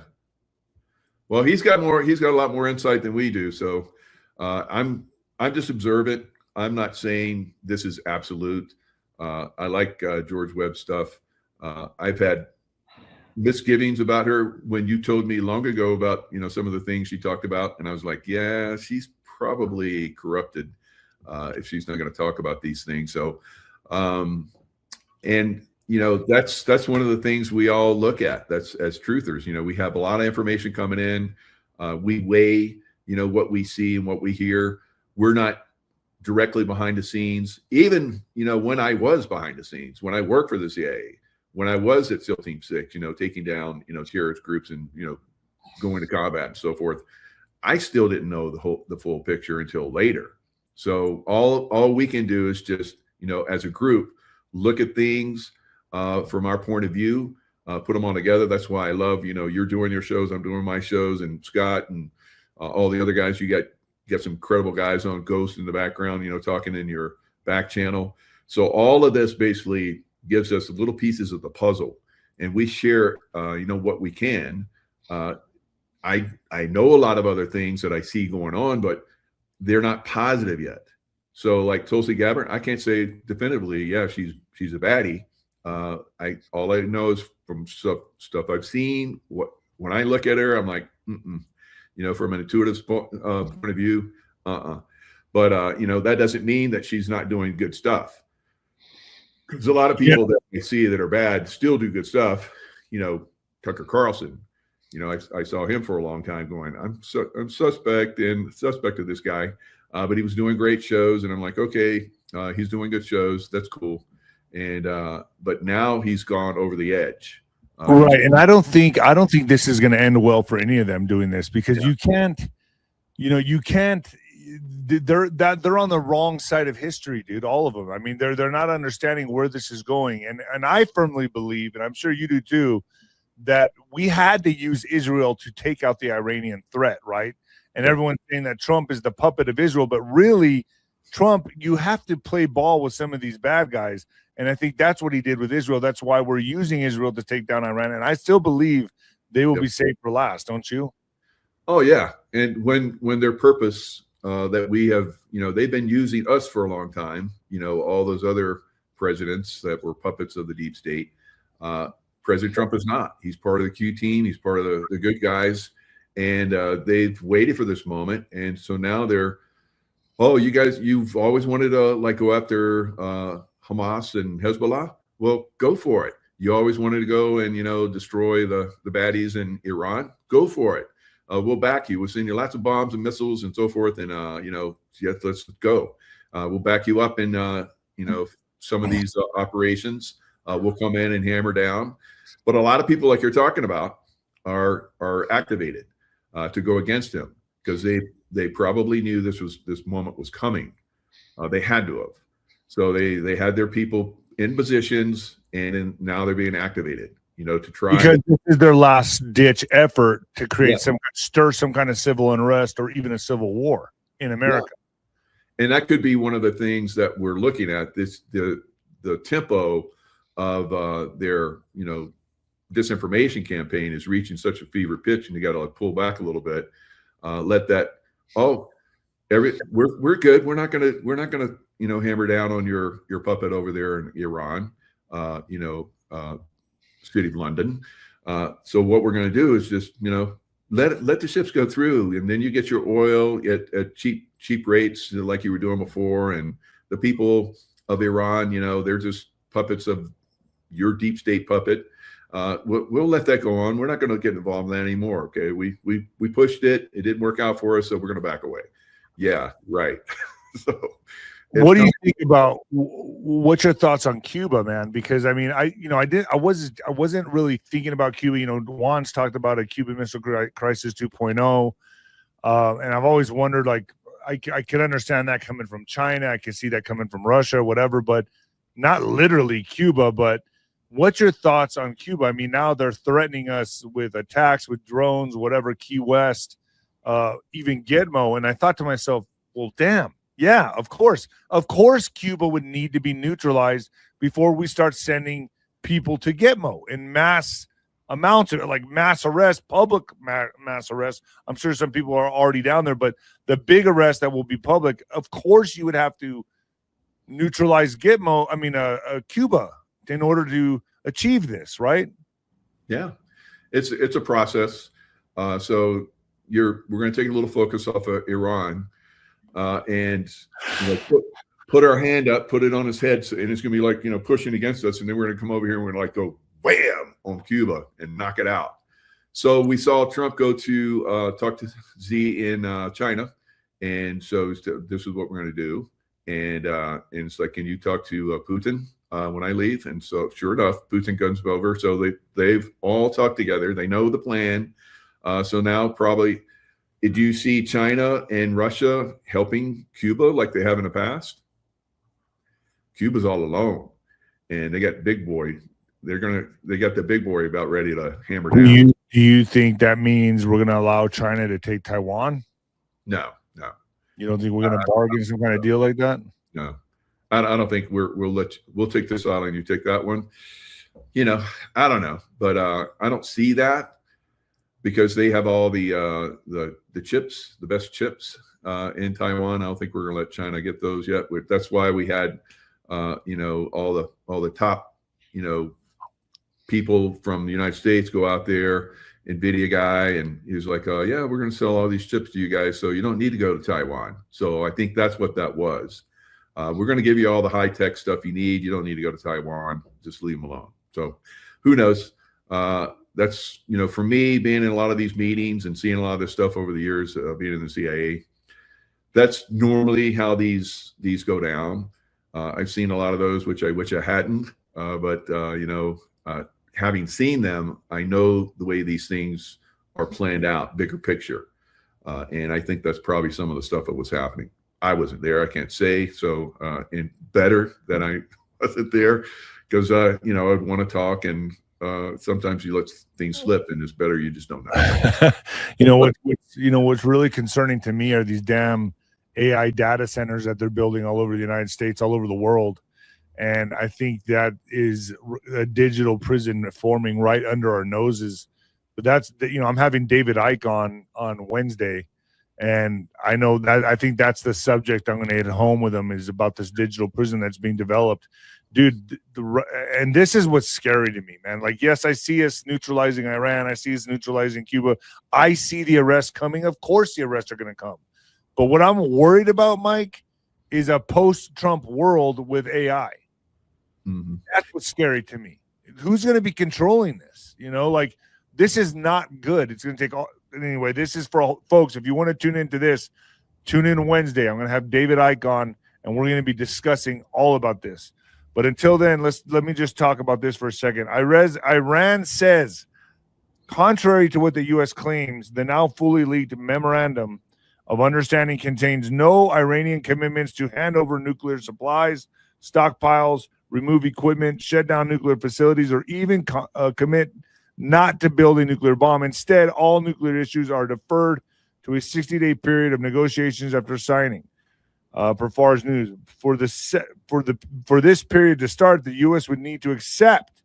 Well, he's got a lot more insight than we do. So I'm just observant. I'm not saying this is absolute. I like George Webb stuff. I've had misgivings about her when you told me long ago about some of the things she talked about, and I was like, yeah, she's probably corrupted if she's not going to talk about these things. So and that's one of the things we all look at. That's as truthers, we have a lot of information coming in. We weigh what we see and what we hear. We're not directly behind the scenes. Even when I was behind the scenes, when I worked for the CIA, when I was at SEAL Team 6, taking down, terrorist groups and, going to combat and so forth, I still didn't know the full picture until later. So all we can do is just, as a group, look at things from our point of view, put them all together. That's why I love, you're doing your shows, I'm doing my shows, and Scott and all the other guys. You got some incredible guys on, Ghost in the background, talking in your back channel. So all of this basically gives us little pieces of the puzzle, and we share what we can. I know a lot of other things that I see going on, but they're not positive yet. So like Tulsi Gabbard, I can't say definitively, yeah, she's a baddie. All I know is from stuff I've seen. When I look at her, I'm like, from an intuitive point of view, But that doesn't mean that she's not doing good stuff. There's a lot of people that we see that are bad still do good stuff. Tucker Carlson. I saw him for a long time going, I'm suspect of this guy, but he was doing great shows, and I'm like, okay, he's doing good shows. That's cool. And but now he's gone over the edge. Right, and I don't think this is going to end well for any of them doing this, because you can't. They're on the wrong side of history, dude. All of them. I mean, they're not understanding where this is going, and I firmly believe, and I'm sure you do too, that we had to use Israel to take out the Iranian threat, right? And everyone's saying that Trump is the puppet of Israel, but really, Trump, you have to play ball with some of these bad guys, and I think that's what he did with Israel. That's why we're using Israel to take down Iran, and I still believe they will be saved for last, don't you? Oh yeah, and when their purpose that we have, they've been using us for a long time. All those other presidents that were puppets of the deep state. President Trump is not. He's part of the Q team. He's part of the good guys, and they've waited for this moment. And so now they're, you guys, you've always wanted to go after Hamas and Hezbollah. Well, go for it. You always wanted to go and destroy the baddies in Iran. Go for it. We'll back you. We'll send you lots of bombs and missiles and so forth. And yes, let's go. We'll back you up in some of these operations. We'll come in and hammer down. But a lot of people, like you're talking about, are activated to go against him, because they probably knew this moment was coming. They had to have. So they had their people in positions, and now they're being activated. To try, because this is their last ditch effort to create stir some kind of civil unrest or even a civil war in America. Yeah. And that could be one of the things that we're looking at. The tempo of their disinformation campaign is reaching such a fever pitch, and you got to pull back a little bit. Let that we're good. We're not gonna hammer down on your puppet over there in Iran. City of London. So what we're going to do is just, let the ships go through, and then you get your oil at cheap rates like you were doing before. And the people of Iran, they're just puppets of your deep state puppet. We'll let that go on. We're not going to get involved in that anymore. Okay, we pushed it. It didn't work out for us, so we're going to back away. Yeah, right. So, what do you think about? What's your thoughts on Cuba, man? Because I mean, I wasn't really thinking about Cuba. Juan's talked about a Cuban Missile Crisis 2.0, and I've always wondered, like, I could understand that coming from China. I could see that coming from Russia, whatever, but not literally Cuba. But what's your thoughts on Cuba? I mean, now they're threatening us with attacks, with drones, whatever, Key West, even Gitmo. And I thought to myself, well, damn. Yeah, of course. Of course, Cuba would need to be neutralized before we start sending people to Gitmo in mass amounts, like mass arrest, public mass arrest. I'm sure some people are already down there, but the big arrest that will be public, of course, you would have to neutralize Cuba in order to achieve this, right? Yeah, it's a process. So we're going to take a little focus off of Iran. And put our hand up, put it on his head, and it's gonna be like pushing against us, and then we're gonna come over here and we're gonna like go wham on Cuba and knock it out. So we saw Trump go to talk to Xi in China, and so this is what we're gonna do. And it's like, can you talk to Putin when I leave? And so sure enough, Putin comes over. So they've all talked together. They know the plan. So now probably. Do you see China and Russia helping Cuba like they have in the past? Cuba's all alone, and they got big boy. They got the big boy about ready to hammer down. Do you think that means we're going to allow China to take Taiwan? No. You don't think we're going to bargain some kind of deal like that? No, I don't think we'll take this island. You take that one. I don't know, but I don't see that. Because they have all the chips, the best chips in Taiwan. I don't think we're going to let China get those yet. That's why we had, all the top, people from the United States go out there. NVIDIA guy, and he was like, "Yeah, we're going to sell all these chips to you guys, so you don't need to go to Taiwan." So I think that's what that was. We're going to give you all the high tech stuff you need. You don't need to go to Taiwan. Just leave them alone. So who knows? That's, for me, being in a lot of these meetings and seeing a lot of this stuff over the years, being in the CIA, that's normally how these go down. I've seen a lot of those, which I hadn't, but having seen them, I know the way these things are planned out, bigger picture. And I think that's probably some of the stuff that was happening. I wasn't there, I can't say. So, and better that I wasn't there, because, I'd want to talk, and sometimes you let things slip, and it's better you just don't know. What's really concerning to me are these damn AI data centers that they're building all over the United States, all over the world. And I think that is a digital prison forming right under our noses. But that's, I'm having David Icke on Wednesday, and I know that I think that's the subject I'm going to hit home with him, is about this digital prison that's being developed. Dude, and this is what's scary to me, man. Like, yes, I see us neutralizing Iran. I see us neutralizing Cuba. I see the arrests coming. Of course the arrests are going to come. But what I'm worried about, Mike, is a post-Trump world with AI. Mm-hmm. That's what's scary to me. Who's going to be controlling this? Like, this is not good. It's going to take all. Anyway, this is for folks. If you want to tune into this, tune in Wednesday. I'm going to have David Icke on, and we're going to be discussing all about this. But until then, let me just talk about this for a second. Iran says, contrary to what the U.S. claims, the now fully leaked memorandum of understanding contains no Iranian commitments to hand over nuclear supplies, stockpiles, remove equipment, shut down nuclear facilities, or even commit not to build a nuclear bomb. Instead, all nuclear issues are deferred to a 60-day period of negotiations after signing. Per Far's News, for this period to start, the U.S. would need to accept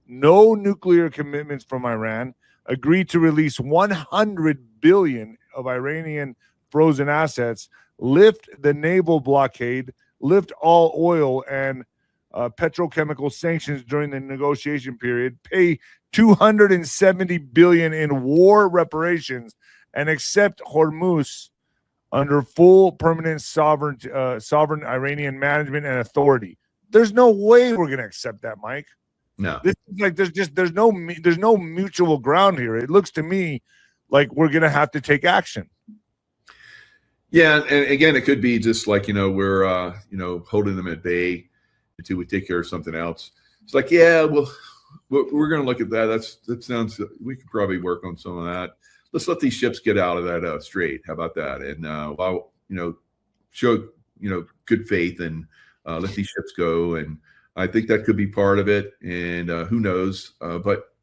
no nuclear commitments from Iran, agree to release 100 billion of Iranian frozen assets, lift the naval blockade, lift all oil and petrochemical sanctions during the negotiation period, pay $270 billion in war reparations, and accept Hormuz under full permanent sovereign Iranian management and authority. There's no way we're going to accept that, Mike. No. This is like there's no mutual ground here. It looks to me like we're going to have to take action. Yeah, and again, it could be just like, we're holding them at bay until we take care of something else. It's like, yeah, well, we're going to look at that. That sounds. We could probably work on some of that. Let's let these ships get out of that strait. How about that? And show good faith and let these ships go. And I think that could be part of it. And who knows? But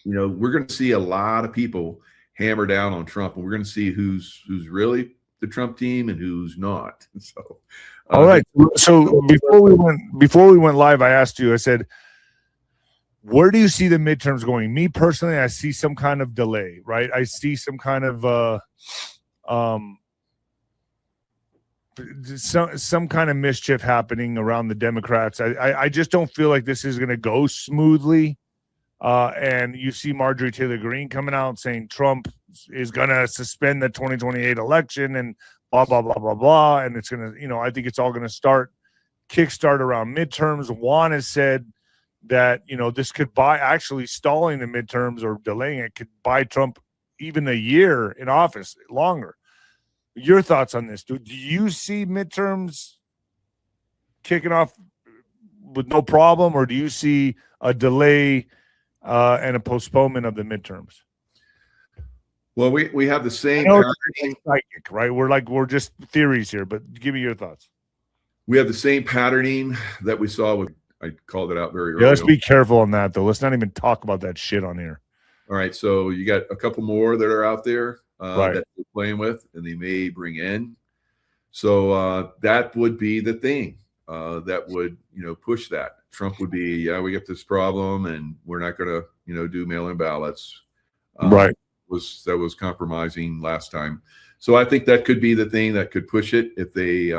we're going to see a lot of people hammer down on Trump, and we're going to see who's really the Trump team and who's not. So, all right. So before we went live, I asked you. I said, where do you see the midterms going? Me personally, I see some kind of delay, right? I see some kind of some kind of mischief happening around the Democrats. I just don't feel like this is going to go smoothly. And you see Marjorie Taylor Greene coming out saying Trump is going to suspend the 2028 election and blah, blah, blah, blah, blah. And it's going to, I think it's all going to kickstart around midterms. Juan has said that, this could actually stalling the midterms or delaying it could buy Trump even a year in office longer. Your thoughts on this, dude? Do you see midterms kicking off with no problem, or do you see a delay and a postponement of the midterms? Well, we have the same psychic, right? We're just theories here, but give me your thoughts. We have the same patterning that we saw with. I called it out very early. Yeah, let's be careful on that, though. Let's not even talk about that shit on here. All right, so you got a couple more that are out there right. that we're playing with, and they may bring in. So that would be the thing that would push that. Trump would be, we got this problem, and we're not going to do mail-in ballots. Right. That was compromising last time. So I think that could be the thing that could push it if they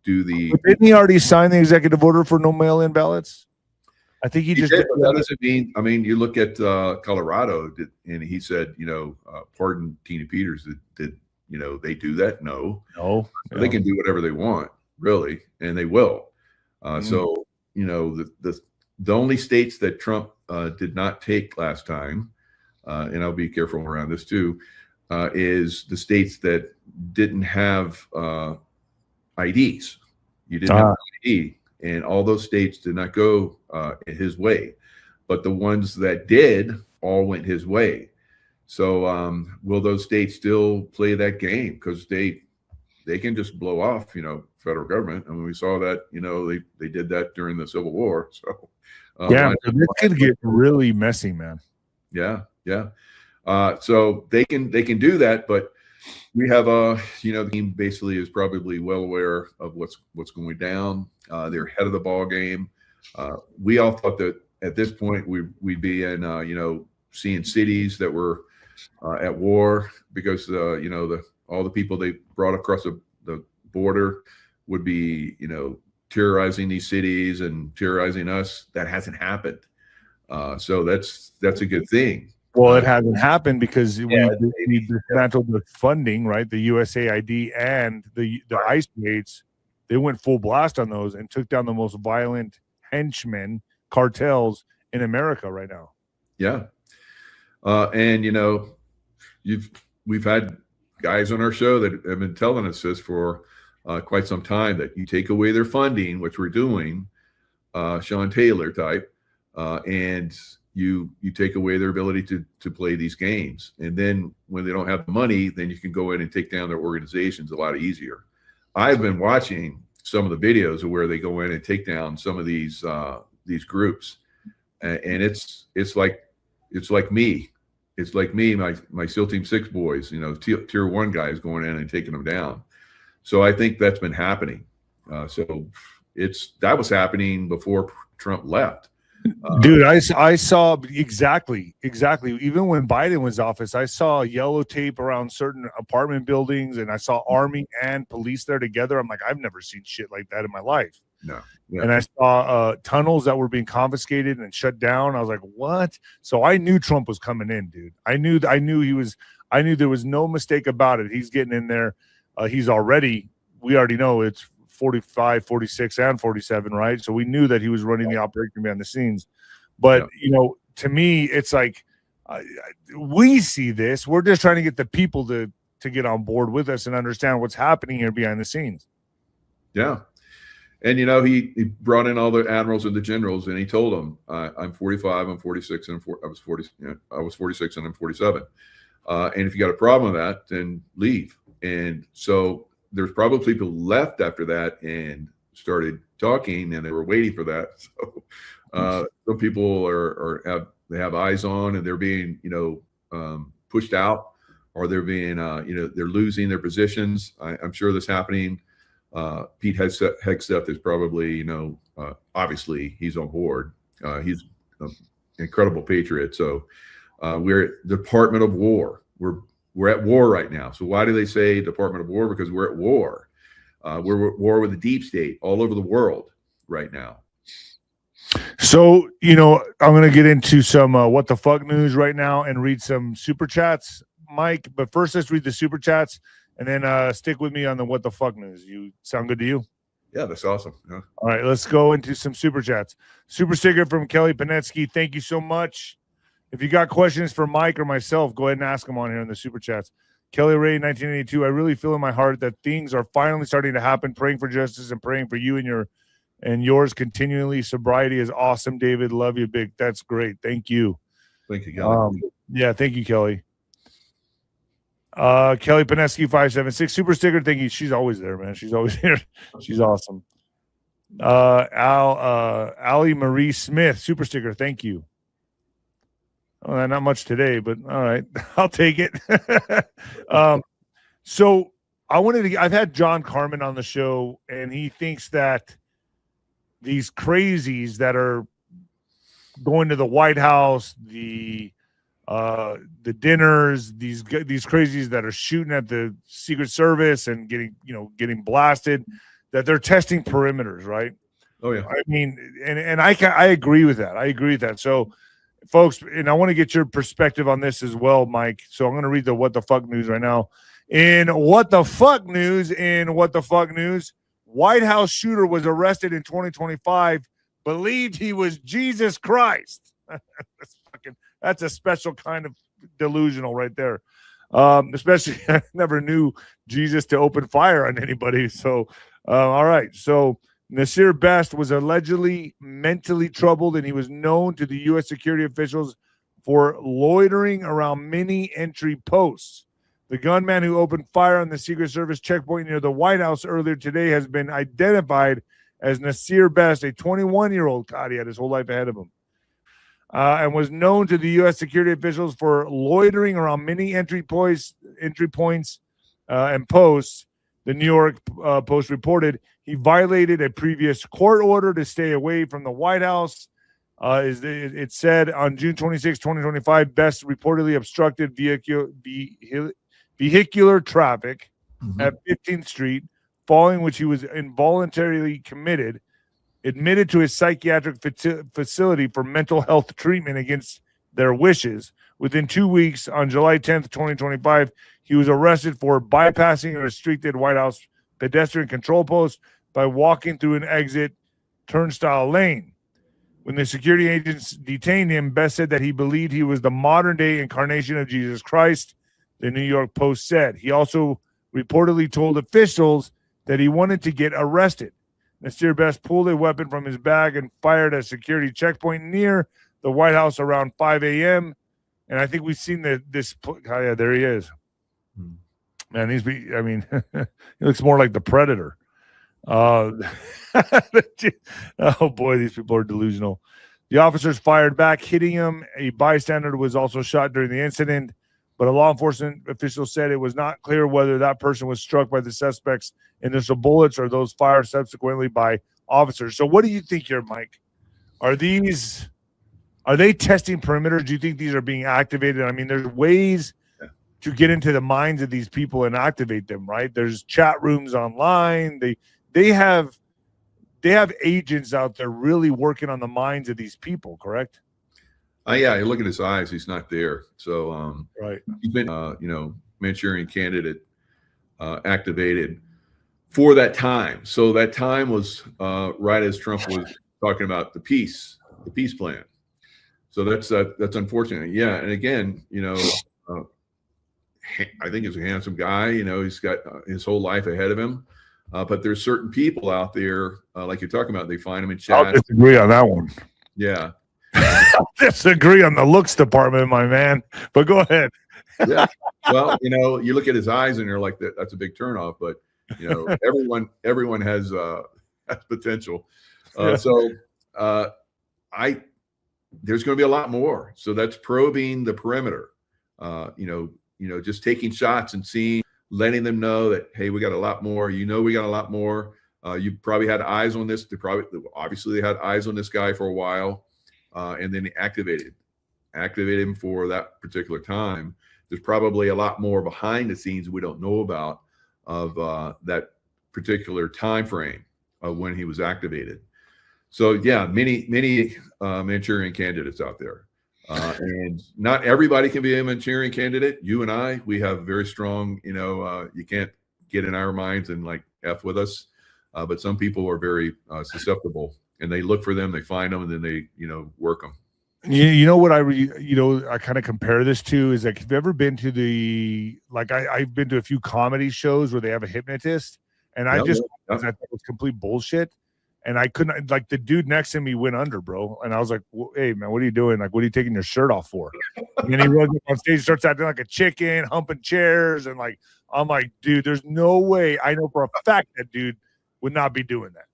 do the. But didn't he already sign the executive order for no mail-in ballots? I think he just did. That doesn't mean. I mean, you look at Colorado, and he said, pardon Tina Peters. Did they do that? No. They can do whatever they want, really, and they will. So the only states that Trump did not take last time, and I'll be careful around this too, is the states that didn't have IDs. You didn't have an ID, and all those states did not go his way. But the ones that did all went his way. So will those states still play that game? Because they can just blow off, federal government. I mean, we saw that, they did that during the Civil War. So this could get really messy, man. Yeah. So they can do that, but we have the team basically is probably well aware of what's going down. They're ahead of the ball game. We all thought that at this point we'd be in seeing cities that were at war because all the people they brought across the border would be terrorizing these cities and terrorizing us. That hasn't happened. So that's a good thing. Well, it hasn't happened because we dismantled the funding, right? The USAID and the ICE raids. They went full blast on those and took down the most violent henchmen cartels in America right now. Yeah. And we've had guys on our show that have been telling us this for quite some time, that you take away their funding, which we're doing, Sean Taylor type, and you take away their ability to play these games. And then when they don't have the money, then you can go in and take down their organizations a lot easier. I've been watching some of the videos of where they go in and take down some of these groups, and it's like me. It's like me, my SEAL Team 6 boys, tier 1 guys going in and taking them down. So I think that's been happening. So that was happening before Trump left. Dude, I saw exactly. Even when Biden was in office, I saw yellow tape around certain apartment buildings, and I saw Army and police there together. I'm like, I've never seen shit like that in my life. No. Yeah. and I saw tunnels that were being confiscated and shut down. I was like, what? So I knew Trump was coming in, dude. I knew there was no mistake about it. He's getting in there. We already know it's 45, 46, and 47, right? So we knew that he was running the operation behind the scenes. But, to me, it's like we see this. We're just trying to get the people to get on board with us and understand what's happening here behind the scenes. Yeah. And, he brought in all the admirals and the generals, and he told them, I'm 45, I'm 46, and I was 46, and I'm 47. And if you got a problem with that, then leave. And so there's probably people left after that and started talking, and they were waiting for that. So some people they have eyes on, and they're being, pushed out, or they're being, they're losing their positions. I'm sure that's happening. Pete Hegseth is probably, obviously he's on board. He's an incredible patriot. So we're at Department of War. We're at war right now. So why do they say Department of War? Because we're at war. We're at war with the deep state all over the world right now. So, I'm going to get into some what the fuck news right now and read some super chats, Mike. But first, let's read the super chats. And then stick with me on the what the fuck news. You sound good to you? Yeah, that's awesome. Yeah. All right, let's go into some super chats. Super sticker from Kelly Panetsky. Thank you so much. If you got questions for Mike or myself, go ahead and ask them on here in the super chats. Kelly Ray, 1982. I really feel in my heart that things are finally starting to happen. Praying for justice and praying for you and yours continually. Sobriety is awesome, David. Love you, big. That's great. Thank you. Thank you, Kelly. Yeah, thank you, Kelly. Kelly Paneski 576 super sticker. Thank you. She's always there, man. She's always here. She's awesome. Allie Marie Smith super sticker. Thank you. Oh, not much today, but all right, I'll take it. So I've had John Carmen on the show, and he thinks that these crazies that are going to the White House, the dinners, these crazies that are shooting at the Secret Service and getting blasted, that they're testing perimeters, right? Oh yeah. I mean, and I agree with that. I agree with that. So, folks, and I want to get your perspective on this as well, Mike. So I'm going to read the what the fuck news right now. In what the fuck news, White House shooter was arrested in 2025, believed he was Jesus Christ. That's a special kind of delusional right there. Especially, I never knew Jesus to open fire on anybody. So, all right. So, Nasir Best was allegedly mentally troubled, and he was known to the U.S. security officials for loitering around many entry posts. The gunman who opened fire on the Secret Service checkpoint near the White House earlier today has been identified as Nasir Best, a 21-year-old. God, he had his whole life ahead of him. And was known to the U.S. security officials for loitering around many entry points and posts. The New York Post reported he violated a previous court order to stay away from the White House. It said on June 26, 2025, Best reportedly obstructed vehicular traffic at 15th Street, following which he was involuntarily admitted to his psychiatric facility for mental health treatment against their wishes. Within 2 weeks, on July 10th, 2025, he was arrested for bypassing a restricted White House pedestrian control post by walking through an exit turnstile lane. When the security agents detained him, Best said that he believed he was the modern-day incarnation of Jesus Christ, the New York Post said. He also reportedly told officials that he wanted to get arrested. Nasir Best pulled a weapon from his bag and fired at a security checkpoint near the White House around 5 a.m. And I think we've seen this. Oh, yeah, there he is. Man, he looks more like the Predator. Oh, boy, these people are delusional. The officers fired back, hitting him. A bystander was also shot during the incident, but a law enforcement official said it was not clear whether that person was struck by the suspect's initial bullets or those fired subsequently by officers. So what do you think here, Mike? Are they testing perimeters? Do you think these are being activated? I mean, there's ways to get into the minds of these people and activate them, right? There's chat rooms online. They have they have agents out there really working on the minds of these people, correct? Yeah, you look at his eyes; he's not there. So, Right. He's been, Manchurian Candidate activated for that time. So that time was right as Trump was talking about the peace plan. So that's unfortunate. Yeah, and again, I think he's a handsome guy. He's got his whole life ahead of him. But there's certain people out there, like you're talking about, they find them in chat. I'll disagree on that one. Yeah. Disagree on the looks department, my man. But go ahead. Yeah. Well, you look at his eyes and you're like, that's a big turnoff. But everyone has potential. So there's going to be a lot more. So that's probing the perimeter. Just taking shots and seeing, letting them know that, hey, we got a lot more. We got a lot more. You probably had eyes on this. Obviously they had eyes on this guy for a while, and then they activated him for that particular time. There's probably a lot more behind the scenes we don't know about of that particular time frame of when he was activated. So yeah, many Manchurian candidates out there. And not everybody can be a Manchurian candidate. You and I, we have very strong, you can't get in our minds and like F with us. But some people are very susceptible, and they look for them, they find them, and then they, work them. You know what I kind of compare this to is, like, have you ever been to I've been to a few comedy shows where they have a hypnotist, and I thought it was complete bullshit. And I couldn't, like, the dude next to me went under, bro. And I was like, hey, man, what are you doing? Like, what are you taking your shirt off for? And then he runs up on stage, starts acting like a chicken, humping chairs. And, like, I'm like, dude, there's no way. I know for a fact that dude would not be doing that.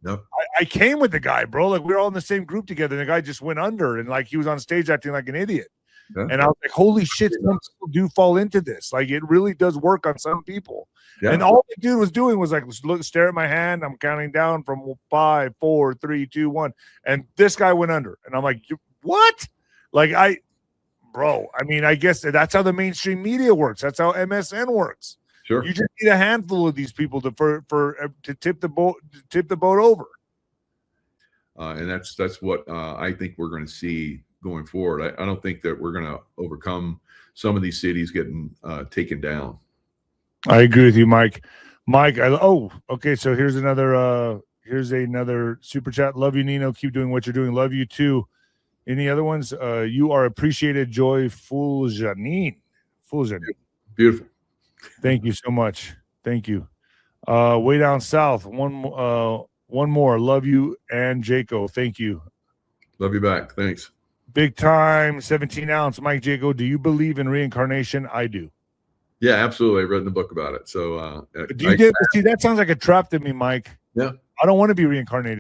No. I came with the guy, bro. Like, we were all in the same group together. And the guy just went under. And, like, he was on stage acting like an idiot. Yeah. And I was like, holy shit, some people do fall into this. Like, it really does work on some people. Yeah. And all the dude was doing was like, stare at my hand. I'm counting down from 5, 4, 3, 2, 1. And this guy went under. And I'm like, what? Like, I guess that's how the mainstream media works. That's how MSN works. Sure. You just need a handful of these people to tip the boat over. And that's what I think we're going to see going forward. I don't think that we're going to overcome some of these cities getting taken down. I agree with you, Mike. Okay. So here's another super chat. Love you, Nino. Keep doing what you're doing. Love you too. Any other ones? You are appreciated, Joy Fuljanine. Beautiful. Thank you so much. Thank you. Way down south. One more. Love you and Jaco. Thank you. Love you back. Thanks. Big time 17 ounce. Mike Jaco, do you believe in reincarnation? I do. Yeah, absolutely. I've read the book about it. So see, that sounds like a trap to me, Mike. Yeah. I don't want to be reincarnated.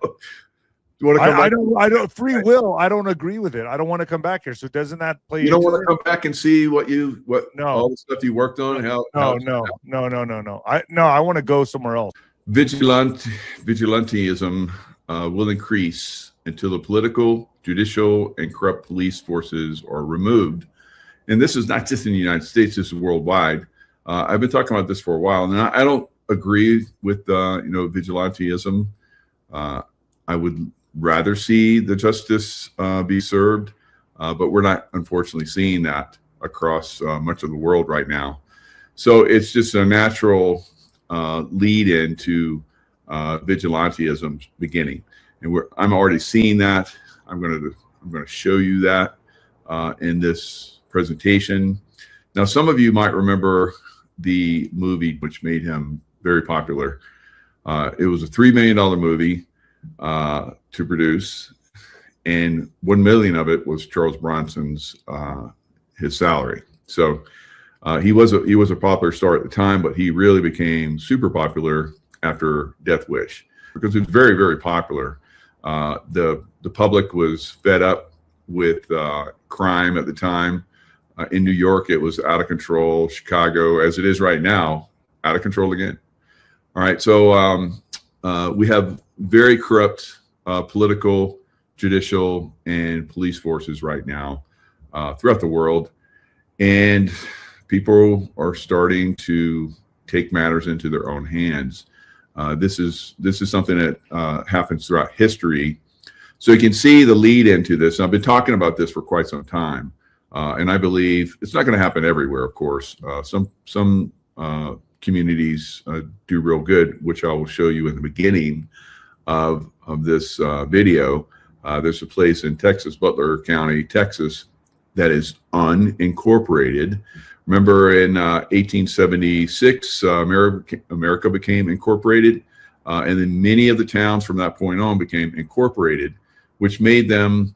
You want to come back? I don't free will. I don't agree with it. I don't want to come back here. So doesn't that play? You don't want to come back and see all the stuff you worked on? No. I want to go somewhere else. Vigilantism will increase until the political, judicial, and corrupt police forces are removed. And this is not just in the United States, this is worldwide. I've been talking about this for a while, and I don't agree with vigilantism. I would rather see the justice be served, but we're not, unfortunately, seeing that across much of the world right now. So it's just a natural lead into vigilantism beginning, and I'm already seeing that. I'm going to show you that in this presentation. Now, some of you might remember the movie which made him very popular. It was a $3 million movie to produce, and $1 million of it was Charles Bronson's his salary. So he was a popular star at the time, but he really became super popular after Death Wish because it was very, very popular. The public was fed up with crime at the time. In New York, it was out of control. Chicago, as it is right now, out of control again. All right, so we have very corrupt political, judicial, and police forces right now throughout the world, and people are starting to take matters into their own hands. This is something that happens throughout history. So you can see the lead into this. I've been talking about this for quite some time, and I believe it's not going to happen everywhere. Of course, some communities do real good, which I will show you in the beginning of this video. There's a place in Texas, Butler County, Texas, that is unincorporated. Remember in 1876, America became incorporated, and then many of the towns from that point on became incorporated, which made them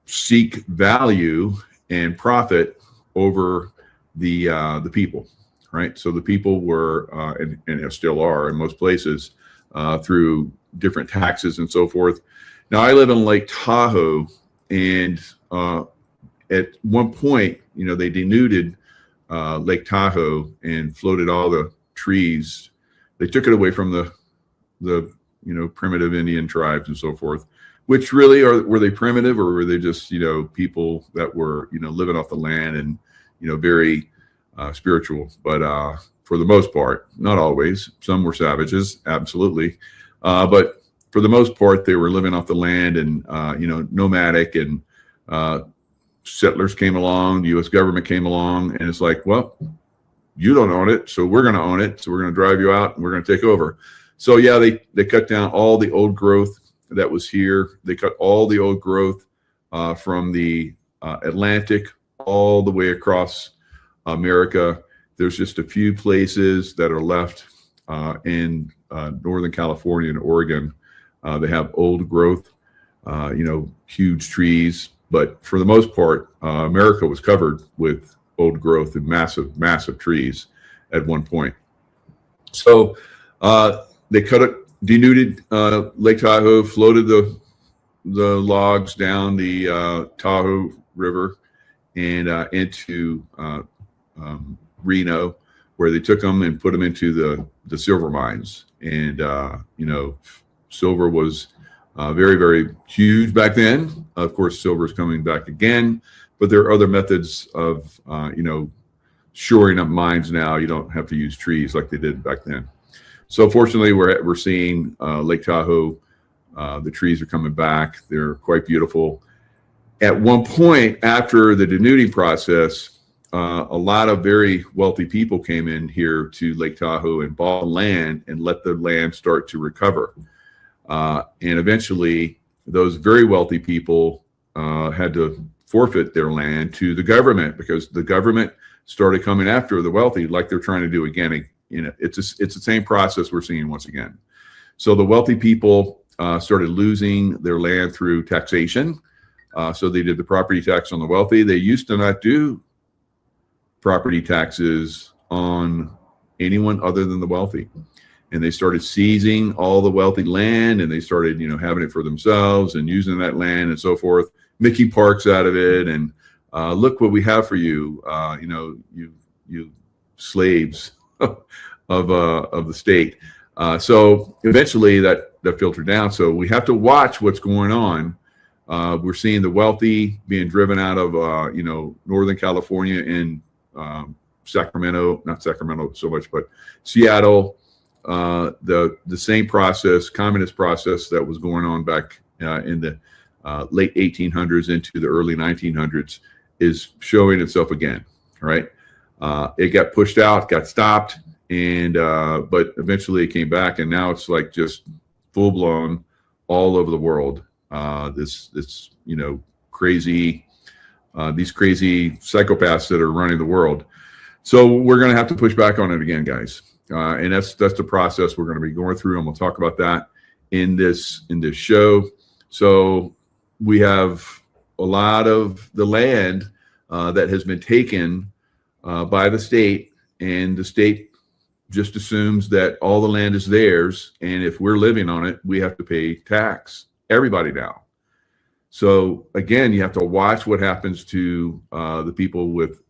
seek value and profit over the people, right? So the people were, and still are in most places, through different taxes and so forth. Now, I live in Lake Tahoe, and at one point, they denuded Lake Tahoe and floated all the trees. They took it away from the primitive Indian tribes and so forth, which really were they primitive, or were they just, people that were, living off the land and, very spiritual? But for the most part, not always. Some were savages, absolutely. But for the most part, they were living off the land and, nomadic, and settlers came along, the U.S. government came along, and it's like, well, you don't own it, so we're going to own it. So we're going to drive you out and we're going to take over. So yeah, they cut down all the old growth that was here. They cut all the old growth from the Atlantic all the way across America. There's just a few places that are left in Northern California and Oregon. They have old growth, huge trees. But for the most part, America was covered with old growth and massive, massive trees at one point. So they denuded Lake Tahoe, floated the logs down the Tahoe River and into Reno, where they took them and put them into the silver mines. And silver was very, very huge back then. Of course, silver is coming back again, but there are other methods of, shoring up mines now. You don't have to use trees like they did back then. So fortunately, we're seeing Lake Tahoe. The trees are coming back. They're quite beautiful. At one point, after the denuding process, a lot of very wealthy people came in here to Lake Tahoe and bought land and let the land start to recover. And eventually, those very wealthy people had to forfeit their land to the government, because the government started coming after the wealthy, like they're trying to do again. It's the same process we're seeing once again. So the wealthy people started losing their land through taxation. So they did the property tax on the wealthy. They used to not do property taxes on anyone other than the wealthy. And they started seizing all the wealthy land, and they started, having it for themselves and using that land and so forth, making parks out of it. And look what we have for you, you slaves of the state. So eventually that filtered down. So we have to watch what's going on. We're seeing the wealthy being driven out of, Northern California and Sacramento, not Sacramento so much, but Seattle. The same process, communist process that was going on back in the late 1800s into the early 1900s is showing itself again, right? It got pushed out, got stopped, and but eventually it came back, and now it's like just full blown all over the world. This crazy, these crazy psychopaths that are running the world. So we're going to have to push back on it again, guys. And that's the process we're going to be going through, and we'll talk about that in this show. So we have a lot of the land that has been taken by the state, and the state just assumes that all the land is theirs, and if we're living on it, we have to pay tax. Everybody now. So again, you have to watch what happens to the people with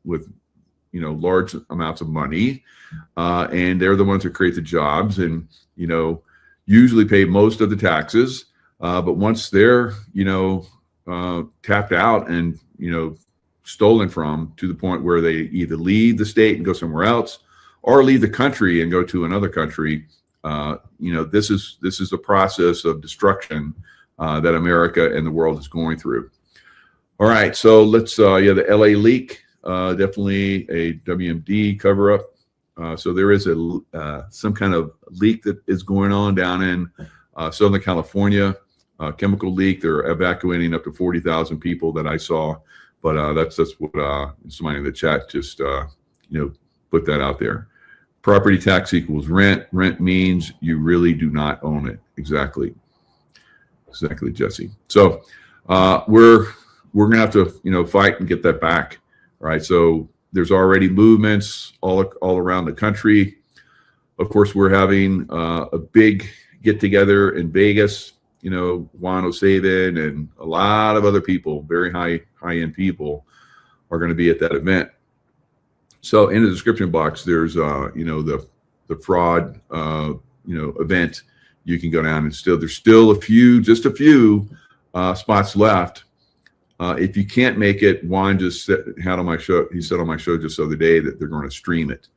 large amounts of money, and they're the ones that create the jobs and usually pay most of the taxes. But once they're tapped out and stolen from, to the point where they either leave the state and go somewhere else, or leave the country and go to another country, This is the process of destruction that America and the world is going through. All right, so let's the LA leak, definitely a WMD cover up. So there is some kind of leak that is going on down in Southern California, chemical leak. They're evacuating up to 40,000 people that I saw, but that's what somebody in the chat just put that out there. Property tax equals rent. Rent means you really do not own it. Exactly, Jesse. So we're gonna have to fight and get that back. Right. So there's already movements all around the country. Of course, we're having a big get together in Vegas. Juan O'Savin and a lot of other people, very high end people, are going to be at that event. So in the description box, there's the fraud event. You can go down and there's still just a few spots left. If you can't make it, Juan just had on my show. He said on my show just the other day that they're going to stream it.